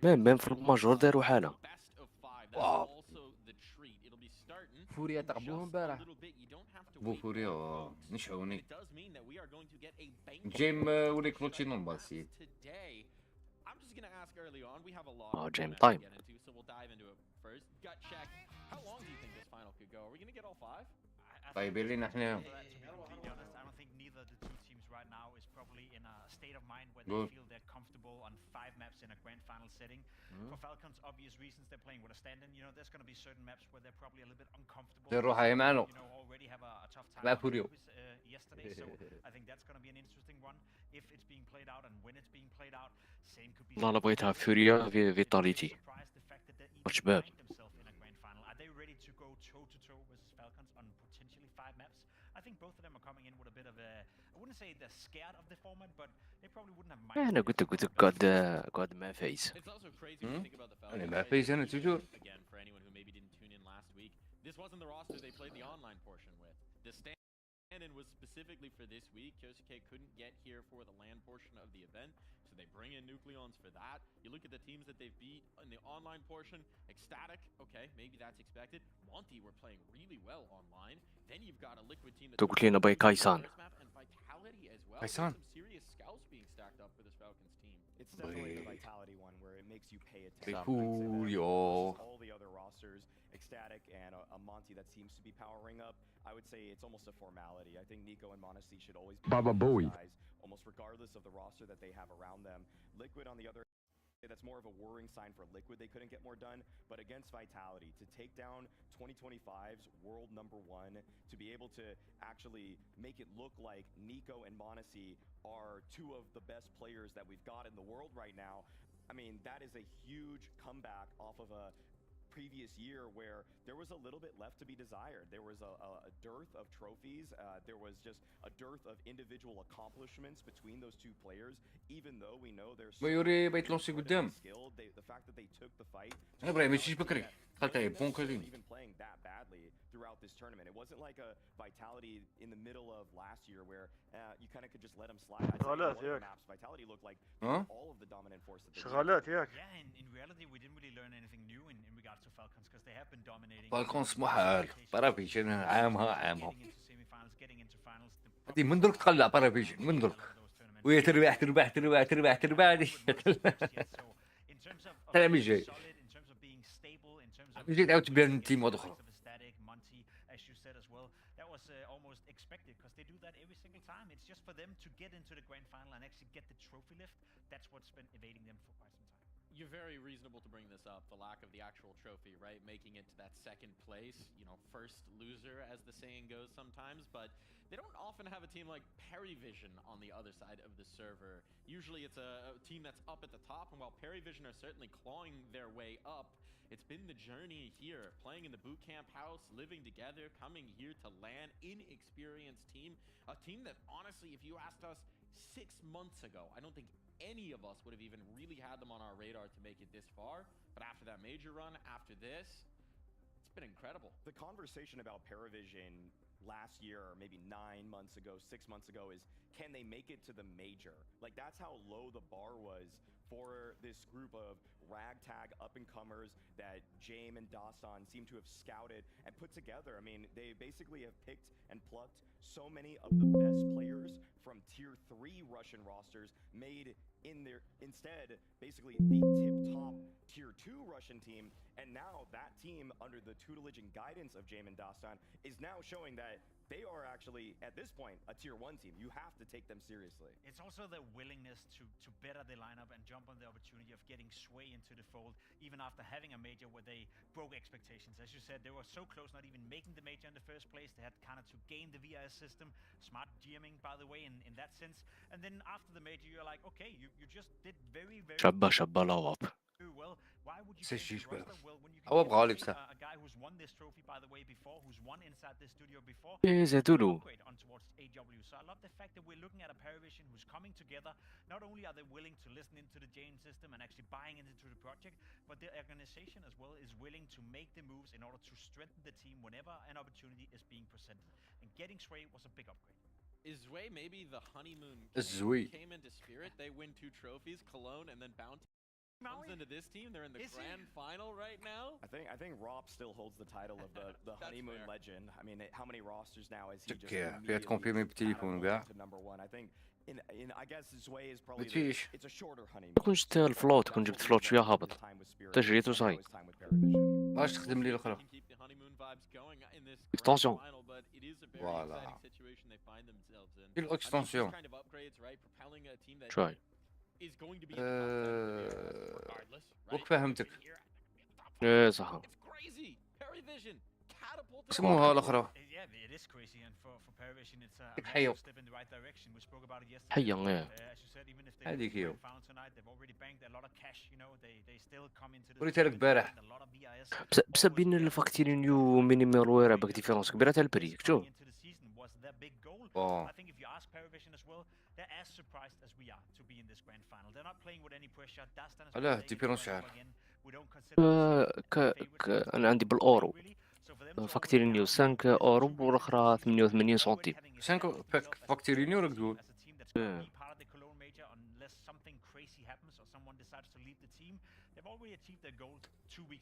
même في الماجور داروا حالة. واو فوريا تغبوهم امبارح. بو فوريا نشعوني جيم ولي كلوتشي نورمال سي جيم تايم. طيب اللي نحن قول For Falcons, obvious reasons they're playing with a stand-in. There's going to be certain maps where they're probably a little bit uncomfortable. نروح هاي معلو Already have a tough time لا on فوريو yesterday, so I think that's going to be an interesting one if it's being played out and when it's being played out. Same could be. والله بغيتها فوريا في فيتاليتي. Surprised the fact that they even شباب. find themselves in a grand final. Are they ready to go toe-to-toe versus Falcons on potentially 5 maps? I think both of them are coming in with a bit of a. I wouldn't say they're scared of the format, but they probably wouldn't have minded. أنا قلت لك قاد ما فايز. It's also crazy when you think about the أنا Falcons. ما فايز أنا تجور Again, for anyone who maybe didn't tune in last week, this wasn't the roster they played the online portion with. The stand-in was specifically for this week. Kyosuke couldn't get here for the LAN portion of the event, so they bring in Nucleons for that. You look at the teams that they've beat in the online portion. Ecstatic, okay, maybe that's expected. Monty were playing really well online. Then you've got a Liquid team that قلت لنا باي كايسان. and Vitality as well. كايسان. Some serious scouts being stacked up for this Falcons team. It's definitely the Vitality one where it makes you pay attention. فوريو All the other rosters, Ecstatic and a Monty that seems to be powering up, I would say it's almost a formality. I think Nico and Monacy should always be Baba Bowie. guys, almost regardless of the roster that they have around them. Liquid on the other that's more of a worrying sign for Liquid. They couldn't get more done, but against Vitality, to take down 2025's world #1, to be able to actually make it look like Nico and Monacy are two of the best players that we've got in the world right now. I mean, that is a huge comeback off of a previous year where there was a little bit left to be desired. There was a dearth of trophies. There was just a dearth of individual accomplishments between those two players, even though we know they're so مايوري بيت لونسي قدام skilled. The fact that they took the fight. أنا إبراهيم ماشيش بكري دخلت عليه بون كلين Even playing that badly throughout this tournament. It wasn't like a Vitality in the middle of last year where you kind of could just let them slide. I'd say one of the maps, Vitality looked like all of the dominant force that they شغالات ياك. Yeah, in reality, we didn't really learn anything new in regards to Falcons because they have been dominating. فالكونس محال بارافيجن عامها Getting into semifinals, getting into finals. هذه من درك تقلع بارافيجن من درك وهي تربح تربح تربح تربح تربح هذه كلام جاي جيت تعاود تبان تيم واحد اخرى As you said as well, that was almost expected because they do that every single time. It's just for them to get into the grand final and actually get the trophy lift. That's what's been evading them for quite some time. You're very reasonable to bring this up, the lack of the actual trophy, right? Making it to that second place, first loser, as the saying goes sometimes, but they don't often have a team like PARIVISION on the other side of the server. Usually it's a team that's up at the top, and while PARIVISION are certainly clawing their way up, it's been the journey here, playing in the boot camp house, living together, coming here to LAN, inexperienced team. A team that, honestly, if you asked us 6 months ago, I don't think any of us would have even really had them on our radar to make it this far. But after that major run, after this, it's been incredible. The conversation about PARIVISION last year, or maybe 9 months ago, 6 months ago, is can they make it to the major? Like, that's how low the bar was for this group of ragtag up-and-comers that Jame and Dastan seem to have scouted and put together. I mean, they basically have picked and plucked so many of the best players from tier 3 Russian rosters, made in their instead basically the tip-top tier 2 Russian team, and now that team under the tutelage and guidance of Jame and Dastan is now showing that they are actually at this point a tier 1 team. You have to take them seriously. It's also the willingness to better the lineup and jump on the opportunity of getting Sway into the fold, even after having a major where they broke expectations. As you said, they were so close not even making the major in the first place. They had kind of to game the VIS system. Smart GMing, by the way, in that sense. And then after the major, you're like, okay, you just did very, very شابة لواب. well. Why would you C'est change juste, the roster? Well, when you هو can بغالب get صح a guy who's won this trophy, by the way, before, who's won inside the studio before, زادولو. upgrade on towards AW. So I love the fact that we're looking at a PARIVISION who's coming together. Not only are they willing to listen into the Jane system and actually buying into the project, but the organization as well is willing to make the moves in order to strengthen the team whenever an opportunity is being presented. And getting Sway was a big upgrade. Is Zway maybe the honeymoon Zway. came into Spirit? They win 2 trophies, Cologne and then Bounty. Comes into this team, they're in the Is he? grand final right now. I think Rop still holds the title of the That's honeymoon fair. legend. I mean, how many rosters now is he just تركيا. immediately فيها تكونفيرمي بالتليفون catapulted كاع. to number one? I think in I guess his way is probably متفيش. it's a shorter honeymoon. كون شفت الفلوت كون جبت فلوت شويه هابط تجريت وصاي واش تخدم لي الاخرى؟ Keep the honeymoon vibes going in this Extension. grand final, but it is a very Voilà. exciting situation they find themselves in. في الاكستنسيون. These kind of upgrades, right? Propelling a team that شوي is going to be in the top 10 of the BO5 regardless, right? دوك فهمتك. ايه صح It's crazy. PARIVISIon catapulted. سموها الاخرى. Yeah, it is crazy, and for PARIVISIon, it's a حيو. massive step in the right direction. We spoke about it yesterday. حيا ايه As you said, even if they هذيك lose the هي. grand final tonight, they've already banked a lot of cash. You know, they still come into the وريت لك البارح. a lot of VIS. بسبب بين الفاكتيرينيو مينيمال ويرا باك ديفيرونس كبيره تاع البري شوف Going into the season was their big goal. Oh. I think if you ask PARIVISIon as well, they're as surprised as we are to be in this grand final. They're not playing with any pressure. Dastan is علاه playing ديفيرونس well شعر. again. We don't consider انا عندي بالاورو فاكتيرينيو 5 اورو والاخرى 88 سنتيم 5 فاكتورينيو راك تقول. Yeah.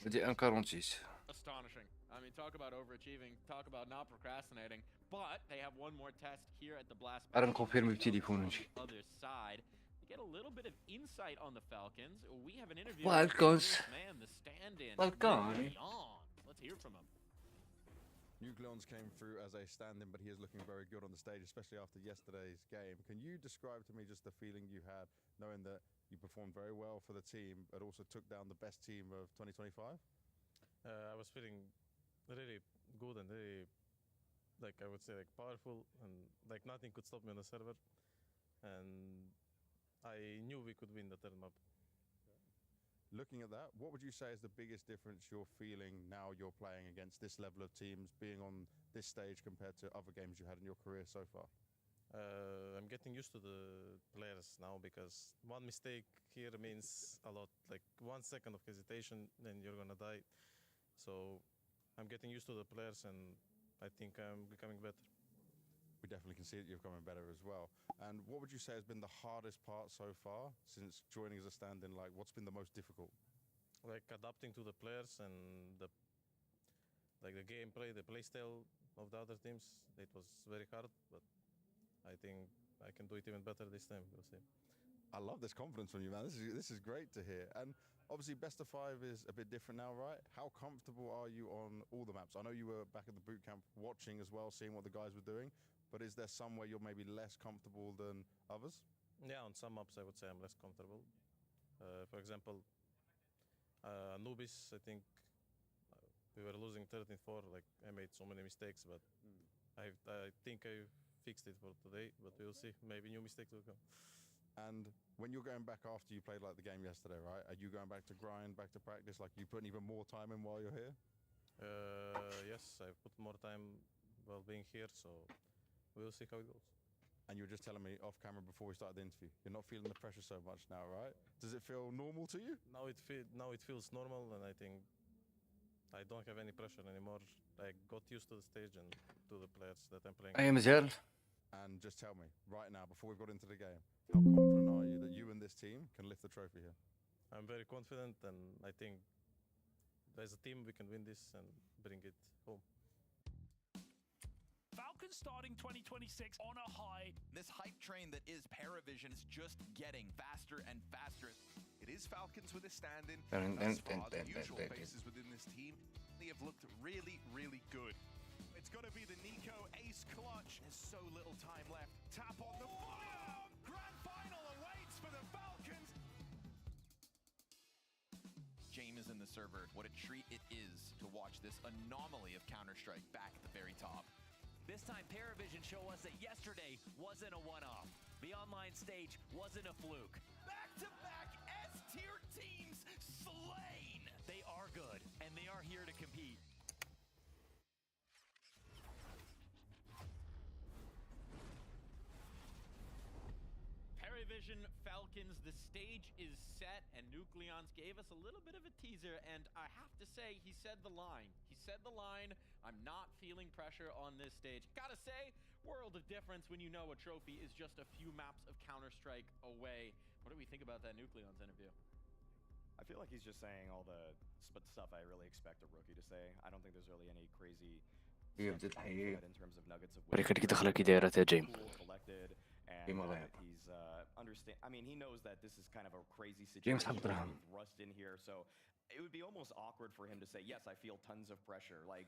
هادي ان 46. Astonishing. I mean, talk about overachieving, talk about not procrastinating, but they have one more test here at the Blast. أنا نكونفيرمي بالتليفون نجي. Other side. To get a little bit of insight on the Falcons, we have an interview Falcons. with this man, the stand-in. Falcon. Beyond. Let's hear from him. Nucleons came through as a stand-in, but he is looking very good on the stage, especially after yesterday's game. Can you describe to me just the feeling you had, knowing that you performed very well for the team, but also took down the best team of 2025? I was feeling really good and really, like I would say, like powerful, and like nothing could stop me on the server. And I knew we could win the third map. Looking at that, what would you say is the biggest difference you're feeling now you're playing against this level of teams, being on this stage compared to other games you had in your career so far? I'm getting used to the players now because one mistake here means a lot. Like 1 second of hesitation, then you're gonna die. So I'm getting used to the players, and I think I'm becoming better. We definitely can see that you're becoming better as well. And what would you say has been the hardest part so far since joining as a stand-in? Like, what's been the most difficult? Like adapting to the players and the gameplay, the playstyle of the other teams. It was very hard, but I think I can do it even better this time. We'll see. I love this confidence from you, man. This is great to hear. And obviously, best of 5 is a bit different now, right? How comfortable are you on all the maps? I know you were back at the boot camp watching as well, seeing what the guys were doing. But is there some where you're maybe less comfortable than others? Yeah, on some maps I would say I'm less comfortable. For example, Anubis, I think we were losing 13-4. Like I made so many mistakes, but I think I fixed it for today. But we'll see. Maybe new mistakes will come. And when you're going back after you played like the game yesterday, right? Are you going back to grind, back to practice? Like you putting even more time in while you're here? Yes, I put more time while being here, so we'll see how it goes. And you were just telling me off camera before we started the interview, you're not feeling the pressure so much now, right? Does it feel normal to you? Now it feels normal, and I think I don't have any pressure anymore. I got used to the stage and to the players that I'm playing. أي مازال. And just tell me right now, before we've got into the game, how confident are you that you and this team can lift the trophy here? I'm very confident, and I think as a team we can win this and bring it home. Falcons starting 2026 on a high. This hype train that is PARIVISIon is just getting faster and faster. It is Falcons with a stand-in. Thus far, the usual faces within this team, they have looked really, really good. It's got to be the Nico ace clutch. There's so little time left. Tap on the fire. Grand final awaits for the Falcons. James is in the server. What a treat it is to watch this anomaly of Counter-Strike back at the very top. This time, PARIVISIon show us that yesterday wasn't a one-off. The online stage wasn't a fluke. Back-to-back S-tier teams slain. They are good, and they are here to compete. PARIVISIon Falcons, the stage is set, and Nucleons gave us a little bit of a teaser, and I have to say, he said the line. He said the line, I'm not feeling pressure on this stage. Gotta say, world of difference when you know a trophy is just a few maps of Counter-Strike away. What do we think about that Nucleons interview? I feel like he's just saying all the stuff I really expect a rookie to say. I don't think there's really any crazy in terms of nuggets of بريكا اللي دخلها كي دايره تاع جيم. collected and he's understand. I mean, he knows that this is kind of a crazy James situation. Abraham. Rust in here, so it would be almost awkward for him to say, "Yes, I feel tons of pressure." Like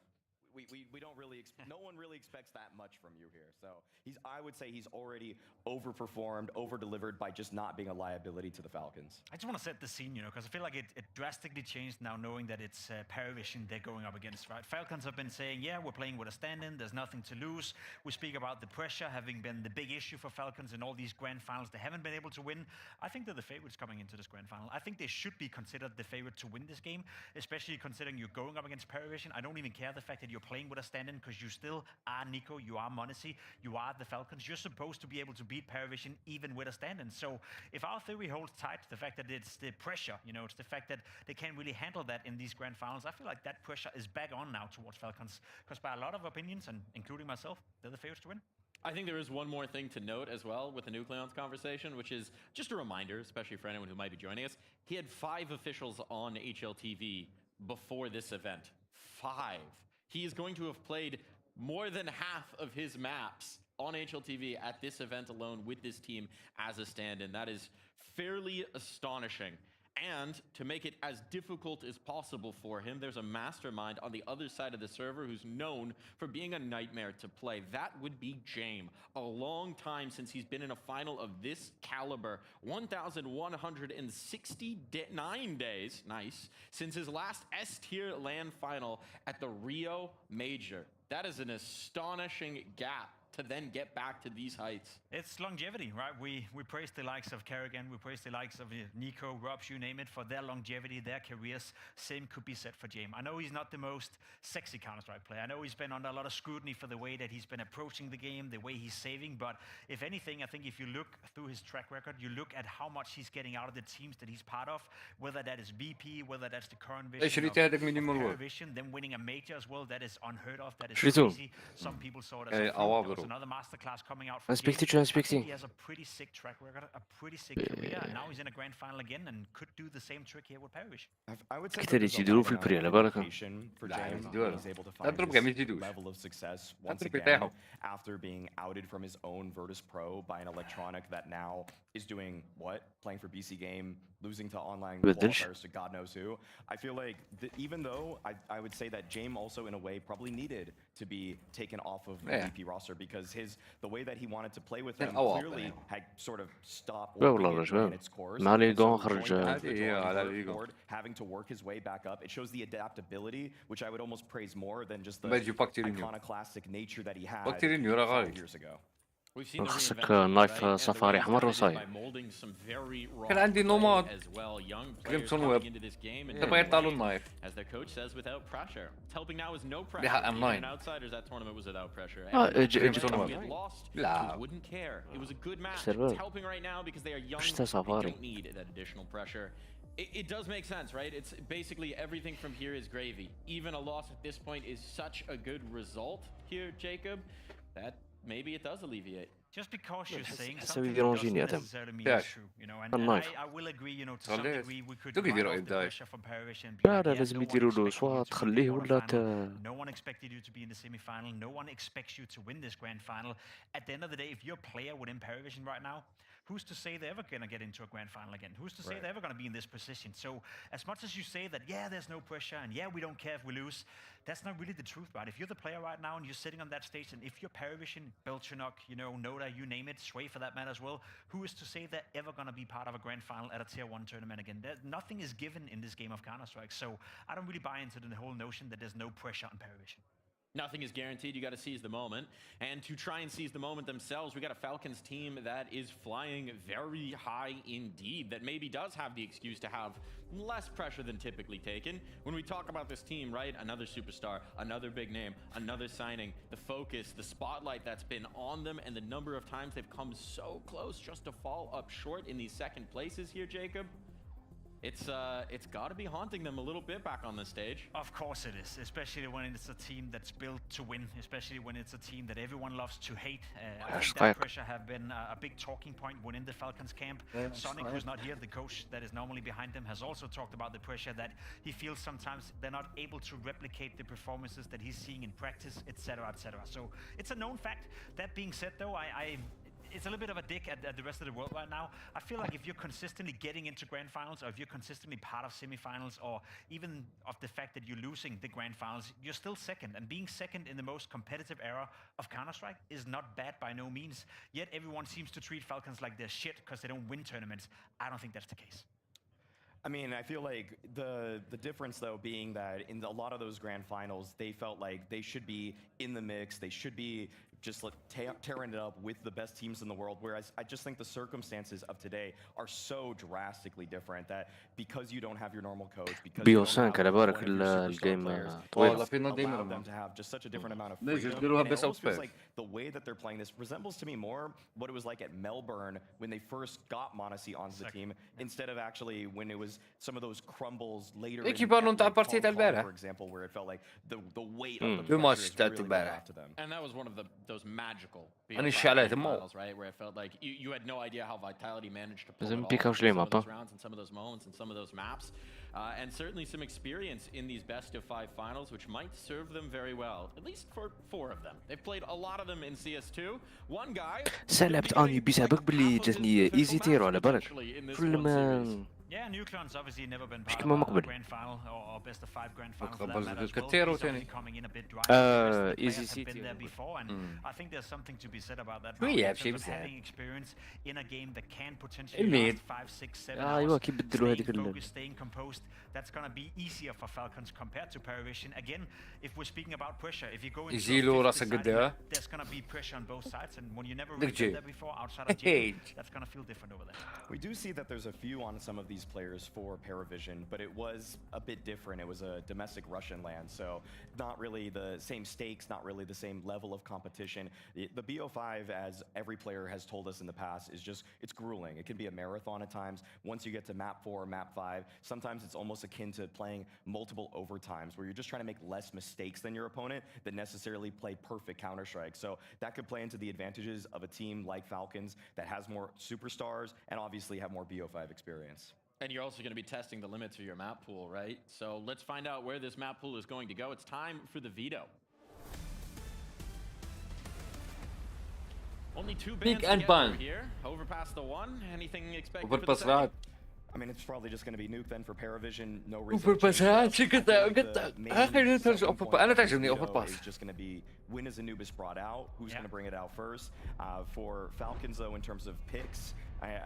we don't really no one really expects that much from you here. So I would say he's already overperformed, over-delivered by just not being a liability to the Falcons. I just want to set the scene, you know, because I feel like it drastically changed now knowing that it's PARIVISION they're going up against, right? Falcons have been saying, yeah, we're playing with a stand-in, there's nothing to lose. We speak about the pressure having been the big issue for Falcons in all these grand finals they haven't been able to win. I think they're the favorites coming into this grand final. I think they should be considered the favorite to win this game, especially considering you're going up against PARIVISION. I don't even care the fact that you're playing with a stand-in because you still are Nico, you are Monacy, you are the Falcons. You're supposed to be able to beat PARIVISION even with a stand-in. So if our theory holds tight, the fact that it's the pressure, you know, it's the fact that they can't really handle that in these grand finals, I feel like that pressure is back on now towards Falcons, because by a lot of opinions, and including myself, they're the favorites to win. I think there is one more thing to note as well with the Nucleons conversation, which is just a reminder, especially for anyone who might be joining us. He had 5 officials on HLTV before this event. 5. He is going to have played more than half of his maps on HLTV at this event alone with this team as a stand-in. That is fairly astonishing. And to make it as difficult as possible for him, there's a mastermind on the other side of the server who's known for being a nightmare to play. That would be Jame. A long time since he's been in a final of this caliber. 1,169 days, nice, since his last S-tier LAN final at the Rio Major. That is an astonishing gap to then get back to these heights. It's longevity, right? We praise the likes of Kerrigan, we praise the likes of Nico, Robs, you name it, for their longevity, their careers. Same could be said for Jame. I know he's not the most sexy Counter-Strike player. I know he's been under a lot of scrutiny for the way that he's been approaching the game, the way he's saving, but if anything, I think if you look through his track record, you look at how much he's getting out of the teams that he's part of, whether that is VP, whether that's the current vision of PARIVISION, them winning a major as well, that is unheard of, that is crazy. Some people saw it as a fluke. There was another masterclass coming out from Jame. I think he has a pretty sick track record, a pretty sick career, and now he's in a grand final again and could do the same trick here with PARIVISION. I would say كتر يزيدوا في البري على بالك. for James. He's able to find this level of success once again after being outed from his own Virtus Pro by an electronic that now is doing what? Playing for BC Game, losing to online qualifiers to God knows who. I feel like even though I would say that Jame also in a way probably needed to be taken off of the VP roster because the way that he wanted to play with them clearly had sort of stopped working in its course. Having to work his way back up, it shows the adaptability, which I would almost praise more than just the iconoclastic nature that he had 5 years ago. خصك نايف صفاري احمر وصاير. كان عندي نوماد كريمسون ويب تبغى يطالوا النايف. بها ام 9 كريمسون ويب لا شتا صفاري. It does make sense, right? It's basically everything from here is gravy. Even a loss at this point is such a good result here, Jacob, that maybe it does alleviate. Just because you're saying something doesn't necessarily mean it's true, you know. And I will agree, you know, to some degree we could run off the pressure from PARIVISION. لا لازم يديروا له سواء تخليه ولا No one expected you to be in the semi-final. No one expects you to win this grand final. At the end of the day, if you're a player within PARIVISION right now, who's to say they're ever going to get into a grand final again? Who's to say they're ever going to be in this position? So as much as you say that, yeah, there's no pressure and yeah, we don't care if we lose, that's not really the truth, right? If you're the player right now and you're sitting on that stage, and if you're PARIVISION, Belchernok, you know, Noda, you name it, Sway for that matter as well, who is to say they're ever going to be part of a grand final at a tier 1 tournament again? Nothing is given in this game of Counter-Strike, so I don't really buy into the whole notion that there's no pressure on PARIVISION. Nothing is guaranteed. You got to seize the moment. And to try and seize the moment themselves, we got a Falcons team that is flying very high indeed, that maybe does have the excuse to have less pressure than typically taken. When we talk about this team, right, another superstar, another big name, another signing, the focus, the spotlight that's been on them, and the number of times they've come so close just to fall up short in these second places here, Jacob. it's got to be haunting them a little bit back on this stage. Of course it is, especially when it's a team that's built to win, especially when it's a team that everyone loves to hate. I think that pressure have been a big talking point within the Falcons camp. Sonic, who's not here, the coach that is normally behind them, has also talked about the pressure that he feels sometimes they're not able to replicate the performances that he's seeing in practice, etc., etc. So it's a known fact. That being said, though, it's a little bit of a dick at the rest of the world right now. I feel like if you're consistently getting into grand finals, or if you're consistently part of semifinals, or even of the fact that you're losing the grand finals, you're still second. And being second in the most competitive era of Counter-Strike is not bad by no means. Yet everyone seems to treat Falcons like they're shit because they don't win tournaments. I don't think that's the case. I mean, I feel like the difference, though, being that in a lot of those grand finals, they felt like they should be in the mix. They should be just tearing it up with the best teams in the world. Whereas I just think the circumstances of today are so drastically different that because you don't have your normal coach, because you don't have على بالك one of your superstar الجيم players, طويل. allow them to have just such a different amount of freedom. And it almost feels like the way that they're playing this resembles to me more what it was like at Melbourne when they first got m0NESY onto the team, instead of actually when it was some of those crumbles later in for example, where it felt like the weight of the pressure is really going after them. And that was one of those magical الشعلات finals, right, where it felt like you had no idea how Vitality managed to pull it لازم off بيكاوش in ليه some of مابا. those rounds and some of those moments and some of those maps, and certainly some experience in these best of 5 finals, which might serve them very well, at least for 4 of them. They've played a lot of them in CS2. One guy سلبت اني بيسابق باللي جاتني ايزي تيرو على بالك كل ما Yeah, Nucleon's obviously never been مش part كما of a مقبل. grand final or best of 5 grand final for that مقبل matter as well. كتيرو He's تاني. obviously coming in a bit dry. The rest of the easy players have been city. there before, and I think there's something to be said about that. شوية now in بشي terms of بزاف. having experience in a game that can potentially الميد. last 5, 6, 7 ايوه hours. كي بدلوا هذيك Staying focused, staying composed. That's gonna be easier for Falcons compared to PARIVISION. Again, if we're speaking about pressure, if you go into يجيلو a راسك 50 قدها. there's gonna be pressure on both sides, and when you never ديك really جي. been there before outside of Hey. game, that's gonna feel different over there. We do see that there's a few on some of these players for PARIVISION, but it was a bit different. It was a domestic Russian land, so not really the same stakes, not really the same level of competition. The BO5, as every player has told us in the past, is just, it's grueling. It can be a marathon at times. Once you get to map 4, map 5, sometimes it's almost akin to playing multiple overtimes, where you're just trying to make less mistakes than your opponent than necessarily play perfect Counter-Strike. So that could play into the advantages of a team like Falcons that has more superstars and obviously have more BO5 experience. And you're also going to be testing the limits of your map pool, right? So let's find out where this map pool is going to go. It's time for the veto. Only 2 bans and to get ban. through here. Over past the 1. Anything expected اوفر for the باس second? راد. I mean, it's probably just going to be nuke then for PARIVISION. No reason. اوفر to باس change that. راد شي I feel قد like the قد main اخر selling ترجع point اوفر of باس انا this تعجبني اوفر veto باس. is just going to be when is Anubis brought out? Who's going to bring it out first? For Falcons, though, in terms of picks,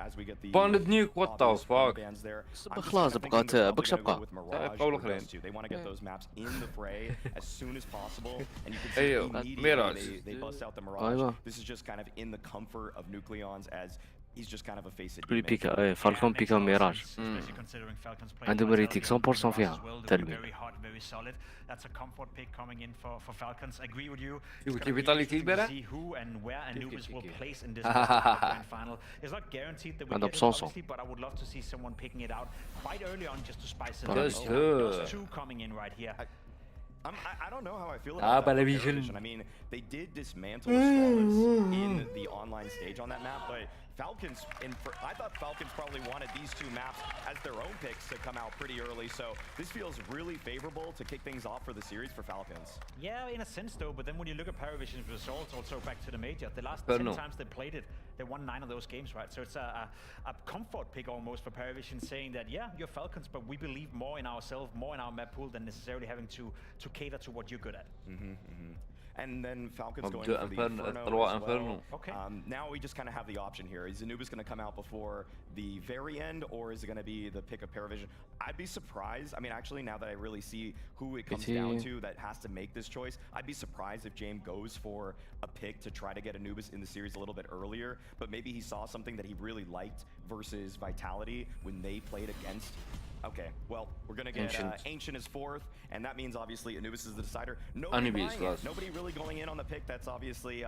as we get the Bonded nuke, what the obvious fuck? bans there, صباح I'm just خلاص kinda بقات thinking they're بقش probably gonna أبقى. go with Mirage قولوا or خيرين. those two. They want to get those maps in the fray as soon as possible, and you can see أيوه، immediately Mirage. they bust out the أيوه. Mirage. This is just kind of in the comfort of Nucleons, as he's just kind of a face it. كل demon. بيكا ايه فالكون بيكا ميراج عندهم ريتيك 100% فيها تلميذ. Very hot, very solid. That's a comfort pick coming in for Falcons. I agree with you. You It's would gonna give be Vitality interesting to better? see who and where Anubis will Tiki. place in this grand final. It's not guaranteed that we عندهم get it, صوصو. obviously, but I would love to see someone picking it out quite early on just to spice it up. Does So, too. those 2 coming in right here. I don't know how I feel Ah, about that. for PARIVISION. PARIVISION. I mean, they did dismantle Scarlets in the online stage on that map, but Falcons, I thought Falcons probably wanted these 2 maps as their own picks to come out pretty early, so this feels really favorable to kick things off for the series for Falcons. Yeah, in a sense though, but then when you look at PARIVISION's results, also back to the major, the last But 10 no. times they played it, they won 9 of those games, right? So it's a comfort pick almost for PARIVISION, saying that, yeah, you're Falcons, but we believe more in ourselves, more in our map pool than necessarily having to cater to what you're good at. And then Falcons going مبدأ for the Inferno- Inferno طلوع as Inferno. well. Okay. Now we just kind of have the option here. Is Anubis going to come out before the very end, or is it going to be the pick of PARIVISION? I'd be surprised. I mean, actually, now that I really see who it comes down to that has to make this choice, I'd be surprised if James goes for a pick to try to get Anubis in the series a little bit earlier. But maybe he saw something that he really liked versus Vitality when they played against Okay, well, we're gonna get Ancient is 4th, and that means obviously Anubis is the decider. Anubis was. Nobody really going in on the pick. That's obviously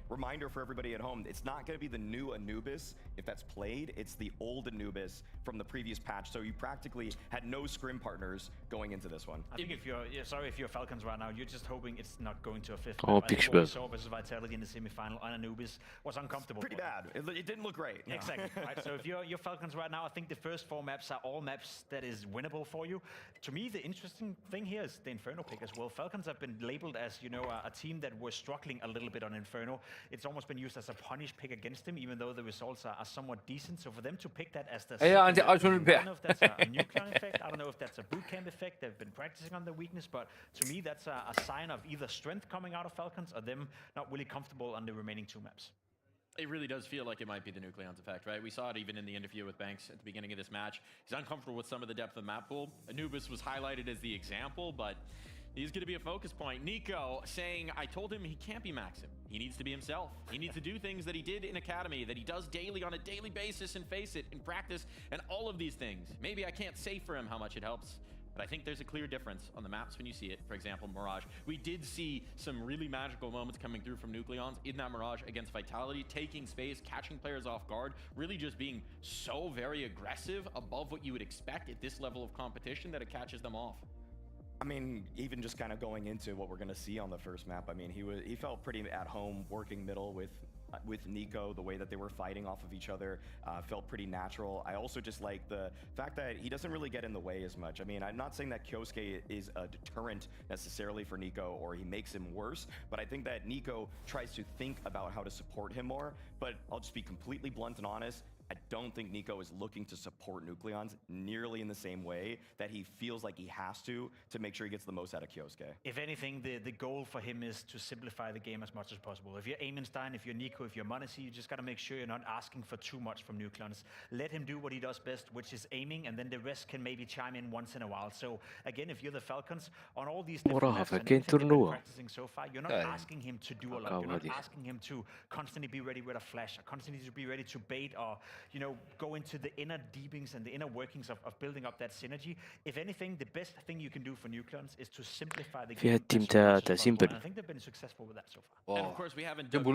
reminder for everybody at home. It's not gonna be the new Anubis if that's played. It's the old Anubis from the previous patch. So you practically had no scrim partners going into this one. I think if you're Falcons right now, you're just hoping it's not going to a 5th. Oh, I think what we Pixbird. saw versus Vitality in the semi-final on Anubis was uncomfortable. Pretty bad. It didn't look great. Yeah. Exactly. Right. So if you're Falcons right now, I think the first 4 maps are all maps that is winnable for you. To me, the interesting thing here is the Inferno pick as well. Falcons have been labeled as, you know, a team that was struggling a little bit on Inferno. It's almost been used as a punish pick against them, even though the results are somewhat decent. So for them to pick that as the Yeah, second I map, I don't don't know if that's a nuclear effect. I don't know if that's a bootcamp effect. They've been practicing on their weakness, but to me, that's a sign of either strength coming out of Falcons or them not really comfortable on the remaining 2 maps. It really does feel like it might be the Nucleons effect, right? We saw it even in the interview with Banks at the beginning of this match. He's uncomfortable with some of the depth of the map pool. Anubis was highlighted as the example, but he's going to be a focus point. Nico saying, I told him he can't be Maxim. He needs to be himself. He needs to do things that he did in Academy, that he does daily on a daily basis and face it in practice and all of these things. Maybe I can't say for him how much it helps, but I think there's a clear difference on the maps when you see it. For example, Mirage. We did see some really magical moments coming through from Nucleons in that Mirage against Vitality, taking space, catching players off guard, really just being so very aggressive above what you would expect at this level of competition that it catches them off. I mean, even just kind of going into what we're going to see on the first map, I mean, he felt pretty at home working middle with Nico. The way that they were fighting off of each other felt pretty natural. I also just like the fact that he doesn't really get in the way as much. I mean, I'm not saying that Kyosuke is a deterrent necessarily for Nico or he makes him worse, but I think that Nico tries to think about how to support him more. But I'll just be completely blunt and honest. I don't think Nico is looking to support Nucleons nearly in the same way that he feels like he has to make sure he gets the most out of Kyosuke. If anything, the goal for him is to simplify the game as much as possible. If you're Amenstein, if you're Nico, if you're Monacy, you just got to make sure you're not asking for too much from Nucleons. Let him do what he does best, which is aiming, and then the rest can maybe chime in once in a while. So again, if you're the Falcons, on all these different maps and everything they've been practicing so far, you're not asking him to do a lot. You're not asking him to constantly be ready with a flash, or constantly to be ready to bait, or, you know, go into the inner deepings and the inner workings of building up that synergy. If anything, the best thing you can do for Nucleons is to simplify the game. And I think they've been successful with that so far. And of course, we haven't done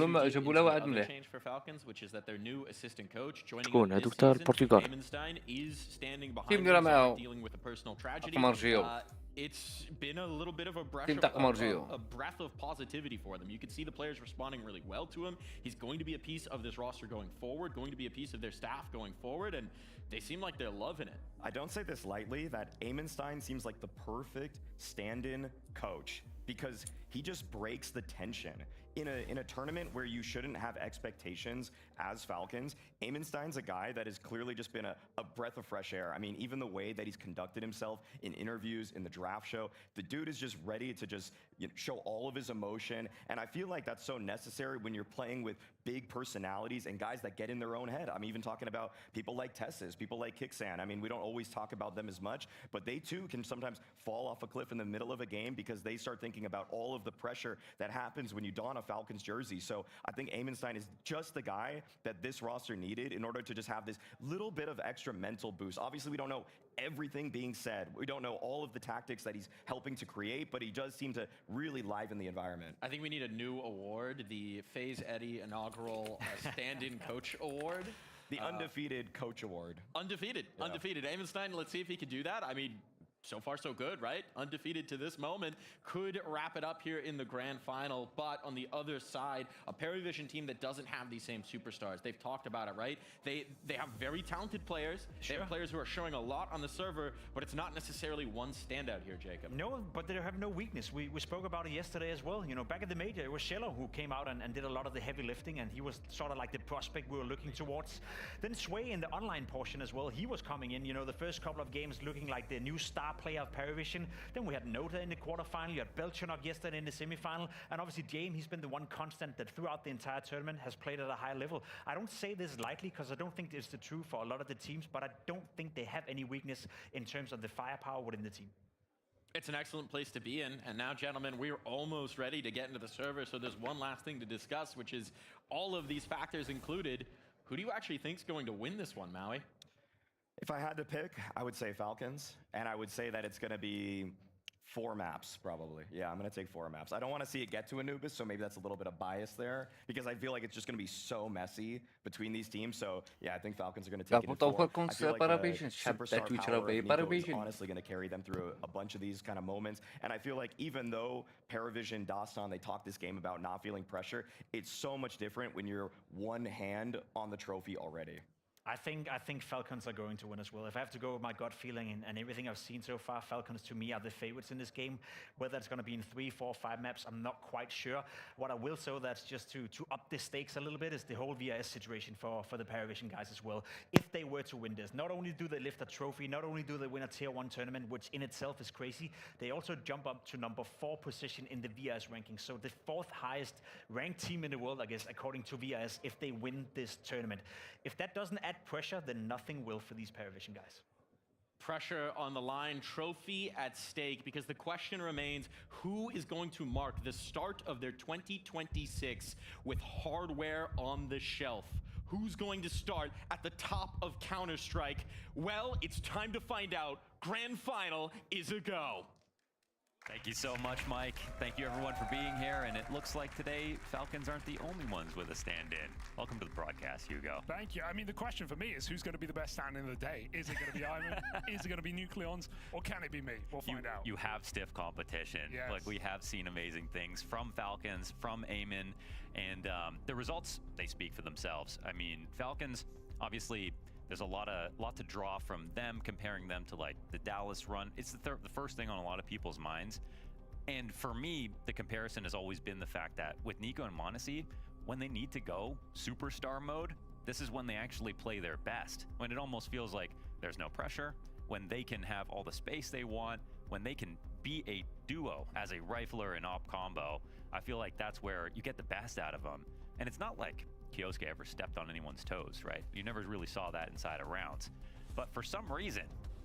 other change for Falcons, which is that their new assistant coach joining this season, Amenstein, is standing behind them, dealing with a personal tragedy. It's been a little bit of a breath of positivity for them. You can see the players responding really well to him. He's going to be a piece of this roster going forward, going to be a piece of their staff going forward, and they seem like they're loving it. I don't say this lightly, that Amenstein seems like the perfect stand-in coach because he just breaks the tension. In a tournament where you shouldn't have expectations as Falcons, Amenstein's a guy that has clearly just been a breath of fresh air. I mean, even the way that he's conducted himself in interviews, in the draft show, the dude is just ready to just show all of his emotion. And I feel like that's so necessary when you're playing with big personalities and guys that get in their own head. I'm even talking about people like Tessis, people like Kixan. I mean, we don't always talk about them as much, but they too can sometimes fall off a cliff in the middle of a game because they start thinking about all of the pressure that happens when you don a Falcons jersey. So I think Amenstein is just the guy that this roster needed in order to just have this little bit of extra mental boost. Obviously, we don't know everything being said. We don't know all of the tactics that he's helping to create, but he does seem to really liven the environment. I think we need a new award, the FaZe Eddie inaugural stand-in coach award. The undefeated coach award. Undefeated. Amenstein, let's see if he can do that. I mean, so far so good, right? Undefeated to this moment. Could wrap it up here in the grand final, but on the other side, a PARIVISION team that doesn't have these same superstars. They've talked about it, right? They have very talented players. They have players who are showing a lot on the server, but it's not necessarily one standout here, Jacob. No, but they have no weakness. We spoke about it yesterday as well. You know, back at the major, it was Shello who came out and did a lot of the heavy lifting, and he was sort of like the prospect we were looking towards. Then Sway in the online portion as well, he was coming in, you know, the first couple of games looking like the new star player of PARIVISION. Then we had Nota in the quarterfinal, you had Belchernok yesterday in the semifinal, and obviously James, he's been the one constant that throughout the entire tournament has played at a high level. I don't say this lightly because I don't think it's the truth for a lot of the teams, but I don't think they have any weakness in terms of the firepower within the team. It's an excellent place to be in. And now, gentlemen, we're almost ready to get into the server. So there's one last thing to discuss, which is, all of these factors included, who do you actually think is going to win this one, Maui? If I had to pick, I would say Falcons, and I would say that it's going to be 4 maps, probably. Yeah, I'm going to take 4 maps. I don't want to see it get to Anubis, so maybe that's a little bit of bias there, because I feel like it's just going to be so messy between these teams. So, yeah, I think Falcons are going to take it in 4. I feel like the superstar power of Nico is honestly going to carry them through a bunch of these kind of moments. And I feel like even though PARIVISION, Dastan, they talked this game about not feeling pressure, it's so much different when you're one hand on the trophy already. I think Falcons are going to win as well. If I have to go with my gut feeling and everything I've seen so far, Falcons to me are the favorites in this game. Whether it's going to be in 3, 4, 5 maps, I'm not quite sure. What I will say, that's just to up the stakes a little bit, is the whole VRS situation for the PARIVISION guys as well. If they were to win this, not only do they lift a trophy, not only do they win a tier 1 tournament, which in itself is crazy, they also jump up to number 4 position in the VRS ranking. So the 4th highest ranked team in the world, I guess, according to VRS, if they win this tournament. If that doesn't add pressure, then nothing will for these PARIVISION guys. Pressure on the line, trophy at stake, because the question remains, who is going to mark the start of their 2026 with hardware on the shelf? Who's going to start at the top of Counter-Strike? Well, it's time to find out. Grand Final is a go. Thank you so much, Mike. Thank you, everyone, for being here. And it looks like today, Falcons aren't the only ones with a stand-in. Welcome to the broadcast, Hugo. Thank you. I mean, the question for me is, who's going to be the best stand-in of the day? Is it going to be Ivan? Is it going to be Nucleons? Or can it be me? We'll find out. You have stiff competition. Yes. Like, we have seen amazing things from Falcons, from Eamon, and the results, they speak for themselves. I mean, Falcons, obviously, there's a lot to draw from them, comparing them to like the Dallas run. It's the first thing on a lot of people's minds. And for me, the comparison has always been the fact that with Nico and m0NESY, when they need to go superstar mode, this is when they actually play their best. When it almost feels like there's no pressure, when they can have all the space they want, when they can be a duo as a rifler and op combo. I feel like that's where you get the best out of them. And it's not like Kiosuke ever stepped on anyone's toes, right? You never really saw that inside of rounds. But for some reason,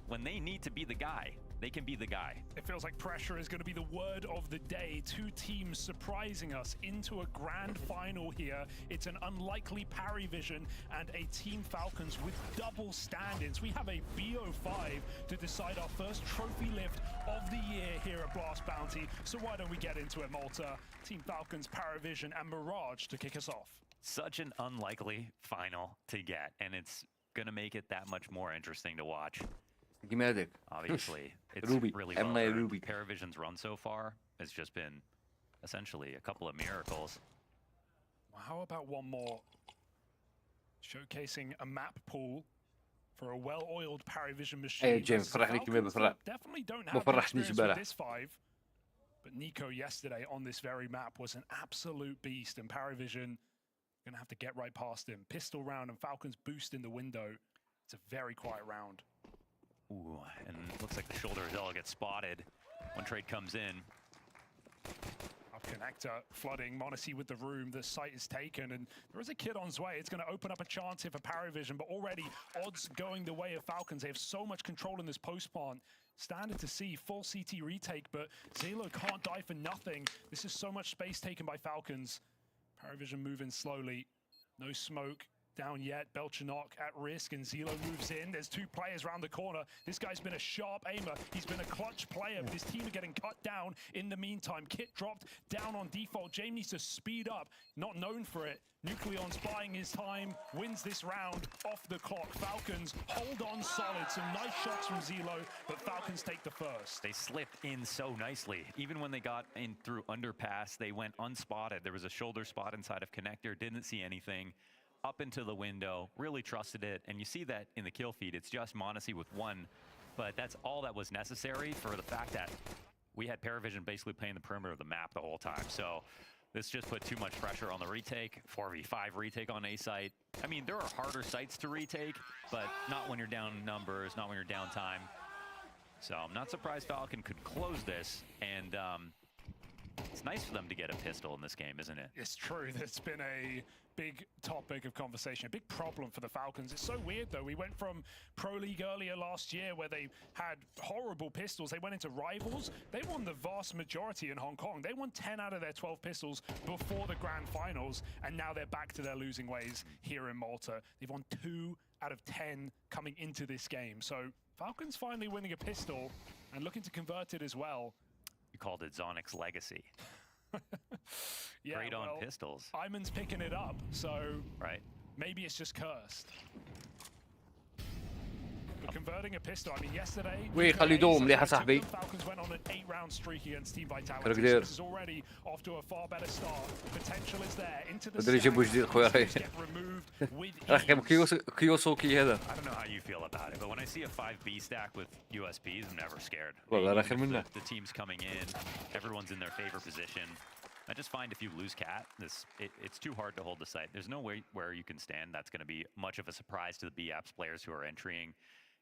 when they need to be the guy, they can be the guy. It feels like pressure is going to be the word of the day. 2 teams surprising us into a grand final here. It's an unlikely PARIVISION and a Team Falcons with double stand-ins. We have a BO5 to decide our first trophy lift of the year here at Blast Bounty. So why don't we get into it, Malta? Team Falcons, PARIVISION, and Mirage to kick us off. Such an unlikely final to get, and it's going to make it that much more interesting to watch. Obviously, it's Ruby. really I'm well like Ruby. PARIVISION's run so far has just been essentially a couple of miracles. Well, how about one more? Showcasing a map pool for a well-oiled PARIVISION machine. Hey, Jim, definitely don't have experience with this 5. But Nico yesterday on this very map was an absolute beast, and PARIVISION gonna have to get right past him. Pistol round and Falcons boost in the window. It's a very quiet round. Ooh, and looks like the shoulder Adela gets spotted when trade comes in. Up connector flooding, m0NESY with the room. The site is taken, and there is a kid on his way. It's going to open up a chance here for PARIVISION, but already odds going the way of Falcons. They have so much control in this post plant. Standard to see, full CT retake, but Zelo can't die for nothing. This is so much space taken by Falcons. PARIVISION moving slowly. No smoke down yet. Belchanok at risk, and Zelo moves in. There's 2 players around the corner. This guy's been a sharp aimer. He's been a clutch player, but his team are getting cut down in the meantime. Kit dropped down on default. James needs to speed up. Not known for it. Nucleon's buying his time, wins this round off the clock. Falcons hold on solid. Some nice shots from Zelo, but Falcons take the first. They slipped in so nicely. Even when they got in through underpass, they went unspotted. There was a shoulder spot inside of connector, didn't see anything. Up into the window, really trusted it. And you see that in the kill feed. It's just m0NESY with 1, but that's all that was necessary for the fact that we had PARIVISION basically playing the perimeter of the map the whole time. So this just put too much pressure on the retake. 4v5 retake on A site. I mean, there are harder sites to retake, but not when you're down numbers, not when you're down time. So I'm not surprised Falcon could close this, and It's nice for them to get a pistol in this game, isn't it? It's true. There's been a big topic of conversation, a big problem for the Falcons. It's so weird, though. We went from Pro League earlier last year where they had horrible pistols. They went into Rivals. They won the vast majority in Hong Kong. They won 10 out of their 12 pistols before the Grand Finals, and now they're back to their losing ways here in Malta. They've won 2 out of 10 coming into this game. So Falcons finally winning a pistol and looking to convert it as well. You called it Zonix's legacy. Yeah, great on pistols. Iman's picking it up, so right. Maybe it's just cursed. But converting a pistol, I mean, yesterday, ويخلدوهم مليحة صاحبي. Falcons went on an 8-round streak against Team Vitality. كركدير. This is already off to a far better start. Potential is there into the بدري يجيبوا جديد خويا راح يجيبوا كيوسوكي هذا. I don't know how you feel about it, but when I see a 5B stack with USPs, I'm never scared. والله راح منه. The team's coming in, everyone's in their favorite position. I just find if you lose Cat, it's too hard to hold the site. There's no way where you can stand. That's going to be much of a surprise to the B-Apps players who are entering.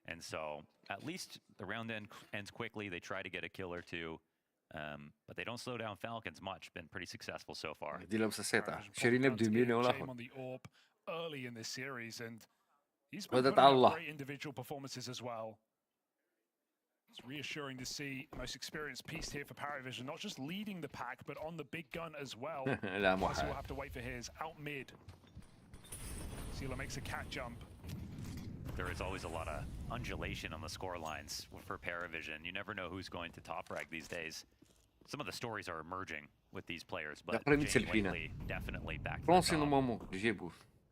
And so at least the round ends quickly. They try to get a kill or two, but they don't slow down Falcons much. Been pretty successful so far. On the AWP early in this series, and he's been putting up great individual performances as well. It's reassuring to see the most experienced piece here for PARIVISION, not just leading the pack, but on the big gun as well. Plus we'll have to wait for his out mid. Zila makes a cat jump. There is always a lot of undulation on the score lines for PARIVISION. You never know who's going to top rag these days. Some of the stories are emerging with these players, but lately, definitely back to the top.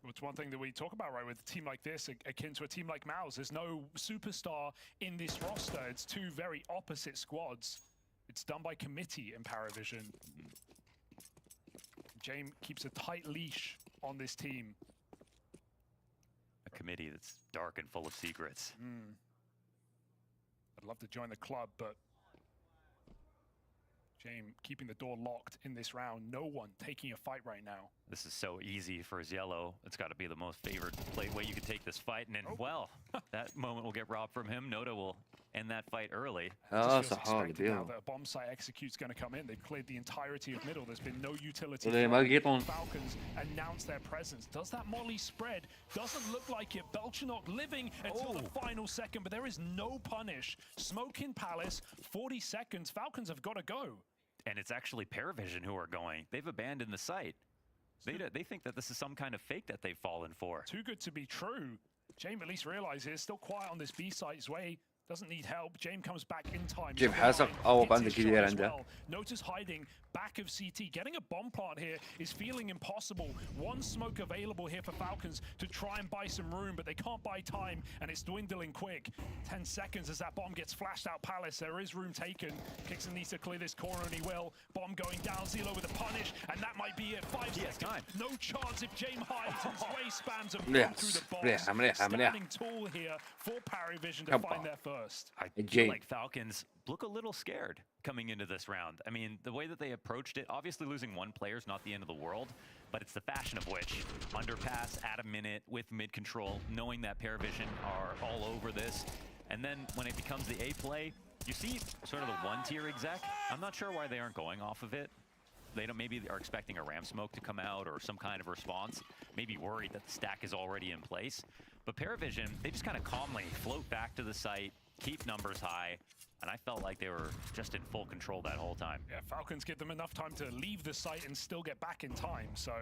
It's one thing that we talk about, right, with a team like this, akin to a team like Mao's. There's no superstar in this roster. It's two very opposite squads. It's done by committee in PARIVISION. James keeps a tight leash on this team. A committee that's dark and full of secrets. I'd love to join the club, but James keeping the door locked in this round. No one taking a fight right now. This is so easy for Ziello. It's got to be the most favored way you could take this fight. And then, well, that moment will get robbed from him. Noda will end that fight early. Now that a bomb site execute's going to come in. They've cleared the entirety of middle. There's been no utility. Falcons announce their presence. Does that molly spread? Doesn't look like it. Belchanok living until the final second, but there is no punish. Smoke in Palace, 40 seconds. Falcons have got to go. And it's actually PARIVISION who are going. They've abandoned the site. They think that this is some kind of fake that they've fallen for. Too good to be true. James at least realizes it's still quiet on this B site. His way doesn't need help. James comes back in time. James حاسق أو عندك كثير عنده. Notice hiding back of CT. Getting a bomb plant here is feeling impossible. One smoke available here for Falcons to try and buy some room, but they can't buy time, and it's dwindling quick. 10 seconds as that bomb gets flashed out Palace. There is room taken. Kixon needs to clear this corner, and he will. Bomb going down. Zilo with a punish, and that might be it. 5 seconds. Time. No chance if James hides. His way spams and through the box. Standing tall here for PARIVISION to find their first. I feel like Falcons look a little scared coming into this round. I mean, the way that they approached it, obviously losing one player is not the end of the world, but it's the fashion of which. Underpass at a minute with mid control, knowing that PARIVISION are all over this. And then when it becomes the A play, you see sort of the one-tier exec. I'm not sure why they aren't going off of it. They don't, maybe they are expecting a ram smoke to come out or some kind of response. Maybe worried that the stack is already in place. But PARIVISION, they just kind of calmly float back to the site, keep numbers high, and I felt like they were just in full control that whole time. Yeah, Falcons give them enough time to leave the site and still get back in time. So,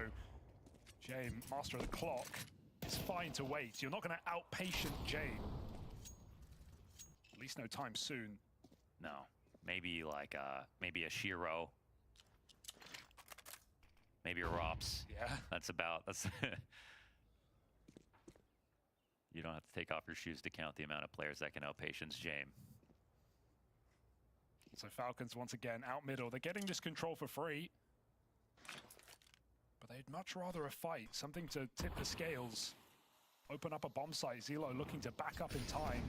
James, master of the clock, is fine to wait. You're not going to outpatient James. At least no time soon. No, maybe like maybe a Shiro. Maybe a Rops. Yeah. That's you don't have to take off your shoes to count the amount of players that can outpatience James. So Falcons once again out middle. They're getting this control for free. But they'd much rather a fight. Something to tip the scales. Open up a bomb site. Zilo looking to back up in time.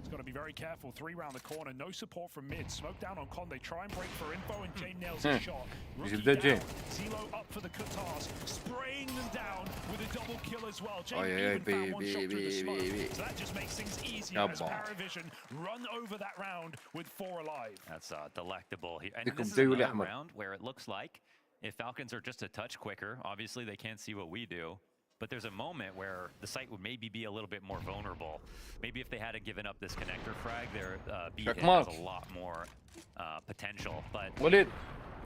He's got to be very careful. 3 round the corner. No support from mid. Smoke down on Con. They try and break for info, and Jane nails his shot. Rookie down. Zelo up for the Katars. Spraying them down with a double kill as well. Jane even found 1 shot through the smoke. So that just makes things easier as PARIVISION run over that round with 4 alive. That's delectable. And this is another round where it looks like if Falcons are just a touch quicker, obviously they can't see what we do. But there's a moment where the site would maybe be a little bit more vulnerable. Maybe if they hadn't given up this connector frag, their B hit has a lot more potential. But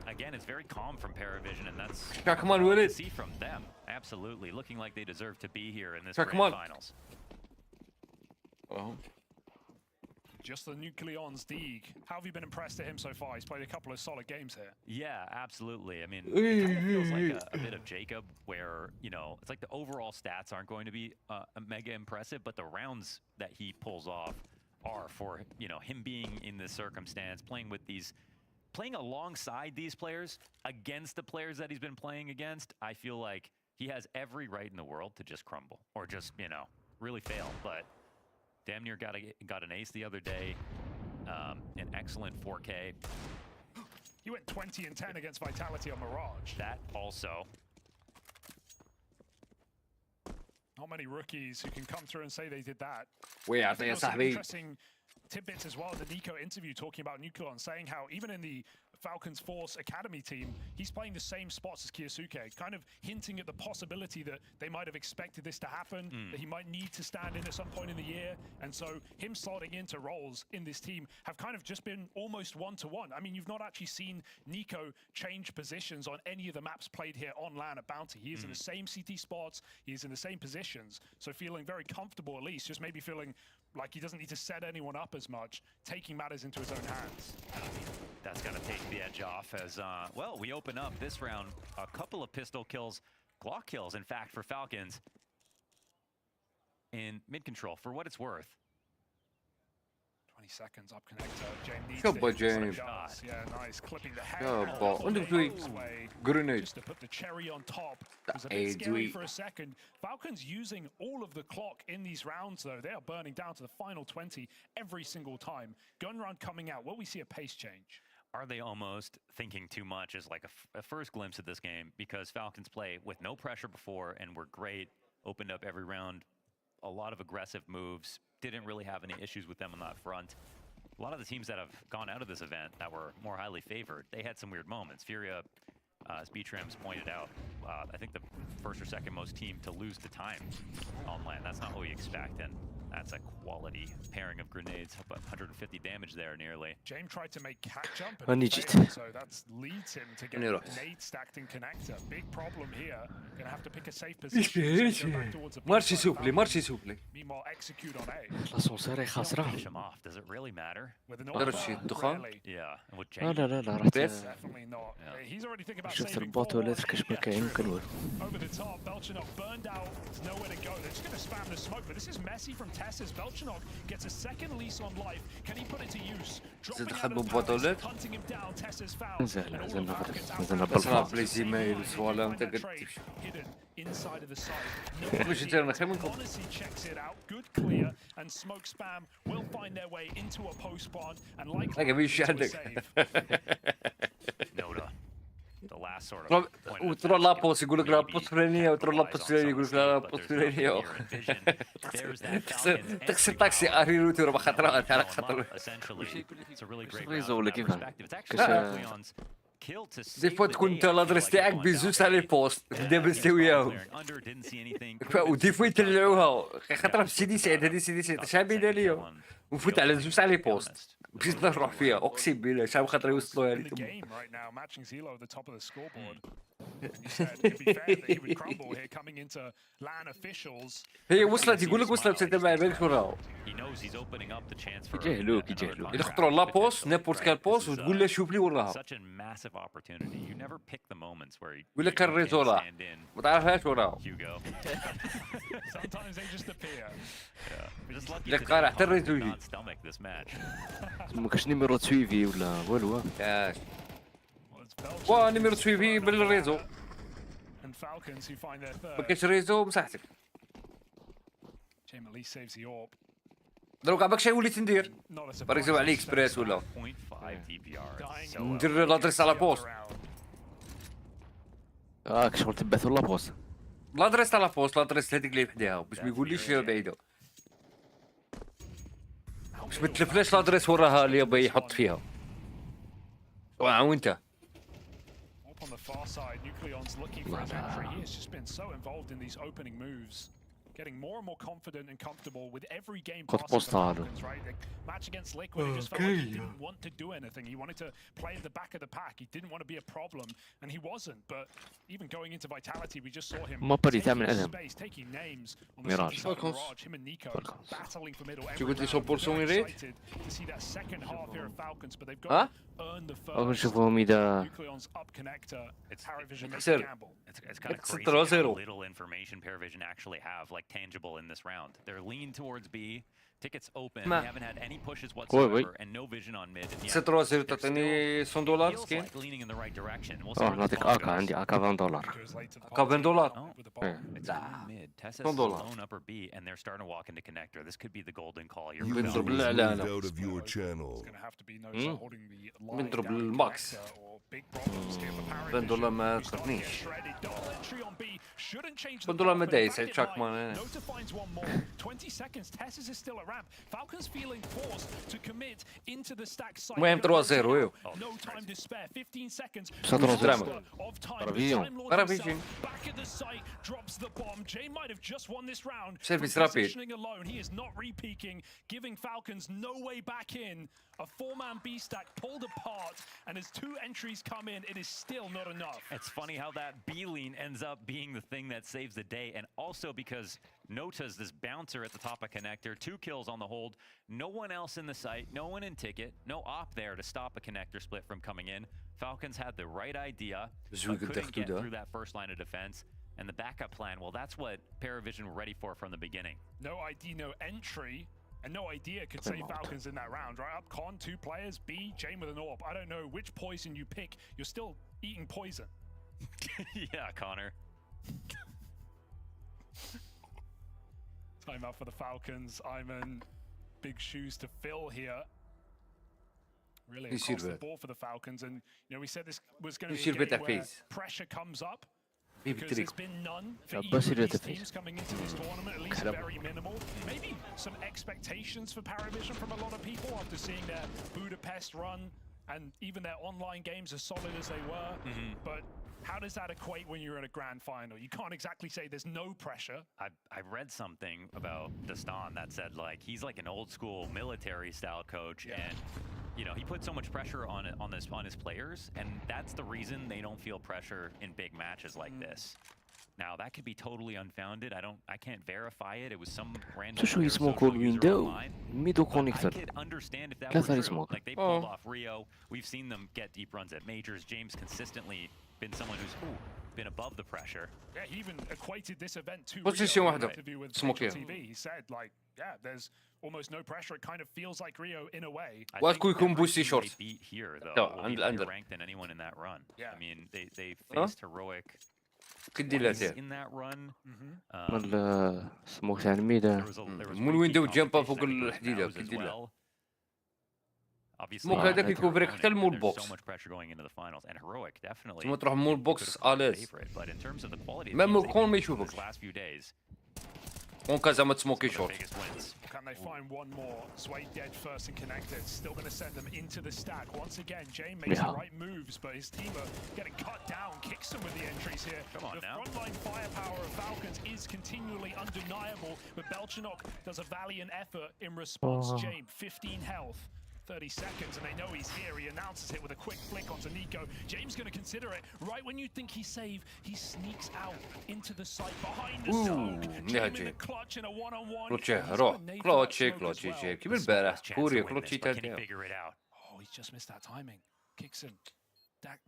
again, it's very calm from PARIVISION, and that's what you see from them. Absolutely, looking like they deserve to be here in this grand finals. Just the Nucleon's Deeg. How have you been impressed at him so far? He's played a couple of solid games here. Yeah, absolutely. I mean, it kind of feels like a bit of Jacob, where, you know, it's like the overall stats aren't going to be mega impressive, but the rounds that he pulls off are for, you know, him being in this circumstance, playing alongside these players, against the players that he's been playing against. I feel like he has every right in the world to just crumble or just, you know, really fail. But damn near got an ace the other day. An excellent 4K. He went 20 and 10 against Vitality on Mirage. That also. Not many rookies who can come through and say they did that. Interesting tidbits as well in the Nico interview, talking about Nucleon, saying how even in the Falcons Force Academy team, he's playing the same spots as Kiyosuke, kind of hinting at the possibility that they might have expected this to happen, that he might need to stand in at some point in the year. And so him slotting into roles in this team have kind of just been almost one-to-one. I mean, you've not actually seen Nico change positions on any of the maps played here on LAN at Bounty. He is in the same CT spots, he is in the same positions. So feeling very comfortable, at least, just maybe feeling like he doesn't need to set anyone up as much, taking matters into his own hands. That's going to take the edge off as, well, we open up this round. A couple of pistol kills, Glock kills, in fact, for Falcons in mid-control, for what it's worth. 20 seconds up connector. James needs Good boy, it. James. Yeah, nice. Clipping the head. Good ball. Grenade. Just to put the cherry on top. It was a bit scary for a second. Falcons using all of the clock in these rounds, though. They are burning down to the final 20 every single time. Gun run coming out. Will we see a pace change? Are they almost thinking too much as like a first glimpse of this game? Because Falcons play with no pressure before and were great. Opened up every round. A lot of aggressive moves. Didn't really have any issues with them on that front. A lot of the teams that have gone out of this event that were more highly favored, they had some weird moments. Furia, as B-Trams pointed out, I think the first or second most team to lose the time on LAN. That's not what we expect, and that's a quality pairing of grenades. About 150 damage there, nearly. James tried to make cat jump, I and need failed, it. so that leads him to get grenade stacked in connector. Big problem here. Gonna have to pick a safe position. Go back towards the Marci supli. Meanwhile, execute on A. خلاص ساري خاسرة. Finish him off. Does it really matter? With an درجة الدخان. Yeah. And with لا James, لا لا رحت definitely not. He's already thinking about شفت saving الباط four. ولا تركش مكان يمكن ولا. Over the top, Belchenok burned out. There's nowhere to go. They're just going to spam the smoke, but this is messy from Tess's. Belchenok gets a second lease on life. Can he put it to use? Dropping out of palace, hunting him down. Tess's foul. نزل نزلنا بسرعة بالفاضي. بليز ايميلز ولا انت Hidden inside of the site. مش يصير نخمنكم. Honesty checks it out. Good clear, and smoke spam will find their way into a post spawn and likely مش into a عندك. save. Noda. The last sort of point of وتروح attack لابوس يقول لك لا maybe بوس فلانية وتروح capitalize لابوس on فلانية some يقول لك لا mistake, بوس but there's فلانية. nothing here in vision. There's that Falcons تقصر entry تاكسي route. اريروتي ورا خطرات على خطر. Essentially, it's a really great ريزو round ولا from that كيفاه؟ perspective. It's كش- actually Nucleon's kill to زي save فوت the تكون day. انت I feel الادرس like تاعك they've gone بيزوس down. على البوست دابا نسويهم Under didn't see anything. ودي فوت يطلعوها خاطر في سيدي سعيد هذه سيدي سعيد شحال بينا ليا ونفوت على زوج على البوست مشيت نروح فيها اقسم بالله شحال خاطر يوصلوها In لي the game right now, matching Zelo at the top of the scoreboard. He said it'd be fair that he would crumble here coming into LAN officials. هي وصلت يقول لك وصلت تبع بالك وراها He knows he's opening up the chance for يجهلوك another يجهلوك. contract. يخطروا لا بوست نيبورت كال بوست This is, وتقول له شوف لي وراها such a massive opportunity. You never pick the moments where you يقول لك you الريزو can't راح stand in. ما تعرفهاش وراها Hugo. Sometimes they just appear. Yeah. We're just lucky لك today قارع حتى Connor الريزو did يجي not stomach this match. ما كاش نيميرو تسويفي ولا والو. ياش Well, it's Belgium وا نيميرو تسويفي بالريزو and Falcons who find their ما third. كاينش ريزو مساحتك Jim at least saves the AWP. دروك عباك شي وليت ندير Not a بارك على اكسبريس ولا 0.5 DPR. It's so ندير لادريس على بوست شغل تبعثوا لا بوست لادريس على بوست لادريس هذيك اللي وحدها باش ما يقوليش بعيده باش ما تلفلاش لادريس وراها اللي يبغى يحط فيها وانت Up on the far side, Nucleon's looking for his entry. He has just been so involved in these opening moves. Getting more and more confident and comfortable with every game خد passing بوست the هذا. Falcons, right? The match against Liquid, he just felt like he didn't want to do anything. He wanted to play in the back of the pack. He didn't want to be a problem, and he wasn't. But even going into Vitality, we just saw him ما بدي تعمل taking أدم. space, taking names on the ميراج. city side of Falcons. Mirage. Him and Nico Falcons. battling for middle every شو قلت لي round. شو بورسون Very يريد؟ excited to see that second half here of Falcons, but they've got ها؟ to earn the أو first. نشوفهم إذا Nucleon's up connector. PARIVIsion makes a Sir. gamble. It's kind of It's crazy 3-0. how little information PARIVIsion actually have, like tangible in this round. They're leaning towards B. Tickets open. ما. They haven't had any pushes وي. whatsoever, and no vision on mid. And yet, سي 3 0 they're تعطيني still- 100 دولار feels سكين like leaning in the right direction. We'll see where this نعطيك ball اكا goes. عندي اكا $20 Goes late to the كا 20 دولار Oh, with the ball. it's on mid. Tessa's $100. alone upper B, and they're starting to walk into connector. This could be the golden call. You're User بنضرب was الإعلان. moved out of your channel. It's going to have to be no holding the line بنضرب down in الماكس. connector or big problems here for PARIVIsion. 20 دولار ما who start to get تقنيش shredded. Double entry on B shouldn't change the 20 دولار path, ما but دايس back it تشاك line. مان Nota finds one more. 20 seconds. Tessus is still at ramp. Falcons feeling forced to commit into the stack site. المهم 3-0 ويو No time to spare. 15 seconds. شاطر دراما. Of time. PARIVISION. Time Lord PARIVISION. himself back at the site, drops the bomb. Jay might have just won this round. Service From rapid. positioning alone, he is not re-peaking, giving Falcons no way back in. A four-man B stack pulled apart, and as two entries come in, it is still not enough. It's funny how that B lean ends up being the thing that saves the day, and also because Nota's this bouncer at the top of connector, 2 kills on the hold, no one else in the site, no one in ticket, no op there to stop a connector split from coming in. Falcons had the right idea, but couldn't get through that first line of defense. And the backup plan, well, that's what PARIVISION were ready for from the beginning. No ID, no entry, and no idea could save Falcons in that round, right? Up con, 2 players, B, Jane with an AWP. I don't know which poison you pick. You're still eating poison. Yeah, Connor. Time out for the Falcons. Iman, big shoes to fill here. Really He's across the Silver. board for the Falcons. And, you know, we said this was going to He's be a Silver game where face. pressure comes up. في Because بتريك there's been none for بس either of يريد these تفيز. teams coming into this tournament, at least كلام. very minimal. Maybe some expectations for PARIVISION from a lot of people after seeing their Budapest run and even their online games as solid as they were. But how does that equate when you're in a grand final? You can't exactly say there's no pressure. I read something about Dastan that said like he's like an old school military style coach, and you know he put so much pressure on his players, and that's the reason they don't feel pressure in big matches like this. Now that could be totally unfounded. I can't verify it. It was some random شو player اسمه social كل user ويندو online. ميدو But I كونكتر could understand if that لا were ثاني true. سموك. Like they pulled off Rio. We've seen them get deep runs at majors. James consistently been someone who's been above the pressure. Yeah, he even equated this event to Position Rio in واحدة. an interview with Smoke Central here. TV. He said, like, yeah, there's almost no pressure. It kind of feels like Rio in a way. I واسكو think يكون every بوستي team شورت. they beat here though لا، will عند be higher الأندر. ranked than anyone in that run. Yeah. I mean they faced heroic كدي twice لا in that run. من سموك تاع الميدا There was من pretty ويندو deep جامبا competition, فوق I think, with الحديدة، Nows as كدي لا. well. Obviously, سموك هذاك they're يكون بريك opponent, حتى المول and there's بوكس. so much pressure going into the finals, and heroic definitely. ثم تروح مول you بوكس could have called آلاز. favorite, but in terms of the quality of ما teams مول they've كون ما beaten يشوفك. these last few days, كون كازا ما تسموكي some of the شورت. biggest wins. Can they find one more? Sway dead first and connected. Still going to send them into the stack. Once again, Jay makes the right moves, but his team are getting cut down. Kicks them with the entries here. Come on the now. frontline firepower of Falcons is continually undeniable, but Belchanok does a valiant effort in response. Jay, 15 health. 30 seconds and they know he's here. He announces it with a quick flick onto Nico. James going to consider it. Right when you think he's safe, he sneaks out into the site behind the smoke. يا Jay in جي. the clutch in a one-on-one. كلوتشي He's روح got a nade for that كلوتشي smoke as كلوتشي well. شي كيف البارح Chance to كوريا win كلوتشي this, but can he تاني. figure it out? Oh, he's just missed that timing. Kicks him.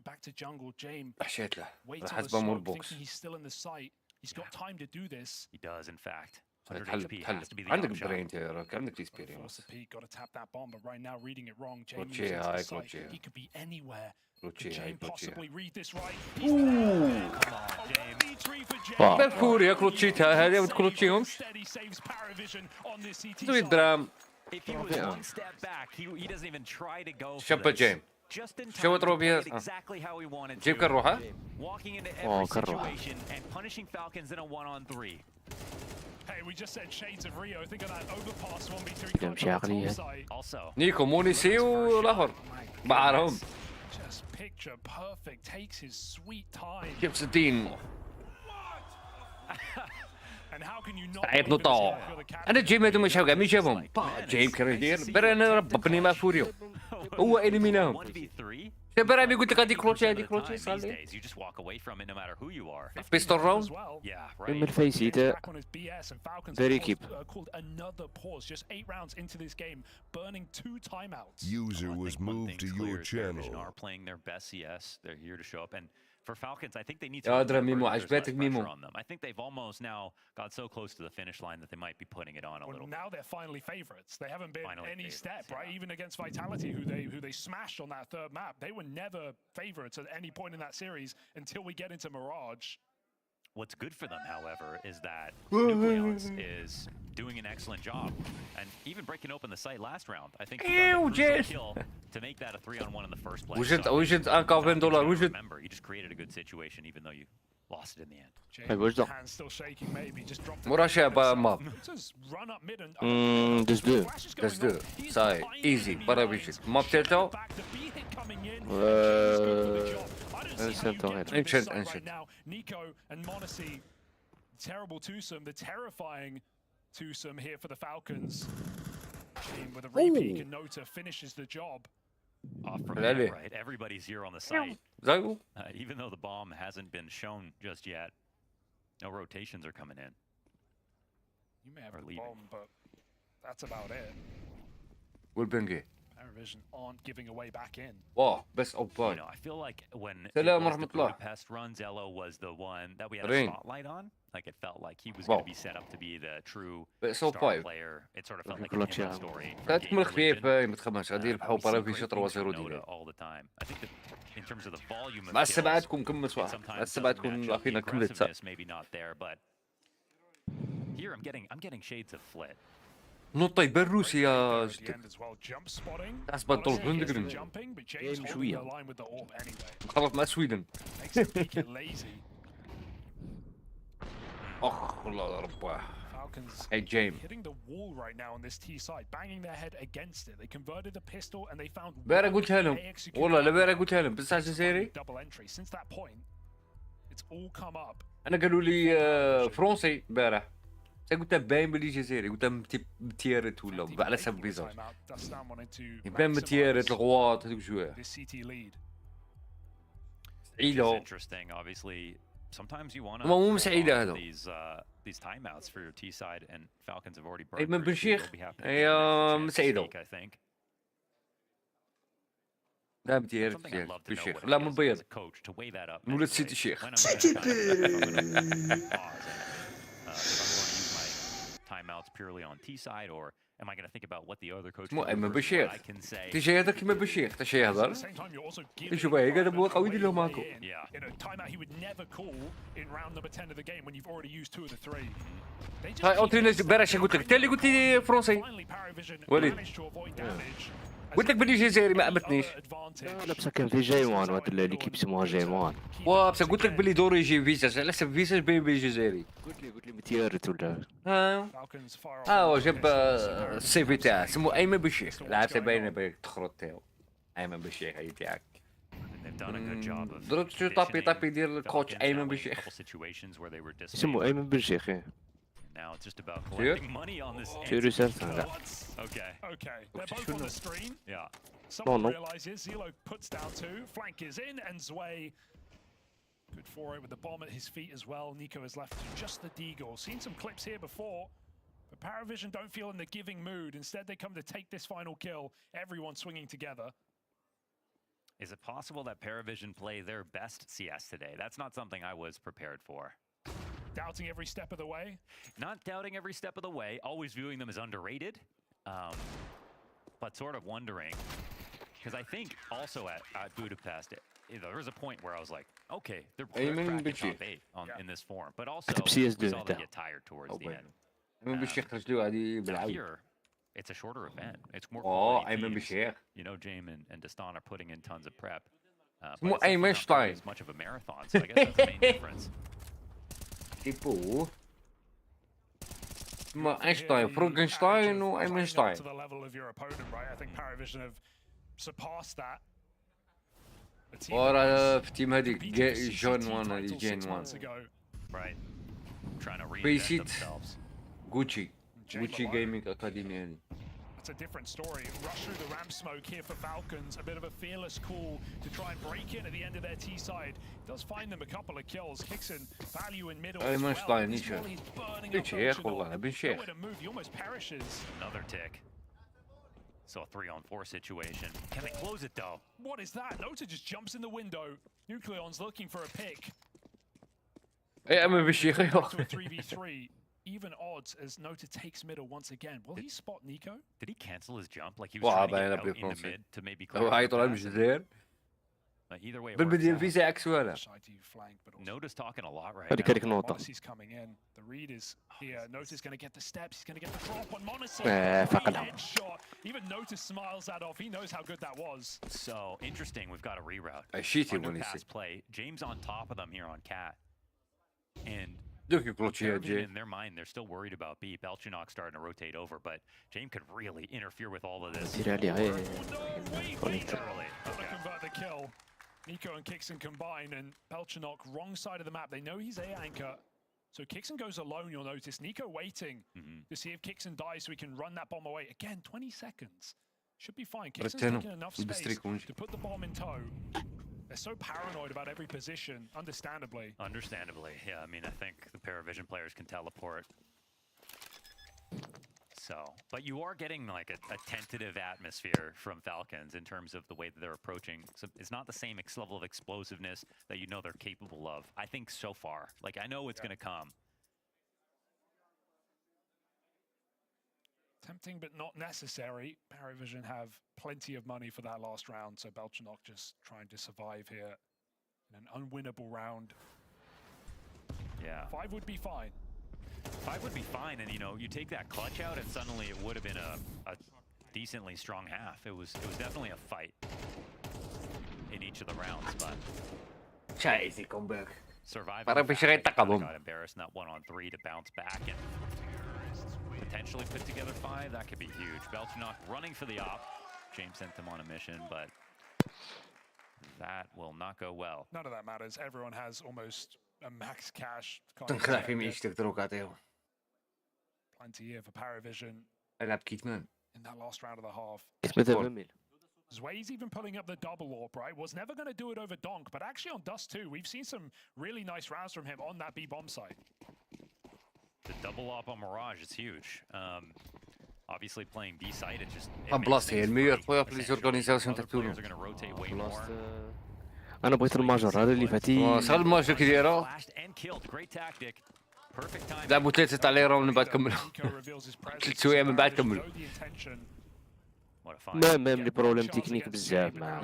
Back to jungle. James حشيت له waits on the حسبه مول smoke, بوكس. thinking he's still in the site. He's got time to do this. He does, in fact. 100 تحلب HP تحلب has to be the عندك upshot. برين راك عندك Force اكسبيرينس. the peak, got to tap that bomb, but right now reading it wrong. James moves Clutchy, into the high site. clutchy. He could be anywhere. كلوتشي Could هاي James كلوتشي. possibly read this right? James. 1v3 for James. Wow. ما كوريا كلوتشيتها هذه ما تكلوتشيهمش. Instead, he saves PARIVISIOن on this CT دوي side. درام if he was one step back, he doesn't even try to go for شبه this. جيم Just in شو time to اضرب play يا it exactly how he wanted جيب to. كان روحه Walking into every situation and punishing Falcons in a 1-on-3. Hey, we just said shades of Rio. Think of that overpass 1v3 Also, نيكو مونيسي والاخر بعرهم just picture perfect. Takes his sweet time. كيف 60 And how can you not عيط نطاع انا جيم هذوما مش قاعد يجيبهم جيم كان يدير برا انا ربطني ما فوريو هو اليميناهم 1v3. برا يقول لك هذه كلوتشي هذه كلوتشي These صار لي days, you just walk away from it no matter who you are. بيستول راوند Yeah, من right. الفيسيتا very keep called another pause. Just 8 rounds into this game, burning 2 timeouts. User was moved to your channel. Are playing their best CS. They're here to show up. And for Falcons, I think they need to. يا أدرى ميمو there's less عجبتك pressure ميمو on them. I think they've almost now got so close to the finish line that they might be putting it on a Well, little. now they're finally favorites. They haven't been Finally any favorites, step, right? yeah. Even against Vitality, who they smashed on that 3rd map. They were never favorites at any point in that series until we get into Mirage. What's good for them, however, is that Nucleons is doing an excellent job, and even breaking open the site last round. I think he got the crucial kill to make that a 3-on-1 in the first place. وجد انكافين دولار وجد Remember, you just created a good situation, even though you lost it in the end. Hands still shaking, maybe just dropped. مراشا بماب Run up mid and دوز دو دوز دو صاي ايزي برا بيشي ماب تلتو انشنت Nico and Monacy, terrible twosome, the terrifying twosome here for the Falcons. Team with a repeat and Nota finishes the job. Off from there, right? Everybody's here on the site. Even though the bomb hasn't been shown just yet, no rotations are coming in. You may have the bomb, but that's about it. والبنجي PARIVISION aren't giving away back in. واه بس او باي You know, I feel like when سلام it was ورحمة the الله Budapest run, Zello was the one that we had a رين spotlight on. Like it felt like he was going to be set up to be the true بس او star باي player. It sort of felt like an Imran story. from لا Game تكمل Religion. خفيف ما تخممش غادي يربحوا We see برا في great شطر things from وزيرو Noda ديالي all the time. I think that in terms of the volume of مع kills, السبعاتكم كملت it واحد sometimes مع السبعاتكم doesn't match up. The الاخيرا كملت aggressiveness maybe not there, but here I'm getting shades of Flit. نطي بالروسي يا At the end as well, jump spotting. تحسب طول بندقرن Jumping, but James holding شوية the line with the orb anyway. خلط مع سويدن Makes it make it lazy. اخ والله رباه Falcons Hey James hitting the wall right now on this T side, banging their head against it. They converted the pistol and they found بارا قلتها لهم والله لا بارا قلتها لهم بس عشان سيري double entry. Since that point, it's all come up. انا قالوا لي فرنسي بارح قلت باين بلي جزائري قلت متيارت ولا على سبب بيزار يبان متيارت الغواط هذوك شويه سعيده Interesting, obviously. Sometimes you want مو مسعيده هذا these timeouts for your T side, and Falcons have already burned. ايمن بن شيخ يا مسعيده I think. لا متيارت بن شيخ لا من بيض مولد سيدي الشيخ timeouts purely on T side, or am I going to think about what the other coach مو ايمن بن شيخ I can say? تيجي هذا كيما بن شيخ تشي هذا شوف هاي قاعد ابو قوي دير لهم هاكو In a timeout he would never call in round number 10 of the game when you've already used 2 of the 3. هاي اوترينا بارح قلت لك تالي قلت لي فرنسي وليد قلت لك بلي جزائري ما عمتنيش لا بصح كان في جاي وان وهاد ليكيب يسموها جاي وان واه بصح قلت لك بلي دوري يجي فيزاج على حسب فيزاج باين بلي جزائري قلت لي متيارت ولا هو جاب السي في تاعه سمو ايمن بن شيخ العافيه باينه بالك تخرط تاعو ايمن بن شيخ هي تاعك ضربت شو طابي ديال الكوتش ايمن بن شيخ اسمه ايمن بن شيخ Now it's just about collecting money on this. Sure, certain. Okay. They're both on the screen. Yeah. Someone realizes Zelo puts down 2. Flank is in, and Zwei. Good foray with the bomb at his feet as well. Nico is left to just the Deagle. Seen some clips here before, but PARIVISION don't feel in the giving mood. Instead, they come to take this final kill. Everyone swinging together. Is it possible that PARIVISION play their best CS today? That's not something I was prepared for. Doubting every step of the way? Not doubting every step of the way, always viewing them as underrated, but sort of wondering, because I think also at Budapest, there was a point where I was like, okay, they're cracking top 8 in this form, but also we saw them get tired towards the end. بالشيخ رجلو عادي بالعود. Here, it's a shorter event. It's more. Oh, quality I'm teams. beschert. You know, James and Destan are putting in tons of prep. But Moet it's één definitely not wedstrijd. as much of a marathon, so I guess that's the main difference. Tipo. Maar Einstein, Frankenstein or Einstein? To the level of your opponent, right? I think PARIVISION have surpassed that. Ora في تيم هذيك جون 1 هذه جين 1. Right. Trying to reinvent Visit themselves. Gucci Gaming Academy هذه. It's a different story. Rush through the ramp smoke here for Falcons. A bit of a fearless call to try and break in at the end of their T side. Does find them a couple of kills. Kicks in value in middle as well. Niet zo. Beetje erg والله, ik ben Nowhere chef. to move. He almost perishes. Another tick. So a 3-on-4 situation. Can they close it though? What is that? Nota just jumps in the window. Nucleon's looking for a pick. Ja, maar bescheren joh. To a 3v3. Even odds as Nota takes middle once again. Will he spot Nico? Did he cancel his jump? Like he was trying to get out in the mid to maybe clear Hij the had al pass? hem Either way, it Ben works met out. die vieze actuele. Nota's talking a lot right Die krijg ik now. nota. Monacy's coming in. The read is here. Nota's going to get the steps. He's going to get the drop on Monacy. Fuck it up. Headshot. Even Nota smiles that off. He knows how good that was. So interesting. We've got a reroute. Hij ziet hem Underpass play. James on top of them here on Cat. And Druk klotje hier, Paravision, Jay. in their mind, they're still worried about B. Belchinok starting to rotate over, but James could really interfere with all of this. Gotta convert the kill. Nico and Kixon combine, and Belchinok wrong side of the map. They know he's A anchor. So Kixon goes alone, you'll notice. Nico waiting to see if Kixon dies so he can run that bomb away. Again, 20 seconds. Should be fine. Kixon's taking enough space to put the bomb in tow. They're so paranoid about every position, understandably. Understandably, yeah. I mean, I think the Paravision players can teleport. So, but you are getting like a tentative atmosphere from Falcons in terms of the way that they're approaching. So it's not the same level of explosiveness that you know they're capable of. I think so far. Like, I know it's going to come. Tempting but not necessary. PARIVISION have plenty of money for that last round, so Belchinok just trying to survive here in an unwinnable round. Yeah. 5 would be fine. 5 would be fine, and you know, you take that clutch out, and suddenly it would have been a decently strong half. It was definitely a fight in each of the rounds, but Scheiße, kom back. surviving. Maar heb je geen tak aan Got embarrassed in that 1-on-3 to bounce back and potentially put together 5. That could be huge. Belchinok running for the op. James sent them on a mission, but that will not go well. None of that matters. Everyone has almost a max cash. Can't Dan krijg je hem iets er ook uit, joh. Plenty here for PARIVISION En heb ik man. in that last round of the half. Iets met een windmill. Zway's even pulling up the double AWP, right? Was never going to do it over Donk, but actually on Dust 2, we've seen some really nice rounds from him on that B-bomb site. The double op on Mirage is huge. Obviously playing B site, it just Een blastheer, meer voor police organisatie other تكتونه. players are going to rotate way more. انا بغيت الماجور هذا اللي فاتي. صار الماجور كديرو. Flashed and killed. Great tactic. Perfect time. لا moet dit عليه راه من بعد كملوا. قلت شويه من بعد كملوا. ما لي بروبليم تكنيك بزاف معاه.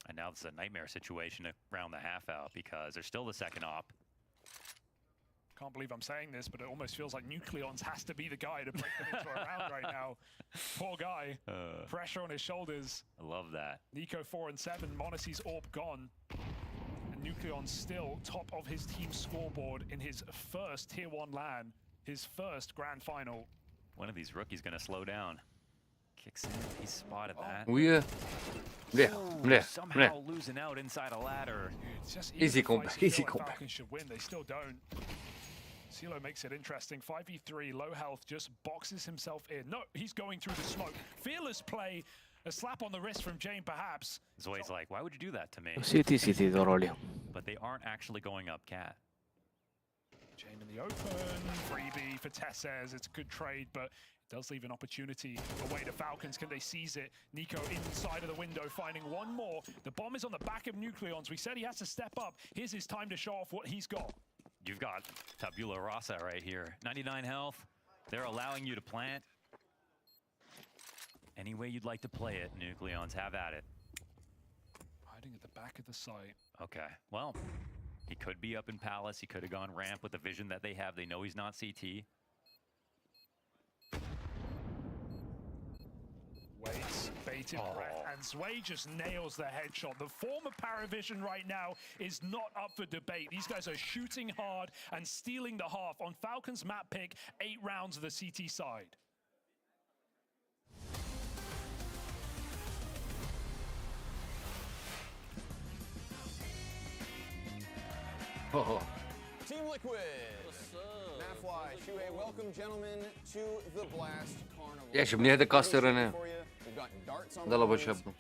And now this is a nightmare situation around the half out because there's still the second op. Can't believe I'm saying this, but it almost feels like Nucleons has to be the guy to break them into a round right now. Poor guy. Pressure on his shoulders. I love that. Nico 4 and 7. Monacy's AWP gone. And Nucleon's still top of his team's scoreboard in his first Tier 1 LAN, his first grand final. One of these rookies going to slow down. Kicks in. He spotted that. Goeie. Somehow losing out inside a ladder. Easy comeback, easy comeback. Falcons should win. They still don't. CeeLo makes it interesting. 5v3, low health, just boxes himself in. No, he's going through the smoke. Fearless play. A slap on the wrist from Jane, perhaps. Zoe's like, why would you do that to me? سيتي دوروا لهم. But they aren't actually going up cat. Jane in the open. Freebie for Tessez. It's a good trade, but it does leave an opportunity away to Falcons. Can they seize it? Nico inside of the window, finding one more. The bomb is on the back of Nucleons. We said he has to step up. Here's his time to show off what he's got. You've got Tabula Rasa right here. 99 health. They're allowing you to plant. Any way you'd like to play it, Nucleons, have at it. Hiding at the back of the site. Okay, well, he could be up in Palace. He could have gone ramp with the vision that they have. They know he's not CT. native breath, and Zwei just nails the headshot. The form of PARIVISION right now is not up for debate. These guys are shooting hard and stealing the half on Falcons map pick, 8 rounds of the CT side. Oh. Team Liquid. Nafly, Shuhei, welcome gentlemen to the Blast Carnival. يا شبني هذا كاستر انا هذا لابد شابو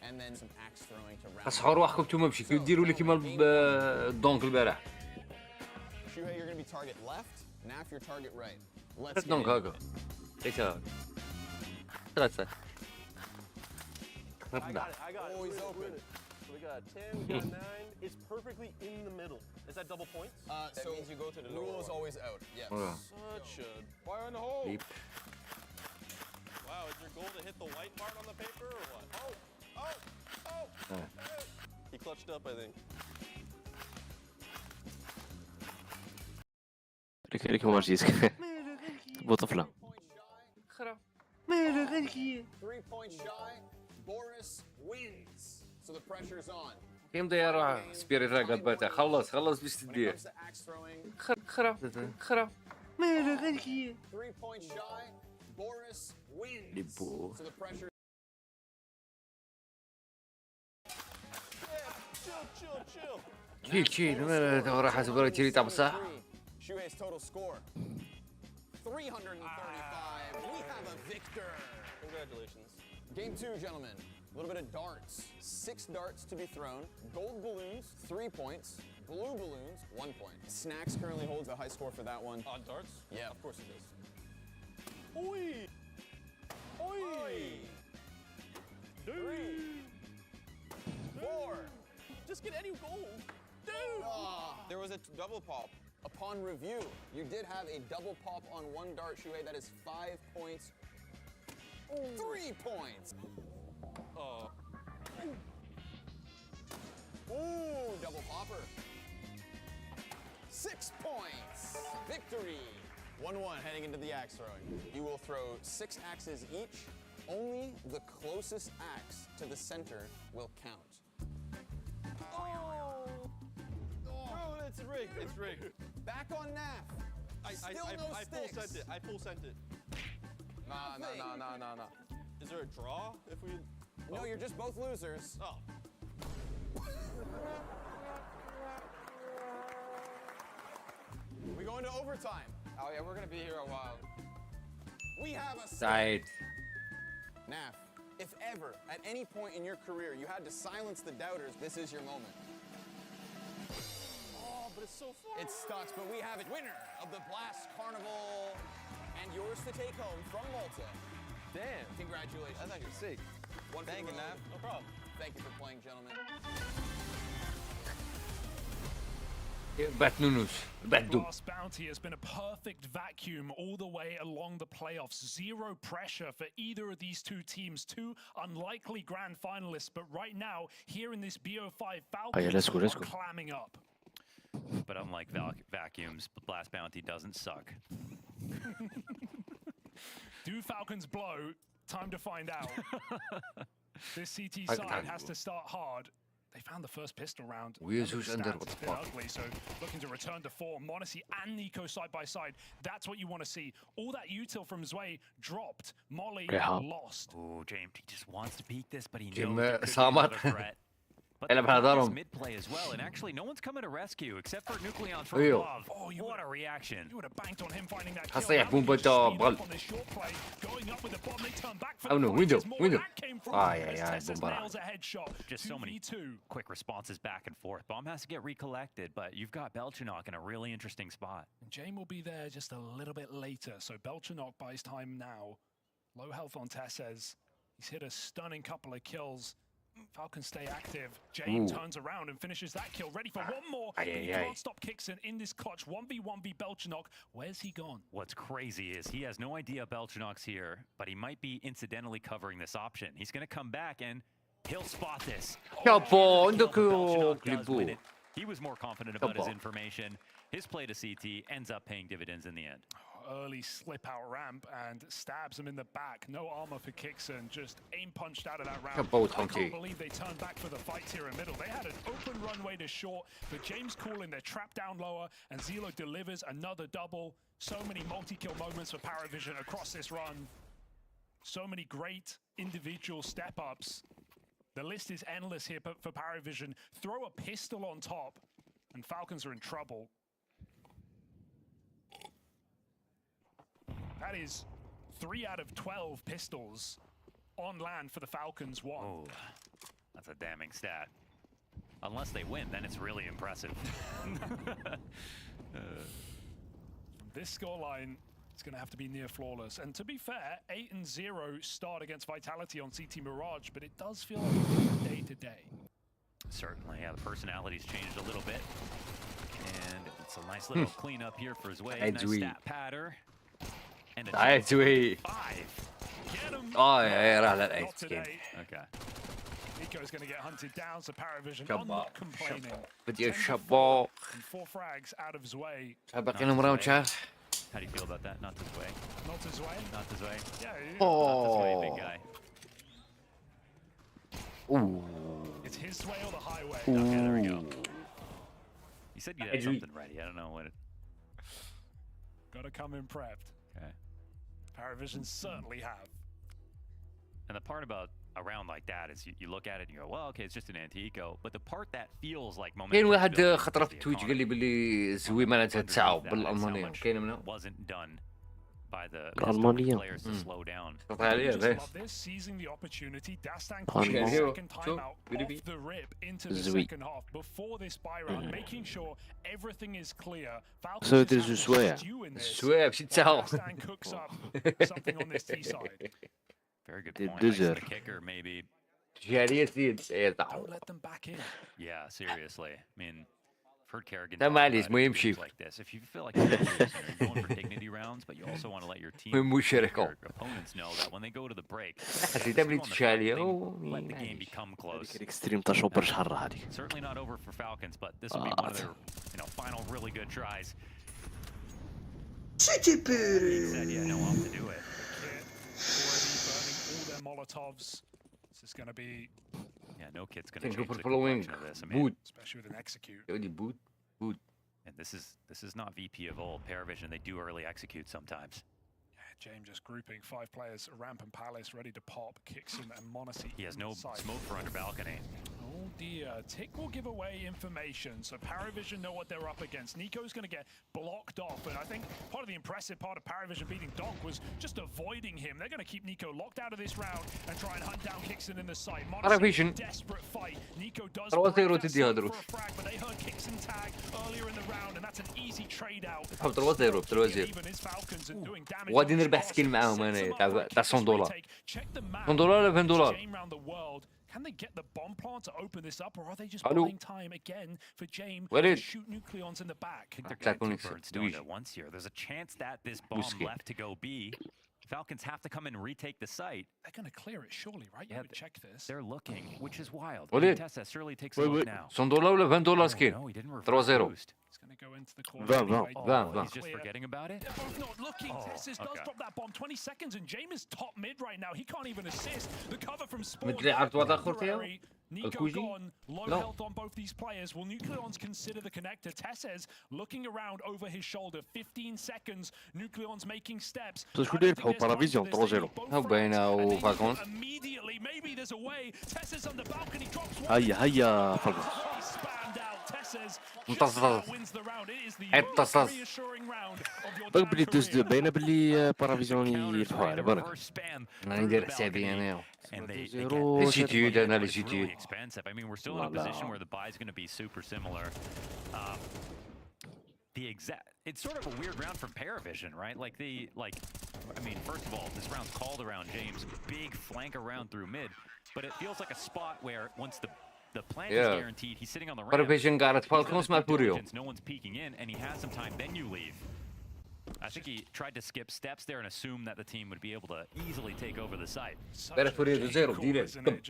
اصحوا روحكم انتوما مشي ديروا لي كيما الدونك البارح Shuhei, you're going to be target left. Naf, your target right. Let's get الدونك هكا ليس ثلاثة I got it. Always open. So we got 10, we got 9. It's perfectly in the middle. Is that double points? That means you go to the rule is always out. Yes. Such a fire in the hole. Deep. Wow, is your goal to hit the white part on the paper or what? Oh. He clutched up, I think. ريك مارجيسك بو طفلة 3-point shy. Boris wins. So the pressure's on. كيم داير سبيريت راقد باتا خلص باش تديه خرا 3-point shy. Boris wins. لبو So the pressure. Chill. ما راح اسبر تشري تاع بصح Shuhei's total score 335. We have a victor. Congratulations. Game 2, gentlemen. A little bit of darts. 6 darts to be thrown. Gold balloons, 3 points. Blue balloons, 1 point. Snacks currently holds the high score for that one. On darts? Yeah, of course it is. Oi! Oi! 3, 4. Just get any goal. Dude! There was a double pop. Upon review, you did have a double pop on 1 dart, Shuhei. That is 5 points. 3 points. Oh. Ooh, double popper. 6 points. Victory. 1-1 heading into the axe throwing. You will throw 6 axes each. Only the closest axe to the center will count. Oh, it's rigged. It's rigged. Back on Naf. Still no sticks. I full sent it. Nah. Is there a draw if we... No, you're just both losers. Oh. We go into overtime. Oh yeah, we're gonna be here a while. We have a سعيد Naf, if ever, at any point in your career, you had to silence the doubters, this is your moment. Oh, but it's so far. It sucks, but we have a winner of the Blast Carnival and yours to take home from Malta. Damn. Congratulations. That's actually sick. One Thank you, Naf. No problem. Thank you for playing, gentlemen. بات نونوش بات دو Blast Bounty has been a perfect vacuum all the way along the playoffs. Zero pressure for either of these two teams. Two unlikely grand finalists, but right now, here in this BO5, Falcons let's go. are clamming up. But unlike vacuums, Blast Bounty doesn't suck. Do Falcons blow? Time to find out. This CT side has to start hard. They found the first pistol round. ويزوج اندر It's a bit ugly, so looking to return to form. Monacy and Nico side by side. That's what you want to see. All that util from Zwei dropped. Molly lost. Oh, James, he just wants to peek this, but he knows جيم there could be صامت another threat. But إلا بهدارهم mid play as well, and actually no one's coming to rescue except for Nucleon from أيوه. above. Oh, what a reaction! You would have banked on him finding that حصيح بومبا تا بغل on this short play. Going up with the bomb, they turn back for Oh no, window. Tessa Bombara. nails a headshot. Just so many 2v2. quick responses back and forth. Bomb has to get recollected, but you've got Belchinok in a really interesting spot. And Jane will be there just a little bit later, so Belchinok buys time now. Low health on Tessez. He's hit a stunning couple of kills. Falcons stay active. Jane turns around and finishes that kill. Ready for one more. But he can't stop Kixon in this clutch. 1v1v Belchinok. Where's he gone? What's crazy is he has no idea Belchinok's here, but he might be incidentally covering this option. He's going to come back and he'll spot this. Belchinok does win it. He was more confident about his information. His play to CT ends up paying dividends in the end. early slip out ramp and stabs him in the back. No armor for Kixon, just aim punched out of that round. I can't believe they turned back for the fights here in middle. They had an open runway to short, but James calling their trap down lower, and Zelo delivers another double. So many multi-kill moments for PARIVISION across this run. So many great individual step-ups. The list is endless here for PARIVISION. Throw a pistol on top, and Falcons are in trouble. That is 3 out of 12 pistols on land for the Falcons. Oh, that's a damning stat. Unless they win, then it's really impressive. From this scoreline, it's going to have to be near flawless. And to be fair, 8-0 start against Vitality on CT Mirage, but it does feel like a different day to day. Certainly, yeah, the personality's changed a little bit. And it's a nice little cleanup here for Zwei. Nice stat patter. And a Zwei. 5. Oh, yeah, راح للأيس. Okay. Nico's going to get hunted down, so PARIVISION are not complaining. بدي الشباق. 4 frags out of Zwei. باقي لهم راوند شهر. How do you feel about that? Not to Zwei. Not to Zwei? Not to Zwei. Yeah. Not to Zwei, big guy. Ooh. It's his way or the highway. Okay, there we go. You said you had something ready. I don't know what it... Gotta come in prepped. Okay. PARIVISION certainly have. And the part about a round like that is you look at it and you go, well, okay, it's just an Antico. But the part that feels like momentum... كاين واحد خطرة في تويتش قال لي باللي زوي مالتها تسعة بالألمانية. كاين منها؟ Wasn't done by the الألمانية. players to slow down. Seizing the opportunity, Dastan ألمان. second timeout off the rip into the second half before this buy round, making sure everything is clear. So it is Zwei. Zwei بشي تسعة. Dastan cooks up something on this T side. Very good They point. deserve. The kicker, maybe. Don't let them back in. Yeah, seriously. I mean, I've heard Kerrigan ده talk معليش about مو it يمشي. like this. If you feel like you're going for dignity rounds, but you also want to let your team, مو شركة. your opponents know that when they go to the break, أخي تبلي تشالي. let the game become close. الاكستريم تاع شوبر شحال هذه. Certainly not over for Falcons, but this will be one of their, final really good tries. Being said, yeah, no one to do it. Already burning all their Molotovs. This is going to be... Yeah, no kid's going to Thank you change for the following. complexion of this. I mean, Boot. Especially with an execute. Boot. Boot. And this is not VP of old. PARIVISION, they do early execute sometimes. Yeah, James just grouping 5 players, Ramp and Palace ready to pop, Kixon and Monacy. He has no smoke for under balcony. Oh dear, Tick will give away information, so PARIVISION know what they're up against. Nico's going to get blocked off, and I think part of the impressive part of PARIVISION beating Donk was just avoiding him. They're going to keep Nico locked out of this round and try and hunt down Kixon in the site. PARIVISION. Desperate fight. Nico does روح break زيرو that تدي site هدرو. for a frag, but they heard Kixon tag earlier in the round, and that's an easy trade out. روح زيرو. Even his Falcons and doing damage. وغادي نربح سكيل معاهم أنا تاع 100 دولار. 100 دولار ولا 20 دولار؟ Can they get the bomb plant to open this up, or are they just buying time again for James to shoot nucleons in the back? I think they're getting 2 birds doing it at once here. There's a chance that this bomb left to go B. Falcons have to come in and retake the site. They're going to clear it, surely, right? You would check this. They're looking, which is wild. وليد. Tessa surely takes a look now. 100 دولار ولا 20 دولار سكيل؟ No, he didn't 3-0. boost. He's going to go into the corner. Oh, he's just forgetting about it? They're both not looking. Tessis does drop that bomb. 20 seconds, and James is top mid right now. He can't even assist. The cover from Spawn. مدري عرفت وضع آخر فيها؟ Nico الكوجي؟ gone, low No. health on both these players. Will Nucleons consider the connector? Tesses looking around over his shoulder. 15 seconds. Nucleons making steps. شو اللي يربحوا بارافيزيون 3-0. هاو بينا وفالكونز. Immediately, maybe there's a way. Tesses on the balcony drops one. هيا فالكونز. Spammed out. Tesses انتصر. wins the round. It is the انتصر. reassuring round of your بالك بلي دوز باينه باللي بارافيزيون يربحوا على بالك. أنا ندير حسابي أنا. And they ليجيتيود أنا it's ليجيتيود. really expensive. I mean, we're still in a position where the buy is going to be super similar. It's sort of a weird round from PARIVISION, right? I mean, first of all, this round's called around James, big flank around through mid, but it feels like a spot where once the plant is guaranteed, he's sitting on the ramp. PARIVISION قاعدة فالكونز مع بوريو. No one's peeking in, and he has some time. Then you leave. I think he tried to skip steps there and assume that the team would be able to easily take over the site. Better for it, zero,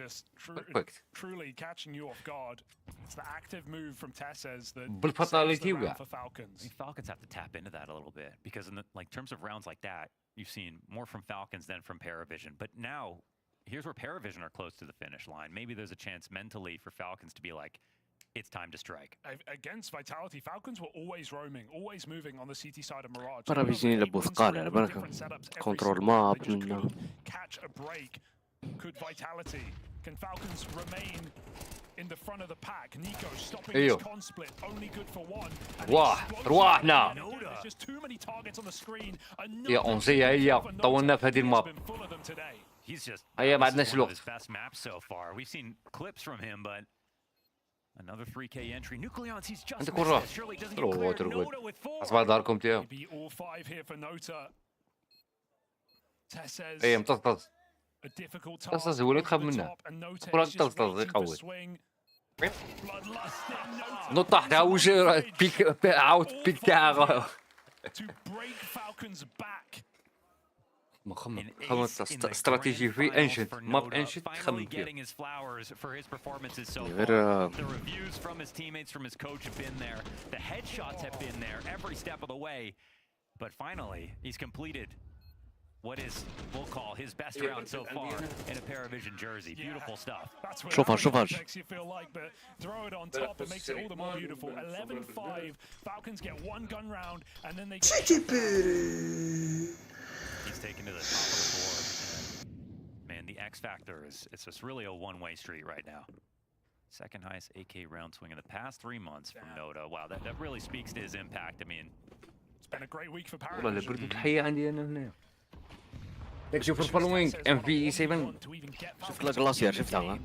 Just perfect. truly catching you off guard. It's the active move from Tessez that بالfatality saves the round وقع. for Falcons. I mean, Falcons have to tap into that a little bit because in the terms of rounds like that, you've seen more from Falcons than from PARIVISION. But now, here's where PARIVISION are close to the finish line. Maybe there's a chance mentally for Falcons to be like, it's time to strike. Against Vitality, Falcons were always roaming, always moving on the CT side of Mirage. PARIVISION يلعبوا ثقال على بالك كنترول ماب منهم. Catch a break. Could Vitality? Can Falcons remain in the front of the pack? Nico stopping his con split, only good for one. رواحنا. There's just too many targets on the screen. يا أنسية هي طولنا في هذه الماب. He's just هيا ما عندناش one of الوقت. his best maps so far. We've seen clips from him, but another 3K entry. Nucleons, he's just عندك missed وراه. it. Surely doesn't get cleared. Noda with 4. أصبح داركم تياو. Maybe all 5 here for Nota. Tessez. إيه مطزطز. A difficult task. طزطز هو اللي تخاف منه. وراك طزطز يقوي. نط تحتها وش بيك عاود بيك تاعها. To break Falcons back. خمم استراتيجي في انشنت ماب انشنت خمم فيه. Getting his flowers for his performances so غير far. The reviews from his teammates, from his coach have been there. The headshots have been there every step of the way. But finally, he's completed what is, we'll call his best round so far in a PARIVISION jersey. Beautiful stuff. شوفها شوفها. Makes you feel like, but throw it on top, it makes it all the more beautiful. 11-5. Falcons get one gun round, and then they get... He's taken to the top of the board. Man, the X factor is, it's just really a one-way street right now. Second highest AK round swing in the past 3 months from Noda. Wow, that really speaks to his impact. I mean, it's been a great week for والله اللي PARIVISION. برد تحية عندي أنا هنا. Thank you for following MV7. شفت لك الغلاسير شفتها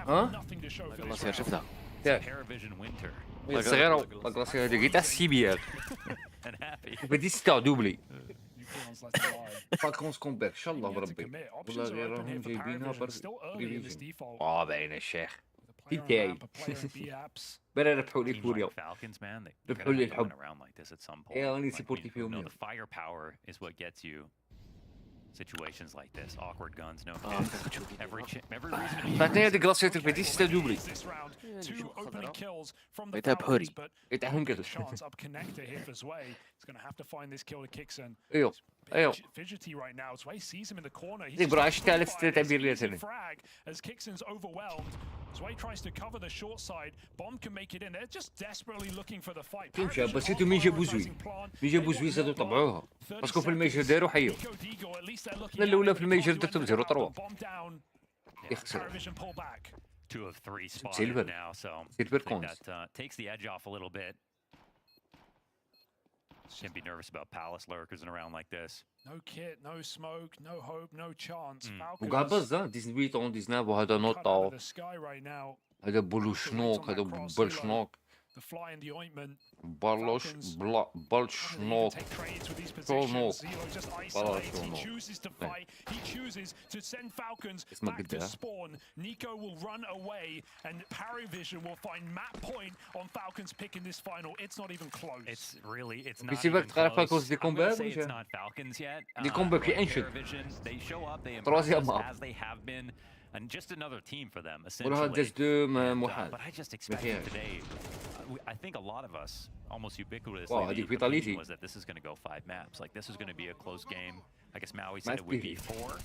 ها؟ الغلاسير شفتها. PARIVISIون winter. الصغيرة القلاصية هذيك تاع السيبيال. And happy. بدي ستة دوبلي. فالكونز كومباك ان شاء الله بربي. والله غير راهم جايبينها بريفيجن. باينة الشيخ. تاعي. بلا ربحوا لي كوريا. Falcons, man, they ربحوا لي gotta الحب. win around like this at some point. إيه راني Like, سيبورتي no, فيهم. the firepower is what gets you situations like this. Awkward guns, no every reason to be. فاتني هذيك القلاصية بدي ستة دوبلي. Two opening kills from the بيتها Falcons, بهوري. but يتعهم كده. chance up connector here for Zwei. He's going to have to find this kill to Kixon. ايوه ايوه. Fidgety right now. Zwei sees him in the corner. He's ديك برا just عشت على fire ستة تعبير لي this ثاني. frag as Kixon's overwhelmed. Zwei tries to cover the short side. Bomb can make it in. They're just desperately looking for the fight. تمشي بس انتو مين جابوا زوي؟ مين جابوا زوي زادوا طبعوها. باسكو في الميجر داروا حيو. انا الاولى في الميجر درتهم 0-3. يخسر. Two of 3 spotted Silver. now, so Silver I think coins. that takes the edge off a little bit. Can't be nervous about Palace lurkers in a round like this. No kit, no smoke, no hope, no chance. Falcons وقاع بز 18 19 وهذا cut out of نوطة. the sky right now. هذا بولو شنوك هذا بل شنوك. The fly in the ointment. بالوش بل شنوك. Take trades with these شنوك. positions. Zero just بالوش isolates. He شنوك. chooses to fight. He chooses to send Falcons اسمه back to قدها. spawn. Nico will run away, and PARIVISION will find map point on Falcons pick in this final. It's not even close. It's really, it's في not سيبك even تعرف close. فالكونز دي I'm gonna كومبات say it's ولا؟ not Falcons yet. دي كومبات في but انشن. PARIVISION, they show up, they impress تروازيام us ماب. as they have been, and just another team for them, وراها essentially. داز دو And, محال. but I just expected today, I think a lot of us, almost ubiquitously, Wow, the هذيك opinion vitality. was that this is going to go 5 maps. Like, this is going to be a close game. I guess Maui said Nice it would be preview. 4.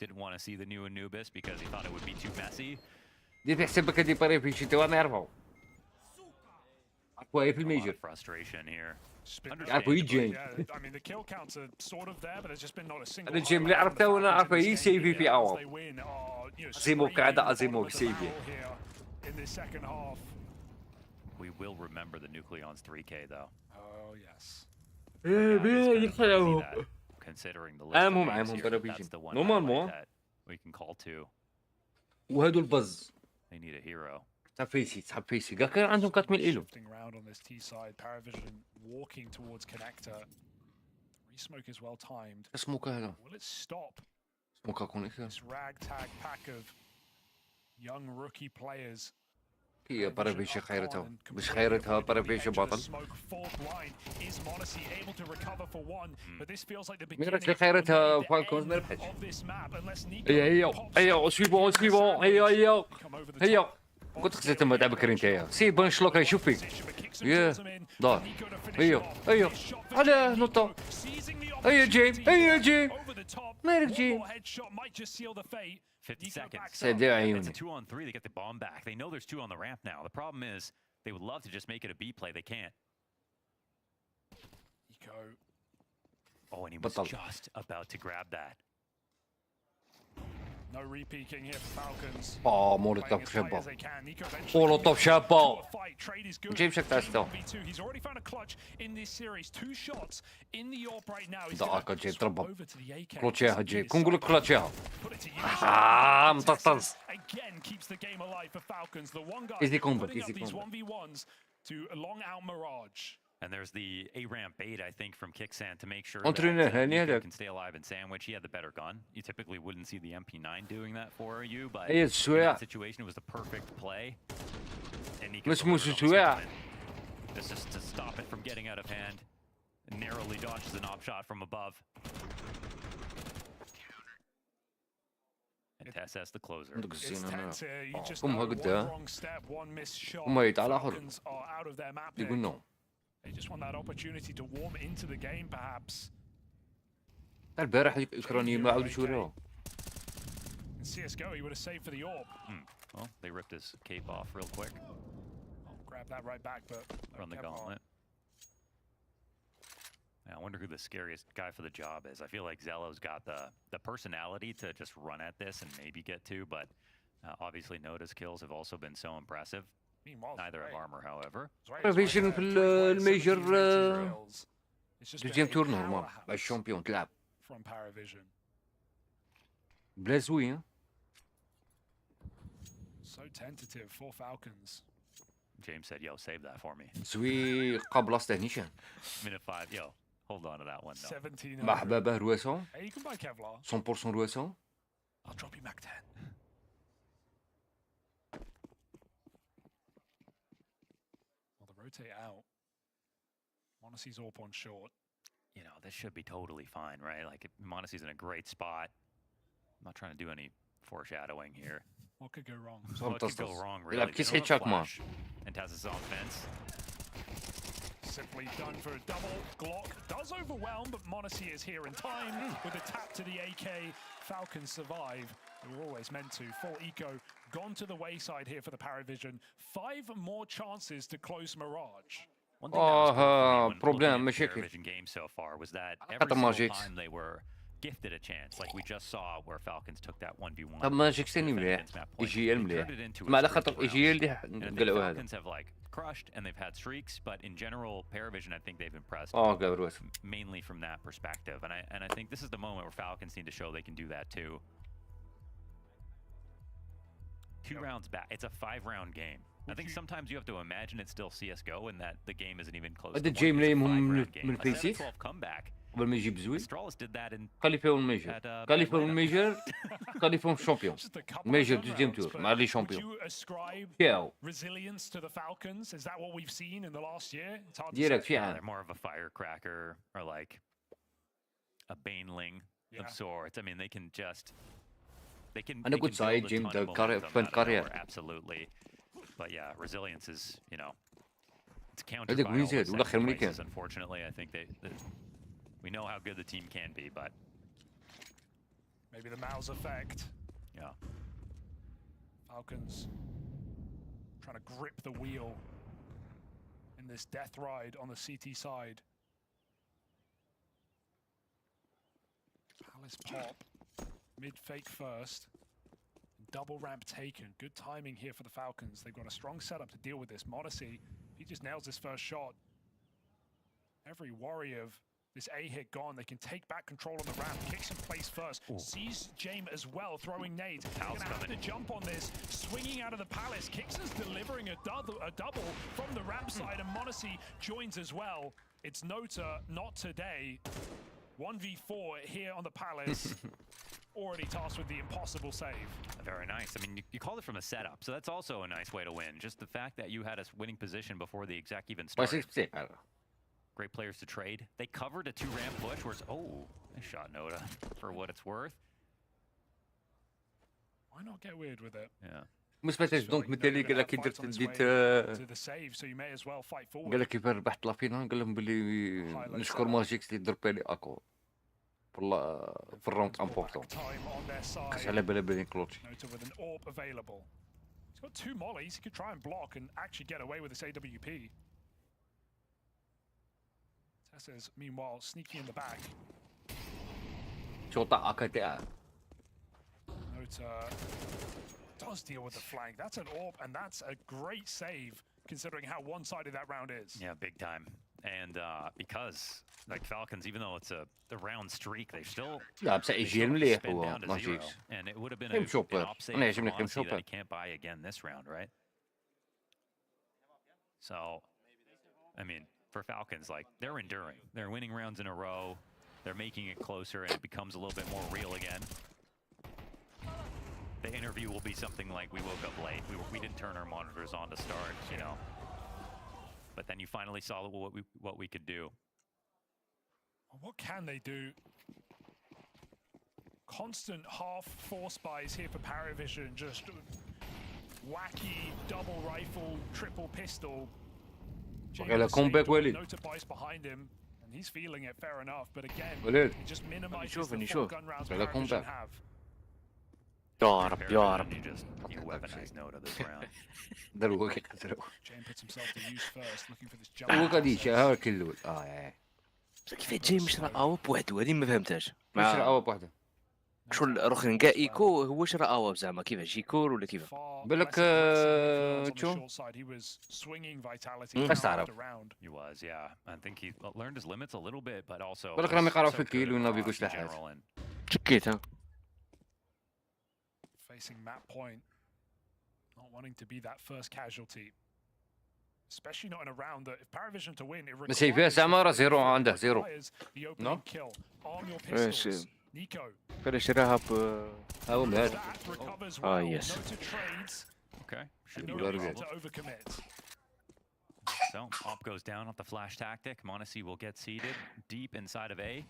Didn't want to see the new Anubis because he thought it would be too messy. دي في حسابك هذه باريفيشن توا ما يعرفوا. عرفوا في A lot الميجر. of frustration here. عرفوا يجي. I mean, the kill counts are sort of there, but there's just been not a single. هذا الجيم اللي عرفته وانا عارفه هي سيفي في عوض. They win are, you know, أزيمو scraping كعادة the أزيمو bottom of the سيفي. barrel here in this second half. We will remember the Nucleons 3K though. Oh yes. Considering the list عامهم of names عامهم here, باريفيشن. that's the one نورمالمون. highlight that we can call to. وهادو البز. They need a hero. تاع فيسي تاع فيسي كاع كان عندهم 4000 إيلو. Shifting around on this T side, PARIVISION walking towards connector. The resmoke is well timed. اسمه هذا. Will it stop? اسمه كونيكتر. This ragtag pack of young rookie players هي بارافيشن خيرتها مش خيرتها بارافيشن بطل ميراج خيرتها فالكونز ما ربحتش هي سويبون هي كنت خسرت تما بكري نتايا سي بون شلوك يشوف فيك ياه دار هي على نقطة هي جيم مالك جيم 50 seconds. سيدي It's عيوني a 2-on-3. They get the bomb back. They know there's 2 on the ramp now. The problem is they would love to just make it a B play. They can't. Oh, and he was just about to grab that. No repeaking here for Falcons. مولوتوف شابة مولوتوف شابة جيب شك تاستو He's already found a clutch in this series. 2 shots in the AWP right now. He's دقاقة جيب تربى over to the AK. كلوتشيها جيب كون نقول لك كلوتشيها مطرطز Again keeps the game alive for Falcons. The one guy Easy combat, putting up easy these combat. 1v1s to long out Mirage. And there's the A-ramp bait, I think, from Kicksan to make sure Entraîneur, that هني Nico هذاك. can stay alive and sandwich. He had the better gun. You typically wouldn't see the MP9 doing that for you, but هي in السواع that situation, it was the perfect play. And Nico مش delivered on the السواع spin. This is to stop it from getting out of hand. Narrowly dodges an op shot from above. And Tess has the closer. عندك الزين أنا You just قمها know one قدها wrong step, one missed shot. قمها يتعالى آخر Falcons are out of their map يقول pick. نو They just want that opportunity to warm into the game, perhaps. البارح الأوكرانيين ما عاودوا يشوروها In CSGO, he would have saved for the AWP. Well, they ripped his cape off real quick. Grab that right back, but Run the gauntlet. I wonder who the scariest guy for the job is. I feel like Zello's got the personality to just run at this and maybe get to, but obviously Noda's kills have also been so impressive. Neither have armor, however. بارافيشن في الميجر دوزيام تور نورمال مع الشامبيون تلعب from PARIVISION. بلا زوين So tentative for Falcons. James said, yo, save that for me. زوي قبل بلاصته نيشان Minute 5, yo, hold on to that one, though. 17. مع حبابه رواسون Hey, you can buy Kevlar. 100% رواسون I'll drop you back 10. Well, the rotate out. Monesi's AWP on short. You know, this should be totally fine, right? Like, Monesi's in a great spot. I'm not trying to do any foreshadowing here. What could go wrong? What could go wrong, really? يلعب كيس They هيت don't شاك ما flash, and Taz's on fence. Simply done for a double. Glock does overwhelm, but Monesi is here in time with a tap to the AK. Falcons survive. They were always meant to. Full eco gone to the wayside here for the PARIVISION. 5 more chances to close Mirage. One thing that was good for me when problem looking at مشاكل PARIVISION game so far was that حتى every ما single جيت time they were gifted a chance, like we just saw where Falcons took that 1v1. طب ما جيك ثاني مليح يجي المليح ما على خاطر يجي اللي قالوا هذا Falcons have like crushed and they've had streaks, but in general, PARIVISION I think they've impressed. قالوا Mainly from that perspective, and I think this is the moment where Falcons need to show they can do that too. 2 rounds back. It's a 5-round game. I think sometimes you have to imagine it's still CSGO and that the game isn't even close. هذا الجيم اللي من البيسي comeback. قبل ما يجيب زوين Astralis did that in كاليفون الميجر كاليفون الميجر كاليفون الشامبيون الميجر دوزيام تور مع لي شامبيون ياو Resilience to the Falcons. Is that what we've seen in the last year? It's hard to ديريكت say. في they're عام more of a firecracker or like a baneling of sorts. I mean, they can just أنا كنت سايد جيم ده فن كارير absolutely. But yeah, resilience is, you know, it's countered هذاك by وين all the زاد ولا خير من second كان places. Unfortunately, I think we know how good the team can be, but Maybe the Mouse effect. yeah. Falcons trying to grip the wheel in this death ride on the CT side. Palace pop. Mid fake first. Double ramp taken. Good timing here for the Falcons. They've got a strong setup to deal with this. Modesty, he just nails his first shot. Every worry of this A hit gone. They can take back control on the ramp. Kicks in place first. Sees Jame as well, throwing nades. They're going to have to jump on this. Swinging out of the Palace. Kicks is delivering a double from the ramp side, and Modesty joins as well. It's Nota, not today. 1v4 here on the Palace. Already tasked with the impossible save. Very nice. I mean, you called it from the setup, so that's also a nice way to win. Just the fact that you had a winning position before the exec even started. Great players to trade. They covered a 2-ramp push where it's, oh, nice shot, Noda, for what it's worth. Why not get weird with it? Yeah. ما سمعتش دونك مثالي قال لك كي درت ديت قال لك كيف ربحت لافينال قال لهم بلي نشكر ماجيكس اللي ضرب لي اكو في الراوند امبورتون كاش على بالي بلي كلوتشي. He's got 2 mollies. He could try and block and actually get away with this AWP. Tessa's meanwhile sneaking in the back. شوطة أكتئاب. Nota does deal with the flank. That's an AWP, and that's a great save considering how one-sided that round is. Yeah, big time. And because, like Falcons, even though it's a round streak, they still لا بس يجي مليح هو to ماجيكس. zero. And it would have been an op save from Monsi that he can't buy again this round, right? So, I mean, for Falcons, like, they're enduring. They're winning rounds in a row. They're making it closer, and it becomes a little bit more real again. The interview will be something like, we woke up late. We didn't turn our monitors on to start, you know. But then you finally saw what we could do. What can they do? Constant half force buys here for PARIVISION. Just wacky double rifle, triple pistol. Nota buys behind him, and he's feeling it, fair enough. But again, he just minimizes the 4 gun rounds PARIVISIon have. يا رب يا رب. You weaponized Noda this round. دروك يقدروا. Jane puts himself to use first, looking for this jump. هو قاعد يشاهر كله. كيف جاي مشرى أوا بوحدو هذه ما فهمتهاش. مشرى أوا بوحده. شو الآخرين كاع إيكو هو شرى أوا زعما كيفاش يكور ولا كيف؟ بالك شو؟ ما تعرف. He was, yeah. I think he learned his limits a little bit, but also. بالك راهم يقراو في الكيل وما بيقولش لحد. شكيت ها. Facing map point, not wanting to be that first casualty, especially not in a round that if PARIVISION to win, it requires زيرو عنده زيرو. the opening kill. Arm your pistols. Nico. كان شراها هو مهد. يس. Okay. Should be very good. To overcommit. So, Op goes down off the flash tactic. Monesi will get seated deep inside of A.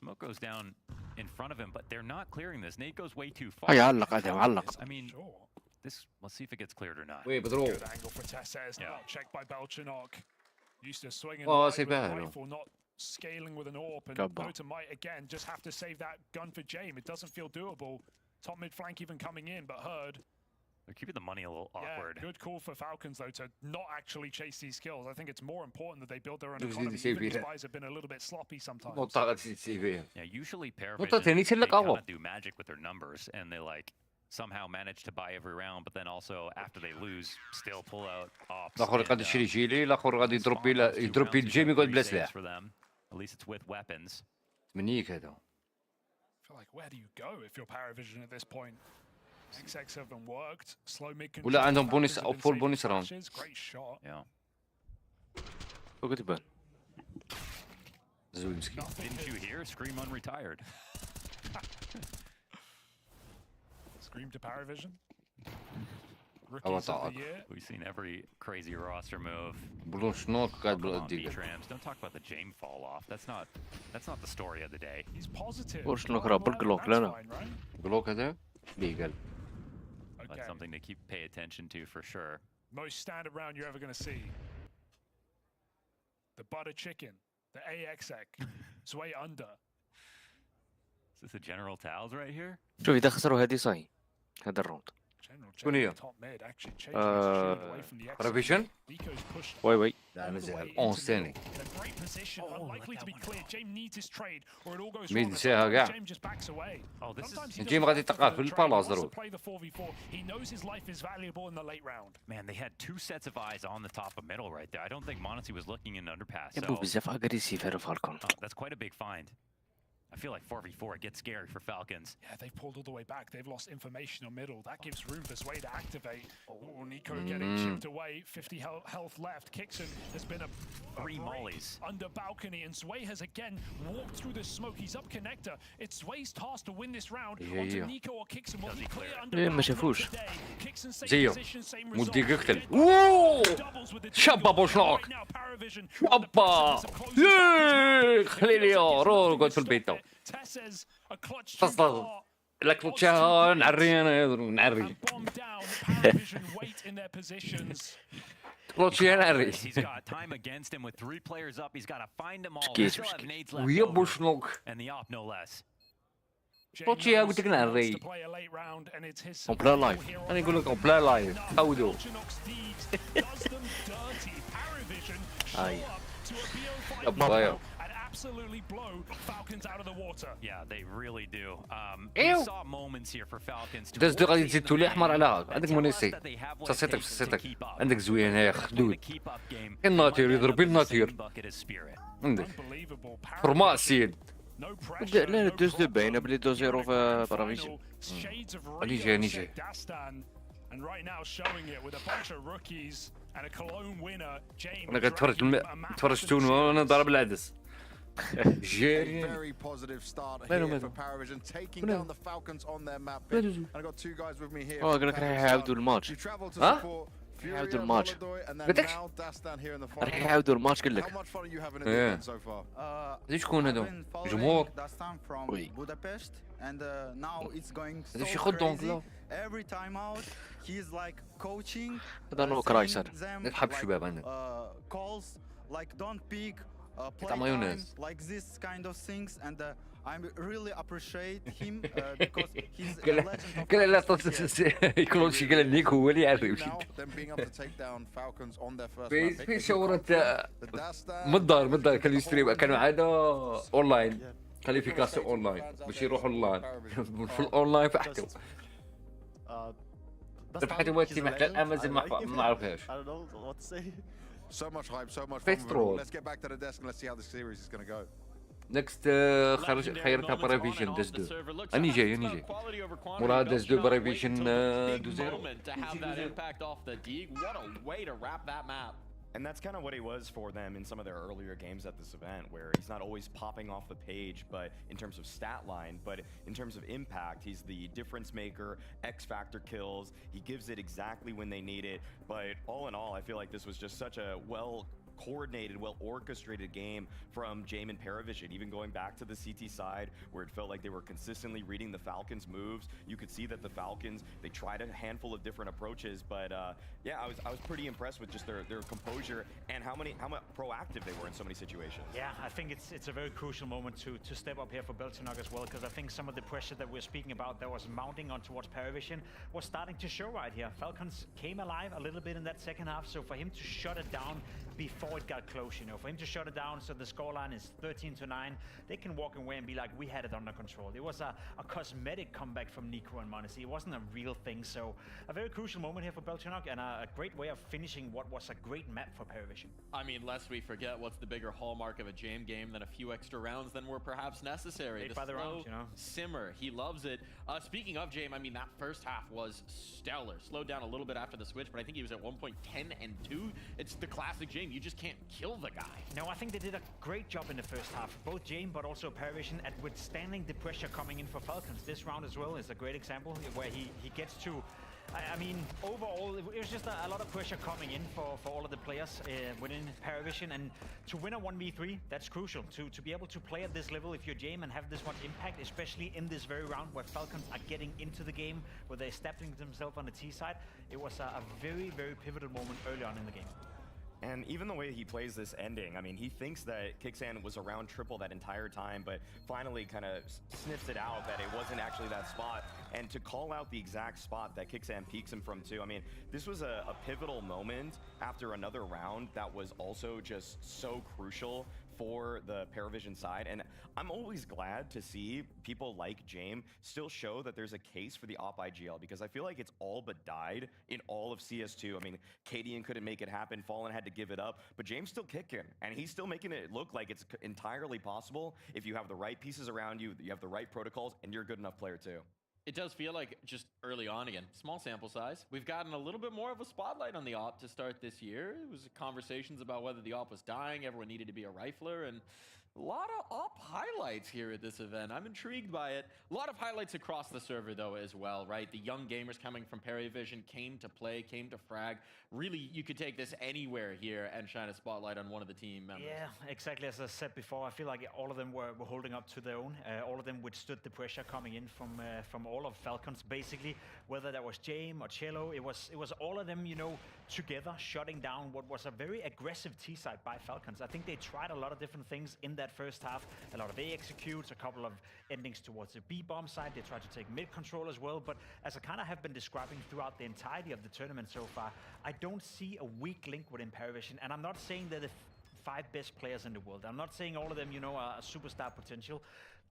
Smoke goes down in front of him, but they're not clearing this. Nate goes way too far. I mean, this. Let's see if it gets cleared or not. Wait, but roll. Good angle for Tessa. It's not checked by Belchinok. Used to swinging with a rifle, not scaling with an AWP. And Nota might again just have to save that gun for Jame. It doesn't feel doable. Top mid flank even coming in, but Heard. They're keeping the money a little awkward. Good call for Falcons though to not actually chase these kills. I think it's more important that they build their own economy. Even these buys have been a little bit sloppy sometimes. Yeah, usually PARIVISION, they kind of do magic with their numbers, and they like somehow manage to buy every round, but then also after they lose, still pull out ops. الآخر قاعد يشري جيلي، الآخر قاعد يضرب الجيم يقعد بلا سلاح. At least it's with weapons. منيك هذا. I feel like where do you go if you're PARIVISION at this point? XX haven't worked. Slow mid control. ولا عندهم بونس أو فول بونس راوند. Great shot. Yeah. وقت تبان. زوينسكي. Didn't you hear? Scream unretired. Scream to PARIVISION. Rookies of the year. We've seen every crazy roster move. بلون شنوك قاعد بالدقيقة. Don't talk about the Jame fall off. That's not the story of the day. He's positive. وش نقرأ بالجلوك لنا. جلوك هذا ليجل. That's something to pay attention to for sure. Most standard round you're ever going to see. The butter chicken, the AXX, sway under. Is this a General Towels right here? شوف إذا خسروا هذه صحيح هذا الراوند. شكون هي؟ PARIVISION؟ وي لا مازال 11 ثاني. ميد نساها كاع. جيم غادي تلقاه في البالاس ضروري. Man, they had 2 sets of eyes on the top of middle right there. I don't think Monesi was looking in underpass. يبو بزاف أغريسيف هذا فالكون. That's quite a big find. I feel like 4v4 it gets scary for Falcons. Yeah, they've pulled all the way back. They've lost information on middle. That gives room for Sway to activate. Oh, Nico getting chipped away. 50 health left. Kixon has been a 3 mollies under balcony, and Sway has again walked through the smoke. He's up connector. It's Sway's task to win this round. Onto Nico or Kixon. Will he clear under ما شافوش. Kixon same زيو position, same مودي result. قتل اوه شابا بوشنوك شابا خليني رو قلت في البيت تصل لك لوتشا نعري انا نعري لوتشا نعري He's got time against him with 3 players up. He's got to find them all. Skate, Still have nades left ويا over. بوشنوك And the op no less. لوتشا قلت لك نعري اون بلا لايف انا نقول لك اون بلا لايف عودوا هاي Absolutely blow Falcons out of the water. Yeah, they really do. We saw moments here for Falcons. داز دو غادي تزيد تولي احمر على هاك عندك مونيسي تصيتك تصيتك عندك زوين هي خدود الناطير يضرب الناطير عندك فرماسيد لا دوز دو باينه بلي 2-0 في بارافيجن. اني جاي اني جاي And right now showing it with a bunch of rookies and a Cologne winner, James. انا كنتفرج تونو وانا ضارب العدس A very positive start here for PARIVISION, taking down the Falcons on their map. And I got 2 guys with me here. قال لك راح يعاودوا الماتش. You travel to support يعاودوا الماتش. and then now Dastan here in the راح final. يعاودوا الماتش قال How لك. much fun are you having at the event so far? هذي شكون هذو؟ جمهور Dastan from Budapest, and now it's going هذا شي so خدهم crazy. كلهم Every time out, he's like coaching. هذا نو كرايسر. نتحب شباب عندك. Calls like don't pick, play طعم مايونيز. time, like this kind of things, and I really appreciate him because he's a legend of. قال لا يكون شي قال نيك هو اللي يعرف Now them being able to take down Falcons on their first في شورة مدار كانوا يستريم كانوا عادة اونلاين كاليفيكاسيون اونلاين باش يروحوا اونلاين في الاونلاين فحتوا ذبحتوا وقتي محتاج الامازون ما عرفهاش I don't know what to say. So much hype, so much Face fun. troll. Let's get back to the desk and let's see how the series is going to go. نكست خيرتها بارافيجن داز دو اني جاي مراد داز دو بارافيجن دو زيرو To have that impact off the Deeg, what a way to wrap that map. And that's kind of what he was for them in some of their earlier games at this event, where he's not always popping off the page, but in terms of stat line, but in terms of impact, he's the difference maker, X-factor kills, he gives it exactly when they need it. But all in all, I feel like this was just such a coordinated, well-orchestrated game from Jamin PARIVISION. Even going back to the CT side, where it felt like they were consistently reading the Falcons' moves. You could see that the Falcons, they tried a handful of different approaches, but yeah, I was pretty impressed with just their composure and how much proactive they were in so many situations. Yeah, I think it's a very crucial moment to step up here for Beltinok as well, because I think some of the pressure that we're speaking about that was mounting on towards PARIVISION was starting to show right here. Falcons came alive a little bit in that second half, so for him to shut it down before it got close, you know, for him to shut it down so the scoreline is 13-9, they can walk away and be like, we had it under control. It was a cosmetic comeback from Nico and Monacy. It wasn't a real thing, so a very crucial moment here for Beltinok and a great way of finishing what was a great map for PARIVISION. I mean, lest we forget what's the bigger hallmark of a Jame game than a few extra rounds than were perhaps necessary. By the rounds, you know. Simmer, he loves it. Speaking of Jame, I mean, that first half was stellar. Slowed down a little bit after the switch, but I think he was at 1.10-2. It's the classic Jame. You just can't kill the guy. No, I think they did a great job in the first half, both Jame but also PARIVISION, at withstanding the pressure coming in for Falcons. This round as well is a great example where he gets to, I mean, overall, it was just a lot of pressure coming in for all of the players within PARIVISION, and to win a 1v3, that's crucial. To be able to play at this level if you're Jame and have this much impact, especially in this very round where Falcons are getting into the game, where they're establishing themselves on the T side, it was a very, very pivotal moment early on in the game. And even the way he plays this ending, I mean, he thinks that Kixan was around triple that entire time, but finally kind of sniffs it out that it wasn't actually that spot. And to call out the exact spot that Kixan peeks him from too, I mean, this was a pivotal moment after another round that was also just so crucial for the PARIVISION side. And I'm always glad to see people like James still show that there's a case for the op IGL, because I feel like it's all but died in all of CS2. I mean, Cadian couldn't make it happen, Fallen had to give it up, but James still kicking, and he's still making it look like it's entirely possible if you have the right pieces around you, you have the right protocols, and you're a good enough player too. It does feel like, just early on again, small sample size, we've gotten a little bit more of a spotlight on the op to start this year. It was conversations about whether the op was dying, everyone needed to be a rifler, and a lot of op highlights here at this event. I'm intrigued by it. A lot of highlights across the server, though, as well, right? The young gamers coming from PARIVISION came to play, came to frag. Really, you could take this anywhere here and shine a spotlight on one of the team members. Yeah, exactly. As I said before, I feel like all of them were holding up to their own. All of them withstood the pressure coming in from all of Falcons, basically. Whether that was James or Cello, it was all of them, you know, together, shutting down what was a very aggressive T-side by Falcons. I think they tried a lot of different things in that first half. A lot of A executes, a couple of endings towards the B-bomb side. They tried to take mid control as well. But as I kind of have been describing throughout the entirety of the tournament so far, I don't see a weak link within PARIVISION. And I'm not saying they're the 5 best players in the world. I'm not saying all of them, you know, are a superstar potential.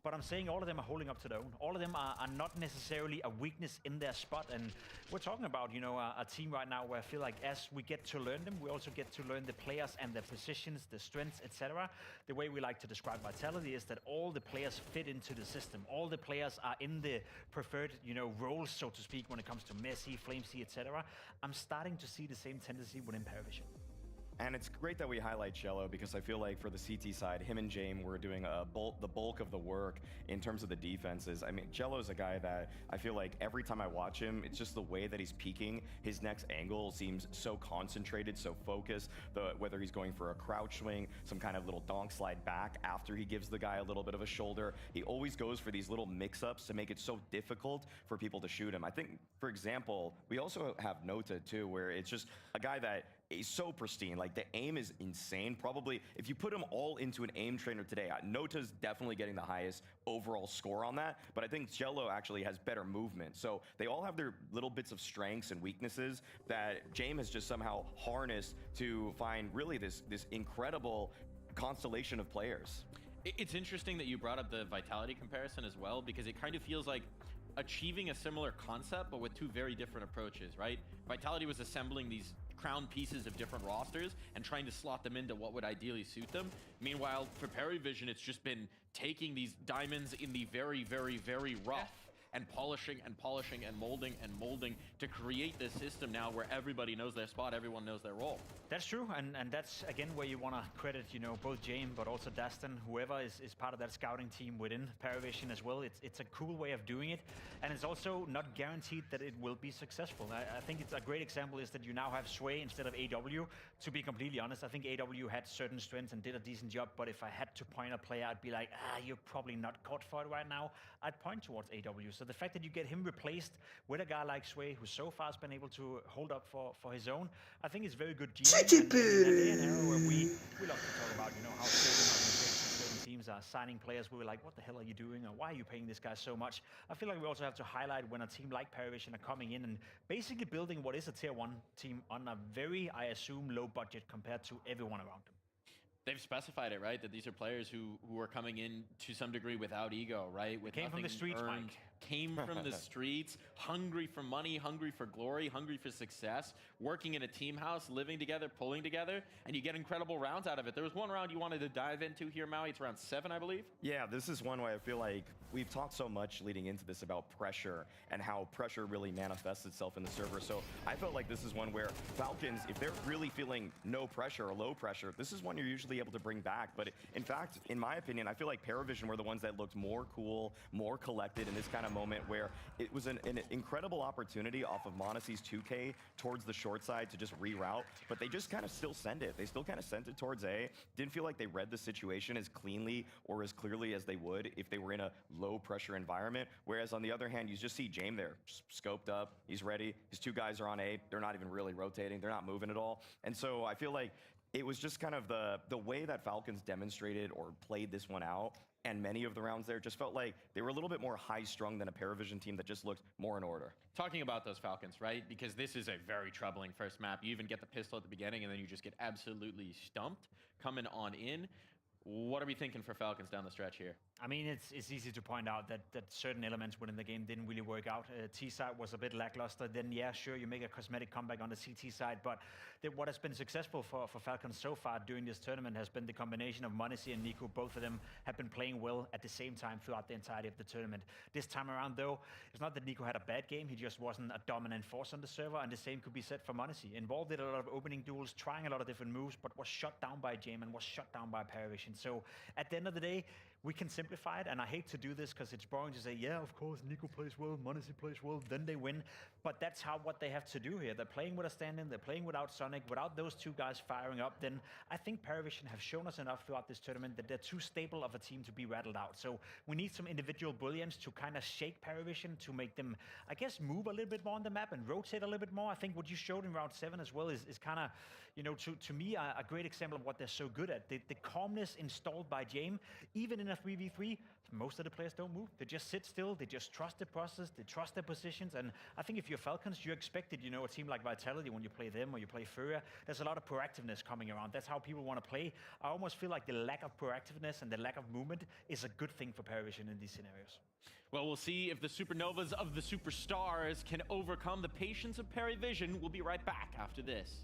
But I'm saying all of them are holding up to their own. All of them are not necessarily a weakness in their spot. And we're talking about, you know, a team right now where I feel like as we get to learn them, we also get to learn the players and their positions, their strengths, etc. The way we like to describe Vitality is that all the players fit into the system. All the players are in the preferred, you know, roles, so to speak, when it comes to Messi, Flamesy, etc. I'm starting to see the same tendency within PARIVISION. And it's great that we highlight Cello, because I feel like for the CT side, him and James were doing the bulk of the work in terms of the defenses. I mean, Cello's a guy that I feel like every time I watch him, it's just the way that he's peeking. His next angle seems so concentrated, so focused. Whether he's going for a crouch swing, some kind of little donk slide back after he gives the guy a little bit of a shoulder, he always goes for these little mix-ups to make it so difficult for people to shoot him. I think, for example, we also have Nota too, where it's just a guy that is so pristine. Like, the aim is insane. Probably, if you put them all into an aim trainer today, Nota's definitely getting the highest overall score on that, but I think Cello actually has better movement. So they all have their little bits of strengths and weaknesses that James has just somehow harnessed to find really this incredible constellation of players. It's interesting that you brought up the Vitality comparison as well, because it kind of feels like achieving a similar concept, but with 2 very different approaches, right? Vitality was assembling these crown pieces of different rosters and trying to slot them into what would ideally suit them. Meanwhile, for PARIVISION, it's just been taking these diamonds in the very, very, very rough and polishing and polishing and molding to create this system now where everybody knows their spot, everyone knows their role. That's true, and that's again where you want to credit, you know, both James but also Daston, whoever is part of that scouting team within PARIVISION as well. It's a cool way of doing it, and it's also not guaranteed that it will be successful. I think it's a great example is that you now have Sway instead of AW. To be completely honest, I think AW had certain strengths and did a decent job, but if I had to point a player, I'd be like, you're probably not caught for it right now. I'd point towards AW. So the fact that you get him replaced with a guy like Sway, who so far has been able to hold up for his own, I think it's very good. And in a day and era where we love to talk about, you know, how certain organizations, certain teams are signing players, we were like, what the hell are you doing, or why are you paying this guy so much? I feel like we also have to highlight when a team like PARIVISION are coming in and basically building what is a tier 1 team on a very, I assume, low budget compared to everyone around them. They've specified it, right? That these are players who are coming in to some degree without ego, right? With came from the streets, earned, Mike. Came from the streets, hungry for money, hungry for glory, hungry for success, working in a team house, living together, pulling together, and you get incredible rounds out of it. There was one round you wanted to dive into here, Maui. It's round 7, I believe. Yeah, this is one way I feel like we've talked so much leading into this about pressure and how pressure really manifests itself in the server. So I felt like this is one where Falcons, if they're really feeling no pressure or low pressure, this is one you're usually able to bring back. But in fact, in my opinion, I feel like PARIVISION were the ones that looked more cool, more collected in this kind of moment where it was an incredible opportunity off of Monacy's 2K towards the short side to just reroute, but they just kind of still send it. They still kind of sent it towards A. Didn't feel like they read the situation as cleanly or as clearly as they would if they were in a low pressure environment. Whereas on the other hand, you just see James there, scoped up, he's ready. His 2 guys are on A. They're not even really rotating. They're not moving at all. And so I feel like it was just kind of the way that Falcons demonstrated or played this one out, and many of the rounds there just felt like they were a little bit more high-strung than a PARIVISION team that just looked more in order. Talking about those Falcons, right? Because this is a very troubling first map. You even get the pistol at the beginning, and then you just get absolutely stumped coming on in. What are we thinking for Falcons down the stretch here? I mean, it's easy to point out that certain elements within the game didn't really work out. T side was a bit lackluster. Then, yeah, sure, you make a cosmetic comeback on the CT side, but what has been successful for Falcons so far during this tournament has been the combination of Monacy and Nico. Both of them have been playing well at the same time throughout the entirety of the tournament. This time around, though, it's not that Nico had a bad game. He just wasn't a dominant force on the server, and the same could be said for Monacy. Involved in a lot of opening duels, trying a lot of different moves, but was shut down by Jame and was shut down by PARIVISION. So at the end of the day, we can simplify it, and I hate to do this because it's boring to say, yeah, of course, Nico plays well, Monacy plays well, then they win. But that's what they have to do here. They're playing with a stand-in, they're playing without Sonic, without those two guys firing up. Then I think PARIVISION have shown us enough throughout this tournament that they're too stable of a team to be rattled out. So we need some individual brilliance to kind of shake PARIVISION, to make them, I guess, move a little bit more on the map and rotate a little bit more. I think what you showed in round 7 as well is kind of, you know, to me, a great example of what they're so good at. The calmness installed by Jame, even in a 3v3, most of the players don't move. They just sit still. They just trust the process. They trust their positions. And I think if you're Falcons, you expected, you know, a team like Vitality, when you play them or you play Furia, there's a lot of proactiveness coming around. That's how people want to play. I almost feel like the lack of proactiveness and the lack of movement is a good thing for PARIVISION in these scenarios. Well, we'll see if the supernovas of the superstars can overcome the patience of PARIVISION. We'll be right back after this.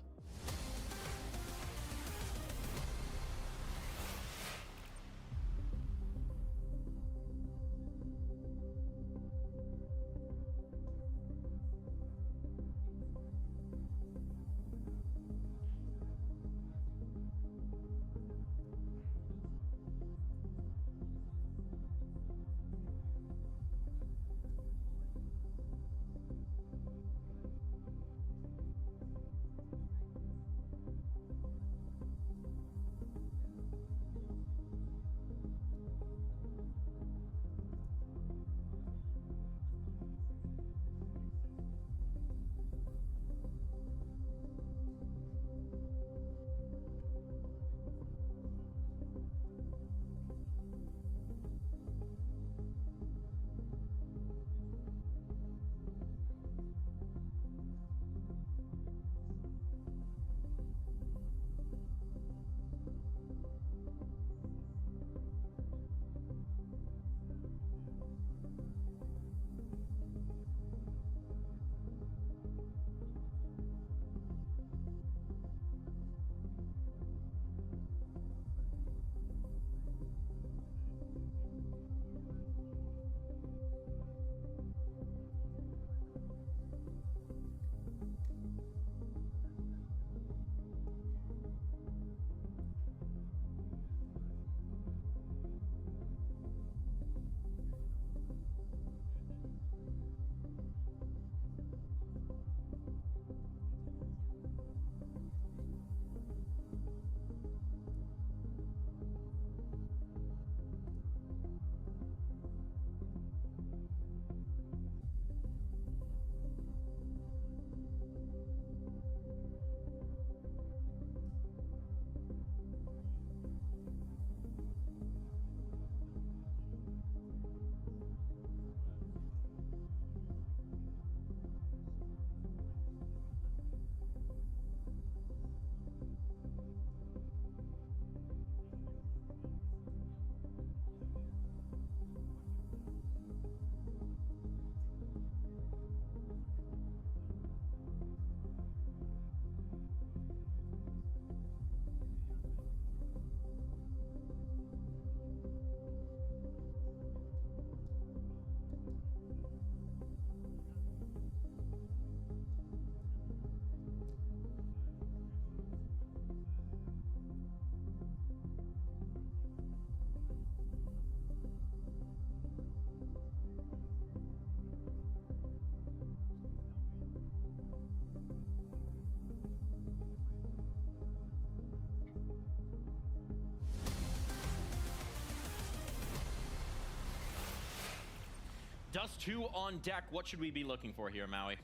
Dust 2 on deck. What should we be looking for here, Maui?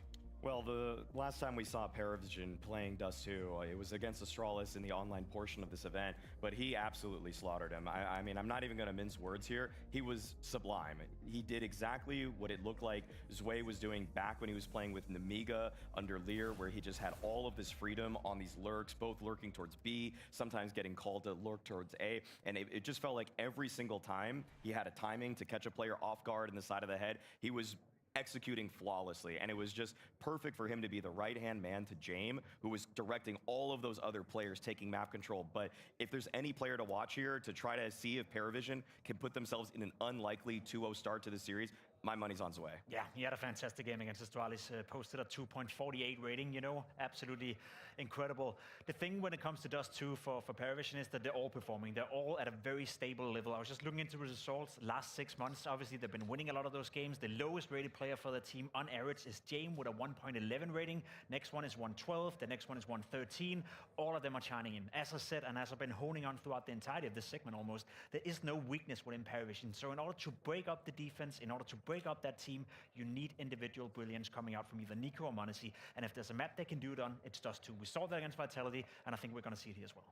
Well, the last time we saw PARIVISION playing Dust 2, it was against Astralis in the online portion of this event, but he absolutely slaughtered him. I mean, I'm not even going to mince words here. He was sublime. He did exactly what it looked like Zwei was doing back when he was playing with Nemiga under Lear, where he just had all of this freedom on these lurks, both lurking towards B, sometimes getting called to lurk towards A, and it just felt like every single time he had a timing to catch a player off guard in the side of the head, he was executing flawlessly, and it was just perfect for him to be the right-hand man to James, who was directing all of those other players taking map control. But if there's any player to watch here to try to see if PARIVISION can put themselves in an unlikely 2-0 start to the series, my money's on Zwei. Yeah, he had a fantastic game against Astralis, posted a 2.48 rating, you know, absolutely incredible. The thing when it comes to Dust 2 for PARIVISION is that they're all performing. They're all at a very stable level. I was just looking into the results last 6 months. Obviously, they've been winning a lot of those games. The lowest rated player for the team on average is James with a 1.11 rating. Next one is 112. The next one is 113. All of them are shining in. As I said, and as I've been honing on throughout the entirety of this segment almost, there is no weakness within PARIVISION. So in order to break up the defense, in order to break up that team, you need individual brilliance coming out from either Nico or Monesi. And if there's a map they can do it on, it's Dust 2. We saw that against Vitality, and I think we're going to see it here as well.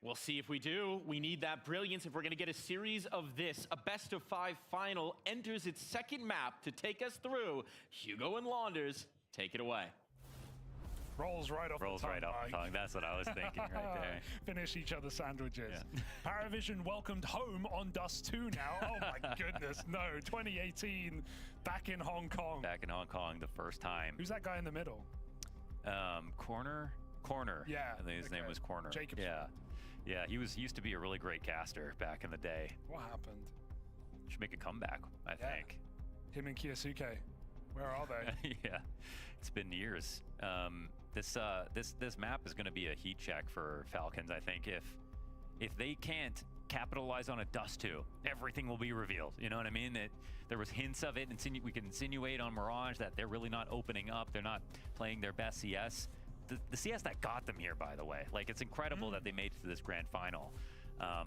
We'll see if we do. We need that brilliance if we're going to get a series of this. A best-of-5 final enters its second map to take us through. Hugo and Launders, take it away. Rolls right off Rolls the tongue, right off the Mike. tongue. That's what I was thinking right there. Finish each other's sandwiches. Yeah. PARIVISION welcomed home on Dust 2 now. Oh my goodness, no. 2018, back in Hong Kong. Back in Hong Kong the first time. Who's that guy in the middle? Corner? Yeah. I think his name was Corner. Jacobson. Yeah, he used to be a really great caster back in the day. What happened? Should make a comeback, I think. Him and Kiyosuke. Where are they? Yeah, it's been years. This map is going to be a heat check for Falcons. I think if they can't capitalize on a Dust 2, everything will be revealed. You know what I mean? There was hints of it, and we can insinuate on Mirage that they're really not opening up. They're not playing their best CS. The CS that got them here, by the way. Like, it's incredible that they made it to this grand final.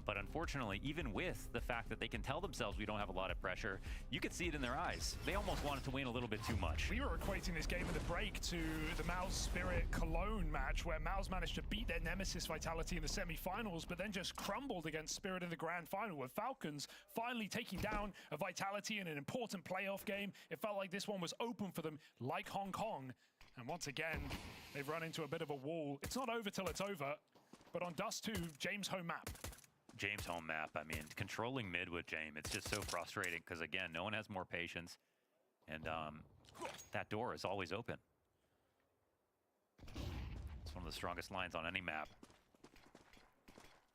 But unfortunately, even with the fact that they can tell themselves we don't have a lot of pressure, you could see it in their eyes. They almost wanted to win a little bit too much. We were equating this game in the break to the Mao's Spirit Cologne match, where Mao's managed to beat their nemesis Vitality in the semi-finals, but then just crumbled against Spirit in the grand final, with Falcons finally taking down a Vitality in an important playoff game. It felt like this one was open for them, like Hong Kong. And once again, they've run into a bit of a wall. It's not over till it's over, but on Dust 2, James' home map. James' home map, I mean, controlling mid with James, it's just so frustrating because, again, no one has more patience. And that door is always open. It's one of the strongest lines on any map.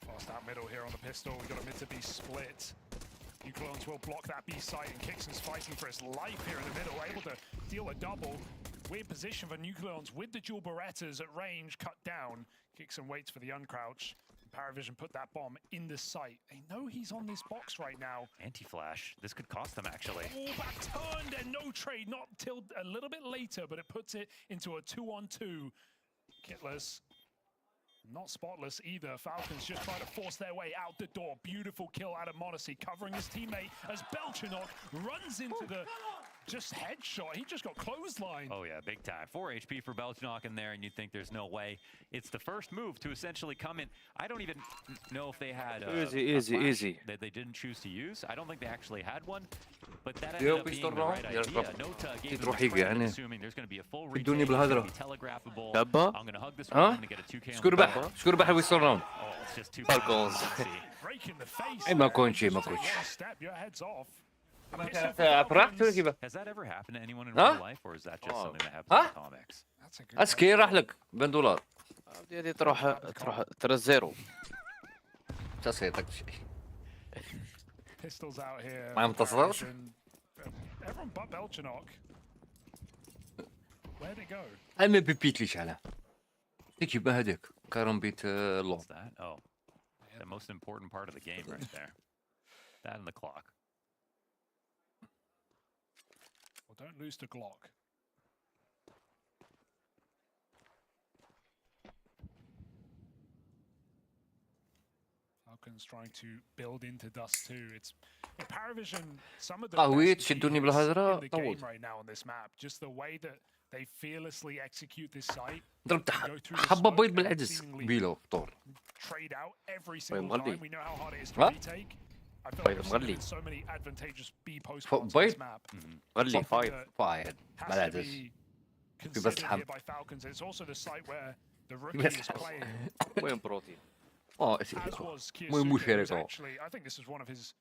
Fast out middle here on the pistol. We've got a mid to B split. Nucleons will block that B site, and Kixon's fighting for his life here in the middle, able to deal a double. Weird position for Nucleons with the dual Berettas at range, cut down. Kixon waits for the uncrouch. PARIVISION put that bomb in the site. They know he's on this box right now. Anti-flash. This could cost them, actually. Oh, back turned and no trade. Not till a little bit later, but it puts it into a 2-on-2. Kitless, not spotless either. Falcons just try to force their way out the door. Beautiful kill out of Monesi, covering his teammate as Belchanok runs into the just headshot. He just got clotheslined. Oh yeah, big time. 4 HP for Belchanok in there, and you think there's no way. It's the first move to essentially come in. I don't even know if they had easy. that they didn't choose to use. I don't think they actually had one, but that ended up being the right idea. Nota gave them a trade, assuming there's going to be a full retake. It's going to be telegraphable. I'm going to hug this one. I'm going to get a 2K on شكون ربح ويصير راوند Oh, it's just too Falcons. Break in the face. ما كونش ما كونش One step, your head's off. Has that ever happened to anyone in real life, or is that just something that happens in comics? اسكي راح لك $1 هذه تروح ترى زيرو تصيدك شيء Pistols out here. ما منتصرش Everyone but Belchanok. Where'd it go? انا بيبيت ليش على تكي بهدك كارم بيت لون. What's that? Oh, the most important part of the game right there. That and the clock. Well, don't lose to Glock. Falcons trying to build into Dust 2. It's PARIVISION, some of the قهويت best شدوني defense بالهدرة in the game طول. right now on this map. Just the way that they fearlessly execute this site. ضربت Go through the حبة smoke بيض and بالعدس seemingly بيلو فطور. trade out every single مغلي. time. We know how hard it is to ها؟ retake. I feel طيب like we've مغلي. seen so many advantageous B post فوق plots on this بيض. map. غلي Something فايض. that فايد has to بالعدس. be في بس considered الحب. here by Falcons. It's also the site where the rookie بس is playing. وين بروتين؟ As was مو Kiyasuke, who's شركة. actually, I think this is one of his,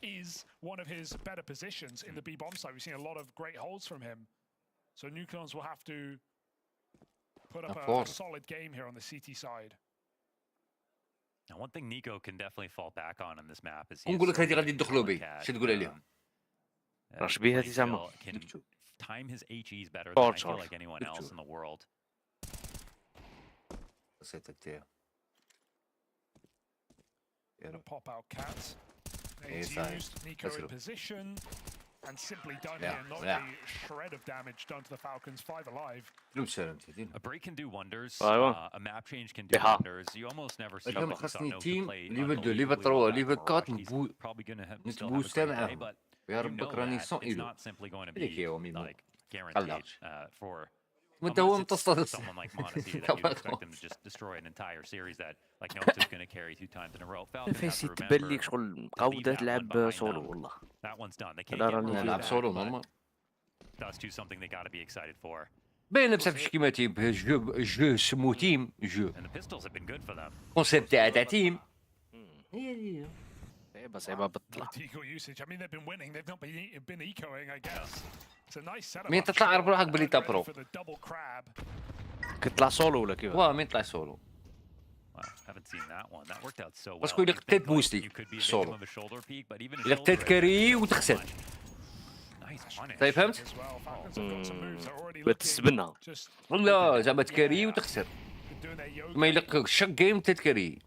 is one of his better positions in the B bomb site. We've seen a lot of great holds from him. So Nucleons will have to put up a solid game here on the CT side. Now, one thing Nico can definitely fall back on this map is نقول لك هذه غادي يدخلوا بي. شو تقول عليهم؟ راش بيه هذه زعما. can time his HEs better than I feel like anyone else in the world. Pop out Cats. He's Inside. used Nico in position and simply done here. Not a shred of damage done to the Falcons. 5 alive. A break can do wonders. أيوة. A map change can do wonders. You almost never see اليوم Falcons خاصني no to تيم play ليفل 2 unbelievably ليفل well 3 back ليفل for 4 Rock. He's probably going to still have a نتبوست great day, معاهم but يا you ربك know راني that صون it's إيدو not simply going to هذيك be هي وميمو like guaranteed for وانت هو unless متصل it's someone like Modesty that you expect them to just destroy an entire series that like Noah's going to carry 2 times in a row. Falcons have فايس to تبان remember ليك شغل to مقاودة leave that one تلعب behind سولو them. والله. That one's done. They can't هذا get راني more فيه. نلعب back, سولو but نورمال. Dust 2 something they got to be excited for. باين نفسك كيما تيب جو سمو تيم جو And the pistols have been good for them. كونسيبت تاع تيم هي صعيبة بتطلع. Deagle usage. I mean, they've been winning. They've not been ecoing, I guess. It's a nice setup. مين تطلع عرف روحك باللي تبرو For the double crab. كتطلع سولو ولا كيف؟ واه مين طلع سولو Wow, haven't seen that one. That worked out so well. باسكو إلا قتلت بوستي You could be a سولو victim of a shoulder peek, but even a إلا shoulder قتلت break كاري is وتخسر nice punish. طيب فهمت؟ As well. Falcons have got some moves. They're already بتسبنها. just لا زعما تكاري وتخسر doing their yoga. ما يلقك شق جيم تتكاري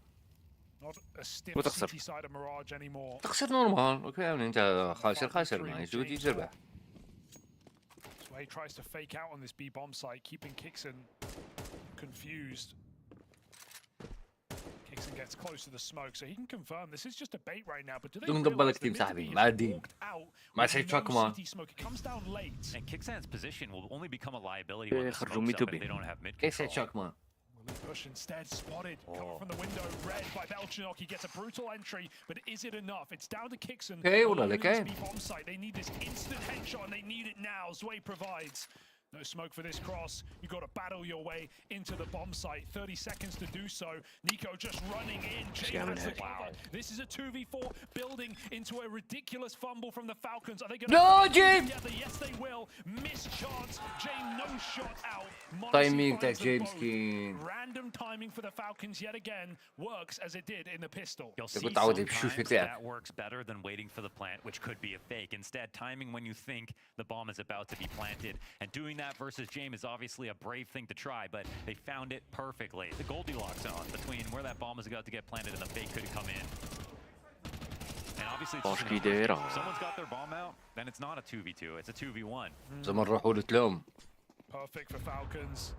Not a stiff وتخسر. CT side of Mirage anymore. تخسر نورمال اوكي انت خاسر ما يجي تربح Sway tries to fake out on this B bomb site, keeping Kixon confused. Kixon gets close to the smoke, so he can confirm this is just a bait right now. But do they ندبر realize لك the تيم mid صاحبي B مع has الدين walked out مع with سيد no شاكمان CT smoke? It comes down late. And Kicksan's position will only become a liability when the يخرجوا smoke's up ميتو and they بي. don't have mid كيف سيد control. شاكمان Push instead spotted coming from the window. Red by Belchinok. He gets a brutal entry, but is it enough? It's down to Kixon. Okay, well, alone in okay. this B bomb site. They need this instant headshot, and they need it now. Zway provides. No smoke for this cross. You got to battle your way into the bomb site. 30 seconds to do so. Nico just running in. Jay has the cover. This is a 2v4 building into a ridiculous fumble from the Falcons. Are they going to No, Jay! together? Yes, they will. Missed chance. Jay no shot out. تايمينغ تاع finds them جيمس both. كين Random timing for the Falcons yet again works as it did in the pistol. You'll see كنت عاود بشوف sometimes تاعك that works better than waiting for the plant, which could be a fake. Instead, timing when you think the bomb is about to be planted. And doing that versus James is obviously a brave thing to try, but they found it perfectly. The Goldilocks zone between where that bomb is about to get planted and the fake could come in. And obviously, it's just باشكي if دايرة. someone's got their bomb out, then it's not a 2v2, it's a 2v1. زعما نروحوا لتلوم Perfect for Falcons.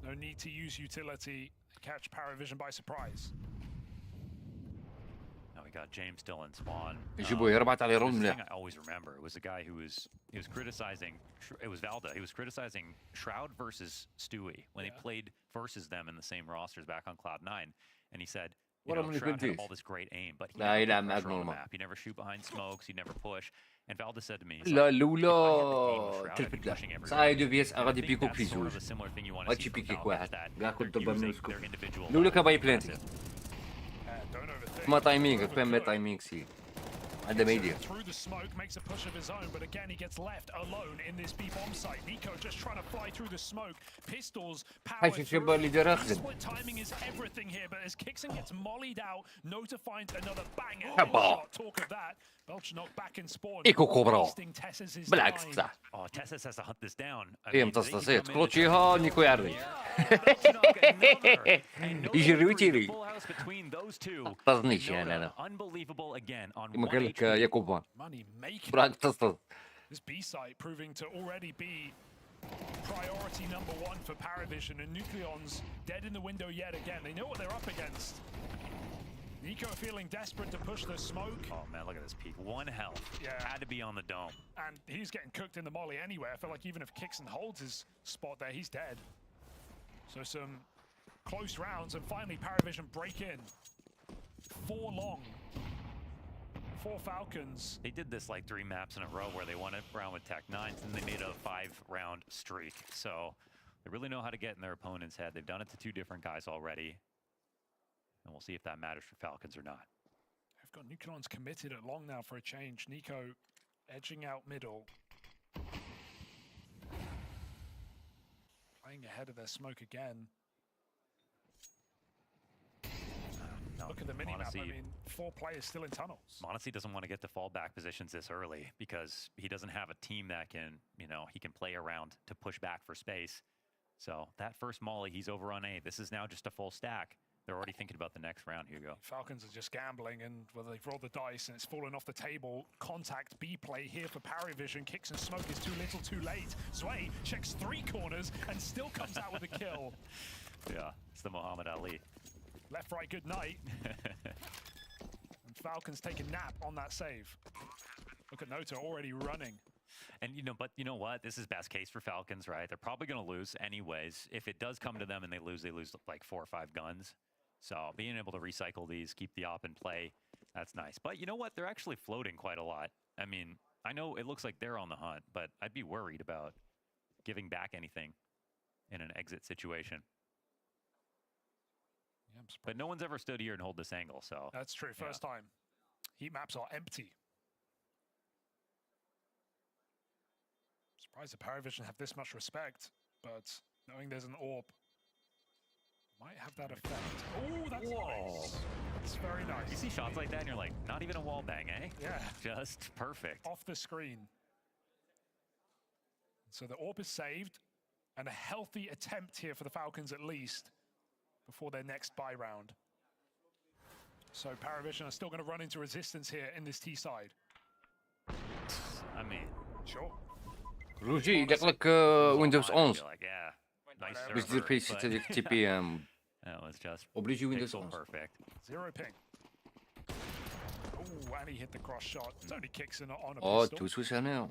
No need to use utility. Catch PARIVISION by surprise. Now we got James still in spawn. يجيبوا يربعت على There's رون a thing مليح I always remember. It was a guy who was criticizing. It was Valda. He was criticizing Shroud versus Stewie when he played versus them in the same rosters back on Cloud9, and he said, you What know, am I Shroud gonna had do? all this great aim, but he لا never يلعب put معك pressure on the نورمال map. He never shoot behind smokes. He never push. And Valda said to me, he's لا like, الاولى Shroud, I'd be تلفت له pushing everywhere. صاي دو بيس And I غادي think بيكوك that's في sort زوج of a similar thing you want to غادي see from بيكيك Falcons, واحد that كاع كنت they're ضربة من using السكوب their individual الاولى كباي weapons بلانتي Don't overthink. ما تايمينغ كان ما تايمينغ سي عنده ما يدير Through the smoke, makes a push of his own, but again he gets left alone in this B bomb site. Nico just trying to fly through the smoke. Pistols power هاي شوف شباب اللي دار اخزن Split timing is everything here, but as Kixon gets mollied out, Nota finds another banger. Hoppa. Shot, talk of that. Belchinok back in spawn. ايكو كوبرا Wasting Tess's بالعكس time. صح Oh, Tessus has to hunt this down. I هي mean, they could امتصاصيت come in كلوتشيها نيكو يعري يجري ويتيري full house between those two. طردنيش يعني انا Unbelievable again on كما one قال لك HP. يا كوبان Money making. براك تصطد This B site proving to already be priority number 1 for PARIVISION, and Nucleons dead in the window yet again. They know what they're up against. Nico feeling desperate to push the smoke. Oh man, look at this peak. 1 health. Yeah. Had to be on the dome. And he's getting cooked in the molly anyway. I feel like even if Kixon holds his spot there, he's dead. So some close rounds, and finally PARIVISION break in. 4 long. 4 Falcons. They did this like 3 maps in a row where they won a round with Tech 9s, and they made a 5-round streak. So they really know how to get in their opponent's head. They've done it to 2 different guys already. And we'll see if that matters for Falcons or not. They've got Nucleons committed at long now for a change. Nico edging out middle. Playing ahead of their smoke again. No, Look at the minimap. Monacy, I mean, 4 players still in tunnels. Monacy doesn't want to get to fallback positions this early because he doesn't have a team that can, you know, he can play around to push back for space. So that first molly, he's over on A. This is now just a full stack. They're already thinking about the next round. Here you go. Falcons are just gambling, and well, they've rolled the dice, and it's fallen off the table. Contact B play here for PARIVISION. Kicks and smoke is too little, too late. Zwei checks 3 corners and still comes out with a kill. Yeah, it's the Muhammad Ali. Left, right, good night. And Falcons take a nap on that save. Look at Nota already running. And but you know what? This is best case for Falcons, right? They're probably going to lose anyways. If it does come to them and they lose like 4 or 5 guns. So being able to recycle these, keep the op in play, that's nice. But you know what? They're actually floating quite a lot. I mean, I know it looks like they're on the hunt, but I'd be worried about giving back anything in an exit situation. Yeah, but no one's ever stood here and hold this angle, so. That's true, first time. Heat maps are empty. Surprised the PARIVISION have this much respect, but knowing there's an AWP might have that effect. Oh, that's nice. That's very nice. You see shots like that and you're like, not even a wall bang, eh? Yeah. Just perfect. Off the screen. So the AWP is saved, and a healthy attempt here for the Falcons at least, before their next buy round. So PARIVISION are still going to run into resistance here in this T side. I mean, sure. روجي يدق لك ويندوز 11 like, yeah, nice باش server, دير بيسي but هذيك تي بي ام that was just اوبليجي ويندوز pixel 11 perfect. 0 ping. Oh, and he hit the cross shot. It's only Kixon on a اه pistol. توسوس هنا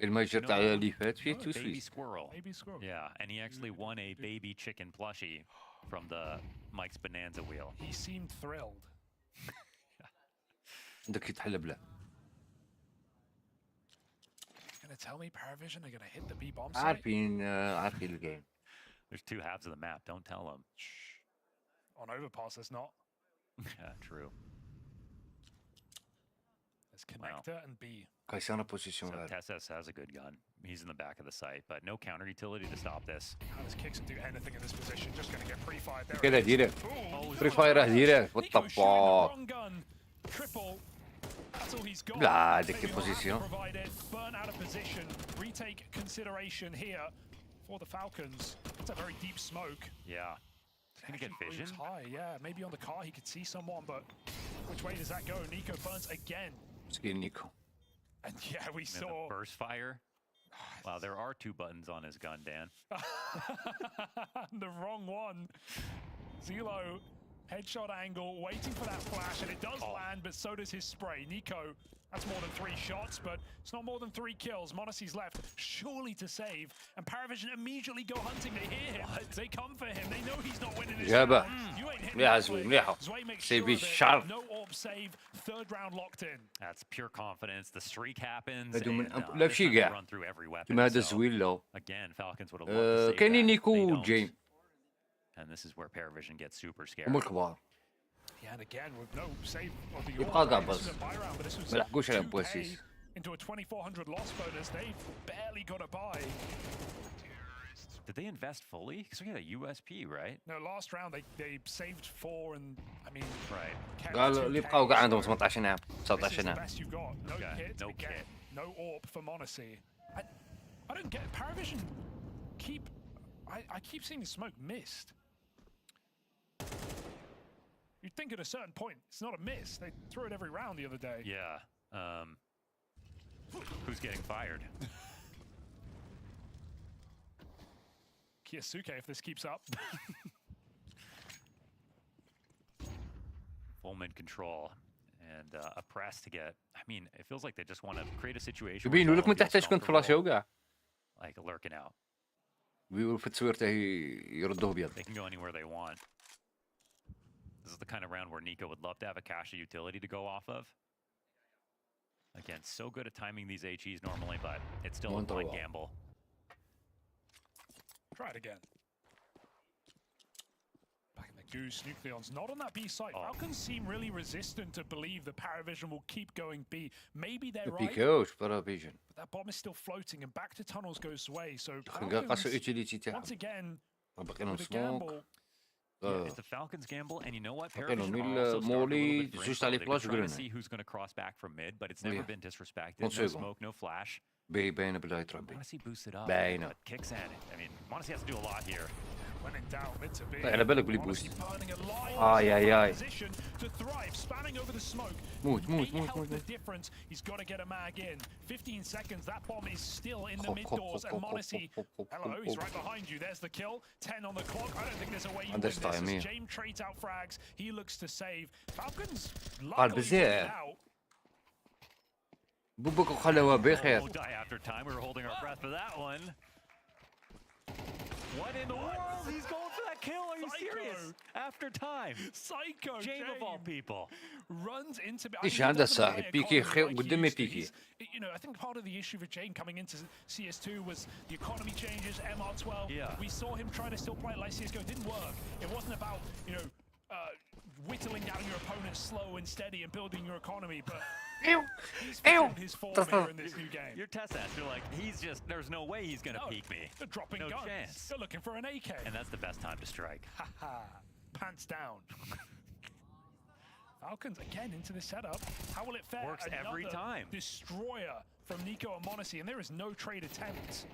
الماجر تاع اللي فات فيه Baby توسوس squirrel. Baby squirrel. Yeah, and he actually won a baby chicken plushie from the Mike's Bonanza wheel. He seemed thrilled. عندك يتحلى بلا Gonna tell me PARIVISION are gonna hit the B bomb site? عارفين عارفين الجيم. There's 2 halves of the map. Don't tell them. On overpass, there's not. Yeah, true. There's connector and B. كايسانا بوزيشن So غير Tessus has a good gun. He's in the back of the site, but no counter utility to stop this. How does Kixon do anything in this position? Just gonna get pre-fired there. كده it is. ديريكت Ooh, فري فاير ديريكت وات ذا Nico shooting the فاك wrong gun. Triple. That's all he's got. لا هذيك Maybe we'll have to البوزيسيون provide it. Burn out of position. Retake consideration here for the Falcons. It's a very deep smoke. Yeah. Can he get Actually vision? moves high, yeah. Maybe on the car he could see someone, but which way does that go? Nico burns again. مسكين نيكو And yeah, we And saw the burst fire. Wow, there are 2 buttons on his gun, Dan. the wrong one. Zelo, headshot angle, waiting for that flash, and it does land, but so does his spray. Nico, that's more than 3 shots, but it's not more than 3 kills. Monacy's left, surely to save, and PARIVISION immediately go hunting. They hear him, they come for him, they know he's not winning this جابه round. You ain't hitting مليحة that زوين quick. مليحة Zwei makes سيفي sure of it. شارب No AWP save, 3rd round locked in. That's pure confidence. The streak happens. هادو من and, لا this شي time they كاع run through every weapon. كيما هذا So, زوين له again, Falcons would have loved to save كاينين that. نيكو They don't. وجيم And this is where PARIVISION gets super scared. هما الكبار Yeah, and again, with no save of the يبقى AWP, كاع this باز was a buy round, but this was ما لحقوش على 2K بواسيس into a 2,400 loss bonus. They've barely got a buy. Did they invest fully? Because we had a USP, right? No, last round they saved 4 and I mean Right. kept قال 2K, اللي بقاو كاع عندهم so 18 عام this is 19 the عام best you've got. No Okay, kit, no again, kit. no AWP for Monacy. I don't get PARIVISION. I keep seeing the smoke missed. You'd think at a certain point it's not a miss. They threw it every round the other day. Yeah. Who's getting fired? Kiyasuke, if this keeps up. moment control and a press to get. I mean, it feels like they just want to create a situation. يبين لك من تحت ايش كنت فلاشة وقع. Like lurking out. بيقولوا في تصويرته يردوه ابيض. They can go anywhere they want. This is the kind of round where Nico would love to have a cache utility to go off of. Again, so good at timing these HEs normally, but it's still a blind gamble. Try it again. Back in the goose, Nucleon's not on that B site. Falcons seem really resistant to believe that PARIVISION will keep going B. Maybe they're right. PARIVISION. But that bomb is still floating, and back to tunnels goes Sway. So Falcons, once again, with a gamble. Yeah, it's a Falcons gamble, and you know what? PARIVISION are also starting a little bit different. They've been trying to see who's going to cross back from mid, but it's never been disrespected. No smoke, no flash. باينه بالله يتربي. Monacy boosted up. باينه. But kicks in. I mean, Monacy has to do a lot here. When in doubt, mid to B. على بالك باللي بوست. To thrive, spanning over the smoke. موت. The difference. He's got to get a mag in. 15 seconds. That bomb is still in the mid doors, and Monacy. Hello, he's right behind you. There's the kill. 10 on the clock. I don't think there's a way you win this. As James trades out frags, he looks to save. Falcons. Luckily out. بوبك خلوها بخير. We'll die after time. We were holding our breath for that one. What in the world? He's going for that kill. Are you serious? After time. Psycho James of all people. Runs into. ايش عنده صاحب بيكي قدامي بيكي. You know, I think part of the issue for Jane coming into CS2 was the economy changes, MR12. Yeah. We saw him trying to still play it like CSGO. It didn't work. It wasn't about, you know, whittling down your opponent slow and steady and building your economy, but he's found his form here in this new game. Your test ass, you're like, he's just, there's no way he's going to peek me. They're dropping no guns. chance. They're looking for an AK. And that's the best time to strike. Haha. Pants down. Falcons again into the setup. How will it fare? Works every time. Destroyer from Nico and Monacy, and there is no trade attempt.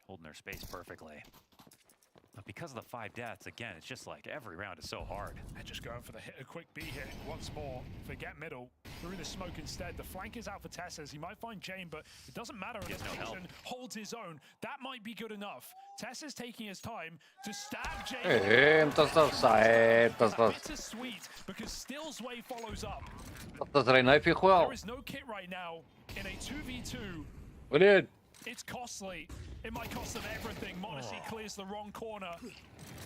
Holding their space perfectly. But because of the 5 deaths, again, it's just like every round is so hard. They're just going for the hit, a quick B hit once more. Forget middle. Through the smoke instead. The flank is out for Tessas. He might find Jane, but it doesn't matter unless Jason holds his own. That might be good enough. Tessas taking his time to stab Jane. Bittersweet, because still Sway follows up. There is no kit right now in a 2v2. It's costly. It might cost them everything. Monacy clears the wrong corner.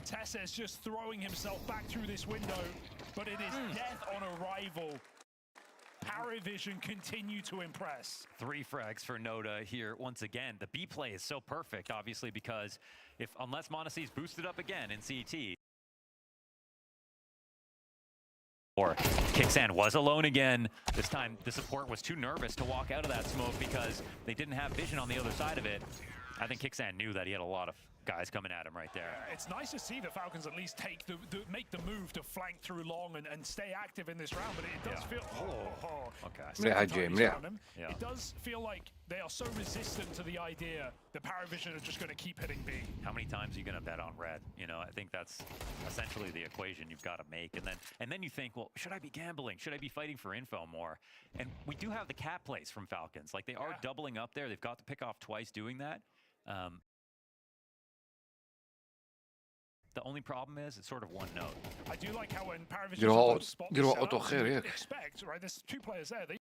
Tessas just throwing himself back through this window, but it is death on arrival. PARIVISION continue to impress. 3 frags for Noda here. Once again, the B play is so perfect, obviously, because unless Monacy's boosted up again in CT, or Kixan was alone again. This time, the support was too nervous to walk out of that smoke because they didn't have vision on the other side of it. I think Kixan knew that he had a lot of guys coming at him right there. It's nice to see the Falcons at least make the move to flank through long and stay active in this round, but it does feel... Okay. It does feel like they are so resistant to the idea that PARIVISION are just going to keep hitting B. How many times are you going to bet on red? You know, I think that's essentially the equation you've got to make. And then you think, well, should I be gambling? Should I be fighting for info more? And we do have the cat plays from Falcons. Like, they are doubling up there. They've got to pick off twice doing that. The only problem is it's sort of one note. I do like how when PARIVISION spot the setup, you expect, right? There's 2 players there. They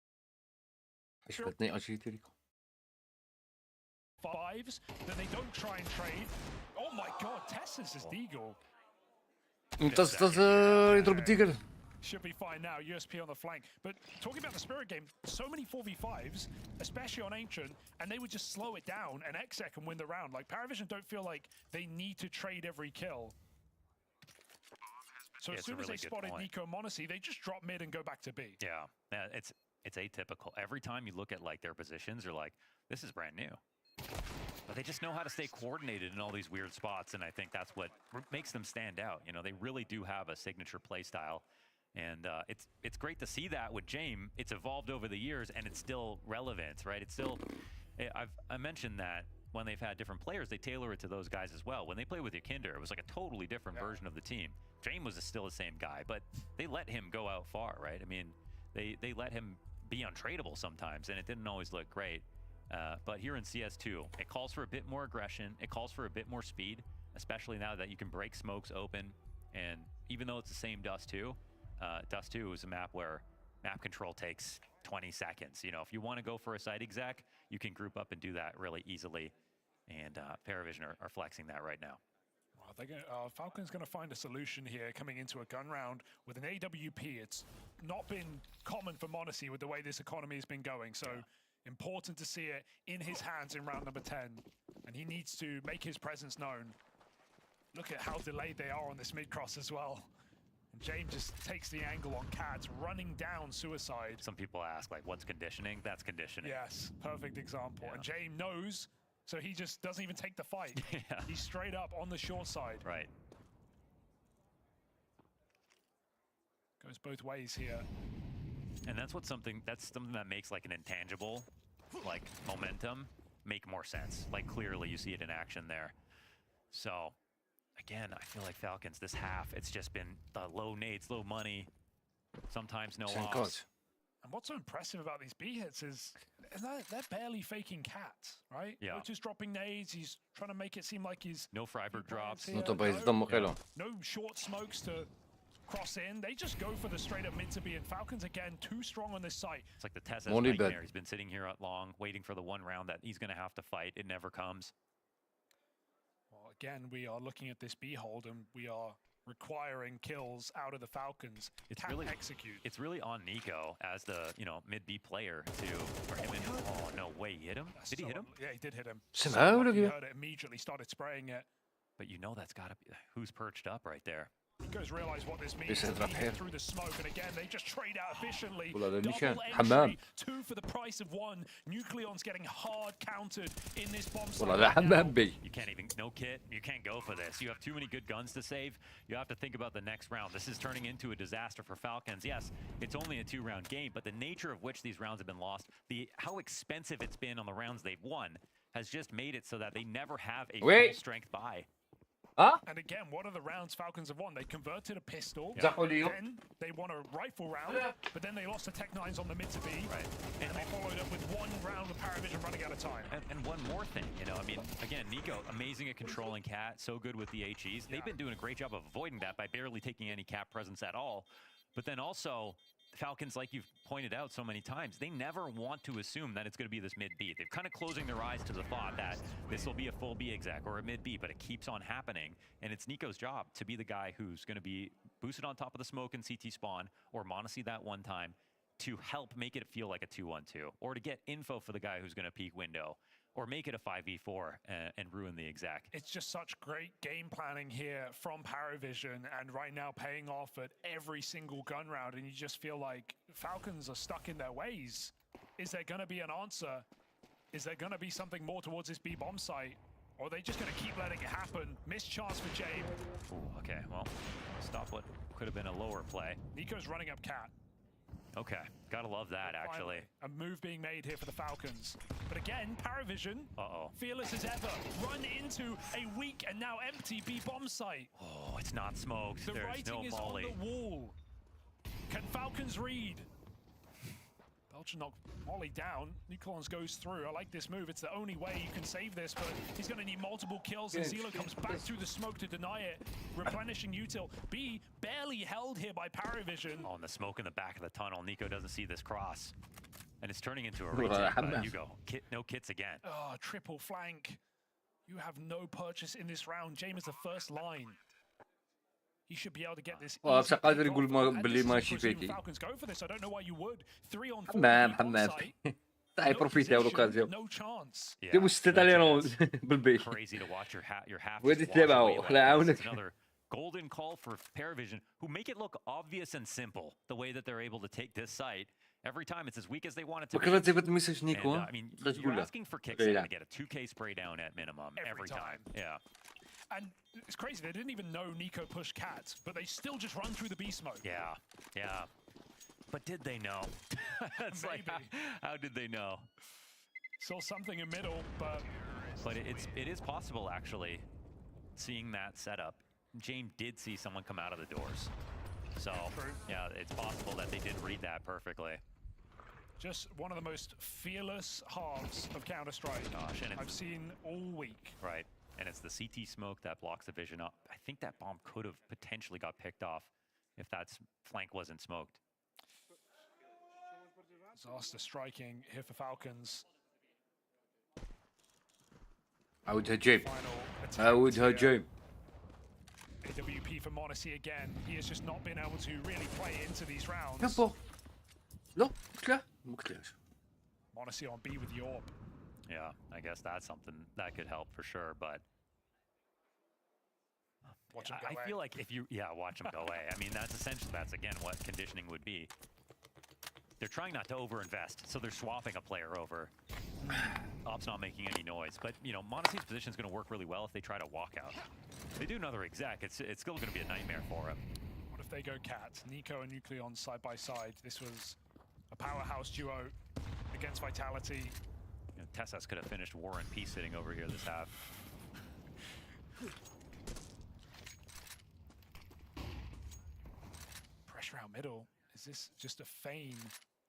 fives that they don't try and trade. Oh my God, Tessas is Deagle. Should be fine now, USP on the flank. But talking about the Spirit game, so many 4v5s, especially on Ancient, and they would just slow it down, and Exec can win the round. Like, PARIVISION don't feel like they need to trade every kill. So as soon as they spotted Nico and Monacy, they just drop mid and go back to B. Yeah, it's atypical. Every time you look at like their positions, you're like, this is brand new. But they just know how to stay coordinated in all these weird spots, and I think that's what makes them stand out. You know, they really do have a signature play style. And it's great to see that with James. It's evolved over the years, and it's still relevant, right? It's still, I mentioned that when they've had different players, they tailor it to those guys as well. When they play with Yakinder, it was like a totally different version of the team. James was still the same guy, but they let him go out far, right? I mean, they let him be untradeable sometimes, and it didn't always look great. But here in CS2, it calls for a bit more aggression. It calls for a bit more speed, especially now that you can break smokes open. And even though it's the same Dust 2, Dust 2 is a map where map control takes 20 seconds. You know, if you want to go for a site exec, you can group up and do that really easily. And PARIVISION are flexing that right now. Well, Falcons going to find a solution here coming into a gun round with an AWP. It's not been common for m0NESY with the way this economy has been going. So important to see it in his hands in round number 10. And he needs to make his presence known. Look at how delayed they are on this mid-cross as well. And James just takes the angle on Cats, running down Suicide. Some people ask, like, what's conditioning? That's conditioning. Yes, perfect example. And James knows, so he just doesn't even take the fight. He's straight up on the short side. Right. Goes both ways here. And that's something that makes like an intangible, like momentum, make more sense. Like clearly you see it in action there. So again, I feel like Falcons this half, it's just been the low nades, low money, sometimes no offs. And what's so impressive about these B hits is they're barely faking Cats, right? Yeah. They're just dropping nades. He's trying to make it seem like he's no Freiburg drops. No short smokes to cross in. They just go for the straight up mid to B, and Falcons again too strong on this site. It's like the Tessa's nightmare. He's been sitting here long, waiting for the one round that he's going to have to fight. It never comes. Well, again, we are looking at this B hold, and we are requiring kills out of the Falcons. It's Can't really execute. It's really on Nico as the mid B player for him. Oh no way, he hit him. Did he hit him? Yeah, he did hit him. He heard it immediately, started spraying it. But you know that's gotta be who's perched up right there. Nico's realized what this means. Through the smoke, and again they just trade out efficiently. Double entry, 2 for the price of 1. Nucleon's getting hard countered in this bomb site. You can't even no kit. You can't go for this. You have too many good guns to save. You have to think about the next round. This is turning into a disaster for Falcons. Yes, it's only a 2-round game, but the nature of which these rounds have been lost, how expensive it's been on the rounds they've won, has just made it so that they never have a full strength buy. And again, what are the rounds Falcons have won? They converted a pistol, Yeah. then they won a rifle round, but then they lost the Tech-9s on the mid to B, and they followed up with 1 round of PARIVISION running out of time. And one more thing, I mean, again, Nico, amazing at controlling Cat, so good with the HEs. They've been doing a great job of avoiding that by barely taking any Cat presence at all. But then also, Falcons, like you've pointed out so many times, they never want to assume that it's going to be this mid-B. They're kind of closing their eyes to the thought that this will be a full B exec or a mid-B, but it keeps on happening. And it's Nico's job to be the guy who's going to be boosted on top of the smoke and CT spawn or m0NESY that one time to help make it feel like a 2-1-2 or to get info for the guy who's going to peek window or make it a 5v4 and ruin the exec. It's just such great game planning here from PARIVISION, and right now paying off at every single gun round, and you just feel like Falcons are stuck in their ways. Is there going to be an answer? Is there going to be something more towards this B bomb site? Or are they just going to keep letting it happen? Missed chance for Jabe. Ooh, okay, well, stop what could have been a lower play. Nico's running up Cat. Okay, gotta love that, actually. A move being made here for the Falcons. But again, PARIVISION, fearless as ever, run into a weak and now empty B bomb site. Oh, it's not smoked. The There's writing no is molly. on the wall. Can Falcons read? Belcher knocked Molly down. Nucleons goes through. I like this move. It's the only way you can save this, but he's going to need multiple kills, and Zelo comes back through the smoke to deny it. Replenishing util. B barely held here by PARIVISION. Oh, and the smoke in the back of the tunnel. Nico doesn't see this cross. And it's turning into a retake, but you go. No kits again. Oh, triple flank. You have no purchase in this round. James is the first line. He should be able to get this. بصراحة قادر يقول باللي ماشي فيكي. Falcons go for this. I don't know why you would. 3 on 4. حمام تاع بروفيتي على الأوكازيون. No chance. دي ستة علينا بالبي. Crazy to watch your half. ودي تتابعوا خلاعونك. Another golden call for PARIVISION, who make it look obvious and simple the way that they're able to take this site. Every time it's as weak as they want it to be. وكذا تبغى تمسج نيكو. I mean, you're asking for kicks to get a 2K spray down at minimum every time. Yeah. And it's crazy, they didn't even know Nico pushed Cat, but they still just run through the B smoke. Yeah. But did they know? It's like, how did they know? Saw something in middle, but it is possible, actually, seeing that setup. James did see someone come out of the doors. So, yeah, it's possible that they did read that perfectly. Just one of the most fearless halves of Counter-Strike I've seen all week. Right. And it's the CT smoke that blocks the vision up. I think that bomb could have potentially got picked off if that flank wasn't smoked. Disaster striking here for Falcons. عود هجيم عود هجيم. AWP for Monacy again. He has just not been able to really play into these rounds. يابا لا قلت له Monacy on B with Yorp. Yeah, I guess that's something that could help for sure, but Watch him go I feel like if you, watch him go away. I mean, that's again what conditioning would be. They're trying not to overinvest, so they're swapping a player over. Op's not making any noise, but you know, Monacy's position is going to work really well if they try to walk out. If they do another exec, it's still going to be a nightmare for him. What if they go Cat? Nico and Nucleon side by side. This was a powerhouse duo against Vitality. You know, Tessas could have finished War and Peace sitting over here this half. Pressure out middle. Is this just a feign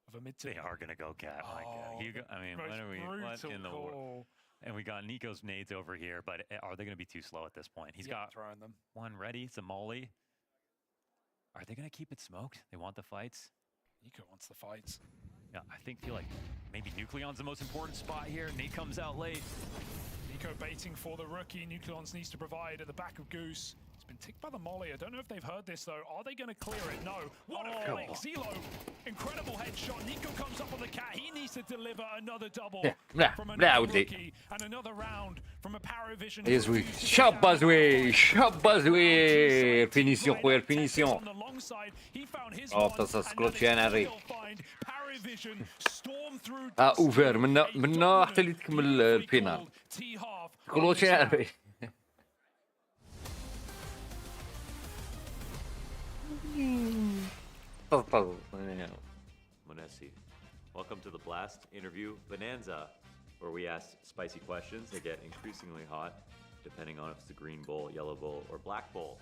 of a mid? They are going to go Cat. My God. I mean, what in the world? And we got Nico's nades over here, but are they going to be too slow at this point? He's got throwing them. One ready. It's a molly. Are they going to keep it smoked? They want the fights. Nico wants the fights. Yeah, feel like maybe Nucleon's the most important spot here. Nate comes out late. Nico baiting for the rookie. Nucleons needs to provide at the back of Goose. It's been ticked by the molly. I don't know if they've heard this though. Are they going to clear it? No. What a flick. Zelo. Incredible headshot. Nico comes up on the Cat. He needs to deliver another double from another rookie and another round from a PARIVISION. يزوي شابة زوي شابة زوي فينيسيون خويا فينيسيون. تصص كلوتشي انا ري. اوفر منا حتى اللي تكمل الفينال. كلوتشي انا ري. Monesi, welcome to the Blast interview Bonanza, where we ask spicy questions that get increasingly hot, depending on if it's a green bowl, yellow bowl, or black bowl.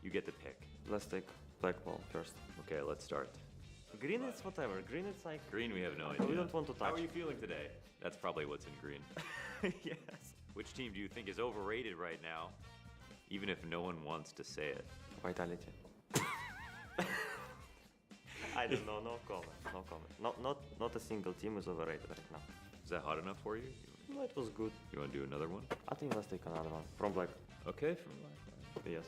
You get to pick. Let's take black bowl first. Okay, let's start. Green is whatever. Green is like... Green, we have no idea. We don't want to touch. How are you feeling today? That's probably what's in green. Yes. Which team do you think is overrated right now, even if no one wants to say it? Vitality. I don't know. No comment. No comment. Not a single team is overrated right now. Is that hot enough for you? No, it was good. You want to do another one? I think let's take another one from black. Okay, from black. Yes.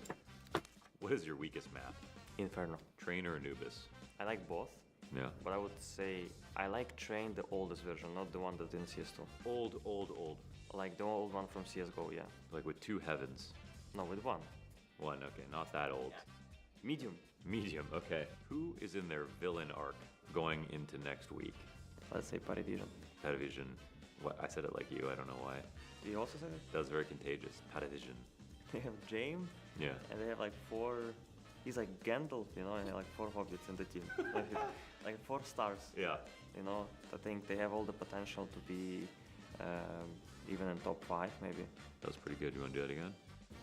What is your weakest map? Inferno. Train or Anubis? I like both. Yeah. But I would say I like Train, the oldest version, not the one that's in CS2. Old. Like the old one from CSGO, yeah. Like with two heavens? No, with one. One, okay, not that old. Medium. Medium, okay. Who is in their villain arc going into next week? Let's say PARIVISION. PARIVISION. What? I said it like you, I don't know why. You also said it? That was very contagious. PARIVISION. They have James. Yeah. And they have like 4... He's like Gandalf, you know, and they have like 4 hobbits in the team. like 4 stars. Yeah. You know, I think they have all the potential to be even in top 5, maybe. That was pretty good. You want to do it again?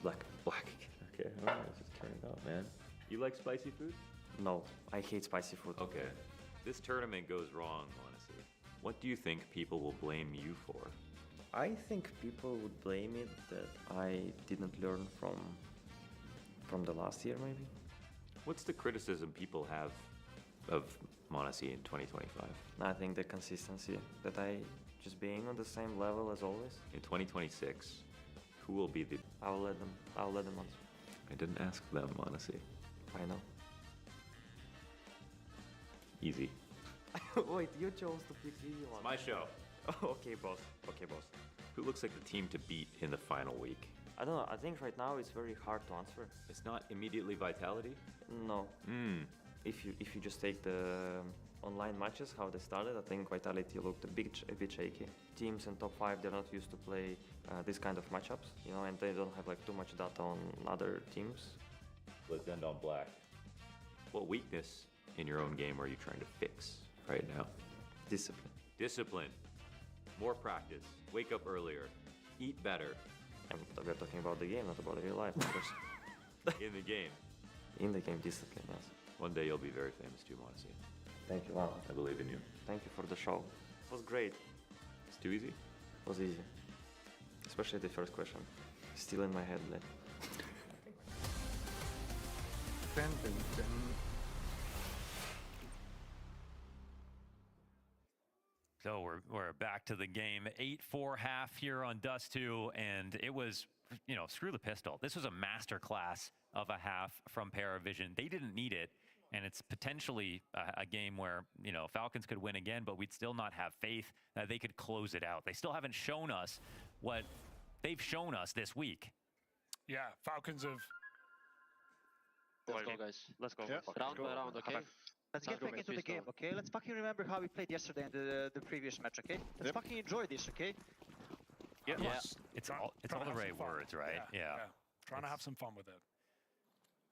Black. Okay, alright, let's just turn it up, man. You like spicy food? No, I hate spicy food. Okay. This tournament goes wrong, honestly. What do you think people will blame you for? I think people would blame it that I didn't learn from the last year, maybe. What's the criticism people have of Monesi in 2025? I think the consistency, that I just being on the same level as always. In 2026, who will be the... I'll let them answer. I didn't ask them, Monesi. I know. Easy. Wait, you chose to pick the easy one. It's my show. Okay, boss. Who looks like the team to beat in the final week? I don't know. I think right now it's very hard to answer. It's not immediately Vitality? No. If you just take the online matches, how they started, I think Vitality looked a bit shaky. Teams in top 5, they're not used to play this kind of matchups, you know, and they don't have like too much data on other teams. Let's end on black. What weakness in your own game are you trying to fix right now? Discipline. Discipline. More practice. Wake up earlier. Eat better. And we're talking about the game, not about real life, of course. In the game. In the game, discipline, yes. One day you'll be very famous too, Monesi. Thank you, wow. I believe in you. Thank you for the show. It was great. It's too easy? It was easy. Especially the first question. Still in my head, like. So we're back to the game. 8-4 half here on Dust 2, and it was, you know, screw the pistol. This was a masterclass of a half from PARIVISION. They didn't need it, and it's potentially a game where, you know, Falcons could win again, but we'd still not have faith that they could close it out. They still haven't shown us what they've shown us this week. Yeah, Falcons have... Let's go, guys. Let's go. Yeah. Round by round, okay? Let's get back into the game, okay? Let's fucking remember how we played yesterday in the previous match, okay? Let's fucking enjoy this, okay? Yeah. It's all the right words, right? Yeah. Trying to have some fun with it.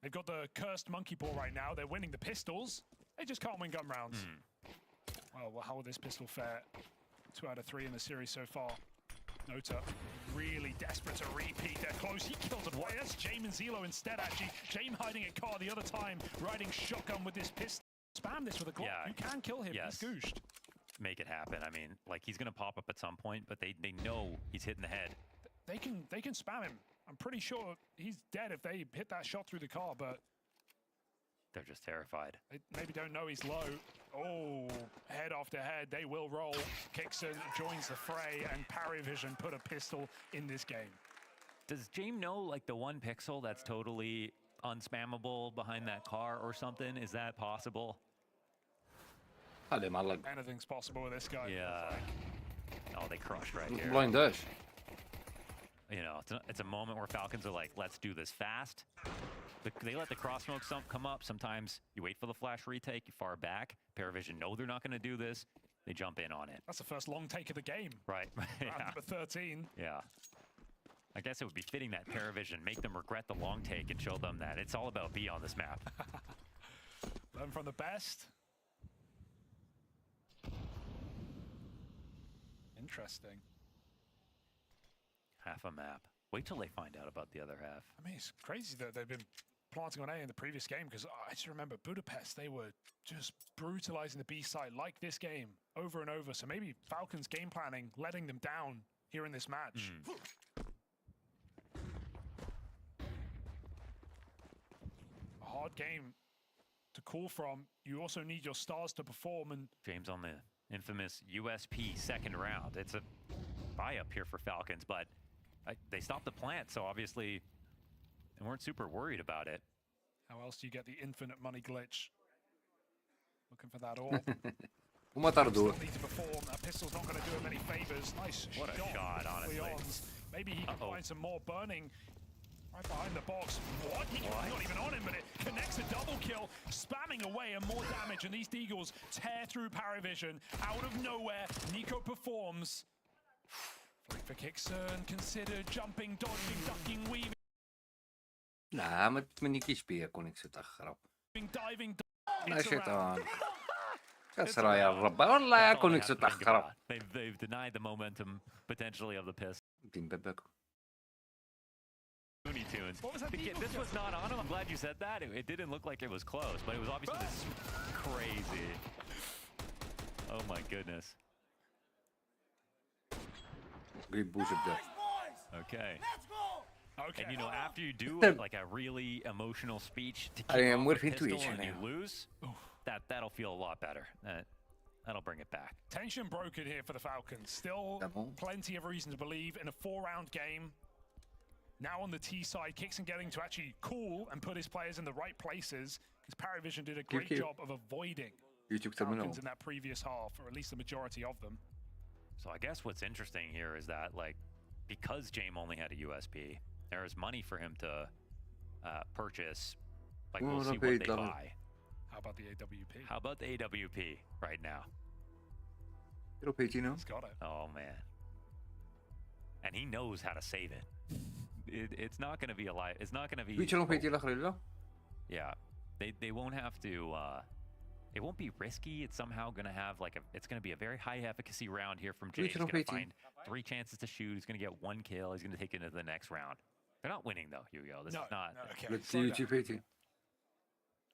They've got the cursed monkey ball right now. They're winning the pistols. They just can't win gun rounds. Well, how will this pistol fare? 2 out of 3 in the series so far. Nota really desperate to repeat. They're close. He kills a boy. That's Jame and Zelo instead, actually. Jame hiding at car the other time, riding shotgun with this pistol. Spam this with a Glock. Yeah. You can kill him. Yes. He's gooshed. Make it happen. I mean, like, he's going to pop up at some point, but they know he's hitting the head. They can spam him. I'm pretty sure he's dead if they hit that shot through the car, but they're just terrified. They maybe don't know he's low. Oh, head after head. They will roll. Kixon joins the fray, and PARIVISION put a pistol in this game. Does Jame know, like, the one pixel that's totally unspammable behind that car or something? Is that possible? Anything's possible with this guy. Yeah. Oh, they crushed right here. Blind dash. You know, it's a moment where Falcons are like, let's do this fast. They let the cross smoke come up. Sometimes you wait for the flash retake, you far back. PARIVISION know they're not going to do this. They jump in on it. That's the first long take of the game. Right. Round number 13. Yeah. I guess it would be fitting that PARIVISION make them regret the long take and show them that it's all about B on this map. Learn from the best. Interesting. Half a map. Wait till they find out about the other half. I mean, it's crazy that they've been planting on A in the previous game, because I just remember Budapest, they were just brutalizing the B side like this game over and over. So maybe Falcons game planning letting them down here in this match. A hard game to call from. You also need your stars to perform, and James on the infamous USP second round. It's a buy-up here for Falcons, but they stopped the plant, so obviously they weren't super worried about it. How else do you get the infinite money glitch? Looking for that orb. Still need to perform. That pistol's not going to do him any favors. Nice What a shot, honestly. Leon's. Maybe he can find some more burning right behind the box. What? Not even on him, but it connects a double kill, spamming away and more damage, and these Deagles tear through PARIVISION. Out of nowhere, Nico performs. Flick for Kixon, considered jumping, dodging, ducking, weaving. لا ما تمنيكيش بيا كونيكس تأخروا Diving. لا شيطان كسرة يا الرب والله يا كونيكس تأخروا They've denied the momentum potentially of the piss. Looney Tunes. This was not on him. I'm glad you said that. It didn't look like it was close, but it was obviously this crazy. Oh my goodness. Okay. Okay. And you know, after you do like a really emotional speech to I am keep off the with pistol intuition and you now. lose, that'll feel a lot better. That'll bring it back. Tension broken here for the Falcons. Still plenty of reason to believe in a 4-round game. Now on the T side, Kixon getting to actually call and put his players in the right places, because PARIVISION did a great job of avoiding Falcons in that previous half, or at least the majority of them. So I guess what's interesting here is that, like, because Jame only had a USP, there is money for him to purchase. Like, we'll see what they buy. How about the AWP? How about the AWP right now? He's got it. Oh, man. And he knows how to save it. It's not going to be a lie. It's not going to be... Yeah. They won't have to... it won't be risky. It's somehow going to have, like, it's going to be a very high efficacy round here from Jay. He's going to find 3 chances to shoot. He's going to get 1 kill. He's going to take it into the next round. They're not winning, though, Hugo. This is not... Okay. Let's see UTP.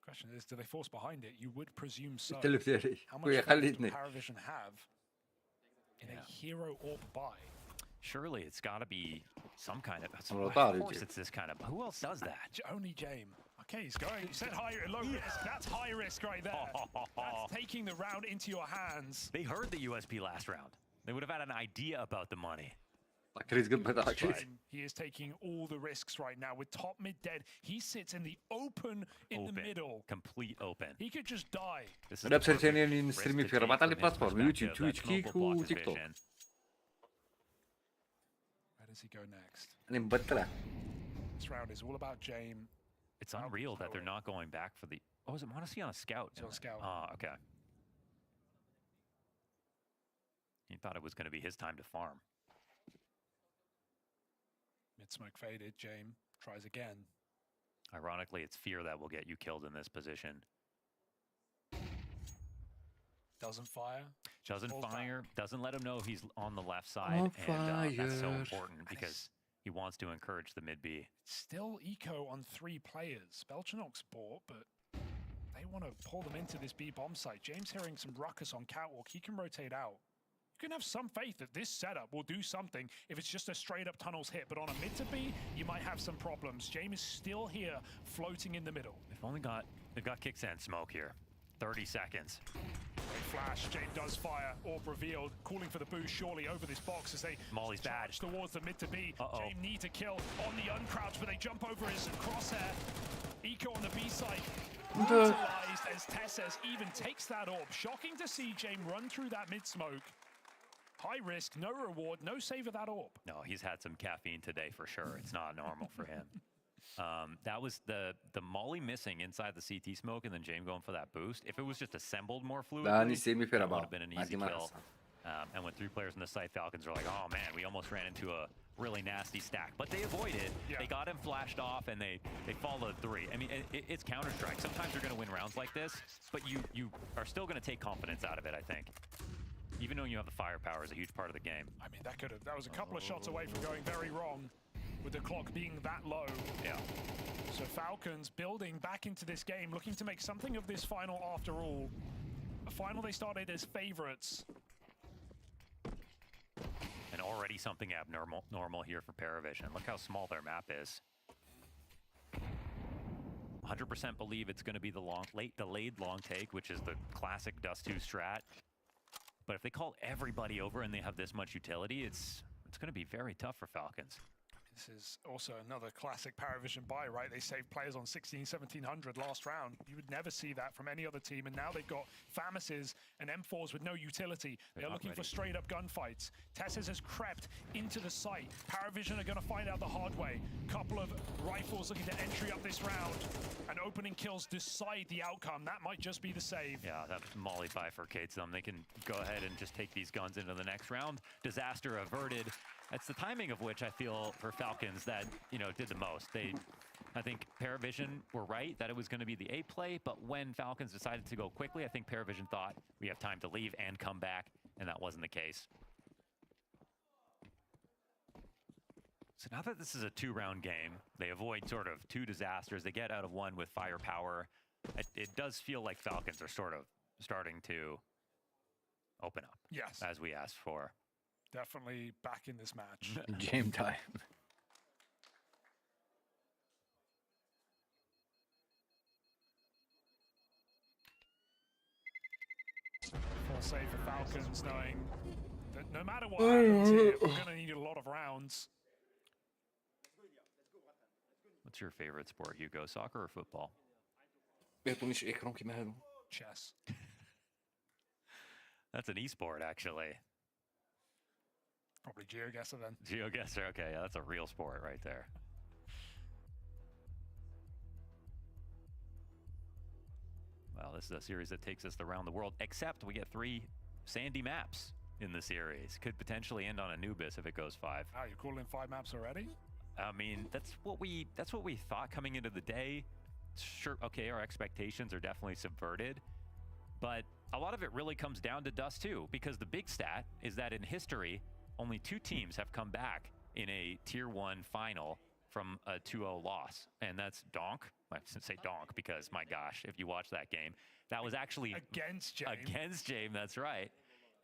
Question is, do they force behind it? You would presume so. How much does PARIVISION have in a hero orb buy? Surely it's got to be some kind of. Well, Of course, it's this kind of. Who else does that? Only James. Okay, he's going. You said low risk. That's high risk right there. That's taking the round into your hands. They heard the USP last round. They would have had an idea about the money. He is taking all the risks right now with top mid dead. He sits in the open the middle. Complete open. He could just die. Напишите мне на стриме первой платформы YouTube, Twitch, Kick, TikTok. Where does he go next? This round is all about James. It's unreal that they're not going back for the. Oh, is it Monacy on a scout? It's on a scout. Oh, okay. He thought it was going to be his time to farm. Mid-smoke faded. James tries again. Ironically, it's fear that will get you killed in this position. Doesn't fire. Doesn't fire. Doesn't let him know he's on the left side. And that's so important because he wants to encourage the mid B. Still eco on 3 players. Belchanok's bought, but they want to pull them into this B bomb site. James hearing some ruckus on catwalk. He can rotate out. You can have some faith that this setup will do something if it's just a straight up tunnels hit, but on a mid to B, you might have some problems. James is still here, floating in the middle. They've got kicksand smoke here. 30 seconds. Great flash. James does fire. Orb revealed. Calling for the boost surely over this box as they Molly's bad. Towards the mid to B. James need to kill on the uncrouch, but they jump over his crosshair. Eco on the B side. Brutalized as Tesses even takes that orb. Shocking to see James run through that mid smoke. High risk, no reward, no save of that orb. No, he's had some caffeine today for sure. It's not normal for him. That was the Molly missing inside the CT smoke and then James going for that boost. If it was just assembled more fluidly, that would have been an easy kill. And when 3 players in the site, Falcons are like, oh man, we almost ran into a really nasty stack. But they avoided. Yeah. They got him flashed off and they followed 3. I mean, it's Counter-Strike. Sometimes you're going to win rounds like this, but you are still going to take confidence out of it, I think. Even though you have the firepower is a huge part of the game. I mean, that was a couple of shots away from going very wrong with the clock being that low. Yeah. So Falcons building back into this game, looking to make something of this final after all. A final they started as favorites. And already something abnormal here for PARIVISION. Look how small their map is. 100% believe it's going to be the delayed long take, which is the classic Dust 2 strat. But if they call everybody over and they have this much utility, it's going to be very tough for Falcons. This is also another classic PARIVISION buy, right? They saved players on 16, 1700 last round. You would never see that from any other team. And now they've got FAMASes and M4s with no utility. They're looking for straight up gunfights. Tesses has crept into the site. PARIVISION are going to find out the hard way. Couple of rifles looking to entry up this round. And opening kills decide the outcome. That might just be the save. Yeah, that Molly bifurcates them. They can go ahead and just take these guns into the next round. Disaster averted. That's the timing of which I feel for Falcons that, did the most. I think PARIVISION were right that it was going to be the A play, but when Falcons decided to go quickly, I think PARIVISION thought we have time to leave and come back, and that wasn't the case. So now that this is a 2-round game, they avoid sort of 2 disasters. They get out of 1 with firepower. It does feel like Falcons are sort of starting to open up. Yes. As we asked for. Definitely back in this match. Game time. Full save for Falcons, knowing that no matter what happens here, we're going to need a lot of rounds. What's your favorite sport, Hugo? Soccer or football? Chess. That's an esport, actually. Probably GeoGuessr then. GeoGuessr, okay, yeah, that's a real sport right there. Well, this is a series that takes us around the world, except we get 3 sandy maps in the series. Could potentially end on Anubis if it goes 5. Oh, you're calling 5 maps already? I mean, that's what we thought coming into the day. Sure, okay, our expectations are definitely subverted, but a lot of it really comes down to Dust 2, because the big stat is that in history, only 2 teams have come back in a Tier 1 final from a 2-0 loss, and that's Donk. I shouldn't say Donk because, my gosh, if you watch that game, that was actually against James. Against James, that's right.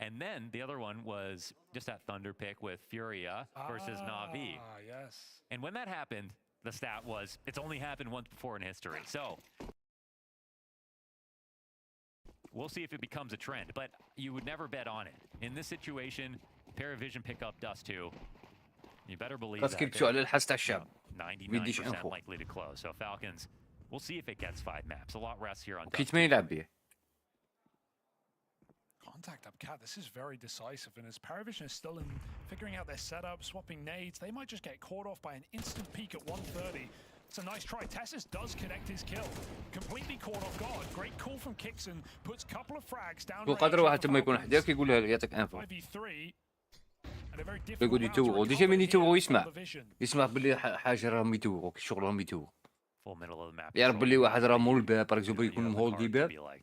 And then the other one was just that Thunder pick with Furia versus Na'Vi. Yes. And when that happened, the stat was, it's only happened once before in history. So we'll see if it becomes a trend, but you would never bet on it. In this situation, PARIVISION pick up Dust 2. You better believe that they're 99% likely to close. So Falcons, we'll see if it gets 5 maps. A lot rests here on Dust 2. Contact up Cat, this is very decisive, and as PARIVISION is still in figuring out their setup, swapping nades, they might just get caught off by an instant peek at 130. It's a nice try. Tessus does connect his kill. Completely caught off guard. Great call from Kixon. Puts a couple of frags down. وقدر واحد ما يكون حداك يقول له يعطيك انفو. يقول يتوغو ديجا من يتوغو يسمع باللي حاجه راهم يتوغو الشغل راهم يتوغو. يعرف باللي واحد راه مول الباب باغ اكزومبل يكون مهولدي باب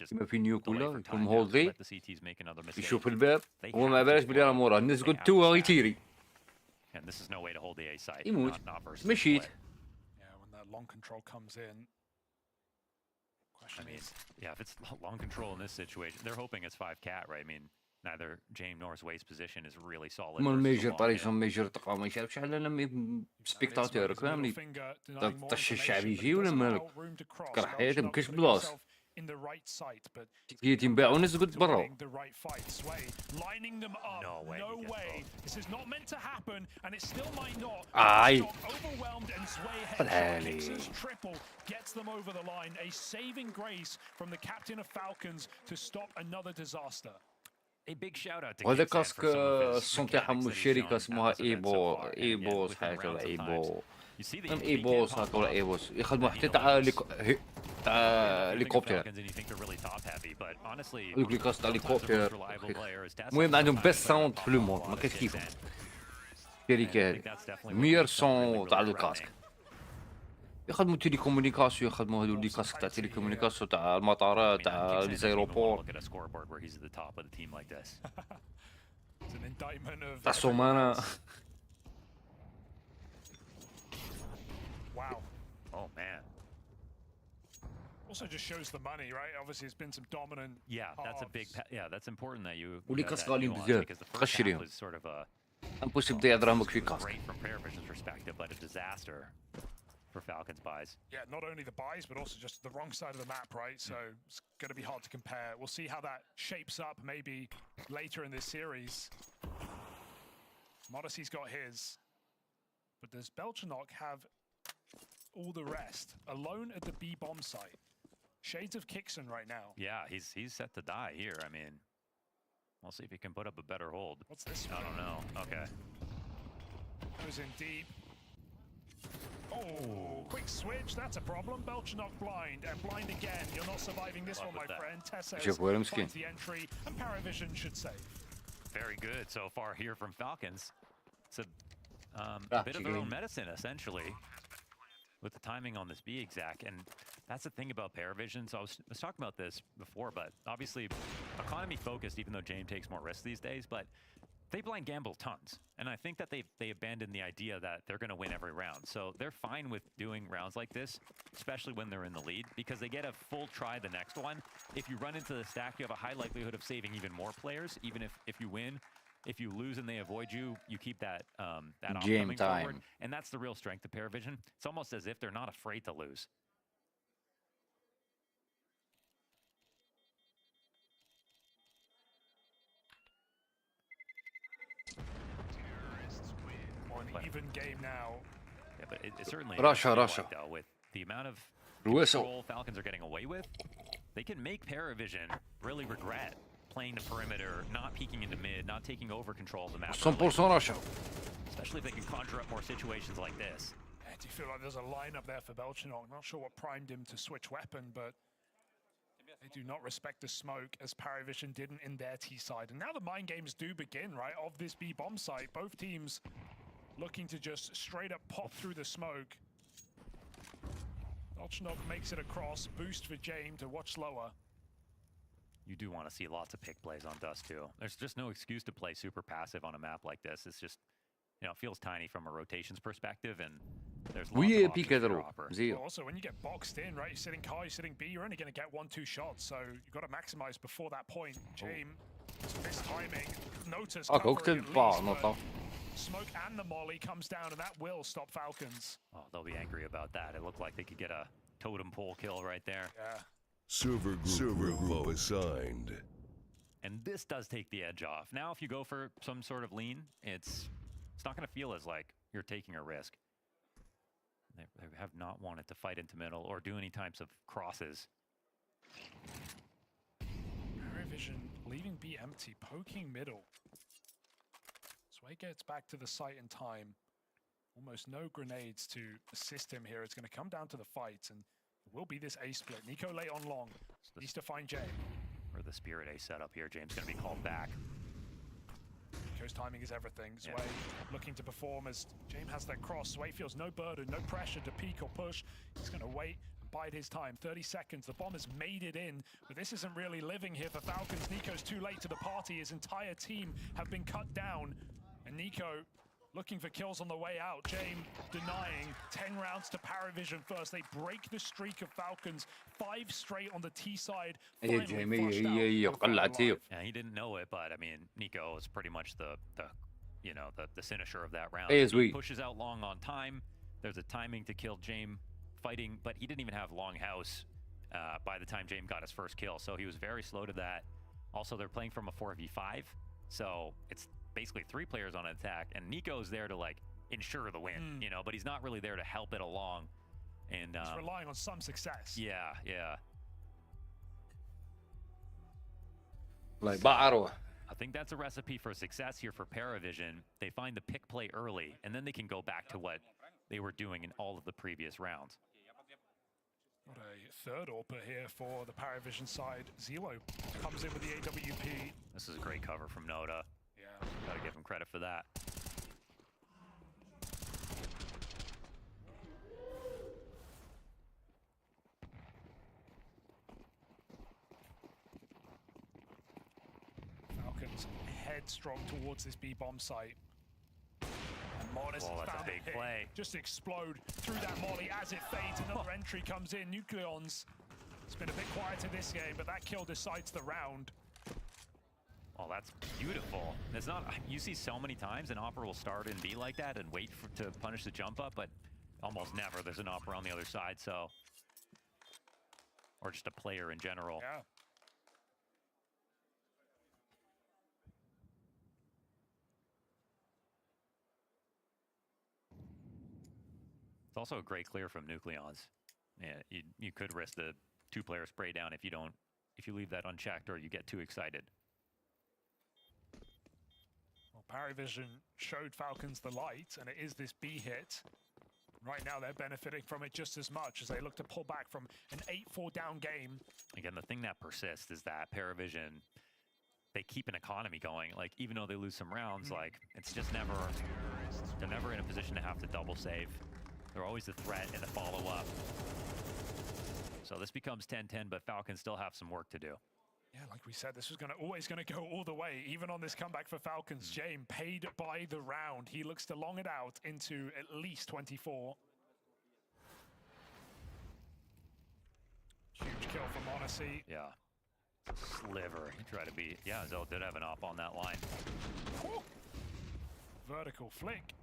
كيما في نيوك ولا يكون مهولدي يشوف الباب هو ما بالش باللي راه موراه الناس تقول توغو غيتيري يموت مشيت. Long control comes in. I mean, yeah, if it's long control in this situation, they're hoping it's 5 cat, right? I mean, neither James nor Wade's position is really solid. الميجر باريسون ميجر تقع ما يشارك شحال انا سبيكتاتور كامل طش الشعب يجي ولا مالك تكره حياتك مكاش بلاص in the right site, but تجي ينباعوا الناس تقول برا. the right fight. Sway lining them up. No way. This is not meant to happen, and it still might not. Overwhelmed, and Sway heads triple gets them over the line. A saving grace from the captain of Falcons to stop another disaster. A big shout out to وهذا كاسك الصون تاعهم الشركه اسمها ايبوس حاجه ولا ايبوس هكا ولا ايبوس يخدموا حتى تاع هليكوبتر هذوك لي كاس تاع هليكوبتر. المهم عندهم بيست ساوند في لو موند ما كاش كيفهم الشركه هذه ميور سون تاع الكاسك. يخدموا تيليكومونيكاسيون يخدموا هذو لي كاسك تاع تيليكومونيكاسيون تاع المطارات تاع لي زايروبور تاع الصومانه. Wow. Oh man. Also just shows the money, right? Obviously it's been some dominant. That's important that you ولي كاسك غاليين بزاف تقشريهم امبوسيبل تضيع دراهمك في كاسك. Great from PARIVISION's perspective, but a disaster for Falcons buys. Yeah, not only the buys, but also just the wrong side of the map, right? So it's going to be hard to compare. We'll see how that shapes up maybe later in this series. Modessy's got his. But does Belchanok have all the rest? Alone at the B-bomb site. Shades of Kixon right now. Yeah, he's set to die here. I mean, we'll see if he can put up a better hold. What's this? I don't know. Okay. Goes in deep. Oh, quick switch. That's a problem. Belchanok blind and blind again. You're not surviving this one, my friend. Tessus finds the entry, and PARIVISION should save. Very good so far here from Falcons. It's a bit of their own medicine, essentially, with the timing on this B exec. And that's the thing about PARIVISION. So I was talking about this before, but obviously economy focused, even though James takes more risks these days, but they blind gamble tons. And I think that they abandoned the idea that they're going to win every round. So they're fine with doing rounds like this, especially when they're in the lead, because they get a full try the next one. If you run into the stack, you have a high likelihood of saving even more players, even if you win. If you lose and they avoid you, you keep that game coming time forward. And that's the real strength of PARIVISION. It's almost as if they're not afraid to lose. An even game now. Yeah, but it certainly Russia. Like, though, with the amount of control Falcons are getting away with, they can make PARIVISION really regret playing the perimeter, not peeking into mid, not taking over control of the map. 100% Russia. Especially if they can conjure up more situations like this. Do you feel like there's a lineup there for Belchanok? Not sure what primed him to switch weapon, but they do not respect the smoke as PARIVISION didn't in their T side. And now the mind games do begin, right, of this B bomb site. Both teams looking to just straight up pop through the smoke. Belchanok makes it across, boost for James to watch slower. You do want to see lots of pick plays on Dust too. There's just no excuse to play super passive on a map like this. It's just, you know, it feels tiny from a rotations perspective, and there's lots of options for Hopper. Also, when you get boxed in, right, you're sitting car, you're sitting B, you're only going to get 1-2 shots, so you've got to maximize before that point. James Mistiming. Notice Had ik ook covering de at bal, least, not but dan. Smoke and the molly comes down, and that will stop Falcons. Oh, they'll be angry about that. It looked like they could get a totem pole kill right there. Yeah. Silver group assigned. And this does take the edge off. Now, if you go for some sort of lean, it's not going to feel as like you're taking a risk. They have not wanted to fight into middle or do any types of crosses. PARIVISION leaving B empty, poking middle. Sway gets back to the site in time. Almost no grenades to assist him here. It's going to come down to the fight, and it will be this A split. Nico late on long. Needs to find Jay. Or the Spirit A setup here. James going to be called back. Nico's timing is everything. Sway looking to perform as James has that cross. Sway feels no burden, no pressure to peek or push. He's going to wait and bide his time. 30 seconds. The bomb has made it in, but this isn't really living here for Falcons. Nico's too late to the party. His entire team have been cut down. And Nico looking for kills on the way out. James denying. 10 rounds to PARIVISION first. They break the streak of Falcons. 5 straight on the T side. Yeah, he didn't know it, but I mean, Nico is pretty much the finisher of that round. He pushes out long on time. There's a timing to kill James fighting, but he didn't even have long house by the time James got his first kill, so he was very slow to that. Also, they're playing from a 4v5, so it's basically 3 players on an attack, and Nico's there to like ensure the win, you know, but he's not really there to help it along. And he's relying on some success. Yeah. Like Baro. I think that's a recipe for success here for PARIVISION. They find the pick play early, and then they can go back to what they were doing in all of the previous rounds. What a third AWP here for the PARIVISION side. Zelo comes in with the AWP. This is a great cover from Noda. Yeah. Gotta give him credit for that. Falcons headstrong towards this B-bomb site. And Mortis Whoa, that's found a big hit. play. Just explode through that molly as it fades. Another entry comes in. Nucleons. It's been a bit quieter this game, but that kill decides the round. Oh, that's beautiful. It's not, you see so many times an Opera will start and be like that and wait to punish the jump up, but almost never there's an Opera on the other side, so. Or just a player in general. Yeah. It's also a great clear from Nucleons. Yeah, you could risk the 2-player spray down if you leave that unchecked or you get too excited. Well, PARIVISION showed Falcons the light, and it is this B hit. Right now, they're benefiting from it just as much as they look to pull back from an 8-4 down game. Again, the thing that persists is that PARIVISION, they keep an economy going. Like, even though they lose some rounds, like, it's just never, they're never in a position to have to double save. They're always a threat and a follow-up. So this becomes 10-10, but Falcons still have some work to do. Yeah, like we said, this was always going to go all the way, even on this comeback for Falcons. James paid by the round. He looks to long it out into at least 24. Huge kill from Odyssey. Yeah. Sliver. He tried to beat. Yeah, Zell did have an op on that line. Ooh. Vertical flick.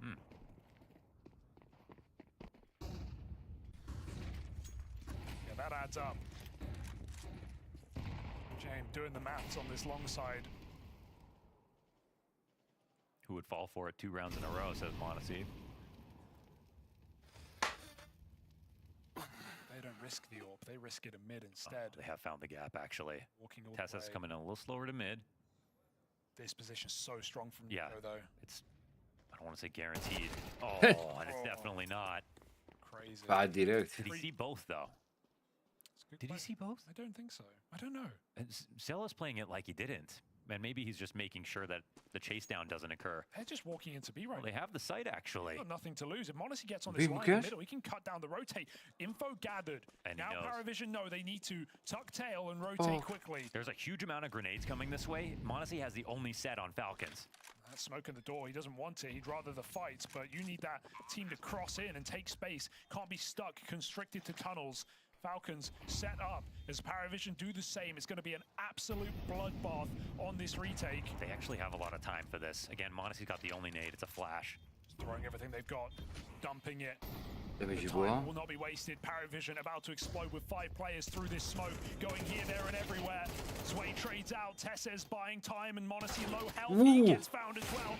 Yeah, that adds up. James doing the maths on this long side. Who would fall for it 2 rounds in a row, says Monacy. They don't risk the AWP, they risk it in mid instead. They have found the gap, actually. Walking all the Tessa's way. coming in a little slower to mid. This position's so strong from Yeah, Nico, though. it's, I don't want to say guaranteed. Oh, and it's definitely not. Crazy. Bad direct. Did he see both, though? Did he see both? I don't think so. I don't know. And Zella's playing it like he didn't. And maybe he's just making sure that the chase down doesn't occur. They're just walking into B right Well, they have the site, actually. They've got nothing to lose. If Monacy gets on this line in the middle, he can cut down the rotate. Info gathered. And he now knows. PARIVISION know they need to tuck tail and rotate quickly. There's a huge amount of grenades coming this way. Monacy has the only set on Falcons. That's smoke in the door. He doesn't want it. He'd rather the fight, but you need that team to cross in and take space. Can't be stuck, constricted to tunnels. Falcons set up as PARIVISION do the same. It's going to be an absolute bloodbath on this retake. They actually have a lot of time for this. Again, Monacy's got the only nade. It's a flash. Just throwing everything they've got, dumping it. The time will not be wasted. PARIVISION about to explode with 5 players through this smoke, going here, there, and everywhere. Sway trades out. Tessa's buying time, and Monacy low health. He gets found as well.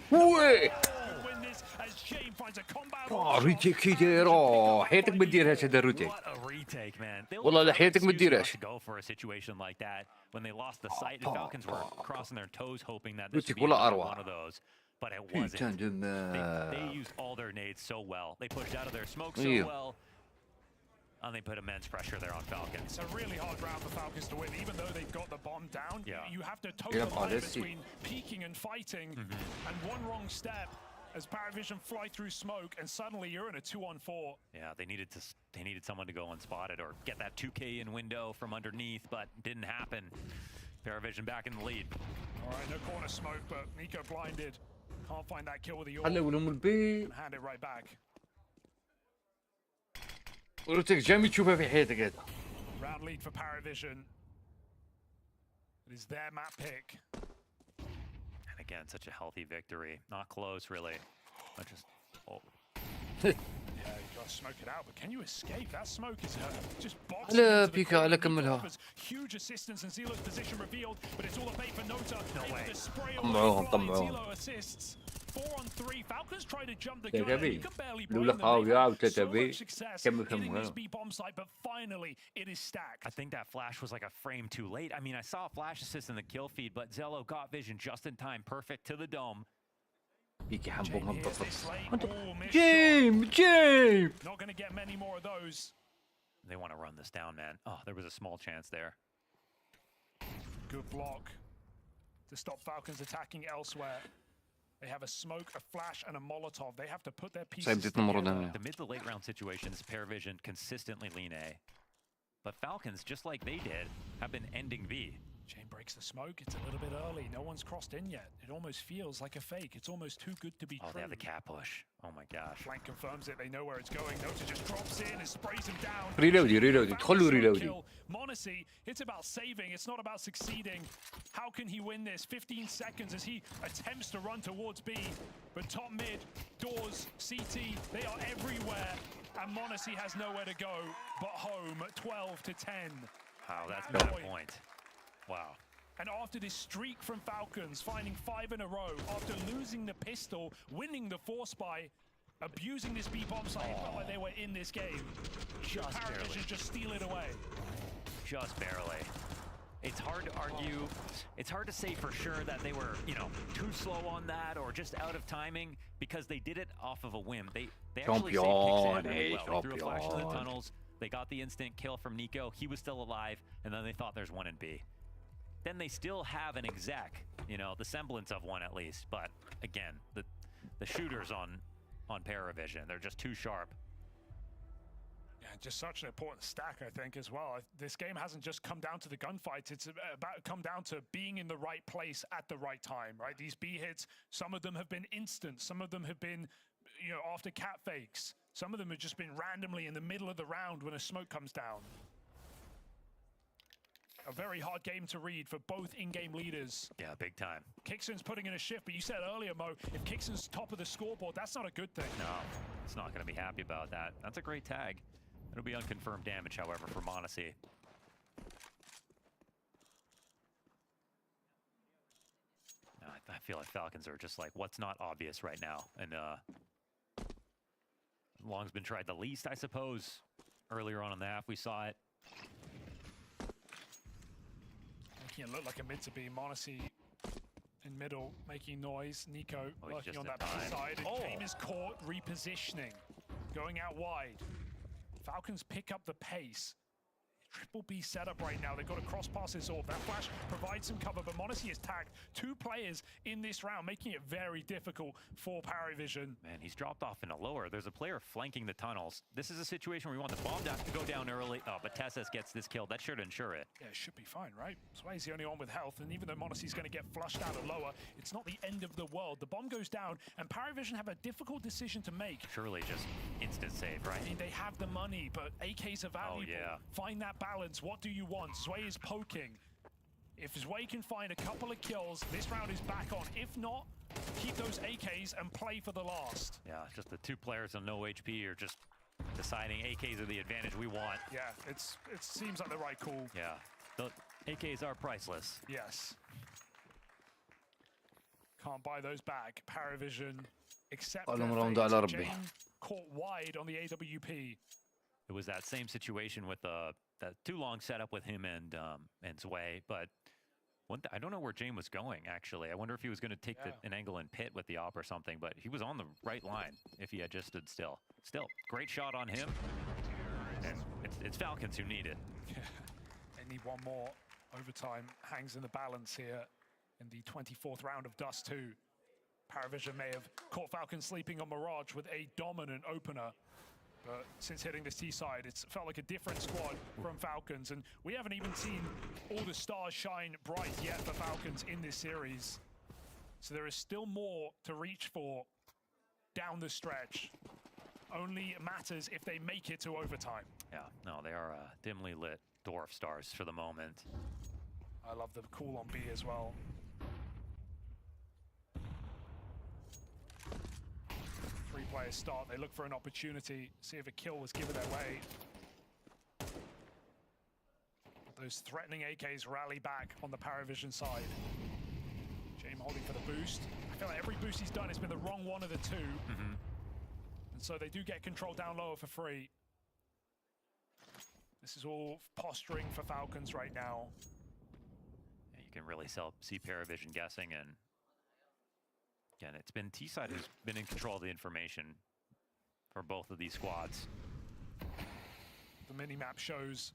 Win this as Shane finds a combat. retake كده حياتك ما تديرهاش هذا الروتيك. What a retake, man. والله لا حياتك ما تديرهاش. To go for a situation like that when they lost the sight. The Falcons were crossing their toes, hoping that this would be one of those. But it wasn't. They used all their nades so well. They pushed out of their smoke so well. And they put immense pressure there on Falcons. It's a really hard round for Falcons to win, even though they've got the bomb down. You have to toe the line between peeking and fighting, and one wrong step as PARIVISION fly through smoke, and suddenly you're in a 2-on-4. Yeah, they needed someone to go unspotted or get that 2K in window from underneath, but didn't happen. PARIVISION back in the lead. All right, no corner smoke, but Nico blinded. Can't find that kill with the and hand it right back. روتيك جامي تشوفها في حياتك هذا. Round lead for PARIVISION. It is their map pick. And again, such a healthy victory. Not close, really. But just Yeah, you got to smoke it out, but can you escape? That smoke is just boxing لا into the بيكا على كملها. offers huge assistance, and Zelo's position revealed, but it's all a bait for Nota. No way. The spray طمعوهم. Zelo assists. 4-on-3. Falcons try to jump the gun. You can barely blame لولا them. قاوية They've had so وثلاثة much success كم hitting this كم. B bomb site, but finally it is stacked. I think that flash was like a frame too late. I mean, I saw a flash assist in the kill feed, but Zelo got vision just in time, perfect to the dome. بيكي حنبوهم Jame! جيم. Not going to get many more of those. They want to run this down, man. Oh, there was a small chance there. Good block to stop Falcons attacking elsewhere. They have a smoke, a flash, and a Molotov. They have to put their pieces together. The mid to late round situations, PARIVISION consistently lean A. But Falcons, just like they did, have been ending B. Jane breaks the smoke. It's a little bit early. No one's crossed in yet. It almost feels like a fake. It's almost too good to be true. Oh, they have the cat push. Oh my gosh. Flank confirms it. They know where it's going. Nota just drops in and sprays him down. ريلودي دخلوا ريلودي. Monacy, it's about saving. It's not about succeeding. How can he win this? 15 seconds as he attempts to run towards B. But top mid, doors, CT, they are everywhere. And Monacy has nowhere to go but home, 12-10. Wow, that's a bad point. Wow. And after this streak from Falcons, finding 5 in a row, after losing the pistol, winning the force buy, abusing this B-bomb site, it felt like they were in this game. Just barely. Just steal it away. Just barely. It's hard to argue. It's hard to say for sure that they were, too slow on that or just out of timing because they did it off of a whim. They actually saved Kixan really well. They threw a flash in the tunnels. They got the instant kill from Nico. He was still alive, and then they thought there's one in B. Then they still have an exec, the semblance of one at least. But again, the shooters on PARIVISION, they're just too sharp. Yeah, just such an important stack, I think, as well. This game hasn't just come down to the gunfights. It's come down to being in the right place at the right time, right? These B hits, some of them have been instant. Some of them have been, after cat fakes. Some of them have just been randomly in the middle of the round when a smoke comes down. A very hard game to read for both in-game leaders. Yeah, big time. Kixon's putting in a shift, but you said earlier, Mo, if Kixon's top of the scoreboard, that's not a good thing. No, it's not going to be happy about that. That's a great tag. It'll be unconfirmed damage, however, for Monacy. I feel like Falcons are just like, what's not obvious right now? And Long's been tried the least, I suppose. Earlier on in the half, we saw it. Making it look like a mid to be. Monacy in middle, making noise. Nico working on that side. And Game is caught, repositioning. Going out wide. Falcons pick up the pace. triple B setup right now. They've got to cross pass this orb. That flash provides some cover, but m0NESY has tagged 2 players in this round, making it very difficult for PARIVISION. Man, he's dropped off in a lower. There's a player flanking the tunnels. This is a situation where we want the bomb to go down early. Oh, but Tessus gets this kill. That should ensure it. Yeah, it should be fine, right? Sway's the only one with health, and even though m0NESY's going to get flushed out of lower, it's not the end of the world. The bomb goes down, and PARIVISION have a difficult decision to make. Surely just instant save, right? I mean, they have the money, but AKs are valuable. Oh, yeah. Find that balance. What do you want? Sway is poking. If Sway can find a couple of kills, this round is back on. If not, keep those AKs and play for the last. Yeah, just the 2 players on no HP are just deciding AKs are the advantage we want. Yeah, it seems like the right call. Yeah, the AKs are priceless. Yes. Can't buy those back. PARIVISION accept their fate. Jane caught wide on the AWP. It was that same situation with that too long setup with him and Zwei, but I don't know where Jane was going, actually. I wonder if he was going to take an angle and pit with the op or something, but he was on the right line if he had just stood still. Still, great shot on him, and it's Falcons who need it. Yeah. They need one more. Overtime hangs in the balance here in the 24th round of Dust 2. PARIVISION may have caught Falcons sleeping on Mirage with a dominant opener. But since hitting this T-side, it's felt like a different squad from Falcons. And we haven't even seen all the stars shine bright yet for Falcons in this series. So there is still more to reach for down the stretch. Only matters if they make it to overtime. Yeah, no, they are dimly lit dwarf stars for the moment. I love the call on B as well. Players start, they look for an opportunity, see if a kill was given their way. Those threatening AKs rally back on the PARIVISION side. James holding for the boost. I feel like every boost he's done has been the wrong one of the 2. And so they do get control down lower for free. This is all posturing for Falcons right now. Yeah, you can really see PARIVISION guessing, and again, it's been T-side who's been in control of the information for both of these squads. The mini-map shows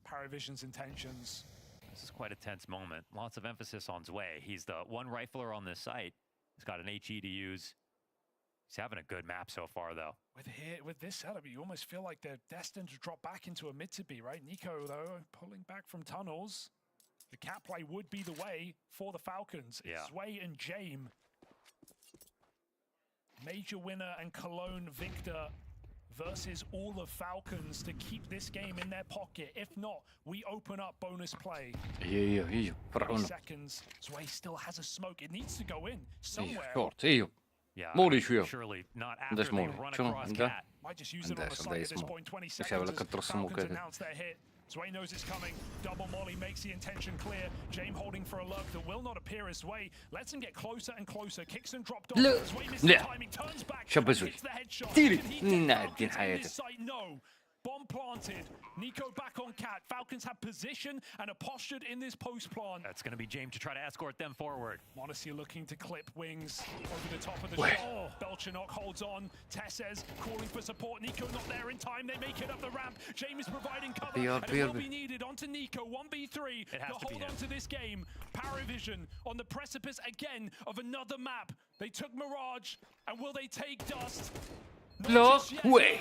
PARIVISION's intentions. This is quite a tense moment. Lots of emphasis on Zwei. He's the one rifler on this site. He's got an HE to use. He's having a good map so far, though. With this setup, you almost feel like they're destined to drop back into a mid-to-B, right? NiKo, though, pulling back from tunnels. The cat play would be the way for the Falcons. Yeah. Zwei and Jame. Major winner and Cologne victor versus all the Falcons to keep this game in their pocket. If not, we open up bonus play. 30 seconds. Zwei still has a smoke. It needs to go in somewhere. Yeah, surely not after they run across cat. Might just use it on the side at this point. 20 seconds as Falcons announce their hit. Zwei knows it's coming. Double molly makes the intention clear. Jame holding for a lurk that will not appear as Zwei. Lets him get closer and closer. Kicks and dropped off. Zwei misses the timing, turns back, and hits the headshot. Can he get Falcons in this site? No. Bomb planted. NiKo back on cat. Falcons have position and are postured in this post plant. That's going to be Jame to try to escort them forward. m0NESY looking to clip wings over the top of the shot. Belchenok holds on. Tessez calling for support. NiKo not there in time. They make it up the ramp. Jame is providing cover. And it will be needed onto NiKo. 1v3 to hold on to this game. PARIVISION on the precipice again of another map. They took Mirage, and will they take Dust? No way.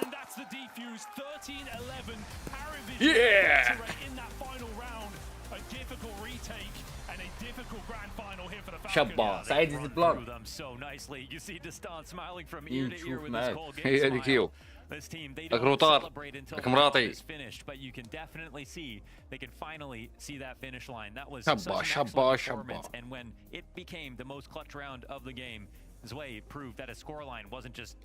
And that's the defuse. 13-11. PARIVISION in that final round. A difficult retake and a difficult grand final here for the Falcons. شابة سعيد البلان. Them so nicely. You see Destan smiling from ear to ear with his whole game smile. This team, they don't celebrate until the round is finished, but you can definitely see they can finally see that finish line. That was such an excellent performance, and when it became the most clutch round of the game, Zwei proved that his scoreline wasn't just,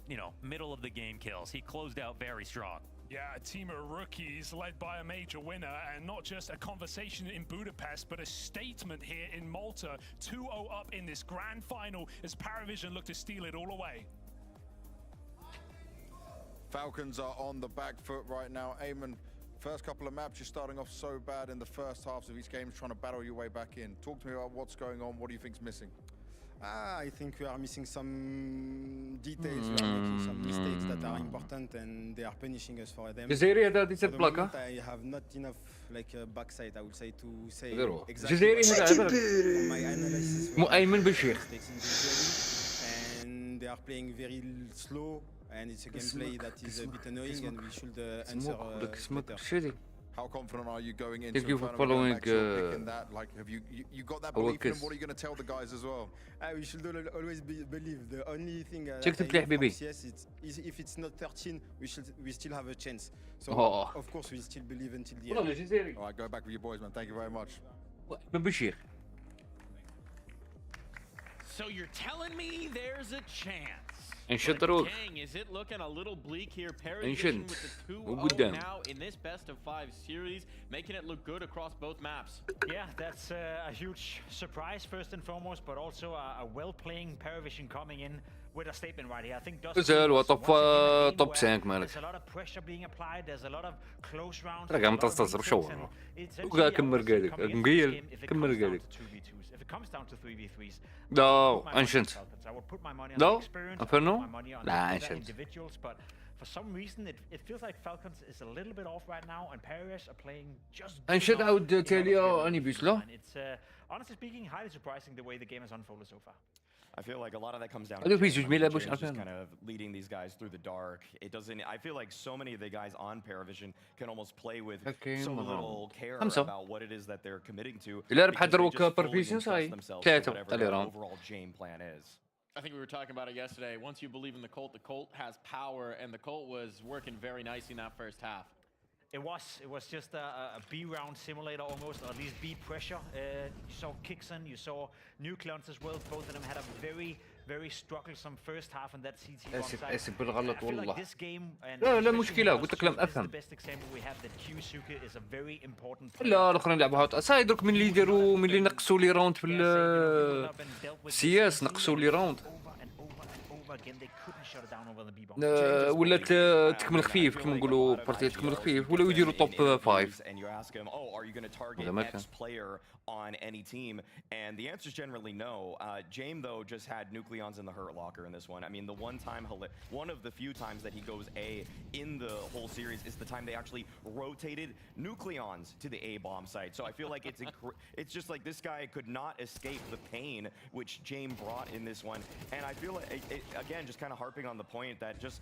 middle of the game kills. He closed out very strong. Yeah, a team of rookies led by a major winner, and not just a conversation in Budapest, but a statement here in Malta. 2-0 up in this grand final as PARIVISION look to steal it all away. Falcons are on the back foot right now. Eamon, first couple of maps, you're starting off so bad in the first halves of each game, trying to battle your way back in. Talk to me about what's going on. What do you think's missing? I think we are missing some details. We are making some mistakes that are important, and they are punishing us for them. جزائري هذا دي For the تبلاكا. moment, I have not enough like backside. I would say to say غيرو. exactly جزائري what هذا from my analysis. مؤيمن بشير. Mistakes individually, and they are playing very slow, and it's a gameplay that is a bit annoying, and we should answer better. How confident are you going into Thank you for Inferno following, back short picking that? Like, have you got that belief in him? What are you going to tell the guys as well? We should always believe. The only thing Check the play, baby. yes, is if it's not 13, we still have a chance. So of course we still believe until the end. All right, go back with your boys, man. Thank you very much. بشير. So you're telling me there's a chance? انشد But روح. dang, is it looking a little bleak here? PARIVISION انشد. with the 2-0 وقدام. now in this best of 5 series, making it look good across both maps. Yeah, that's a huge surprise first and foremost, but also a well-playing PARIVISION coming in with a statement right here. I think مازال هو توب 5 مالك. There's a lot of pressure being applied. There's a lot of close rounds. راك عم تصتصر شو. وقا كمل قالك. مقيل كمل قالك. If it comes down to 3v3s, لا انشنت. I would put my money on لا experience. انفرنو. My money on لا other انشنت. individuals, but for some reason it feels like Falcons is a little bit off right now, and PARIVISION are playing just. انشد عاود تالي اني بيسلو. It's honestly speaking highly surprising the way the game has unfolded so far. I feel like a lot of that comes down هذا to في زوج ميلا باش James just عارفين. kind of leading these guys through the dark. It doesn't. I feel like so many of the guys on PARIVISION can almost play with so little care about what it is that they're committing to. إلا because ربح they دروك just fully PARIVISION entrust صاي. themselves to ثلاثة whatever تالي their راوند. overall game plan is. I think we were talking about it yesterday. Once you believe in the Colt has power, and the Colt was working very nice in that first half. It was just a B-round simulator almost, or at least B pressure. You saw Kixon, you saw Nucleons as well. Both of them had a very strugglesome first half in that CT bomb site. اسف بالغلط I feel like والله. this game, and لا especially مشكلة with قلت us لك لم two, this is افهم. the best example we have that Q-Suka is a very important player. لا الاخرين لعبوا هات صاي درك من اللي يديروا من اللي نقصوا لي راوند في السياس نقصوا لي راوند. Again, they couldn't shut it down over the B-bomb. ولات تكمل خفيف كما نقولوا بارتي تكمل خفيف ولاو يديروا توب 5. And you ask him, oh, are you going to target X player on any team? And the answer is generally no. James, though, just had Nucleons in the hurt locker in this one. I mean, the one of the few times that he goes A in the whole series is the time they actually rotated Nucleons to the A bomb site. So I feel like it's just like this guy could not escape the pain which James brought in this one. And I feel like, again, just kind of harping on the point that just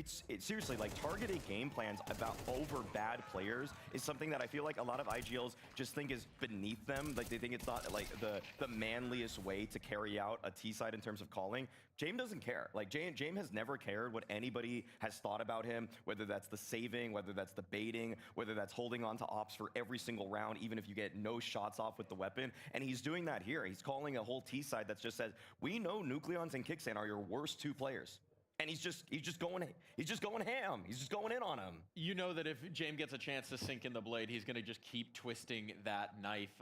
it's seriously like targeted game plans about over bad players is something that I feel like a lot of IGLs just think is beneath them. Like they think it's not like the manliest way to carry out a T side in terms of calling. James doesn't care. Like James has never cared what anybody has thought about him, whether that's the saving, whether that's the baiting, whether that's holding on to ops for every single round, even if you get no shots off with the weapon. And he's doing that here. He's calling a whole T side that just says, we know Nucleons and Kicksan are your worst 2 players. And he's just going ham. He's just going in on him. You know that if James gets a chance to sink in the blade, he's going to just keep twisting that knife.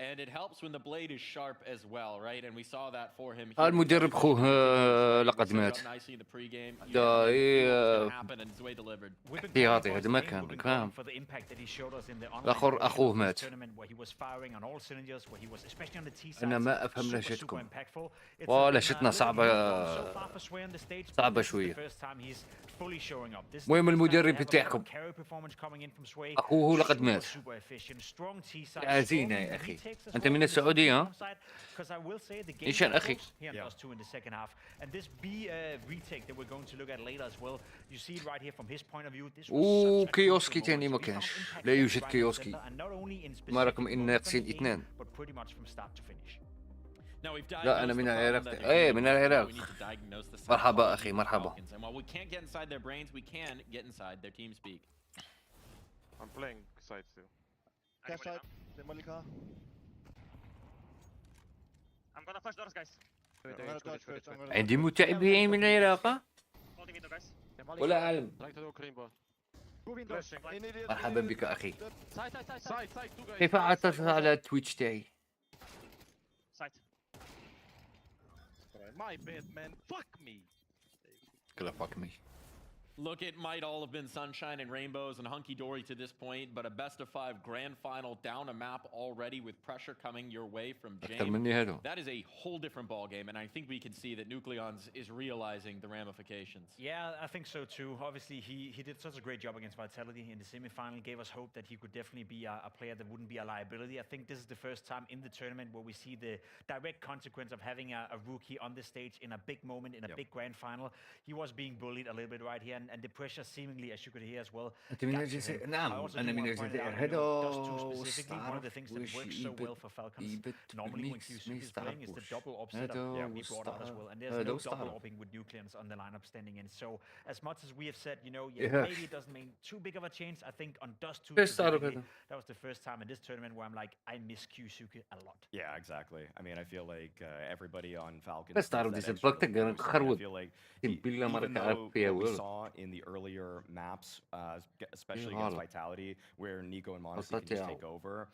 And it helps when the blade is sharp as well, right? And we saw that for him. المدرب خوه لقد مات. دا احتياطي هذا ما كان فاهم. الآخر أخوه مات. أنا ما أفهم لهجتكم. ولهجتنا صعبة شوية. المهم المدرب بتاعكم أخوه لقد مات. عزينا يا أخي. أنت من السعودية ها؟ إيشان أخي. وكيوسكي تاني ما كانش. لا يوجد كيوسكي. ما رقم إن ناقصين 2. لا أنا من العراق. إيه من العراق. مرحبا أخي مرحبا. I'm playing side still. Cash side, Malika. I'm gonna flash doors, guys. عندي متابعين من العراق ولا أعلم. مرحبا بك أخي. كيف عثرت على التويتش تاعي؟ My bad, man. Fuck me. كلا fuck me. Look, it might all have been sunshine and rainbows and hunky-dory to this point, but a best-of-5 grand final down a map already with pressure coming your way from James. That is a whole different ball game, and I think we can see that Nucleons is realizing the ramifications. Yeah, I think so too. Obviously, he did such a great job against Vitality in the semifinal, gave us hope that he could definitely be a player that wouldn't be a liability. I think this is the first time in the tournament where we see the direct consequence of having a rookie on the stage in a big moment, in a big grand final. He was being bullied a little bit right here, and the pressure seemingly, as you could hear as well. نعم أنا من الجزائر هذا specifically one of the things that works so well for Falcons. Normally when Q-Soup is playing is the double op setup we brought out as well, and there's no double opping with Nucleons on the lineup standing in. So as much as we have said, you know, maybe it doesn't make too big of a change. I think on Dust 2 specifically, that was the first time in this tournament where I'm like, I miss Q-Suke a lot. Yeah, exactly. I mean, I feel like everybody on Falcons. بس تعرف دي سبقتك أنا خروج. Even though we saw in the earlier maps, especially against Vitality, where Nico and Monacy can just take over,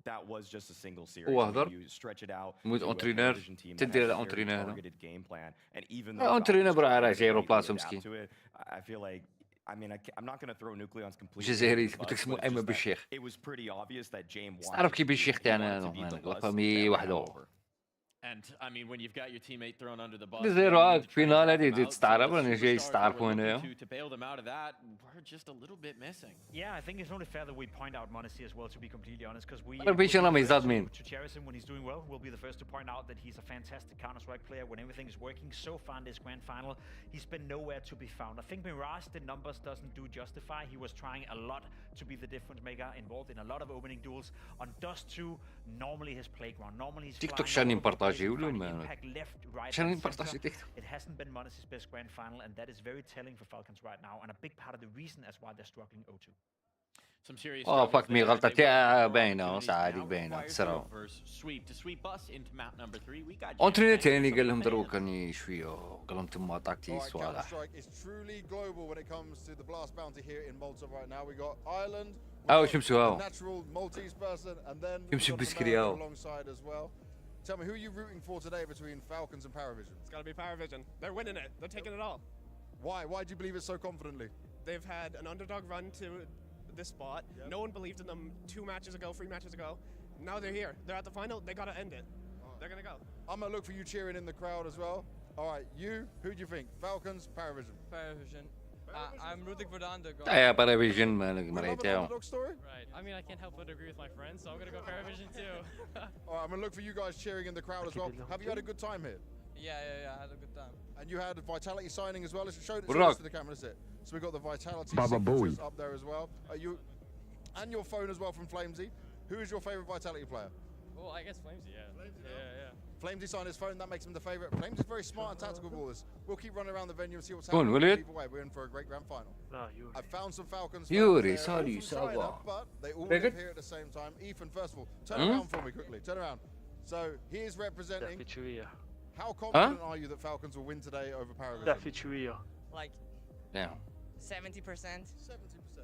that was just a single series. You stretch it out. With entraîneur, تدير الانtraîneur. Targeted game plan, and even though entraîneur برا جاي روباسهم مسكين. I feel like. I mean, I'm not going to throw Nucleons completely. جزائري قلت لك اسمه أيمن بالشيخ. It was pretty obvious that James تعرف كيف بالشيخ تاعنا لا فامي وحده. And I mean, when you've got your teammate thrown under the bus, زيرو فينال هذه تستعرب أنا جاي استعرف هنا. To bail them out of that, we're just a little bit missing. Yeah, I think it's only fair that we point out Monacy as well, to be completely honest, because we to cherish him when he's doing well. We'll be the first to point out that he's a fantastic Counter-Strike player when everything is working. So far in this grand final, he's been nowhere to be found. I think Mirage, the numbers doesn't do justify. He was trying a lot to be the difference maker, involved in a lot of opening duels. On Dust 2, normally his playground, normally he's impact left, right, it hasn't been Monacy's best grand final, and that is very telling for Falcons right now, and a big part of the reason as why they're struggling 0-2. Some serious fuck me غلطة تاعها باينة صعادك باينة تسرعوا. Sweep to sweep us into map number 3. We got انترينر تاني قال لهم دروكني شوية قال لهم تم طاقتي صوالح. Counter-Strike is truly global when it comes to the blast bounty here in Malta right now. We got Ireland, natural Maltese person, and then alongside as well. Tell me, who are you rooting for today between Falcons and PARIVISION? It's got to be PARIVISION. They're winning it. They're taking it all. Why? Why do you believe it so confidently? They've had an underdog run to this spot. Yep. No one believed in them 3 matches ago. Now they're here. They're at the final. They got to end it. They're going to go. I'm going to look for you cheering in the crowd as well. All right, who do you think? Falcons, PARIVISION? PARIVIsion. I'm rooting for the underdog. Yeah, PARIVISION man. Right. I mean, I can't help but agree with my friends, so I'm gonna go PARIVISION too. All right, I'm gonna look for you guys cheering in the crowd as well. Have you had a good time here? Yeah, I had a good time. And you had a Vitality signing as well. Let's show this to the camera. That's it. So we got the Vitality signatures up there as well. And your phone as well from Flamesy. Who is your favorite Vitality player? Well, I guess Flamesy. Yeah. Flamesy signed his phone. That makes him the favorite. Flamesy's very smart and tactical with all this. We'll keep running around the venue and see what's happening. Either way, we're in for a great grand final. I've found some Falcons. But they all live here at the same time. Ethan, first of all, turn around for me quickly. Turn around. So he is representing. How confident are you that Falcons will win today over PARIVISION? Like, 70%. 70%.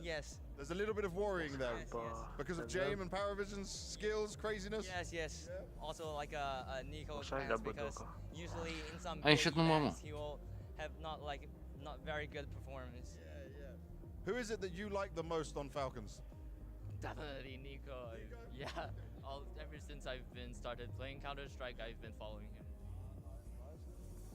Yes. There's a little bit of worrying there because of James and PARIVISION's skills, craziness. Yes. Yeah. Also like a Nico chance, because usually in some games he will have not very good performance. Yeah. Who is it that you like the most on Falcons? Definitely Nico. Yeah. Ever since I've been started playing Counter-Strike, I've been following him.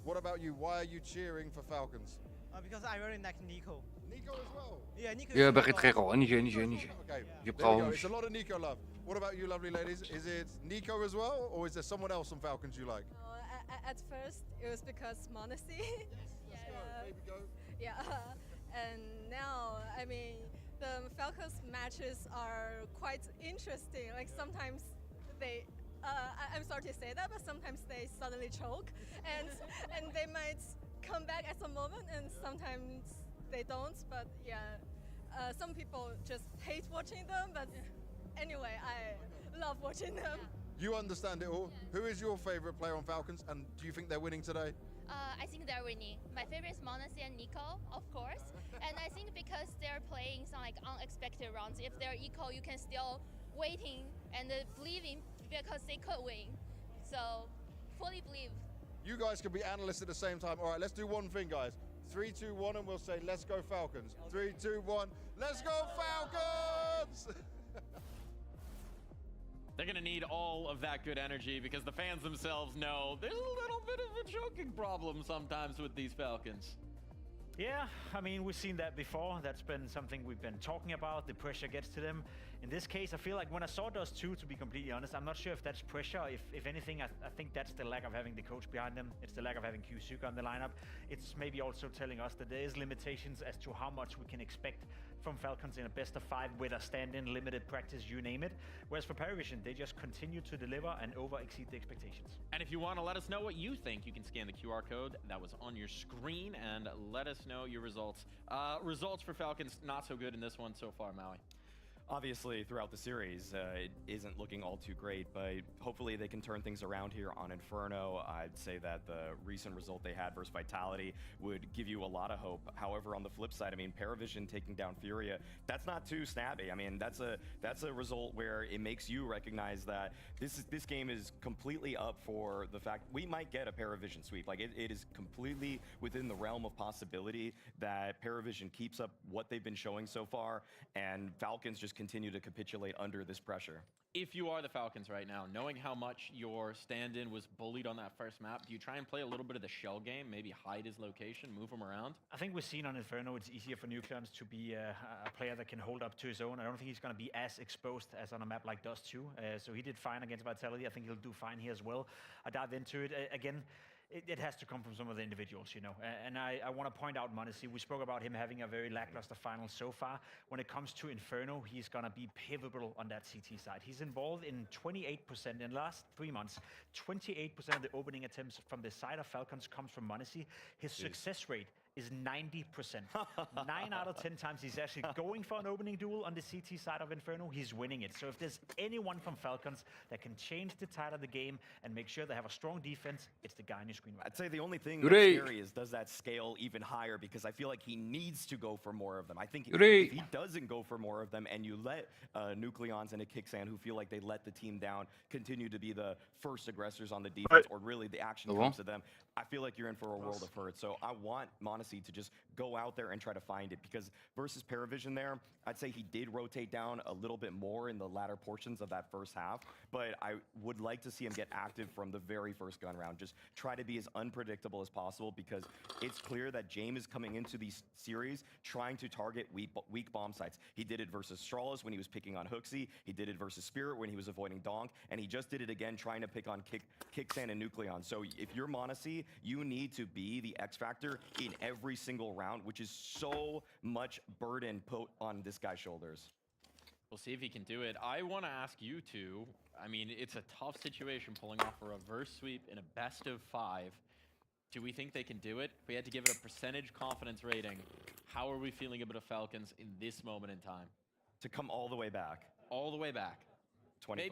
What about you? Why are you cheering for Falcons? Because I really like Nico. Nico as well? Yeah, Nico. Yeah, باقي دقيقة نيجي Okay, it's a lot of Nico love. What about you, lovely ladies? Is it Nico as well, or is there someone else on Falcons you like? At first, it was because Monacy. Yeah, and now, I mean, the Falcons matches are quite interesting. Like sometimes they, I'm sorry to say that, but sometimes they suddenly choke, and they might come back at some moment, and sometimes they don't. But yeah, some people just hate watching them, but anyway, I love watching them. You understand it all. Who is your favorite player on Falcons, and do you think they're winning today? I think they're winning. My favorite is Monacy and Nico, of course. And I think because they're playing some like unexpected rounds, if they're equal, you can still waiting and believing because they could win. So fully believe. You guys can be analysts at the same time. All right, let's do one thing, guys. 3, 2, 1, and we'll say, let's go Falcons. 3, 2, 1, let's go Falcons! They're going to need all of that good energy because the fans themselves know there's a little bit of a choking problem sometimes with these Falcons. Yeah, I mean, we've seen that before. That's been something we've been talking about. The pressure gets to them. In this case, I feel like when I saw those two, to be completely honest, I'm not sure if that's pressure. If anything, I think that's the lack of having the coach behind them. It's the lack of having Kyusuke on the lineup. It's maybe also telling us that there is limitations as to how much we can expect from Falcons in a best of 5 with a stand-in, limited practice, you name it. Whereas for PARIVISION, they just continue to deliver and over-exceed the expectations. And if you want to let us know what you think, you can scan the QR code that was on your screen and let us know your results. Results for Falcons, not so good in this one so far, Maui. Obviously, throughout the series, it isn't looking all too great, but hopefully they can turn things around here on Inferno. I'd say that the recent result they had versus Vitality would give you a lot of hope. However, on the flip side, I mean, PARIVISION taking down Furia, that's not too snappy. I mean, that's a result where it makes you recognize that this game is completely up for the fact we might get a PARIVISION sweep. Like, it is completely within the realm of possibility that PARIVISION keeps up what they've been showing so far, and Falcons just continue to capitulate under this pressure. If you are the Falcons right now, knowing how much your stand-in was bullied on that first map, do you try and play a little bit of the shell game, maybe hide his location, move him around? I think we've seen on Inferno it's easier for Nucleons to be a player that can hold up to his own. I don't think he's going to be as exposed as on a map like Dust 2. So he did fine against Vitality. I think he'll do fine here as well. I dive into it. Again, it has to come from some of the individuals, you know. And I want to point out Monacy. We spoke about him having a very lackluster final so far. When it comes to Inferno, he's going to be pivotal on that CT side. He's involved in 28% in the last 3 months. 28% of the opening attempts from the side of Falcons comes from Monacy. His success rate is 90%. 9 out of 10 times he's actually going for an opening duel on the CT side of Inferno, he's winning it. So if there's anyone from Falcons that can change the tide of the game and make sure they have a strong defense, it's the guy on your screen right I'd say the only thing that's scary is does that scale even higher, because I feel like he needs to go for more of them. I think if he doesn't go for more of them and you let Nucleons and a Kicksan who feel like they let the team down continue to be the first aggressors on the defense, or really the action comes to them, I feel like you're in for a world of hurt. So I want Monacy to just go out there and try to find it, because versus PARIVISION there, I'd say he did rotate down a little bit more in the latter portions of that first half, but I would like to see him get active from the very first gun round. Just try to be as unpredictable as possible, because it's clear that James is coming into these series trying to target weak bomb sites. He did it versus Stralis when he was picking on Hooksy, he did it versus Spirit when he was avoiding Donk, and he just did it again trying to pick on Kicksan and Nucleon. So if you're Monacy, you need to be the X factor in every single round, which is so much burden put on this guy's shoulders. We'll see if he can do it. I want to ask you two, I mean, it's a tough situation pulling off a reverse sweep in a best of 5. Do we think they can do it? If we had to give it a percentage confidence rating, how are we feeling about the Falcons in this moment in time? To come all the way back. All the way back. 25%.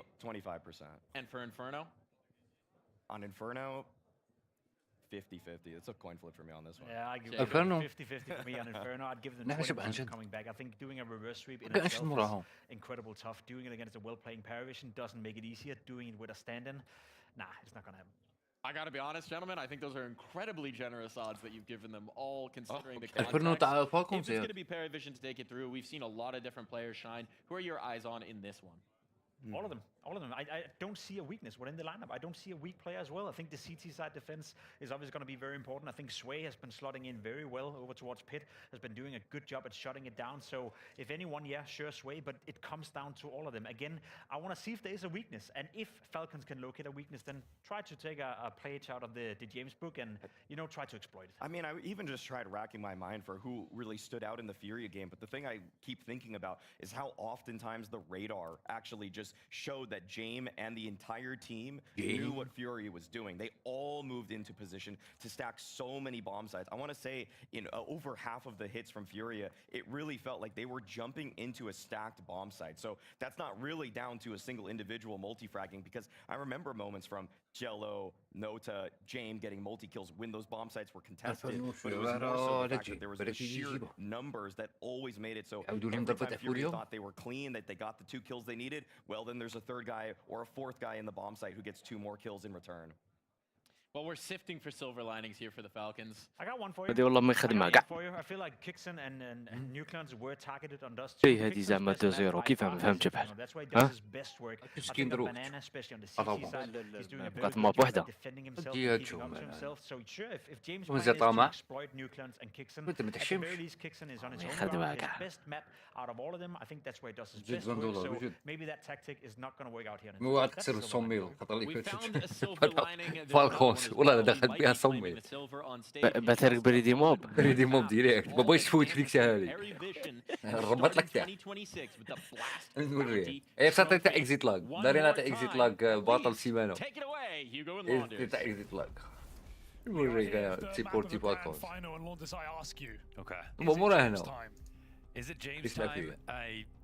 And for Inferno? On Inferno, 50-50. It's a coin flip for me on this one. Yeah, I give it 50-50 for me on Inferno. I'd give them 20% coming back. I think doing a reverse sweep in itself is incredible tough. Doing it against a well-playing PARIVISION doesn't make it easier. Doing it with a stand-in, nah, it's not going to happen. I gotta be honest, gentlemen, I think those are incredibly generous odds that you've given them, all considering the context. If it's going to be PARIVISION to take it through, we've seen a lot of different players shine. Who are your eyes on in this one? All of them. All of them. I don't see a weakness within the lineup. I don't see a weak player as well. I think the CT side defense is obviously going to be very important. I think Sway has been slotting in very well over towards Pit, has been doing a good job at shutting it down. So if anyone, yeah, sure, Sway, but it comes down to all of them. Again, I want to see if there is a weakness. And if Falcons can locate a weakness, then try to take a page out of the James book and, you know, try to exploit it. I mean, I even just tried racking my mind for who really stood out in the Furia game. But the thing I keep thinking about is how oftentimes the radar actually just showed that James and the entire team knew what Fury was doing. They all moved into position to stack so many bomb sites. I want to say in over half of the hits from Furia, it really felt like they were jumping into a stacked bomb site. So that's not really down to a single individual multi-fragging, because I remember moments from Jello, Nota, James getting multi-kills when those bomb sites were contested, but it was more so the fact that there was the sheer numbers that always made it so every time Fury thought they were clean, that they got the 2 kills they needed, well, then there's a third guy or a fourth guy in the bomb site who gets 2 more kills in return. Well, we're sifting for silver linings here for the Falcons. I got one for you. هذه والله ما يخدمها كاع. For you. I feel like Kixon and Nucleons were targeted on Dust. اي هذه زعما 2-0 كيف فهمت جبهة. That's why ها؟ does his best work. I مسكين think دروك. Banana, especially on the CT side, he's doing a very بقات good ماب job وحدة. at defending himself, هي keeping up to تشوم. himself. So sure, if James' plan وإذا is to طامع. exploit Nucleons and Kixon, وأنت ما at the تحشمش. very least, Kixon is on his own يخدمها ground. كاع. His best map out of all of them, I think that's where does his زيد best work. $1 So بجد. maybe that tactic is not going to work out here. مو واحد كسر 100 ميل خطر لي We found a فاتت. silver lining. There's فالكونز another one as والله well. دخل He بها might be claiming 100 the silver on stage. باترك بريدي موب. بريدي موب ديريكت ما بغيتش تفوت فيك هذه. ربط لك تاع. 2026 with the blast. نوريه. اي صارت تاع اكزيت لاج. دارينا تاع اكزيت لاج باطل سيمانه. Take it away, Hugo and اي Launders. تاع اكزيت لاج. نوريه تيبورتي بالكونز. Final and Launders, I ask you. Okay. مورا هنا. Is it James It's not time? here.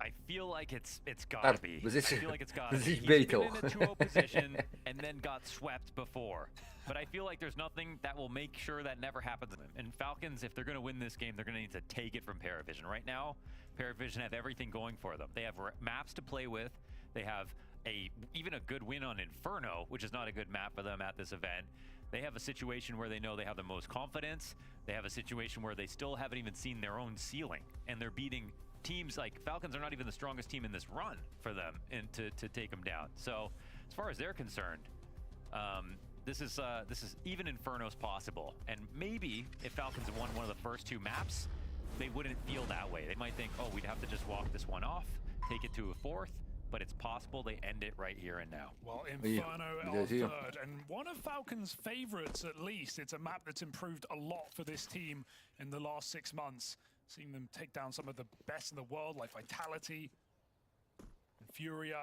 I feel like it's gotta be. But I this feel like it's gotta be. this He's Beto. been in a 2-0 position and then got swept before. But I feel like there's nothing that will make sure that never happens. And Falcons, if they're going to win this game, they're going to need to take it from PARIVISION. Right now, PARIVISION have everything going for them. They have maps to play with. They have even a good win on Inferno, which is not a good map for them at this event. They have a situation where they know they have the most confidence. They have a situation where they still haven't even seen their own ceiling. And they're beating teams like Falcons are not even the strongest team in this run for them and to take them down. So as far as they're concerned, this is even Inferno's possible. And maybe if Falcons won one of the first two maps, they wouldn't feel that way. They might think, oh, we'd have to just walk this one off, take it to a fourth. But it's possible they end it right here and now. Well, Inferno are third, and one of Falcons' favorites at least. It's a map that's improved a lot for this team in the last 6 months. Seeing them take down some of the best in the world, like Vitality and Furia.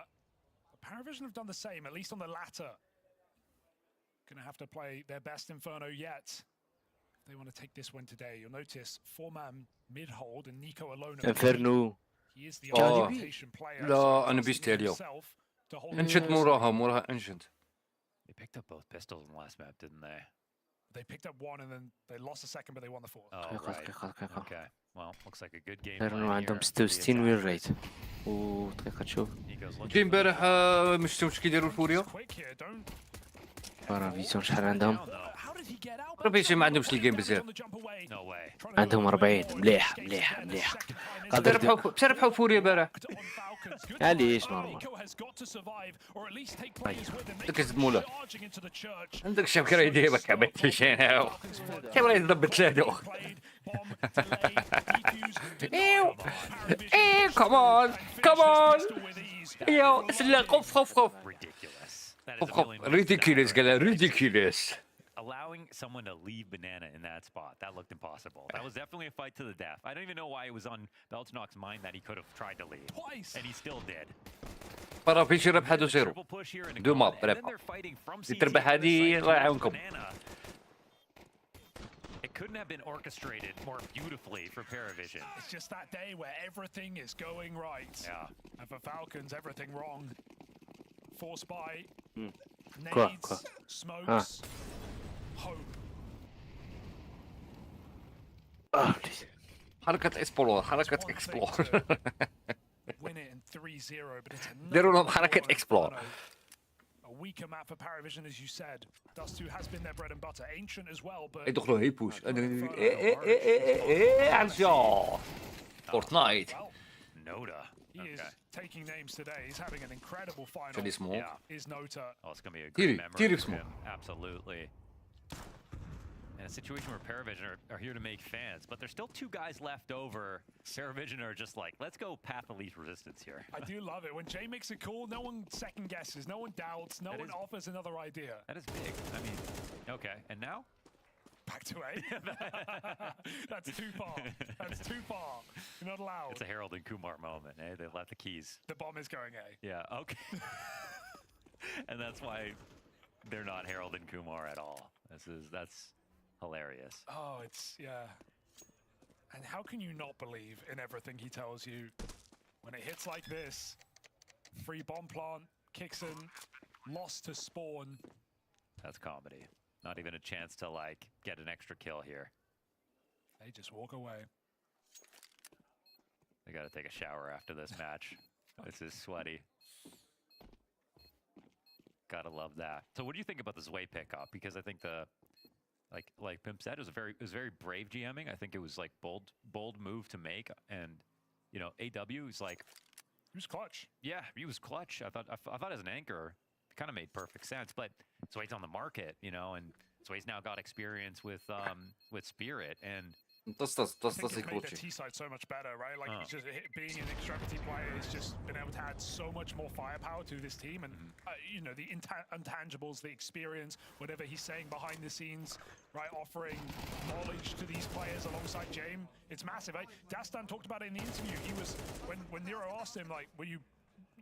PARIVISION have done the same, at least on the latter. Gonna have to play their best Inferno yet. If they want to take this one today. You'll notice 4-man mid-hold and Nico alone. Inferno. He is the اه orientation player. لا انا بيستي اليوم انشد موراها انشد. They picked up both pistols in the last map, didn't they? They picked up one and then they lost the second, but they won the fourth. Oh, right. Okay. Well, looks like a good game. انفيرنو عندهم 66 وين ريت. ودقيقة تشوف. جاي امبارح مش شفتوا كيديروا الفوريا؟ بارافيسيون شحال عندهم؟ بارافيسيون ما عندهمش الجيم بزاف. عندهم 40 مليح مليح مليح. باش ربحوا فوريا امبارح. علاش نورمال؟ داك الزمولة. عندك شاف كرا يديبك عبيت انا. كيف راه يضرب ثلاثة. ايو ايو كمان كمان. ايو سلا خوف خوف خوف. Ridiculous, قال ridiculous. Allowing someone to leave Banana in that spot, that looked impossible. That was definitely a fight to the death. I don't even know why it was on Belchnok's mind that he could have tried to leave. Twice. And he still did. بارافيش ربح 2-0. دو ماب ربح. تربح هذه الله يعاونكم. It couldn't have been orchestrated more beautifully for PARIVISION. It's just that day where everything is going right. Yeah. And for Falcons, everything wrong. Force by Quoi, nades, quoi? smokes, hope. حركة اكسبلور حركة اكسبلور. Win it in 3-0, but it's ديروا لهم حركة اكسبلور. A weaker map for PARIVISION, as you said. Dust 2 has been their bread and butter. Ancient as well, but... يدخلوا هي بوش. عرجع. فورتنايت. Nota. He is taking names today. He's having an incredible final. Should he smoke? Yeah. Is Nota. Oh, it's going to be a good memory Tiri for smoke. him. Absolutely. In a situation where PARIVISION are here to make fans, but there's still two guys left over. PARIVISION are just like, let's go path of least resistance here. I do love it. When Jay makes a call, no one second guesses, no one doubts, no one offers another idea. That is big. I mean, okay. And now? Back to A. That's too far. That's too far. You're not allowed. It's a Harold and Kumar moment, eh? They left the keys. The bomb is going A. Yeah, okay. And that's why they're not Harold and Kumar at all. That's hilarious. Oh, yeah. And how can you not believe in everything he tells you when it hits like this? Free bomb plant, kicks in, lost to spawn. That's comedy. Not even a chance to, like, get an extra kill here. They just walk away. They got to take a shower after this match. This is sweaty. Gotta love that. So what do you think about the Zwei pickup? Because I think like Pimp said, it was very brave GMing. I think it was like bold move to make, and you know, AW is like, he was clutch. Yeah, he was clutch. I thought as an anchor, it kind of made perfect sense. But Zwei's on the market, you know, and Zwei's now got experience with Spirit, and Das I think ist it made the gut. T-side so much better, right? Like, he's just being an extremity player, he's just been able to add so much more firepower to this team, and you know, the intangibles, the experience, whatever he's saying behind the scenes, right? Offering knowledge to these players alongside James, it's massive. Right? Dastan talked about it in the interview. He was when Nero asked him, like, were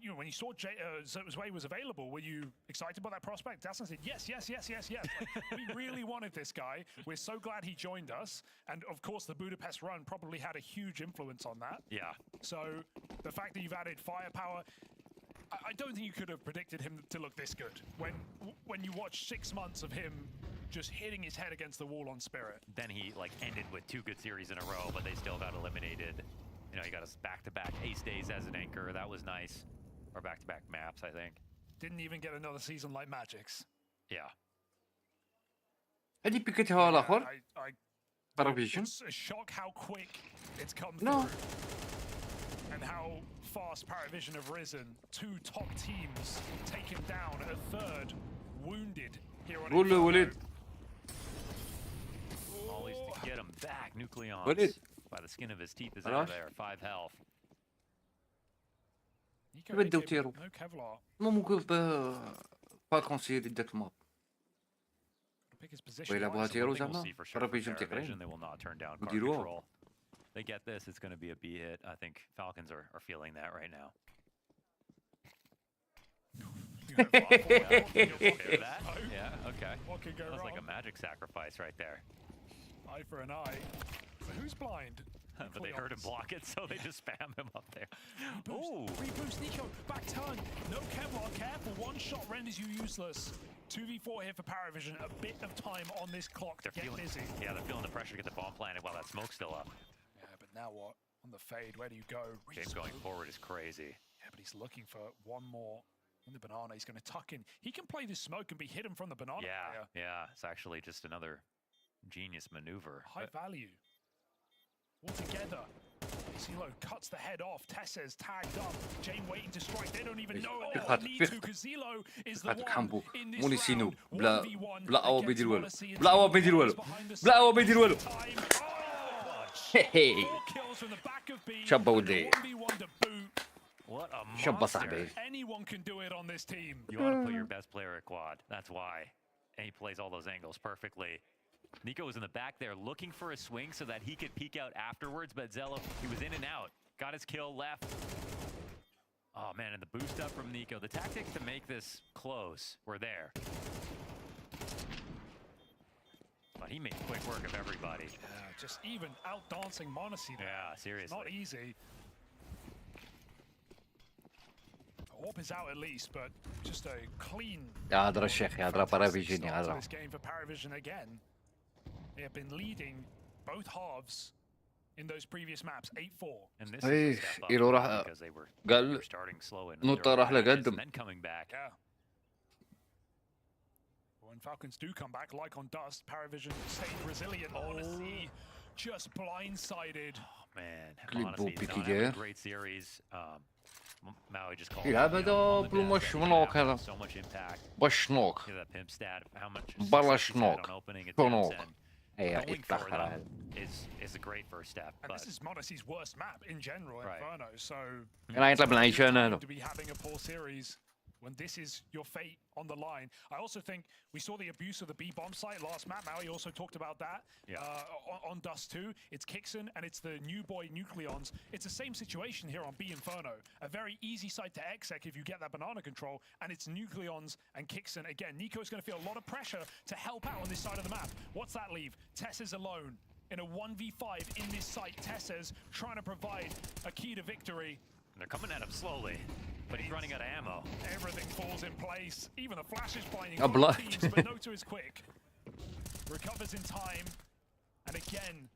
you know, when you saw Zwei was available, were you excited about that prospect? Dastan said, yes. Like, we really wanted this guy. We're so glad he joined us. And of course, the Budapest run probably had a huge influence on that. Yeah. So the fact that you've added firepower, I don't think you could have predicted him to look this good. When you watch 6 months of him just hitting his head against the wall on Spirit. Then he like ended with 2 good series in a row, but they still got eliminated. You know, he got us back-to-back ace days as an anchor. That was nice. Or back-to-back maps, I think. Didn't even get another season like Magic's. Yeah. هذه بيكتها الآخر. PARIVISION. It's a shock how quick it's come No. through. And how fast PARIVISION have risen. 2 top teams taken down, a third wounded here on Walid. Always to get him back. Nucleons Walid. by the skin of his teeth is out of there. 5 health. بدو تيرو. No Kevlar. ما ممكن با كونسيدي داك الماب. Pick his position. وإلا بغا So تيرو one thing we'll زعما see for sure from PARIVISION PARIVISION, تيقرين. they will not turn down card وديروها. control. They get this, it's going to be a B hit. I think Falcons are feeling that right now. Yeah, okay. What could go That was wrong? like a magic sacrifice right there. Eye for an eye. But who's blind? But they heard him block it, so they just spam him up there. Ooh. Reboost, Nico, back turn. No Kevlar, careful. One shot renders you useless. 2v4 here for PARIVISION. A bit of time on this clock to get busy. Yeah, they're feeling the pressure to get the bomb planted while that smoke's still up. Yeah, but now what? On the fade, where do you go? James going forward is crazy. Yeah, but he's looking for one more. On the banana, he's going to tuck in. He can play this smoke and be hidden from the banana player. Yeah, it's actually just another genius maneuver. High value. All together. CeeLo cuts the head off. Tess's tagged up. Jane waiting to strike. They don't even know it. They need to because CeeLo is the one in this مونيسينو round. بلا 1v1 بلا أوا بيدير والو against Monacy. بلا أوا بيدير والو بلا أوا بيدير والو. هي Kills from the back of B. شابة ولدي. 1v1 to boot. What a شابة monster. صاحبي. Anyone can do it on this team. You want to put your best player at quad. That's why. And he plays all those angles perfectly. Nico was in the back there looking for a swing so that he could peek out afterwards, but Zello, he was in and out. Got his kill left. Oh man, and the boost up from Nico. The tactics to make this close were there. But he made quick work of everybody. Just even out-dancing Monacy there. Yeah, seriously. Not easy. Orb is out at least, but just a clean. يا هذا الشيخ يا هذا PARIVISION يا start to هذا. this game for PARIVISION again. They have been leading both halves in those previous maps, 8-4. And this إيه is a step up إيلو راح because they were قال starting slow in نوطة راح and لقدم. then coming back. Yeah. When Falcons do come back, like on Dust, PARIVISIon stayed resilient. Monacy just blindsided. Oh man, Clip honestly, ball picky not having a there. great series. Maui just called. يلعب هذا بلو مش شنوك هذا. So much impact. بشنوك. Look at that pimp stat. How much? بلا success he's had شنوك. on opening attempts شنوك. and هي going for اتأخر them هذا. is a great first step. And But this is Monacy's worst map in general, Right. Inferno. So أنا يطلع من العيشان هذا. to be having a poor series when this is your fate on the line. I also think we saw the abuse of the B bomb site last map. Maui also talked about that on Dust 2. It's Kixon and it's the new boy Nucleons. It's the same situation here on B Inferno. A very easy site to exec if you get that banana control, and it's Nucleons and Kixon. Again, Nico's going to feel a lot of pressure to help out on this side of the map. What's that leave? Tessa's alone in a 1v5 in this site. Tessa's trying to provide a key to victory. they're coming at him slowly, but he's running out of ammo. Everything falls in place. Even the flash is blinding A both blood. teams, but Noto is quick. Recovers in time. And again,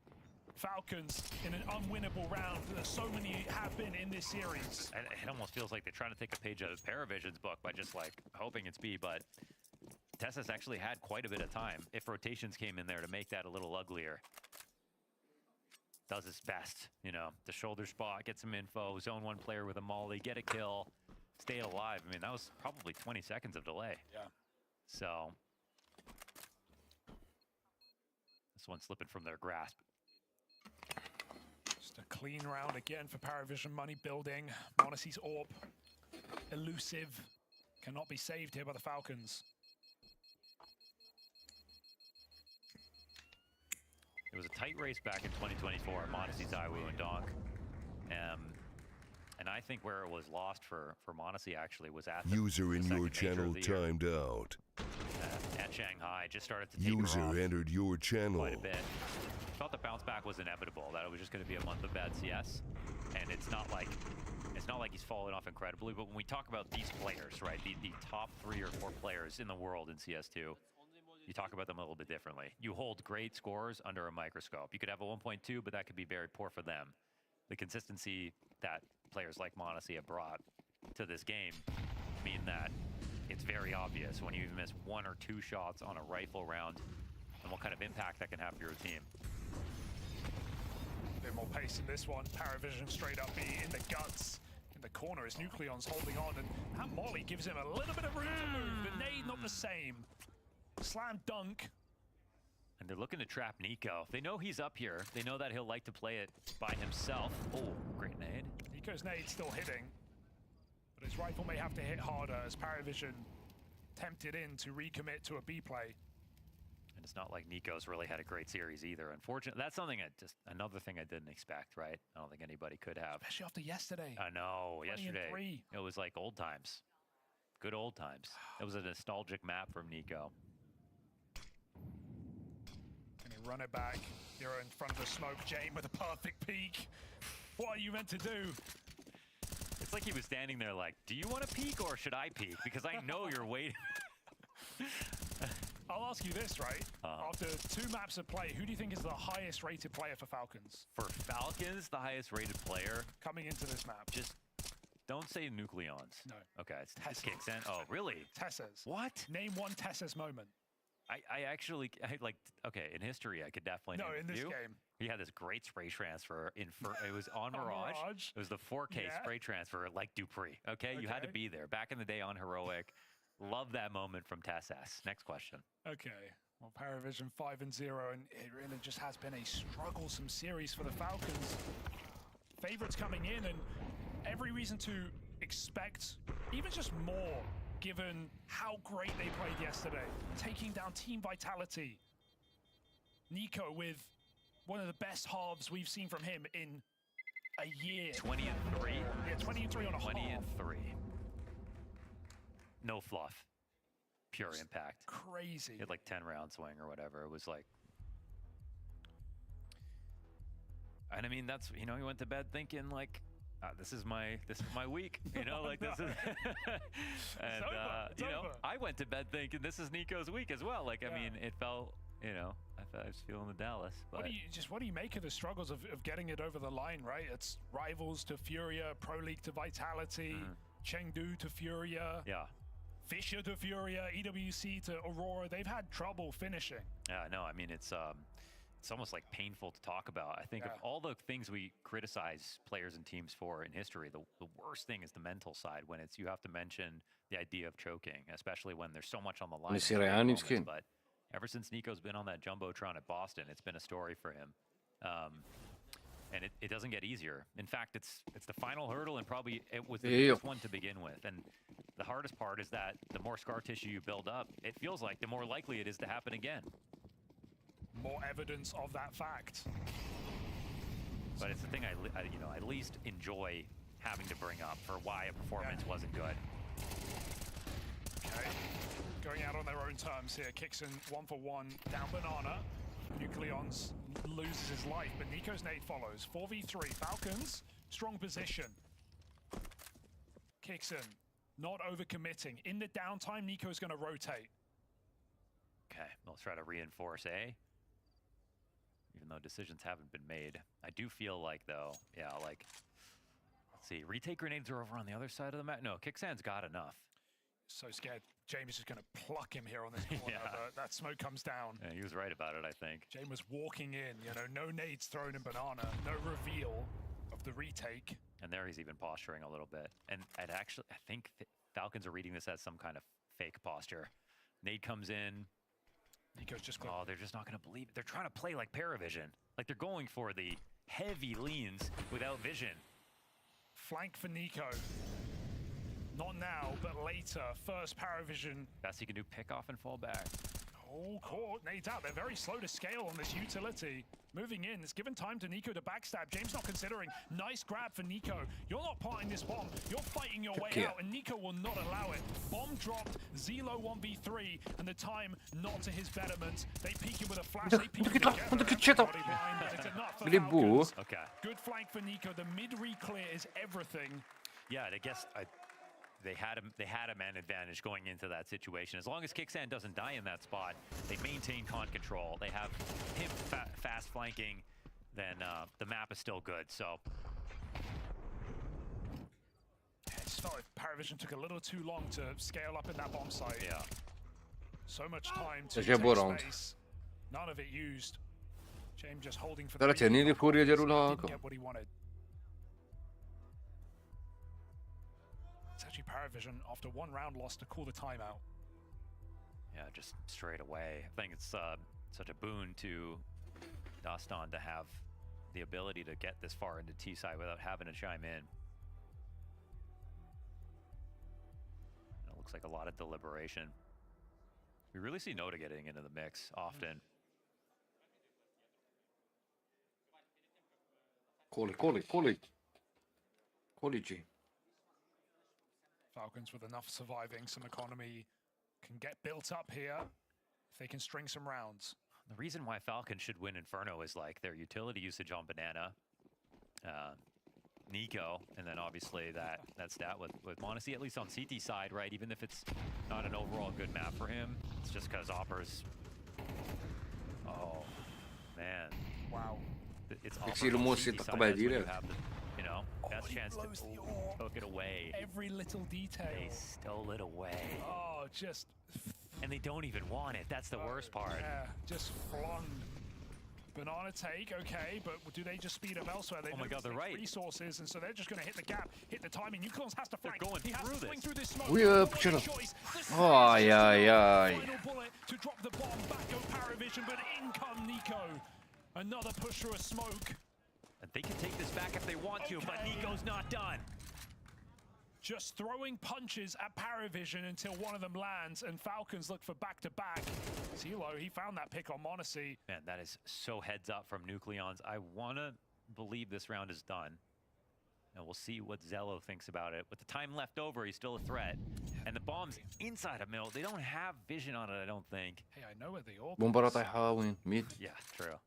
Falcons in an unwinnable round. So many have been in this series. It almost feels like they're trying to take a page out of PARIVISION's book by just like hoping it's B, but TeSeS actually had quite a bit of time if rotations came in there to make that a little uglier. Does its best, you know, the shoulder spot, get some info, zone one player with a molly, get a kill, stay alive. I mean, that was probably 20 seconds of delay. Yeah. So this one's slipping from their grasp. Just a clean round again for PARIVISION. Money building. m0NESY's AWP. Elusive. Cannot be saved here by the Falcons. It was a tight race back in 2024, m0NESY, ZywOo, and Donk. And I think where it was lost for m0NESY actually was at the User in your second major channel of the year. timed out. At Shanghai, just started to take User her off entered your channel. quite a bit. Felt the bounce back was inevitable, that it was just going to be a month of bad CS. And it's not like he's fallen off incredibly, but when we talk about these players, right, the top 3 or 4 players in the world in CS2, you talk about them a little bit differently. You hold great scores under a microscope. You could have a 1.2, but that could be very poor for them. The consistency that players like m0NESY have brought to this game mean that it's very obvious when you even miss 1 or 2 shots on a rifle round and what kind of impact that can have for your team. A bit more pace in this one. PARIVISION straight up B in the guts. In the corner is Nucleon's holding on, and that molly gives him a little bit of room to move, but nade not the same. Slam dunk. And they're looking to trap Nico. They know he's up here. They know that he'll like to play it by himself. Oh, great nade. Nico's nade still hitting, but his rifle may have to hit harder as PARIVISION tempted in to recommit to a B play. And it's not like Nico's really had a great series either. Unfortunately, that's something another thing I didn't expect, right? I don't think anybody could have. Especially after yesterday. I know, 20 and yesterday. 3. It was like old times. Good old times. It was a nostalgic map from Nico. Gonna run it back. You're in front of the smoke, Jane, with a perfect peek. What are you meant to do? It's like he was standing there like, do you want to peek or should I peek? Because I know you're waiting. I'll ask you this, right? After 2 maps of play, who do you think is the highest rated player for Falcons? For Falcons, the highest rated player. Coming into this map. Just don't say Nucleons. No. Okay, it's Kicks in. Oh, really? TeSeS. What? Name one TeSeS moment. Okay, in history, I could definitely name in this you. game. He had this great spray transfer it was on Mirage. It was the 4K spray transfer like Dupree. Okay, you had to be there. Back in the day on Heroic. Love that moment from TeSeS. Next question. Okay. Well, PARIVISION 5-0, and it really just has been a strugglesome series for the Falcons. Favorites coming in, and every reason to expect even just more, given how great they played yesterday. Taking down Team Vitality. Nico with one of the best halves we've seen from him in a year. 20 and 3. Yeah, 20 and 3 on a 20 half. and 3. No fluff. Pure impact. Crazy. He had like 10 round swing or whatever. It was like. And I mean, that's, you know, he went to bed thinking like, this is my week, you know, like this is. And it's you know, over. I went to bed thinking this is Nico's week as well. Like, I mean, it felt, you know, I was feeling the Dallas. But What do you make of the struggles of getting it over the line, right? It's Rivals to Furia, Pro League to Vitality, Chengdu to Furia. Yeah. Fisher to Furia, EWC to Aurora. They've had trouble finishing. Yeah, no, I mean, it's almost like painful to talk about. I think of all the things we criticize players and teams for in history, the worst thing is the mental side, when it's you have to mention the idea of choking, especially when there's so much on the line. But ever since Nico's been on that Jumbotron at Boston, it's been a story for him. And it doesn't get easier. In fact, it's the final hurdle, and probably it was the biggest one to begin with. And the hardest part is that the more scar tissue you build up, it feels like the more likely it is to happen again. More evidence of that fact. But it's the thing I at least enjoy having to bring up for why a performance wasn't good. Okay, going out on their own terms here. Kixon 1-for-1 down Banana. Nucleons loses his life, but Nico's nade follows. 4v3, Falcons, strong position. Kixon not overcommitting. In the downtime, Nico's going to rotate. Okay, they'll try to reinforce A. even though decisions haven't been made. I do feel like, though, yeah, like, let's see, retake grenades are over on the other side of the map. No, Kicksan's got enough. So scared. James is going to pluck him here on this corner, but that smoke comes down. Yeah, he was right about it, I think. James was walking in, you know, no nades thrown in banana, no reveal of the retake. And there he's even posturing a little bit. And I'd actually, I think Falcons are reading this as some kind of fake posture. Nade comes in. Nico's just oh, they're just not going to believe it. They're trying to play like PARIVISION. Like they're going for the heavy leans without vision. Flank for Nico. Not now, but later. First PARIVISION. Best he can do, pick off and fall back. Oh, caught. Nades out. They're very slow to scale on this utility. Moving in. It's given time to Nico to backstab. James not considering. Nice grab for Nico. You're not parting this bomb. You're fighting your way out, and Nico will not allow it. Bomb dropped. Zelo 1v3, and the time not to his betterment. They peek him with a flash. They peek him together. Okay. Good flank for Nico. The mid-re-clear is everything. Yeah, I guess they had a man advantage going into that situation. As long as Kicksan doesn't die in that spot, they maintain con control. They have him fast flanking, then the map is still good. So I just felt like PARIVISION took a little too long to scale up in that bomb site. Yeah. So much time to Takže take round. space. None of it used. James just holding for Tara the tjeni li furje ġeru didn't laħaka. get what he wanted. It's actually PARIVISION after one round lost to call the timeout. yeah, just straight away. I think it's such a boon to Dastan to have the ability to get this far into T-side without having to chime in. And it looks like a lot of deliberation. We really see Noda getting into the mix often. Call it, G. Falcons with enough surviving, some economy can get built up here if they can string some rounds. The reason why Falcons should win Inferno is like their utility usage on Banana, Nico, and then obviously that stat with Monacy, at least on CT side, right? Even if it's not an overall good map for him, it's just because Oppers. Oh, man. Wow. It's Zie je Oppers on mooi CT zitten side, bij that's when you direct. have the, you know, best chance to took it away. Every little detail. They stole it away. Oh, just. And they don't even want it. That's the worst part. Yeah, just flung. Banana take, okay, but do they just speed up elsewhere? They Oh my God, they're right. Resources, and so they're just going to hit the gap, hit the timing. Nucleons has to flank. They're going he has to swing through this smoke. Picture. Ay, ay, ay. Final bullet to drop the bomb. Back go PARIVISION, but in come Nico. Another push through a smoke. And they can take this back if they want to, but Nico's not done. Just throwing punches at PARIVISION until one of them lands, and Falcons look for back-to-back. Zelo, he found that pick on Monacy. Man, that is so heads up from Nucleons. I want to believe this round is done. And we'll see what Zelo thinks about it. With the time left over, he's still a threat. And the bomb's inside a middle. They don't have vision on it, I don't think. Hey, I know where they all Bombarda tajawin, mid. Yeah, true.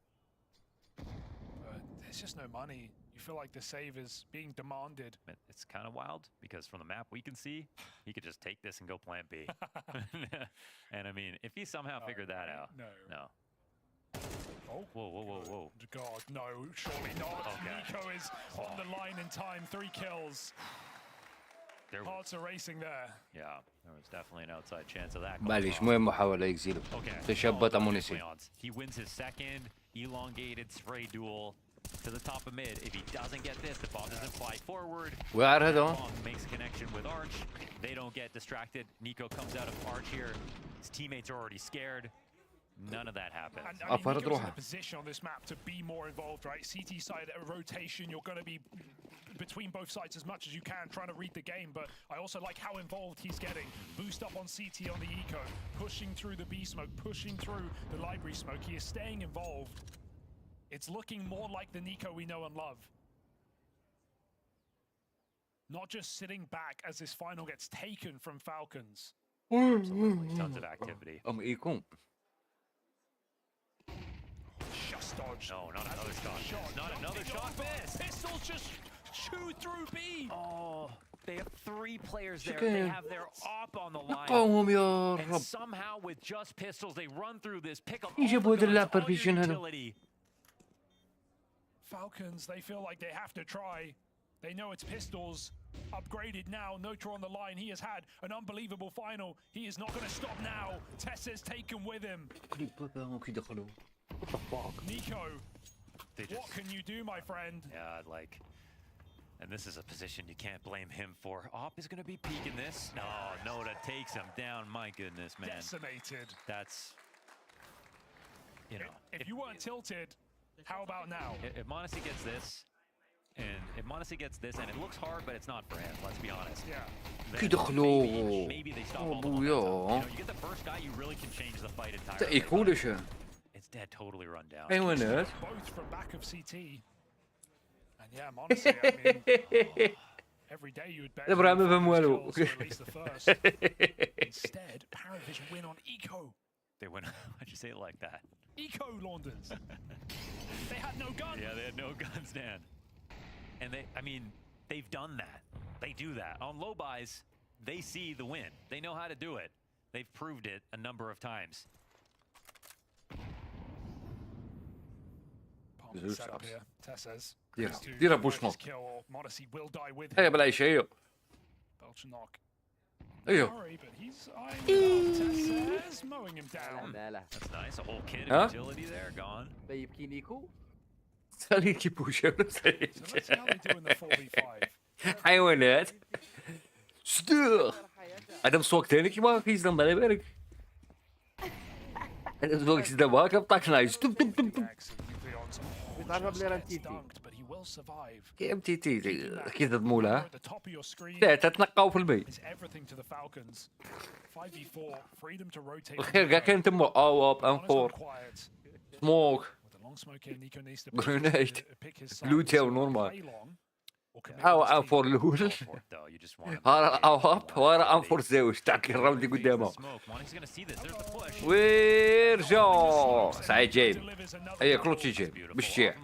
But there's just no money. You feel like the save is being demanded. It's kind of wild because from the map we can see, he could just take this and go plant B. And I mean, if he somehow figured that out. No. Oh. Whoa. God, no, surely not. Okay. Nico is on the line in time. 3 kills. Hearts are racing there. Yeah, there was definitely an outside chance of that. معليش مهم محاولة يكزيله. تشبت أمونيسي. He wins his second elongated spray duel to the top of mid. If he doesn't get this, the bomb doesn't fly forward. وعر هذا. Bomb makes a connection with Arch. They don't get distracted. Nico comes out of Arch here. His teammates are already scared. None of that happens. And I mean, Nico's in a position on this map to be more involved, right? CT side rotation, you're going to be between both sides as much as you can, trying to read the game, but I also like how involved he's getting. Boost up on CT on the eco, pushing through the B smoke, pushing through the library smoke. He is staying involved. It's looking more like the Nico we know and love. Not just sitting back as this final gets taken from Falcons. Absolutely, tons of activity. Just dodge. No, not another shot. Not another shot. Pistols just chew through B. Oh, they have 3 players there. They have their op on the line. And somehow with just pistols, they run through this, pick up all the guns, all your utility. Falcons, they feel like they have to try. They know it's pistols. Upgraded now, Notra on the line. He has had an unbelievable final. He is not going to stop now. Tessa's taken with him. What the fuck? Nico, what can you do, my friend? Yeah, like, and this is a position you can't blame him for. Op is going to be peeking this. No, Noda takes him down. My goodness, man. Decimated. That's, you know. If you weren't tilted, how about now? If Monacy gets this, and it looks hard, but it's not for him, let's be honest. Yeah. Maybe they stop all the momentum. You know, you get the first guy, you really can change the fight entirely. Ik hoorde ze. It's dead, totally run down. Helemaal net. Both from back of CT. And yeah, honestly, I mean, every day you would bet. Dobra, my wymuelu. At least the first. Instead, PARIVISION win on Eco. They win. Why'd you say it like that? Eco Launders. They had no guns. Yeah, they had no guns, Dan. And they've done that. They do that. On low buys, they see the win. They know how to do it. They've proved it a number of times. Setup here. Tessa's. Tira pushmo. Monacy will die with Hey, him. blijf je. Belchenok. Hey, Sorry, but he's eyeing Tessa's mowing him down. That's nice. A whole kit of Huh? utility there, gone. Ben je Nico? Zal ik je pushen? So let's see how they do in the 4v5. Helemaal net. Stuur. Adam zoekt in, ik mag iets dan bij de werk. En dan zoek ik ze dan wel, ik heb tak naar je. But he will survive. KMTT, ik dat moela. Ja, dat naar kopen mee. Is everything to the Falcons. 5v4, freedom to rotate. Ik kent hem maar al op en voor. Smoke. Grenade. Bloed heel normaal. Hou aan voor losers. Hou op, hou aan voor Zeus. Tak je rond die demo. Weer zo. Zei Jane. Hey, klotje Jane. Bestje.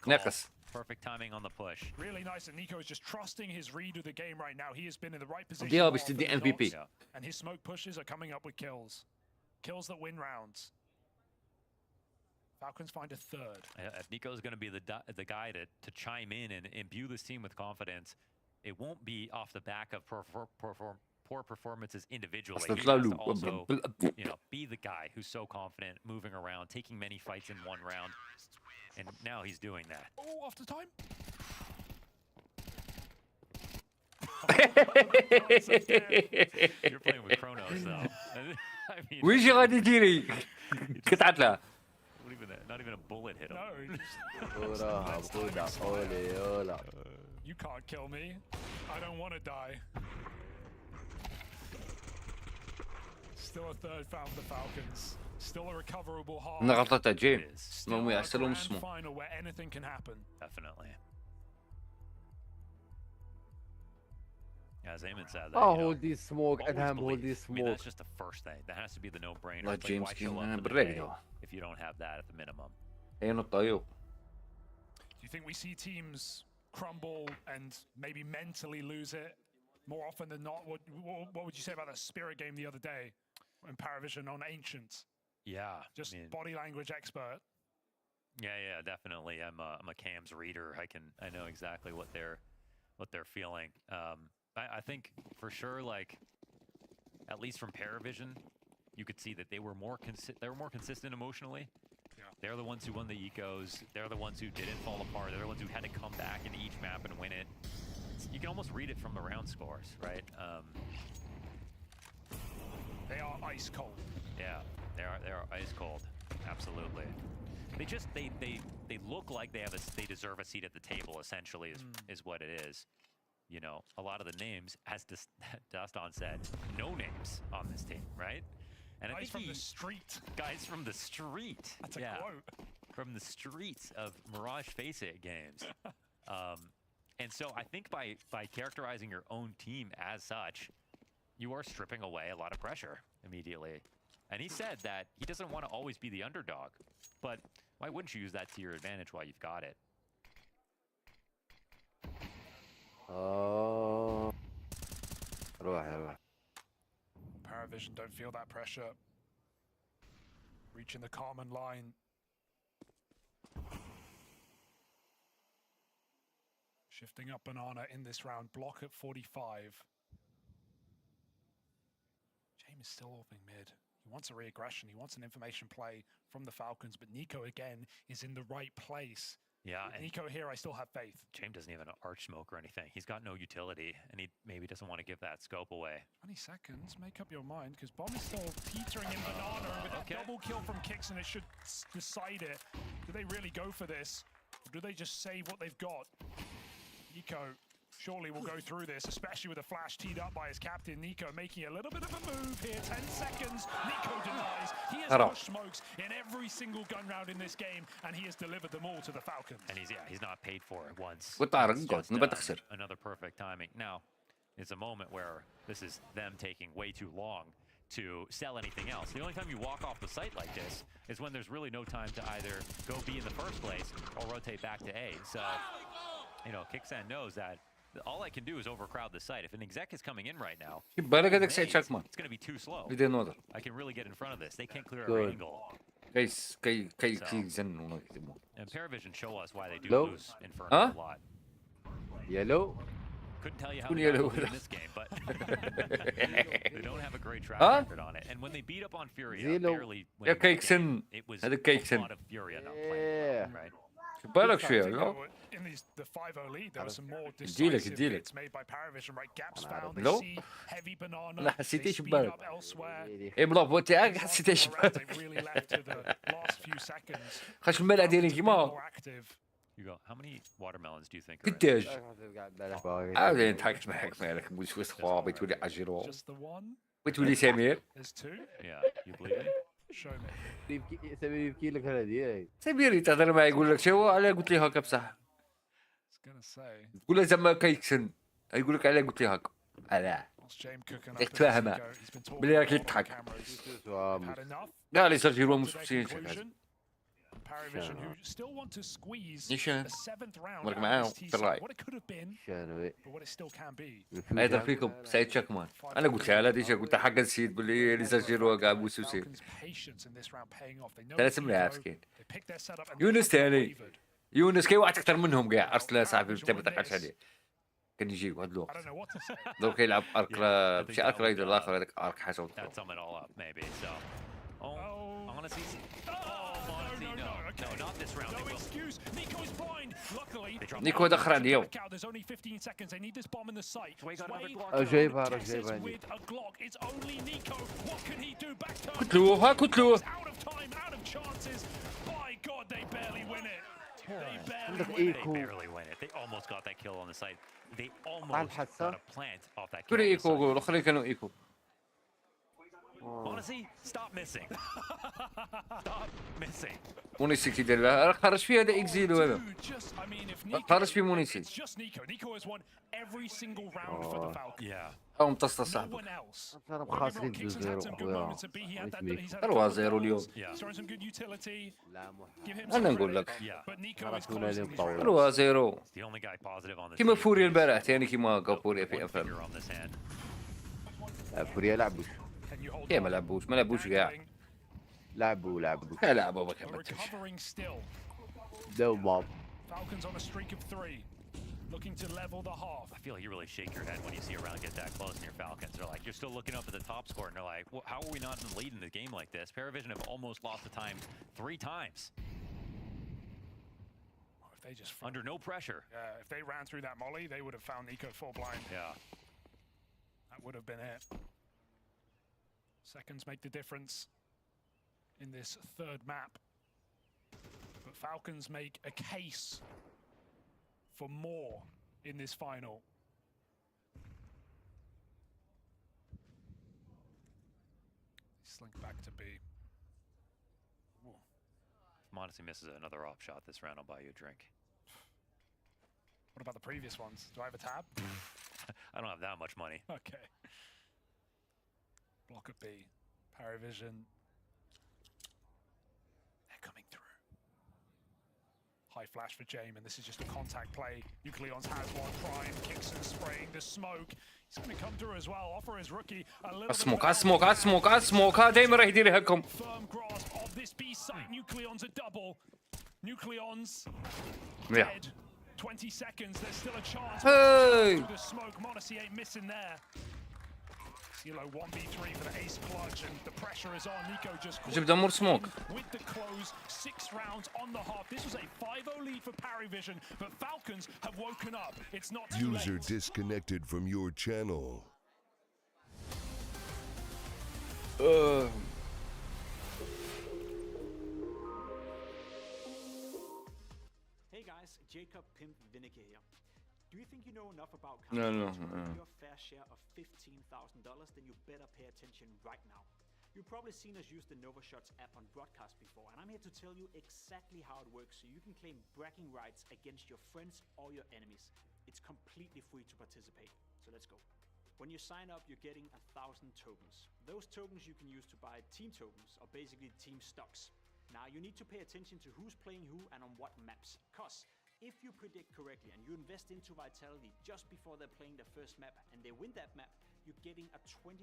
Nekkers. Perfect timing on the push. Really nice, and Nico is just trusting his read of the game right now. He has been in the right position. Die is de MVP. And his smoke pushes are coming up with kills. Kills that win rounds. Falcons find a third. If Nico's going to be the guy to chime in and imbue this team with confidence, it won't be off the back of poor performances individually. He has to also, be the guy who's so confident, moving around, taking many fights in one round, and now he's doing that. Oh, after time. You're playing with Kronos, though. I mean, Wie is je uit die Get out there. Not even a bullet hit him. No, you can't kill me. I don't want to die. Still a third found for the Falcons. Still a recoverable half. Nog altijd dat Jane. Still a grand final where anything can happen. Definitely. As Eamon said, I'll hold this smoke and I'm hold this smoke. I mean, that's just the first thing. That has to be the no-brainer. Like It's James why show King up and for the Brady. day if you don't have that at the minimum. Do you think we see teams crumble and maybe mentally lose it more often than not? What would you say about that Spirit game the other day in PARIVISION on Ancient? Yeah. Just body language expert. Yeah, definitely. I'm a Cam's reader. I know exactly what they're feeling. I think for sure, like, at least from PARIVISION, you could see that they were more consistent emotionally. Yeah. They're the ones who won the ecos. They're the ones who didn't fall apart. They're the ones who had to come back into each map and win it. You can almost read it from the round scores, right? They are ice cold. Yeah, they are ice cold. Absolutely. They look like they deserve a seat at the table. Essentially, is what it is. You know, a lot of the names, as Dastan said, no names on this team, right? And Guys from the street. Guys from the street. That's a quote. From the streets of Mirage Face It games. And so I think by characterizing your own team as such, you are stripping away a lot of pressure immediately. And he said that he doesn't want to always be the underdog, but why wouldn't you use that to your advantage while you've got it? Oh. PARIVISION don't feel that pressure. Reaching the common line. Shifting up Banana in this round. Block at 45. James is still opening mid. He wants a re-aggression. He wants an information play from the Falcons, but Nico again is in the right place. Yeah, With and Nico here, I still have faith. James doesn't even have an arch smoke or anything. He's got no utility, and he maybe doesn't want to give that scope away. 20 seconds, make up your mind, because Bomb is still teetering in Banana, and with a double kill from Kixon, it should decide it. Do they really go for this, or do they just save what they've got? Nico surely will go through this, especially with a flash teed up by his captain. Nico making a little bit of a move here. 10 seconds. Nico denies. He has pushed smokes in every single gun round in this game, and he has delivered them all to the Falcons. And he's not paid for it once. Just, another perfect timing. Now, it's a moment where this is them taking way too long to sell anything else. The only time you walk off the site like this is when there's really no time to either go B in the first place or rotate back to A. So, you know, Kixan knows that all I can do is overcrowd the site. If an exec is coming in right now, it's going to be too slow. I can really get in front of this. They can't clear a angle. And PARIVISION show us why they do lose Inferno a lot. Yellow. Couldn't tell you how they got in this game, but they don't have a great track record on it. And when they beat up on Furia, barely winning the game, it was a lot of Furia not playing, right? In the 5-0 lead, there was some more decisive hits made by PARIVISION, right? Gaps found, they see heavy Banana, they speed up elsewhere. They really left to the last few seconds. More active. You go, how many watermelons do you think are in? Just the one? There's two? Yeah, you believe me? Show me. سمير يبكي لك هذه ديالي. سمير يتهضر معي يقول لك شو علاه قلت لي هكا بصح. تقول له زعما كيكسن يقول لك علاه قلت لي هكا. علاه. تفاهمها. بلي راك يضحك. قال لي صرت هو مسكين شكل. PARIVISION, who still want to squeeze the 7th round what it could have been, but what it still can be. هذا فيكم سعيد شكمان. أنا قلت لها لا ديجا قلت حق نسيت باللي ريزاجيرو قاعد بوسوسي. 3 ملاعب مسكين. يونس ثاني. يونس كي واحد أكثر منهم قاع أرسل صاحبي ما تقعدش عليه. كان يجي واحد الوقت. دوك يلعب أرك مش أرك رايدر الآخر هذاك أرك حسب. No, not this round. No excuse. Nico is blind. Luckily, Nico دخل عليه. There's only 15 seconds. They need this bomb in the site. جايبها. With a Glock. It's only Nico. What can he do? Back turn. قتلوه. Out of time, out of chances. By God, they barely win it. They barely win it. They almost got that kill on the site. They almost got a plant off that kill. كل إيكو الآخرين كانوا إيكو. Honestly, stop missing. Stop missing. مونيسي كي دير لها خرج فيه هذا إكزيلو هذا. خرج فيه مونيسي. It's just Nico. Nico has won every single round for the Falcons. Yeah. أو امتص صاحبه. أنا مخاسرين 2-0 أخويا. 3-0 اليوم. أنا نقول لك. 3-0. كيما فوريا البارح ثاني كيما قال فوريا في أفلام. فوريا لعبوش. كيما ما لعبوش كاع. لعبوا لعبوا ما كملتش. دوما. Falcons on a streak of 3, looking to level the half. I feel like you really shake your head when you see a round get that close and your Falcons. They're like, you're still looking up at the top score, and they're like, well, how are we not in the lead in the game like this? PARIVISION have almost lost the time 3 times. If they just under no pressure. Yeah, if they ran through that molly, they would have found Nico full blind. Yeah. That would have been it. Seconds make the difference in this 3rd map. But Falcons make a case for more in this final. Slink back to B. If Modesty misses another off shot this round, I'll buy you a drink. What about the previous ones? Do I have a tab? I don't have that much money. Okay. Block at B. PARIVISION. They're coming through. High flash for Jame, and this is just a contact play. Nucleons has one. Prime, Kixon spraying the smoke. He's going to come through as well. Offer his rookie a little smoke. دايما راح يدير هكم. Firm grasp of this B site. Nucleons a double. Nucleons Yeah. dead. 20 seconds, there's still a chance. Hey! The smoke, Monacy ain't missing there. CeeLo 1v3 for the ace clutch, and the pressure is on. Nico just Ze hebben dan more smoke. with the close, 6 rounds on the hop. This was a 5-0 lead for PARIVISION, but Falcons have woken up. It's not too User late. disconnected from your channel. Hey guys, Jacob Pimp Vinegar here. Do you think you know enough about No, no, Counter-Strike to no. earn your fair share of $15,000? Then you better pay attention right now. You've probably seen us use the NovaShots app on broadcast before, and I'm here to tell you exactly how it works so you can claim bragging rights against your friends or your enemies. It's completely free to participate, so let's go. When you sign up, you're getting 1,000 tokens. Those tokens you can use to buy team tokens, or basically team stocks. Now you need to pay attention to who's playing who and on what maps, cause if you predict correctly and you invest into Vitality just before they're playing their first map and they win that map, you're getting a 20%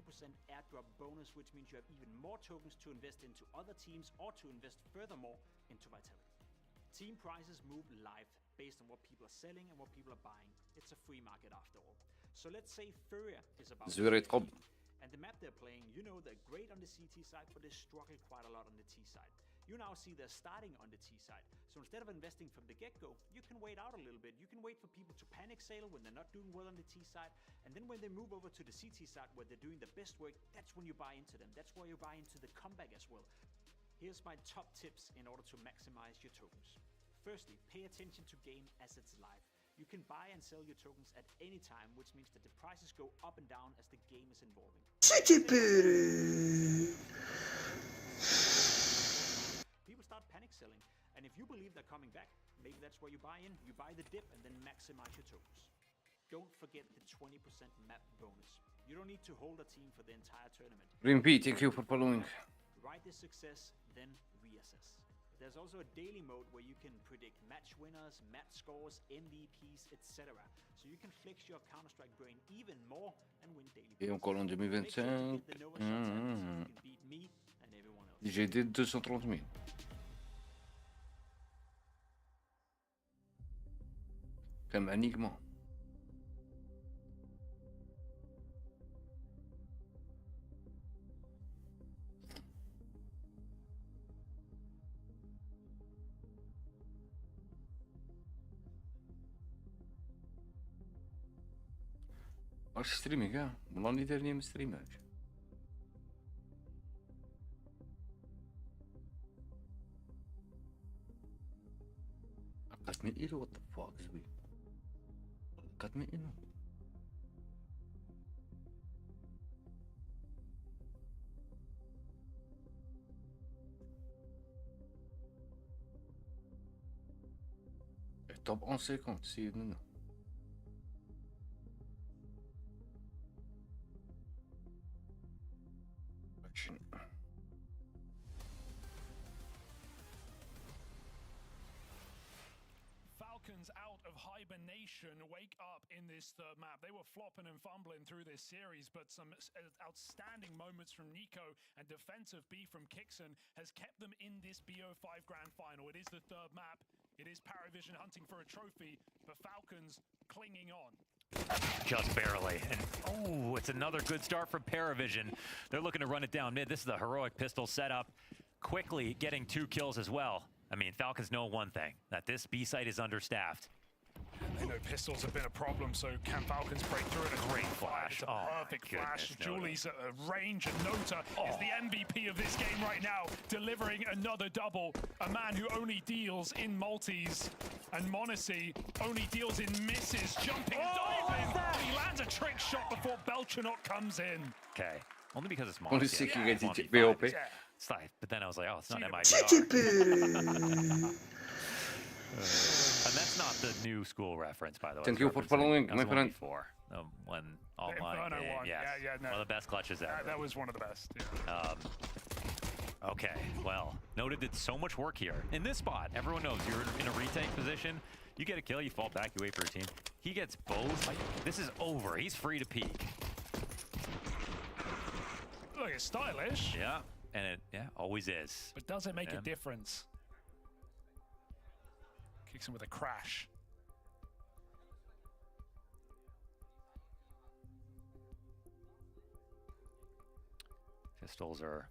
airdrop bonus, which means you have even more tokens to invest into other teams or to invest furthermore into Vitality. Team prices move live based on what people are selling and what people are buying. It's a free market after all. So let's say Furia is about Ze weer op. and the map they're playing, you know they're great on the CT side, but they struggle quite a lot on the T side. You now see they're starting on the T side. So instead of investing from the get-go, you can wait out a little bit. You can wait for people to panic sale when they're not doing well on the T side. And then when they move over to the CT side where they're doing the best work, that's when you buy into them. That's where you buy into the comeback as well. Here's my top tips in order to maximize your tokens. Firstly, pay attention to game as it's live. You can buy and sell your tokens at any time, which means that the prices go up and down as the game is evolving. People start panic selling, and if you believe they're coming back, maybe that's where you buy in. You buy the dip and then maximize your tokens. Don't forget the 20% map bonus. You don't need to hold a team for the entire tournament. Rimpy, thank you for following. Write the success, then reassess. There's also a daily mode where you can predict match winners, match scores, MVPs, etc. So you can flex your Counter-Strike brain even more and win daily. Et encore en 2025. Beat me and everyone else. J'ai dit 230 000. Comme uniquement. Als streaming, ja. Maar dan niet even streamen. Cut me in, what the fuck is we? Cut me in. Top 11 secondes, zie je het nu nog. Falcons out of hibernation wake up in this third map. They were flopping and fumbling through this series, but some outstanding moments from Nico and defensive B from Kixon has kept them in this BO5 Grand Final. It is the third map. It is PARIVISION hunting for a trophy, but Falcons clinging on. Just barely. And oh, it's another good start from PARIVISION. They're looking to run it down mid. This is the heroic pistol setup. Quickly getting 2 kills as well. I mean, Falcons know one thing, that this B site is understaffed. They know pistols have been a problem, so can Falcons break through it? Great flash. It's a perfect flash. Julie's at range, and Nota is the MVP of this game right now, delivering another double. A man who only deals in multis, and Monacy only deals in misses, jumping, diving. He lands a trick shot before Belchernot comes in. Okay, only because it's Only Monacy. seeking a BOP. It's like, but then I was like, oh, it's not MIDR. And that's not the new school reference, by the way. Thank you for following, my friend. When online, yes. No. One of the best clutches ever. That was one of the best. Yeah. Okay, well, Noted did so much work here. In this spot, everyone knows you're in a retake position. You get a kill, you fall back, you wait for your team. He gets both. Like, this is over. He's free to peek. Look, it's stylish. Yeah, and it always is. But does it make a difference? Kicks him with a crash. Pistols are...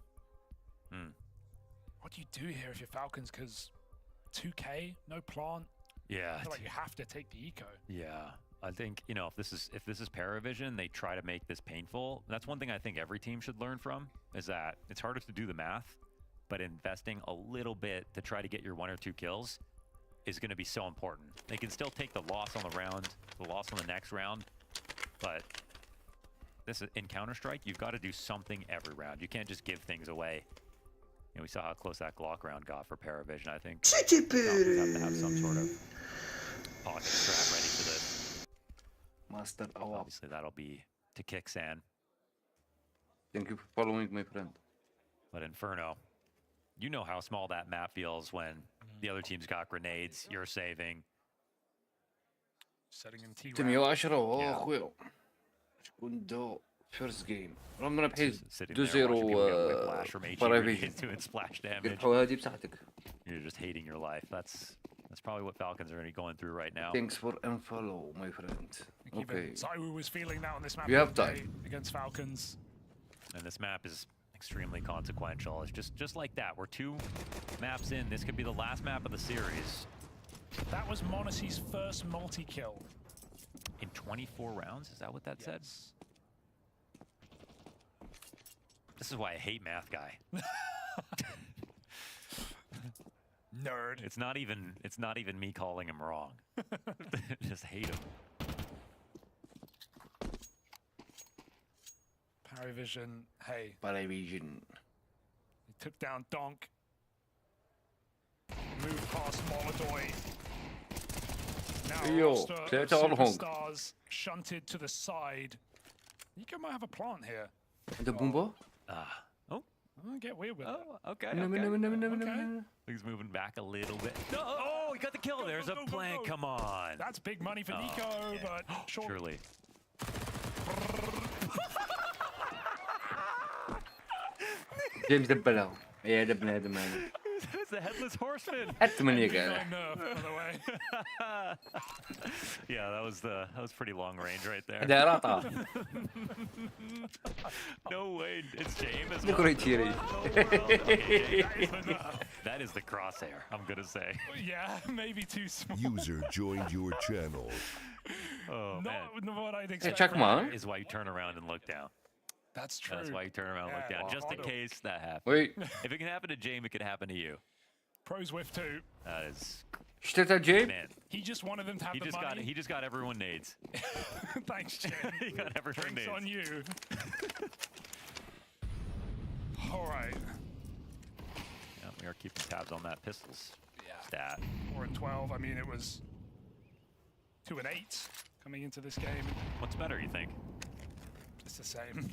What do you do here if you're Falcons? Because 2K, no plant. Yeah. I feel like you have to take the eco. Yeah. I think, you know, if this is PARIVISION, they try to make this painful. That's one thing I think every team should learn from, is that it's harder to do the math, but investing a little bit to try to get your 1 or 2 kills is going to be so important. They can still take the loss on the round, the loss on the next round, but this is, in Counter-Strike, you've got to do something every round. You can't just give things away. You know, we saw how close that Glock round got for PARIVISION. I think Falcons have to have some sort of pocket strap ready for this. Master Awab. Obviously, that'll be to Kicksan. Thank you for following, my friend. But Inferno, you know how small that map feels when the other team's got grenades, you're saving. Setting in T. 610 اخويا. شكون first game. رمنا بحيز 2-0 PARIVISION. Doing splash damage. You're just hating your life. That's probably what Falcons are going through right now. Thanks for unfollow, my friend. Okay. Zaiwu was feeling that on this map You have time against Falcons. And this map is extremely consequential. It's just like that. We're 2 maps in. This could be the last map of the series. That was Monacy's first multi-kill. In 24 rounds? Is that what that said? This is why I hate Math Guy. Nerd. It's not even me calling him wrong. Just hate him. PARIVISION, hey. PARIVISION. He took down Donk. Moved past Molodoy. Now roster of superstars shunted to the side. Nico might have a plant here. The Boomba? Oh. Get weird with it. Okay. Okay. He's moving back a little bit. Oh, he got the kill. There's a plant. Come on. That's big money for Nico, but surely. James دبله. يا دبنا هذا معنا. It's the headless horseman. حتى من يقال. Yeah, that was pretty long range right there. No way, it's James as well. That is the crosshair, I'm gonna say. Yeah, maybe too small. User joined your channel. Oh man. Not what I'd expect. That is why you turn around and look down. That's true. That's why you turn around and look down, just in case that happens. Wait. If it can happen to James, it could happen to you. Pros whiff too. That is. Man. He just wanted them to have the money. He just got everyone nades. Thanks, Jim. He got everyone nades. on you. All right. Yeah, we are keeping tabs on that pistols stat. 4 and 12. I mean, it was 2 and 8 coming into this game. What's better, you think? It's the same.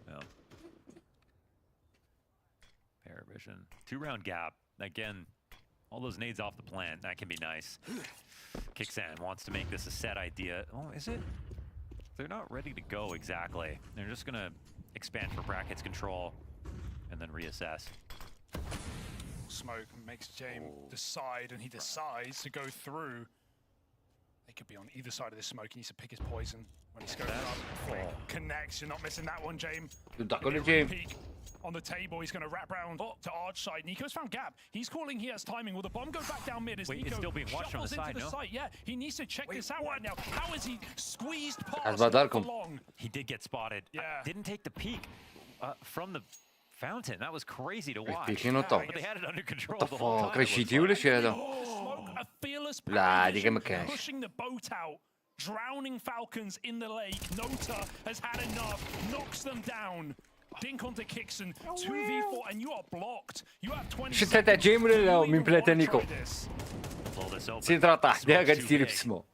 No. PARIVISION. 2-round gap. Again, all those nades off the plant. That can be nice. Kicksan wants to make this a set idea. Oh, is it? They're not ready to go exactly. They're just going to expand for brackets control and then reassess. Smoke makes James decide, and he decides to go through. They could be on either side of this smoke. He needs to pick his poison when he scopes up. Connects. You're not missing that one, James. Peek on the table. He's going to wrap round to Arch side. Nico's found gap. He's calling he has timing. Will the bomb go back down mid? As Wait, Nico it's still being watched from the side, into the no? site. Yeah, he needs to check this out right now. How is he squeezed past for long? He did get spotted. Yeah. Didn't take the peek from the fountain. That was crazy to watch. But they had it under control What the the whole fuck? time. رشيتي ولا شي هذا؟ Smoke, a fearless لا دي ما PARIVISION كانش. pushing the boat out. Drowning Falcons in the lake. Nota has had enough. Knocks them down. Dink onto Kicksan. 2v4 and you are blocked. You have 20 شفت هذا جيم ولا لا من بلاتا نيكو؟ Blow this open. سير ترى طاح ديها قاعد Smoke's تدير too big. بسمو.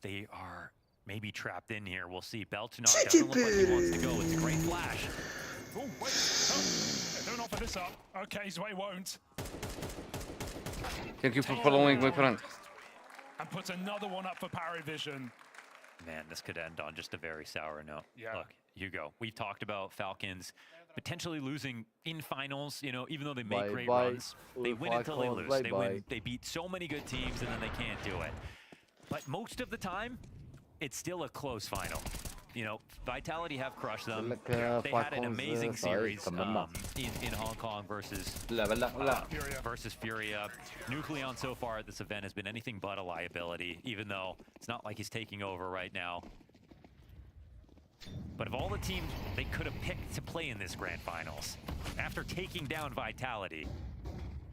They are maybe trapped in here. We'll see. Belchinok doesn't look like he wants to go. It's a great flash. Oh, wait. Don't offer this up. Okay, Zwei won't. Thank you for following, my friend. And puts another one up for PARIVISION. Man, this could end on just a very sour note. Yeah. Look, Hugo, we've talked about Falcons potentially losing in finals, you know, even though they make great runs. They win until they lose. They beat so many good teams and then they can't do it. But most of the time, it's still a close final. You know, Vitality have crushed them. لك They had an Falcons amazing صحيح series كملنا. in Hong Kong versus Furia. Nucleon so far at this event has been anything but a liability, even though it's not like he's taking over right now. But of all the teams they could have picked to play in this grand finals, after taking down Vitality,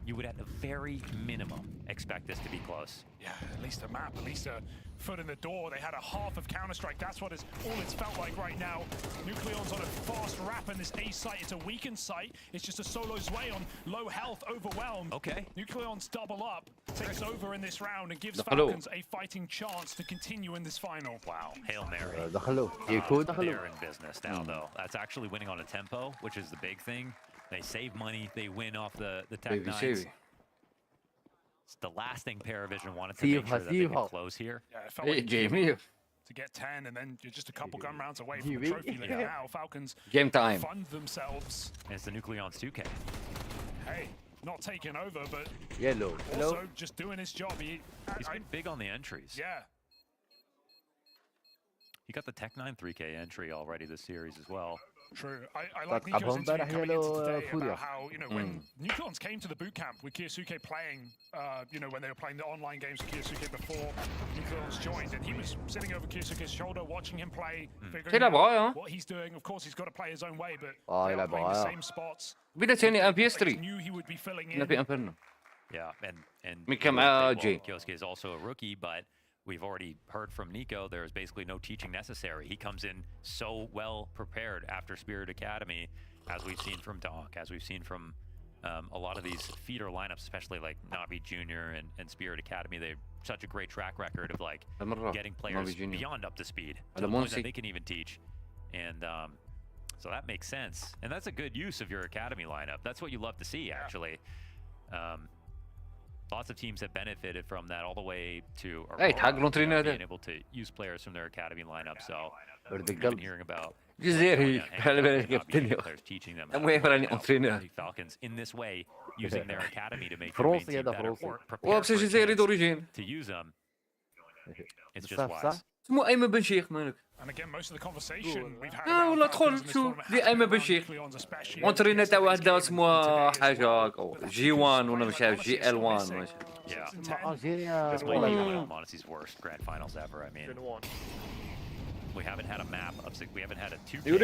you would at the very minimum expect this to be close. Yeah, at least a map, at least a foot in the door. They had a half of Counter-Strike. That's what all it's felt like right now. Nucleon's on a fast wrap in this A site. It's a weakened site. It's just a solo Zwei on low health, overwhelmed. Okay. Nucleon's double up, takes over in this round and gives Falcons a fighting chance to continue in this final. Wow, Hail Mary. They're in business now, though. That's actually winning on a tempo, which is the big thing. They save money, they win off the Tech Nines. It's the last thing PARIVISION wanted to make sure that they could close here. Yeah, it felt like to get 10, and then you're just a couple gun rounds away from the trophy league. Now Falcons fund themselves. And it's the Nucleon's 2K. Hey, not taking over, but Yellow. also just doing his job. He's been big on the entries. Yeah. He got the Tech 9 3K entry already this series as well. True. I like Nico's interview coming into today about how, you know, when Nucleons came to the boot camp with Kiyosuke playing, you know, when they were playing the online games with Kiyosuke before Nucleons joined, and he was sitting over Kiyosuke's shoulder watching him play, figuring out what he's doing. Of course, he's got to play his own way, but they're playing the same spots. Knew he would be filling in. Yeah, and Jay. Kiyosuke is also a rookie, but we've already heard from Nico, there's basically no teaching necessary. He comes in so well prepared after Spirit Academy, as we've seen from Donk, as we've seen from a lot of these feeder lineups, especially like Navi Jr. and Spirit Academy. They have such a great track record of like getting players beyond up to speed, to the point that they can even teach. And so that makes sense. And that's a good use of your Academy lineup. That's what you love to see, actually. Lots of teams have benefited from that all the way to being able to use players from their academy lineup. So we've been hearing about players teaching them Falcons in this way, using their academy to make their main team better or prepare to use them. It's just wise. And again, most of the conversation we've had والله تدخل شوف دي ايمن بشيخ اونترينا تاع واحده اسمها حاجه جي 1 ولا مش عارف جي ال 1 ولا That's one of Monacy's worst grand finals ever. I mean, we haven't had a map of we haven't had a 2K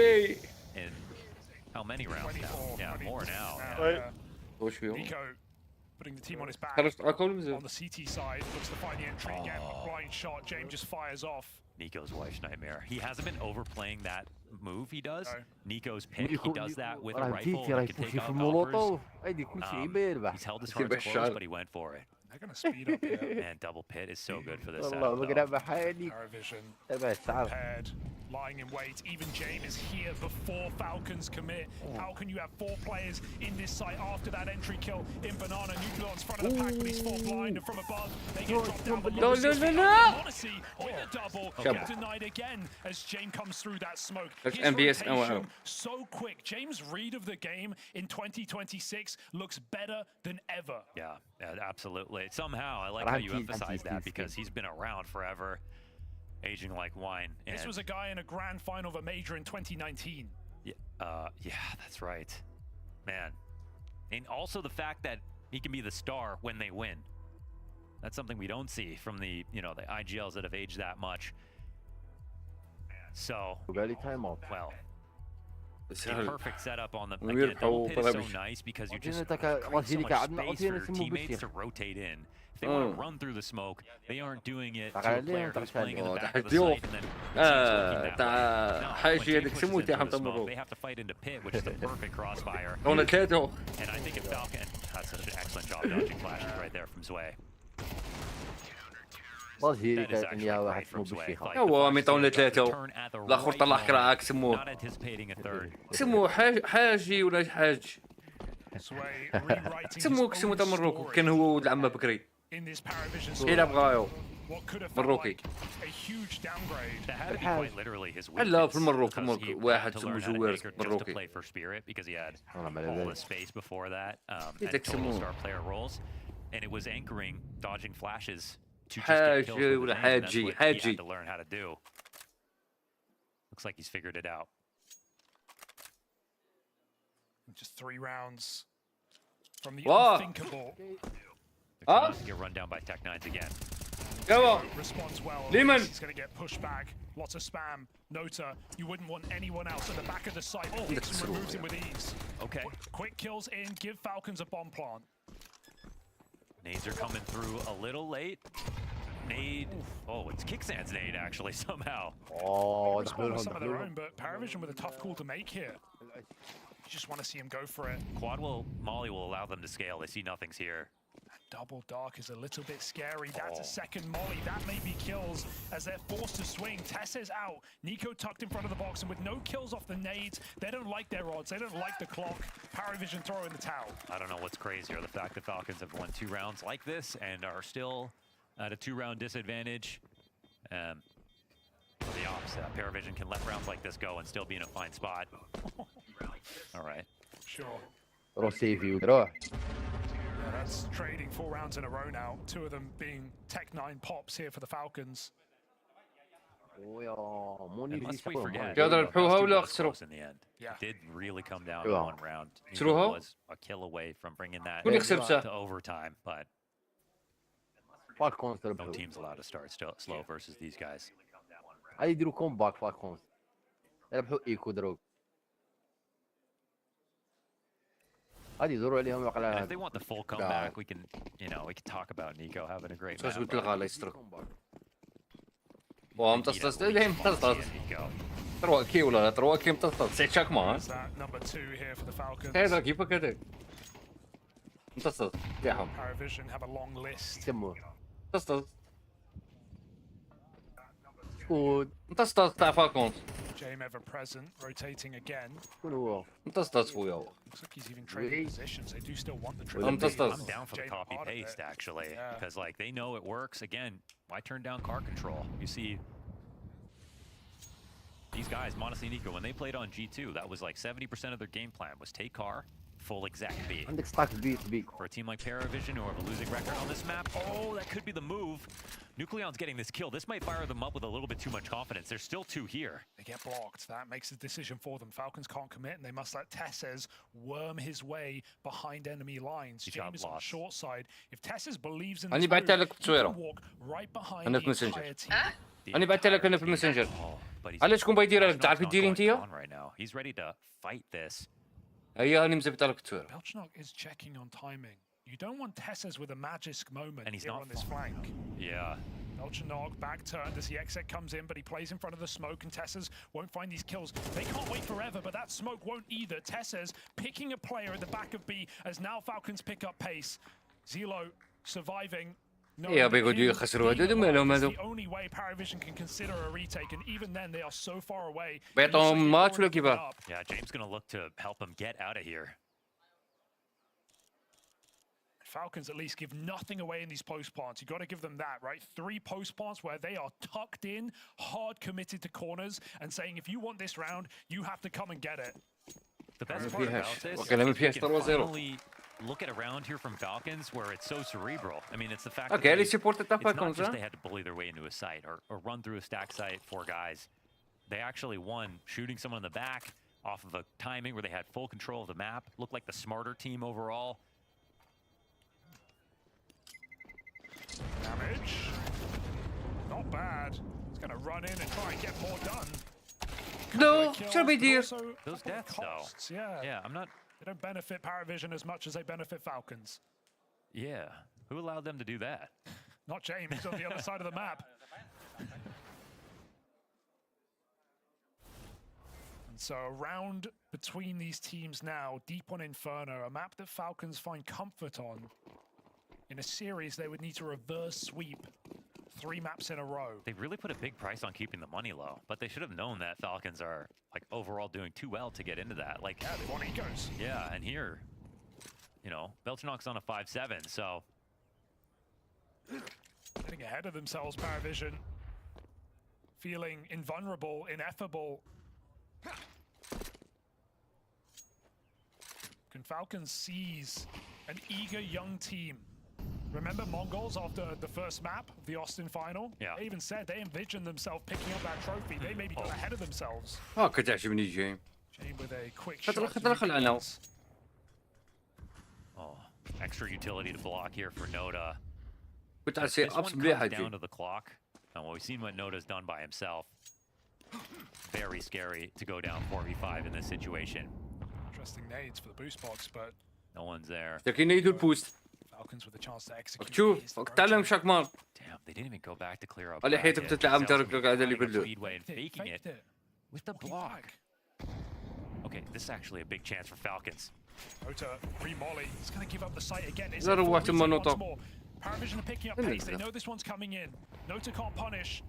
in how many rounds now? Yeah, more now. Nico putting the team on his back on the CT side, looks to find the entry again. Blind shot, James just fires off. Nico's wife's nightmare. He hasn't been overplaying that move he does. Nico's pick, he does that with a rifle and can take out Alvers. He's held his cards close, but he went for it. They're going to speed up here. Man, double pit is so good for this setup. PARIVISION prepared, lying in wait. Even James is here before Falcons commit. How can you have 4 players in this site after that entry kill in Banana? Nucleon's front of the pack, but he's full blind, and from above, they get dropped down below. Monacy with a double, get denied again as James comes through that smoke. His rotation so quick. James' read of the game in 2026 looks better than ever. Yeah, absolutely. Somehow, I like how you emphasize that because he's been around forever, aging like wine. This was a guy in a grand final of a major in 2019. Yeah, that's right. Man. And also the fact that he can be the star when they win. That's something we don't see from the, you know, the IGLs that have aged that much. So, well, a perfect setup on the again, double pit is so nice because you just create so much space for your teammates to rotate in. If they want to run through the smoke, they aren't doing it to a player who's playing in the back of the site and then they have to fight into pit, which is the perfect crossfire. And I think if Falcon, that's such an excellent job dodging flashes right there from Zwei. هو ميطون ثلاثة الاخر طلع كراك سموه حاجي ولا حاج سموه تاع مروكو كان هو العمه بكري إلا بغاو مروكي لا في المروك واحد سمو جوار مروكي and it was anchoring, dodging flashes to just get kills حاجي with ولا his aim, and that's حاجي what he حاجي. had to learn how to do. Looks like he's figured it out. Just 3 rounds from the Wow. unthinkable. They're trying not to get run down by Tech9s again. Go on. Responds well. Lehman. He's going to get pushed back. Lots of spam. Nota, you wouldn't want anyone else at the back of the site. Hits and removes him with ease. Okay. Quick kills in. Give Falcons a bomb plant. Nades are coming through a little late. Nade. Oh, it's Kicksands nade actually somehow. Oh, Respond with some of their own, but PARIVISION with a tough call to make here. You just want to see him go for it. Quad will, Molly will allow them to scale. They see nothing's here. Double dark is a little bit scary. That's a second molly. That may be kills as they're forced to swing. Tess is out. Nico tucked in front of the box, and with no kills off the nades, they don't like their odds. They don't like the clock. PARIVISION throw in the towel. I don't know what's crazier, the fact that Falcons have won 2 rounds like this and are still at a 2-round disadvantage. Or the opposite. PARIVISION can let rounds like this go and still be in a fine spot. All right. Sure. روح سيفي وروح. Yeah, that's trading 4 rounds in a row now. 2 of them being Tech9 pops here for the Falcons. And lest we forget, قادر نحوها ولا was خسروا؟ close in the end. It did really come down Yeah. to 1 round. خسروها؟ Was a kill away from bringing that شكون اللي خسرتها؟ to overtime, but فالكونز no team's allowed to start slow versus these guys. هاي يديروا كومباك فالكونز. يربحوا ايكو دروك. هادي يدوروا عليهم And if وقلا. they want the full comeback, we can, we can talk about Nico having a great شو match. قلت لك على يستر. وامتصص ليه امتصص. تروى كي ولا لا تروى كي امتصص. سيد شاك ما. That's that number 2 here for the Falcons. هذا كيفك هذا. امتصص. تاعهم. PARIVISION have a long list. تمو. امتصص. كود. امتصص تاع فالكونز. Jame ever present, rotating again. شكون هو؟ امتصص خويا. Looks like he's even trading positions. They do still want the trade. I'm down for the copy paste actually, because like they know it works. Again, why turn down car control? You see, these guys, Monacy and Nico, when they played on G2, that was like 70% of their game plan was take car, full exec B. عندك ستاك بي. For a team like PARIVISION who have a losing record on this map, oh, that could be the move. Nucleon's getting this kill. This might fire them up with a little bit too much confidence. There's still 2 here. They get blocked. That makes the decision for them. Falcons can't commit, and they must let Tesses worm his way behind enemy lines. James is on the short side. If Tesses believes in أنا this بعت move, لك he تصويره. can walk right behind أنا the في ماسنجر. entire team. أنا بعت لك أنا في الماسنجر. علاش شكون بيدير تعرف تدير انت يا؟ Right now, he's ready to fight this. هيا أنا مزبط لك تصويره. Belchnok is checking on timing. You don't want Tesses with a magisk moment And he's here not on this flank. Yeah. Belchnok back turned as the exit comes in, but he plays in front of the smoke, and Tesses won't find these kills. They can't wait forever, but that smoke won't either. Tesses picking a player at the back of B as now Falcons pick up pace. Zelo surviving. يا بيقعدوا يخسروا هذول مالهم هذول. The only way PARIVISION can consider a retake, and even then they are so far away. بيعطوهم ماتش ولا كيفاه؟ Yeah, James gonna look to help him get out of here. Falcons at least give nothing away in these post plants. You got to give them that, right? 3 post plants where they are tucked in, hard committed to corners, and saying if you want this round, you have to come and get it. The best part about this, وكلام فيها you can 3-0. finally look at a round here from Falcons where it's so cerebral. I mean, it's the fact Okay, that les supporters it's not Falcons, just huh? they had to bully their way into a site or run through a stack site, 4 guys. They actually won shooting someone in the back off of a timing where they had full control of the map. Looked like the smarter team overall. Damage. Not bad. He's going to run in and try and get more done. No, Kills, should be but dear. also Those deaths, costs, though. Yeah. I'm not. They don't benefit PARIVISION as much as they benefit Falcons. Yeah. Who allowed them to do that? Not James. He's on the other side of the map. And so a round between these teams now, deep on Inferno, a map that Falcons find comfort on. In a series, they would need to reverse sweep 3 maps in a row. They really put a big price on keeping the money low, but they should have known that Falcons are like overall doing too well to get into that. Like, yeah, they want ecos. Yeah, and here, Belchnok's on a 5-7, so getting ahead of themselves, PARIVISION. Feeling invulnerable, ineffable. Can Falcons seize an eager young team Remember Mongols after the first map of the Austin final? Yeah. They even said they envisioned themselves picking up that trophy. They maybe got ahead of themselves. كتعجبني جيم. Jane with a quick shot. Oh, extra utility to block here for Noda. كنت This على one أبس comes مليحة down جيم. to the clock. And we've seen what Noda's done by himself. Very scary to go down 4v5 in this situation. Interesting nades for the boost box, but No one's there. لكن يدو البوست. Falcons with a chance to execute. شوف تعلم شاكمان. Damn, they didn't even go back to clear up. اللي حيتك تتلعب ترك هذا اللي كله. Speedway and faking it with the block. Okay, this is actually a big chance for Falcons. Nota re-molly. He's going to give up the site again. Is لا it روحت full reset المنوطة. once more? PARIVISION are picking up pace. They know this one's coming in. Nota can't punish.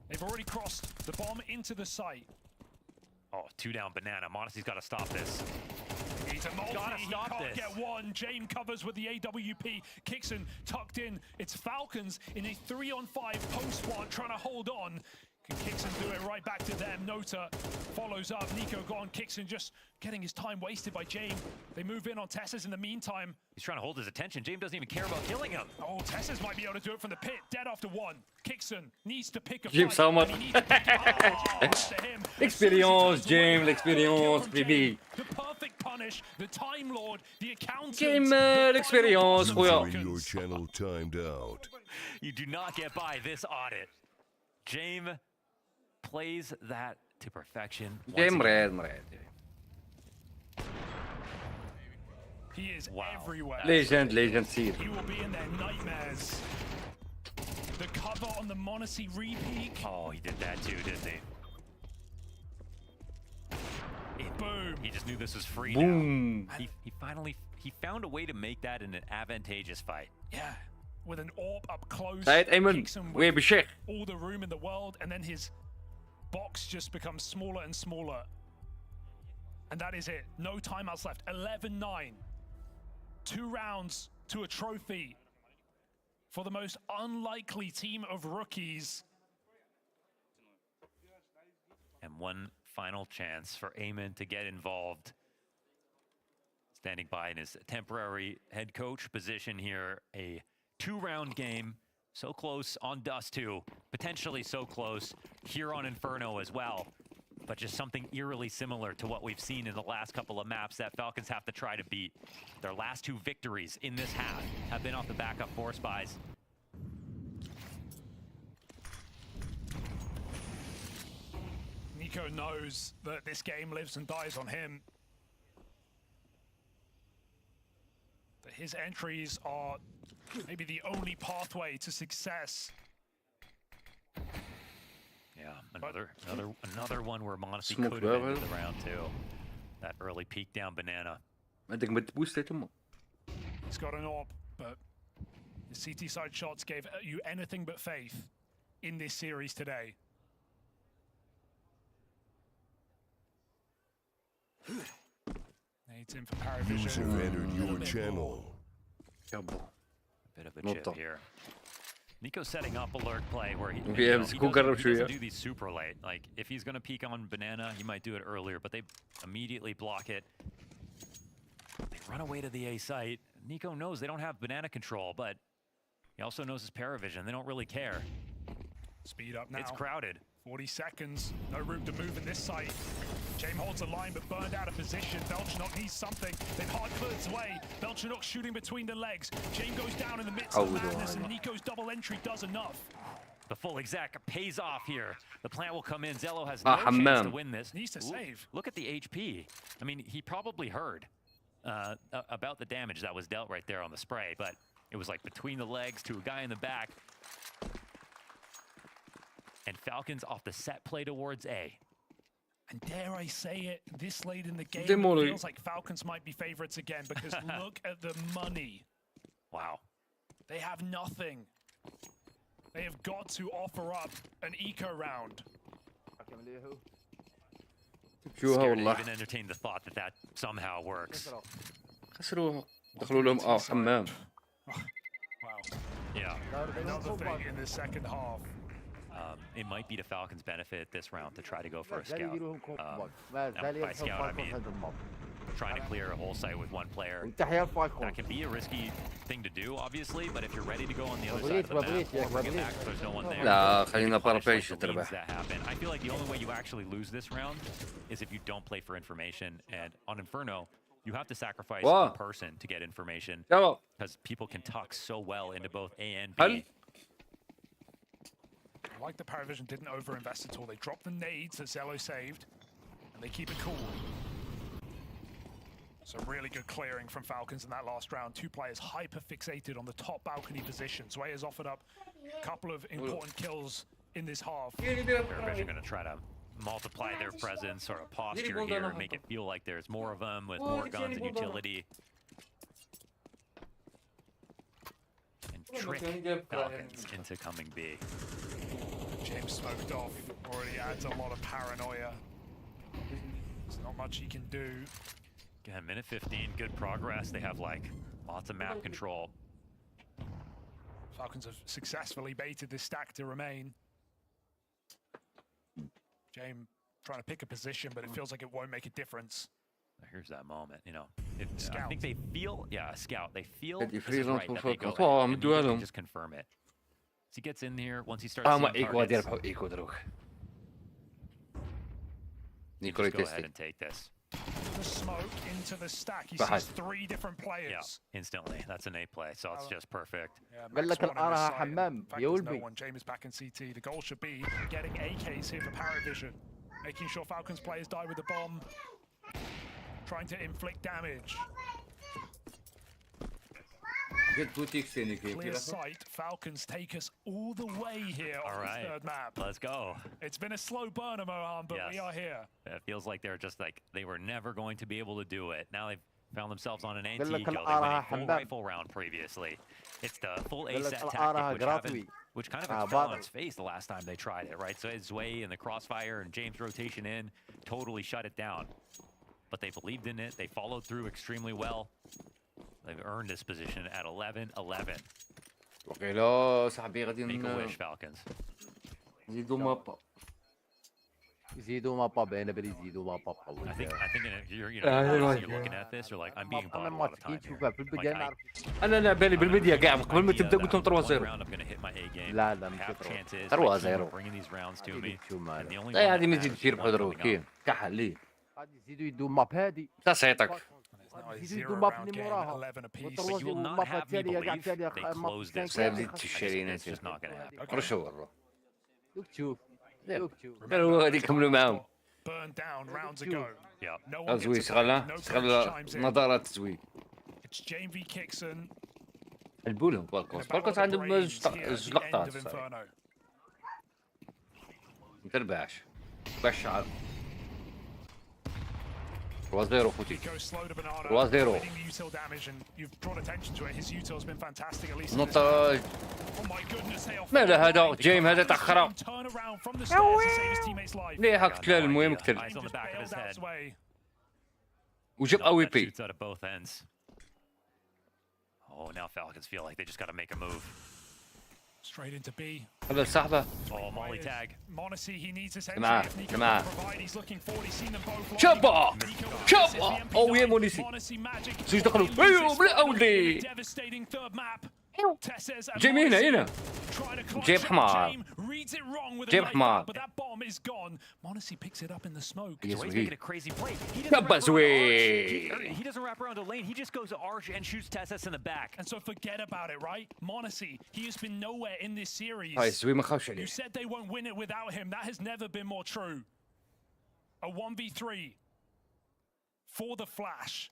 They've already crossed the bomb into the site. Oh, 2 down banana. Modesty's got to stop this. He's a multi. Gotta He stop can't this. get one. Jane covers with the AWP. Kixon tucked in. It's Falcons in a 3-on-5 post-one trying to hold on. Can Kixon do it right back to them? Nota follows up. Nico gone. Kixon just getting his time wasted by Jame. They move in on Tessas in the meantime. He's trying to hold his attention. James doesn't even care about killing him. Oh, Tessas might be able to do it from the pit. Dead after one. Kixon needs to pick a Jim fight. Salmon. And he needs to pick it up. To him. Expérience, James, l'expérience, baby. The perfect punish, the Time Lord, the accountant. Jim, l'expérience, خويا. Your channel timed out. You do not get by this audit. James plays that to perfection. جيم مريض. He is everywhere. Legend سير. He will be in their nightmares. The cover on the Monacy re-peak. Oh, he did that too, didn't he? Boom. He just knew this was free Boom. now. He found a way to make that an advantageous fight. Yeah. With an orb up close. Right, Eamon, Kixon we're with بشيخ. all the room in the world, and then his box just becomes smaller and smaller. And that is it. No timeouts left. 11-9. 2 rounds to a trophy for the most unlikely team of rookies. And one final chance for Eamon to get involved. Standing by in his temporary head coach position here. A 2-round game. So close on Dust 2. Potentially so close here on Inferno as well. But just something eerily similar to what we've seen in the last couple of maps that Falcons have to try to beat. Their last 2 victories in this half have been off the back of force buys. Nico knows that this game lives and dies on him. That his entries are maybe the only pathway to success. Yeah, another one where Monacy Smoke could have ended level. the round 2. That early peek down banana. عندك بتبوست تما. He's got an orb, but his CT side shots gave you anything but faith in this series today. Nades in for User PARIVISION. entered your channel. Bit of a Not chip tough. here. Nico's setting up alert play where he Yeah, cool guard doesn't شوية. do these super late. Like, if he's going to peek on banana, he might do it earlier, but they immediately block it. They run away to the A site. Nico knows they don't have banana control, but he also knows his PARIVISION. They don't really care. Speed up now. It's crowded. 40 seconds, no room to move in this site. Jame holds the line, but burned out of position. Belchenok needs something. They've hard cleared its way. Belchenok shooting between the legs. Jame goes down in the midst of madness, and Nico's double entry does enough. The full exec pays off here. The plant will come in. Zello has no chance Hammam. to win this. Needs to save. Look at the HP. I mean, he probably heard about the damage that was dealt right there on the spray, but it was like between the legs to a guy in the back. And Falcons off the set play towards A. And dare I say it, this late in the game, Demoli. it feels like Falcons might be favorites again, because look at the money. Wow. They have nothing. They have got to offer up an eco round. شوها Scared to والله. even entertain the thought that that somehow works. خسروا دخلوا لهم حمام. Wow. Yeah. Another thing in the second half. It might be to Falcons' benefit this round to try to go for a زال scout. يديروهم كومباك. By زال scout, I يديروهم mean هذا الماب. trying to clear a whole site with one player. تحيا الفالكون. That can be a risky thing to do, obviously, but if you're ready to go on the other side of the map, or bring it back if there's no one there, لا خلينا PARIVISIOن things تربح. that happen. I feel like the only way you actually lose this round is if you don't play for information. And on Inferno, you have to sacrifice a person to get information because people can talk so well into both A and B. I like the PARIVISION didn't overinvest at all. They dropped the nades that Zello saved, and they keep it cool. So really good clearing from Falcons in that last round. Two players hyper-fixated on the top balcony position. Zwei has offered up a couple of important kills in this half. PARIVISION going to try to multiply their presence or a posture here and make it feel like there's more of them with more guns and utility. And trick Falcons into coming B. James smoked off, already adds a lot of paranoia. There's not much he can do. Again, minute 15, good progress. They have like lots of map control. Falcons have successfully baited this stack to remain. James trying to pick a position, but it feels like it won't make a difference. Here's that moment, you know. I think they feel, a scout. They feel Die this is right that they go Friesland and duel you can hem. just confirm it. As he gets in here, once he starts Maar seeing ik waardeer targets, Eco er ook. you Nico just go ahead testing. and take this. The smoke into the stack. He Behind. sees three different players. Yeah, instantly. That's an A play, so it's just perfect. Yeah, قال Max لك one in this الآراء site. حمام In fact, يا there's no ولبي. one. James is back in CT. The goal should be getting AKs here for PARIVISION, making sure Falcons players die with the bomb, trying to inflict damage. Clear sight. Falcons take us all the way here All on right, the third map. let's go. It's been a slow burner, Mohan, but we Yes. are here. It feels like they're just like they were never going to be able to do it. Now they've found themselves on an لك anti-kill. They went الآراء a full حمام. rifle round previously. It's the full قال لك ASAT الآراء tactic, which kind of fell on باطل. its face the last time they tried it, right? So it's Zwei and the crossfire and James rotation in totally shut it down. But they believed in it. They followed through extremely well. They've earned this position at 11-11. وقيلا صاحبي غادي Make a wish, Falcons. نزيدو مابا. يزيدوا مابا بين بري يزيدوا مابا قوي. I think you're looking at this, you're like, I'm being bought a lot of time here. تشوفها في البداية نعرف. انا لا بالي بالبدايه كاع قبل ما تبدا قلت لهم 3-0. I'm going to hit my A game. لا لا مش Have 3. chances. 3-0. Bringing these rounds to me. And the only لا one هذه ما that تزيد matters تصير is not بحضروا coming up. كاين كحل ليه. غادي يزيدوا يدوا ماب هادي. تصيطك. يزيدوا يدوا ماب اللي موراها. But you will not have me believe they closed this صايب round. زيد تشرينا It's just not going to happen. رشوا ورا. دوك تشوف. دوك تشوف. قالوا غادي يكملوا معاهم. Burned down rounds ago. Yeah. No one زوي gets a شغله break. No coach شغله chimes in. نظارات زوي. It's James v. Kixon. البولهم فالكونز فالكونز عندهم زوج لقطات. ما تربحش. باش 3-0 خوتي. 3-0. نقطة ماذا هذا جيم هذا تأخر. ليه حق قتال المهم قتل. وجاب أوي بي. Oh, now Falcons feel like they just got to make a move. Straight into B. هذا صاحبه. Oh, Molly tag. Monacy, he needs this entry. معاه If Nico معاه. can provide, he's looking forward. He's seen them both. شابا شابا أو يا مونيسي. زوج دخلوا. أيوه بلا أولي. Devastating third map. جيم هنا هنا. جيب حمار. جيب حمار. But that bomb is gone. Monacy picks it up in the smoke. He's making a crazy play. يابا زوي. He doesn't wrap around the lane. He just goes to Arch and shoots Tessus in the back. And so forget about it, right? Monacy, he has been nowhere in this series. هاي زوي ما خافش You عليه. said they won't win it without him. That has never been more true. A 1v3 for the Flash.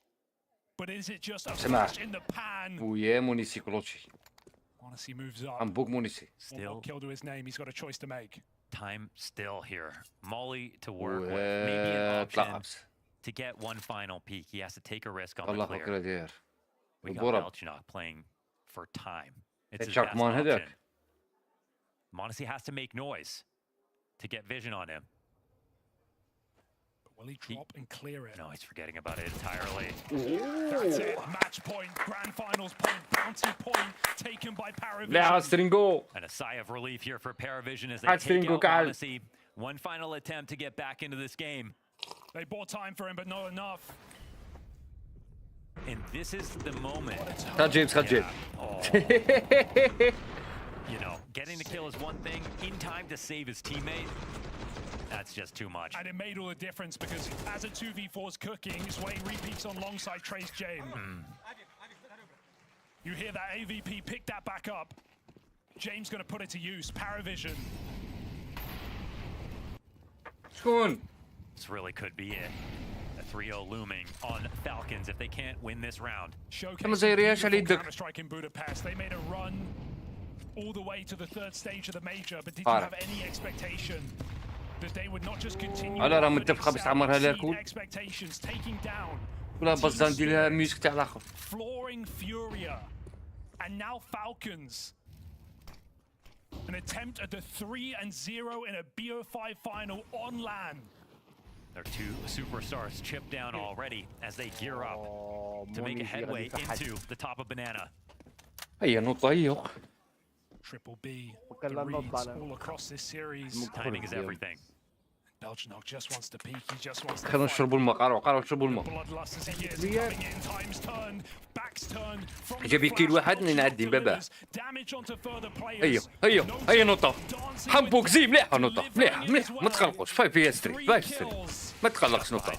But is it just a سمع. flash in the pan? ويا مونيسي كلوتشي. Monacy moves up. عم بوك مونيسي. Still kill to his name. He's got a choice to make. Time still here. Molly to work with. Maybe an option طلعت. to get one final peek. He has to take a risk on the الله clear. أكبر دير. We got البورا. Belchinok playing for time. It's his تشارك best مان option. هذاك. Monacy has to make noise to get vision on him. Will he drop and clear it? No, he's forgetting about it entirely. That's it. Match point. Grand finals point. Bounty point taken by PARIVISION. لا سترينجو. And a sigh of relief here for PARIVISION as they Hard take Stringo out قاعد. Monacy. One final attempt to get back into this game. They bought time for him, but not enough. And this is the moment. خد جيمس خد جيمس. You know, getting the kill is one thing. In time to save his teammate, that's just too much. And it made all the difference because as a 2v4 is cooking, Sway repeats on longside Trace James. You hear that AVP pick that back up. James gonna put it to use. PARIVISION. شكون؟ This really could be it. A 3-0 looming on Falcons if they can't win this round. Counter-Strike in Budapest. They made a run all the way to the third stage of the major, but did you have any expectation that they would not just continue على راه متفقة باش تعمرها ليركود. expectations, taking down ولا بزان ديالها ميوزك تاع الاخر. flooring Furia, and now Falcons. An attempt at the 3-0 in a BO5 final on LAN. Their two superstars chipped down already as they gear up to make a headway into the top of Banana. هيا نوطة هيا. Triple B, the reads all across this series. Timing is everything. Belchnok just wants to peek, he just wants to خلينا نشربوا الماء، قاروا نشربوا الماء. bloodlust as he is coming in, times turned, backs turned from جاب كيل واحد نعدي باباه. damage onto further players. هيا نوطة. حبوك زي مليحة نوطة، مليحة ما تقلقوش. 5-3 ما تقلقش نوطة.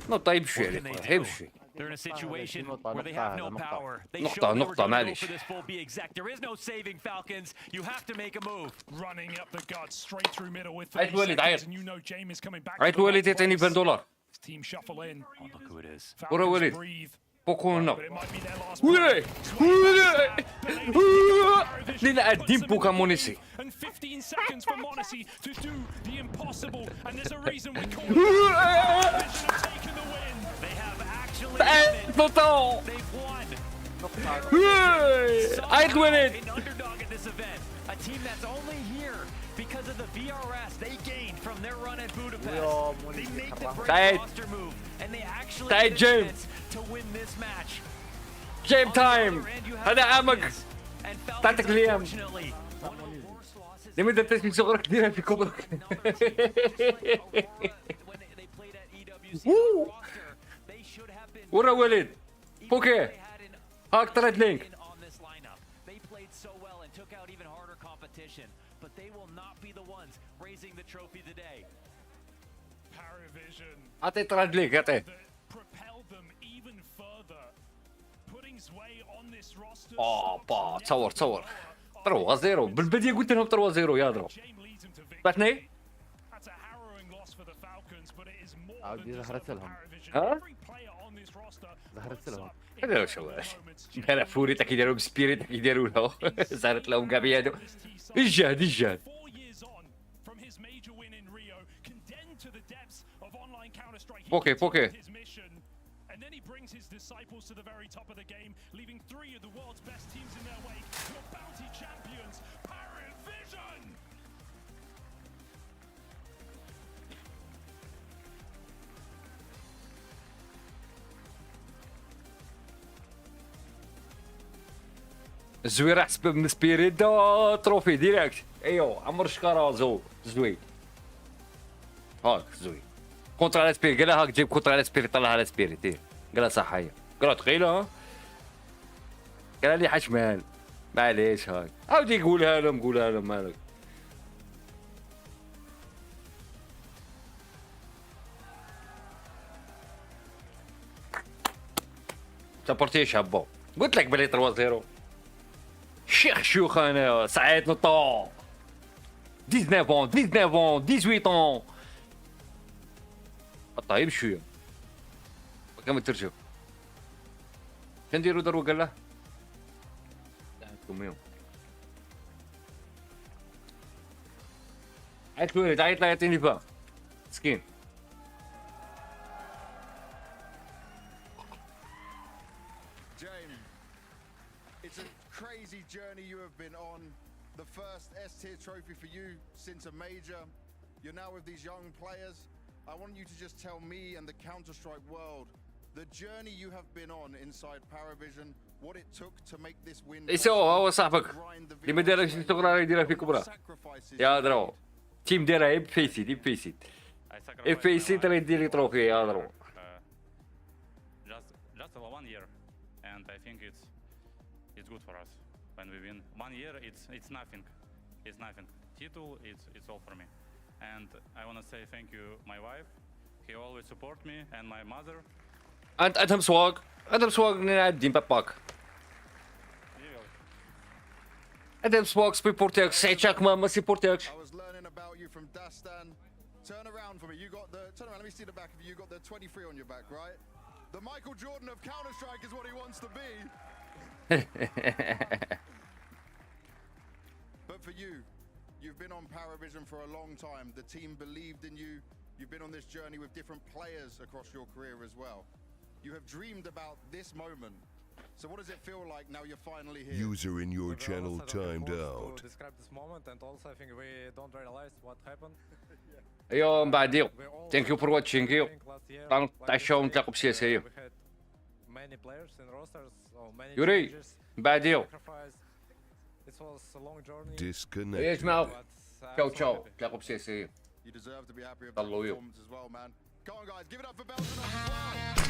نوطة يمشي عليك يمشي. They're in a situation where they have no power. They نقطة showed they were going معليش. for this full B exact. There is no saving Falcons. You have to make a move. Running up the guts straight through middle with عيط 30 وليد seconds, عيط. and you know James is coming back. عيط وليد يعطيني $20. Team shuffle in. Oh, look who it is. ورا وليد. بوكونا. لينا قديم بوكا مونيسي. And 15 seconds for Monacy to do the impossible, and there's a reason we call it. Taking the win. They have actually نوطة. they've won. عيط وليد. An underdog at this event. A team that's only here because of the VRS they gained from their run at Budapest. They make the great roster move, and they actually get a chance to win this match. جيم تايم. هذا عامك. تعطيك الأيام. لماذا تسمي صغرك ديرها في كبرك؟ ورا وليد. بوكي. هاك تريد لينك. They played so well and took out even harder competition, but they will not be the ones raising the trophy today. PARIVISION. أعطي تريد لينك أعطي. Propelled them even further, putting Sway on this roster. با تصور 3-0 بالبداية قلت لهم 3-0 يا درو. بعتني؟ That's a harrowing loss for the Falcons, but it is more عاودي ظهرت لهم. ها؟ every player on this roster. ظهرت لهم. هذا شواش. أنا فوريتا كيديروا بسبيريتا كيديروا له. زارت لهم كاع بيدو. الجهد. 4 years on from his major win in Rio, condemned to the depths of online Counter-Strike. بوكي. His mission, and then he brings his disciples to the very top of the game, leaving 3 of the world's best teams in their wake. Your bounty champions, PARIVISION. زوير حسب من سبيريت تروفي ديريكت. ايوا عمر شكارا زوي. هاك زوي. كونتر على سبيريت قالها هاك جيب كونتر على سبيريت طلعها على سبيريت دير. قالها صح هي. قالها ثقيلة ها. قالها لي حشمان. معليش هاك. عاودي قولها لهم مالك. سابورتي شابو. قلت لك بلي 3-0. شيخ انا سعيد نطو 19 18 طيب شويه كم ترجع كنديروا درو قال له عندكم يوم عيط له يعطيني فهم مسكين Crazy journey you have been on. The first S-tier trophy for you since a major. You're now with these young players. I want you to just tell me and the Counter-Strike world the journey you have been on inside PARIVISION, what it took to make this win. هو صاحبك اللي ما دارش في صغرى يديرها في كبرى يا درو تيم دايرها اف بي سي ترى يدير لي تروفي يا درو just 1 year, and I think it's good for us. When we win 1 year, it's nothing. It's nothing. Title, it's all for me. And I want to say thank you, my wife. He always support me, and my mother. Adam Swag не един път пак. Adam Swag спи портяк, се чак мама си портяк. I was learning about you from Dastan. Turn around for me. Turn around. Let me see the back of you. You got the 23 on your back, right? The Michael Jordan of Counter-Strike is what he wants to be. But for you, you've been on PARIVISION for a long time. The team believed in you. You've been on this journey with different players across your career as well. You have dreamed about this moment. So what does it feel like now you're finally here? User in your channel timed out. To describe this moment, and also I think we don't realize what happened. Yo, bad deal. Thank you for watching. Yo, I show Jacob CSA. We had many players in rosters, so many Yuri, changes, bad deal. sacrifice. It was a long journey. Disconnected. Yes, Mal. Ciao, Jacob CSA. You deserve to be happy with Hello, your you. performance as well, man. Come on, guys, give it up for Belgium as well.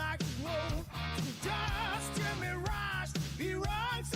Like whoa, dust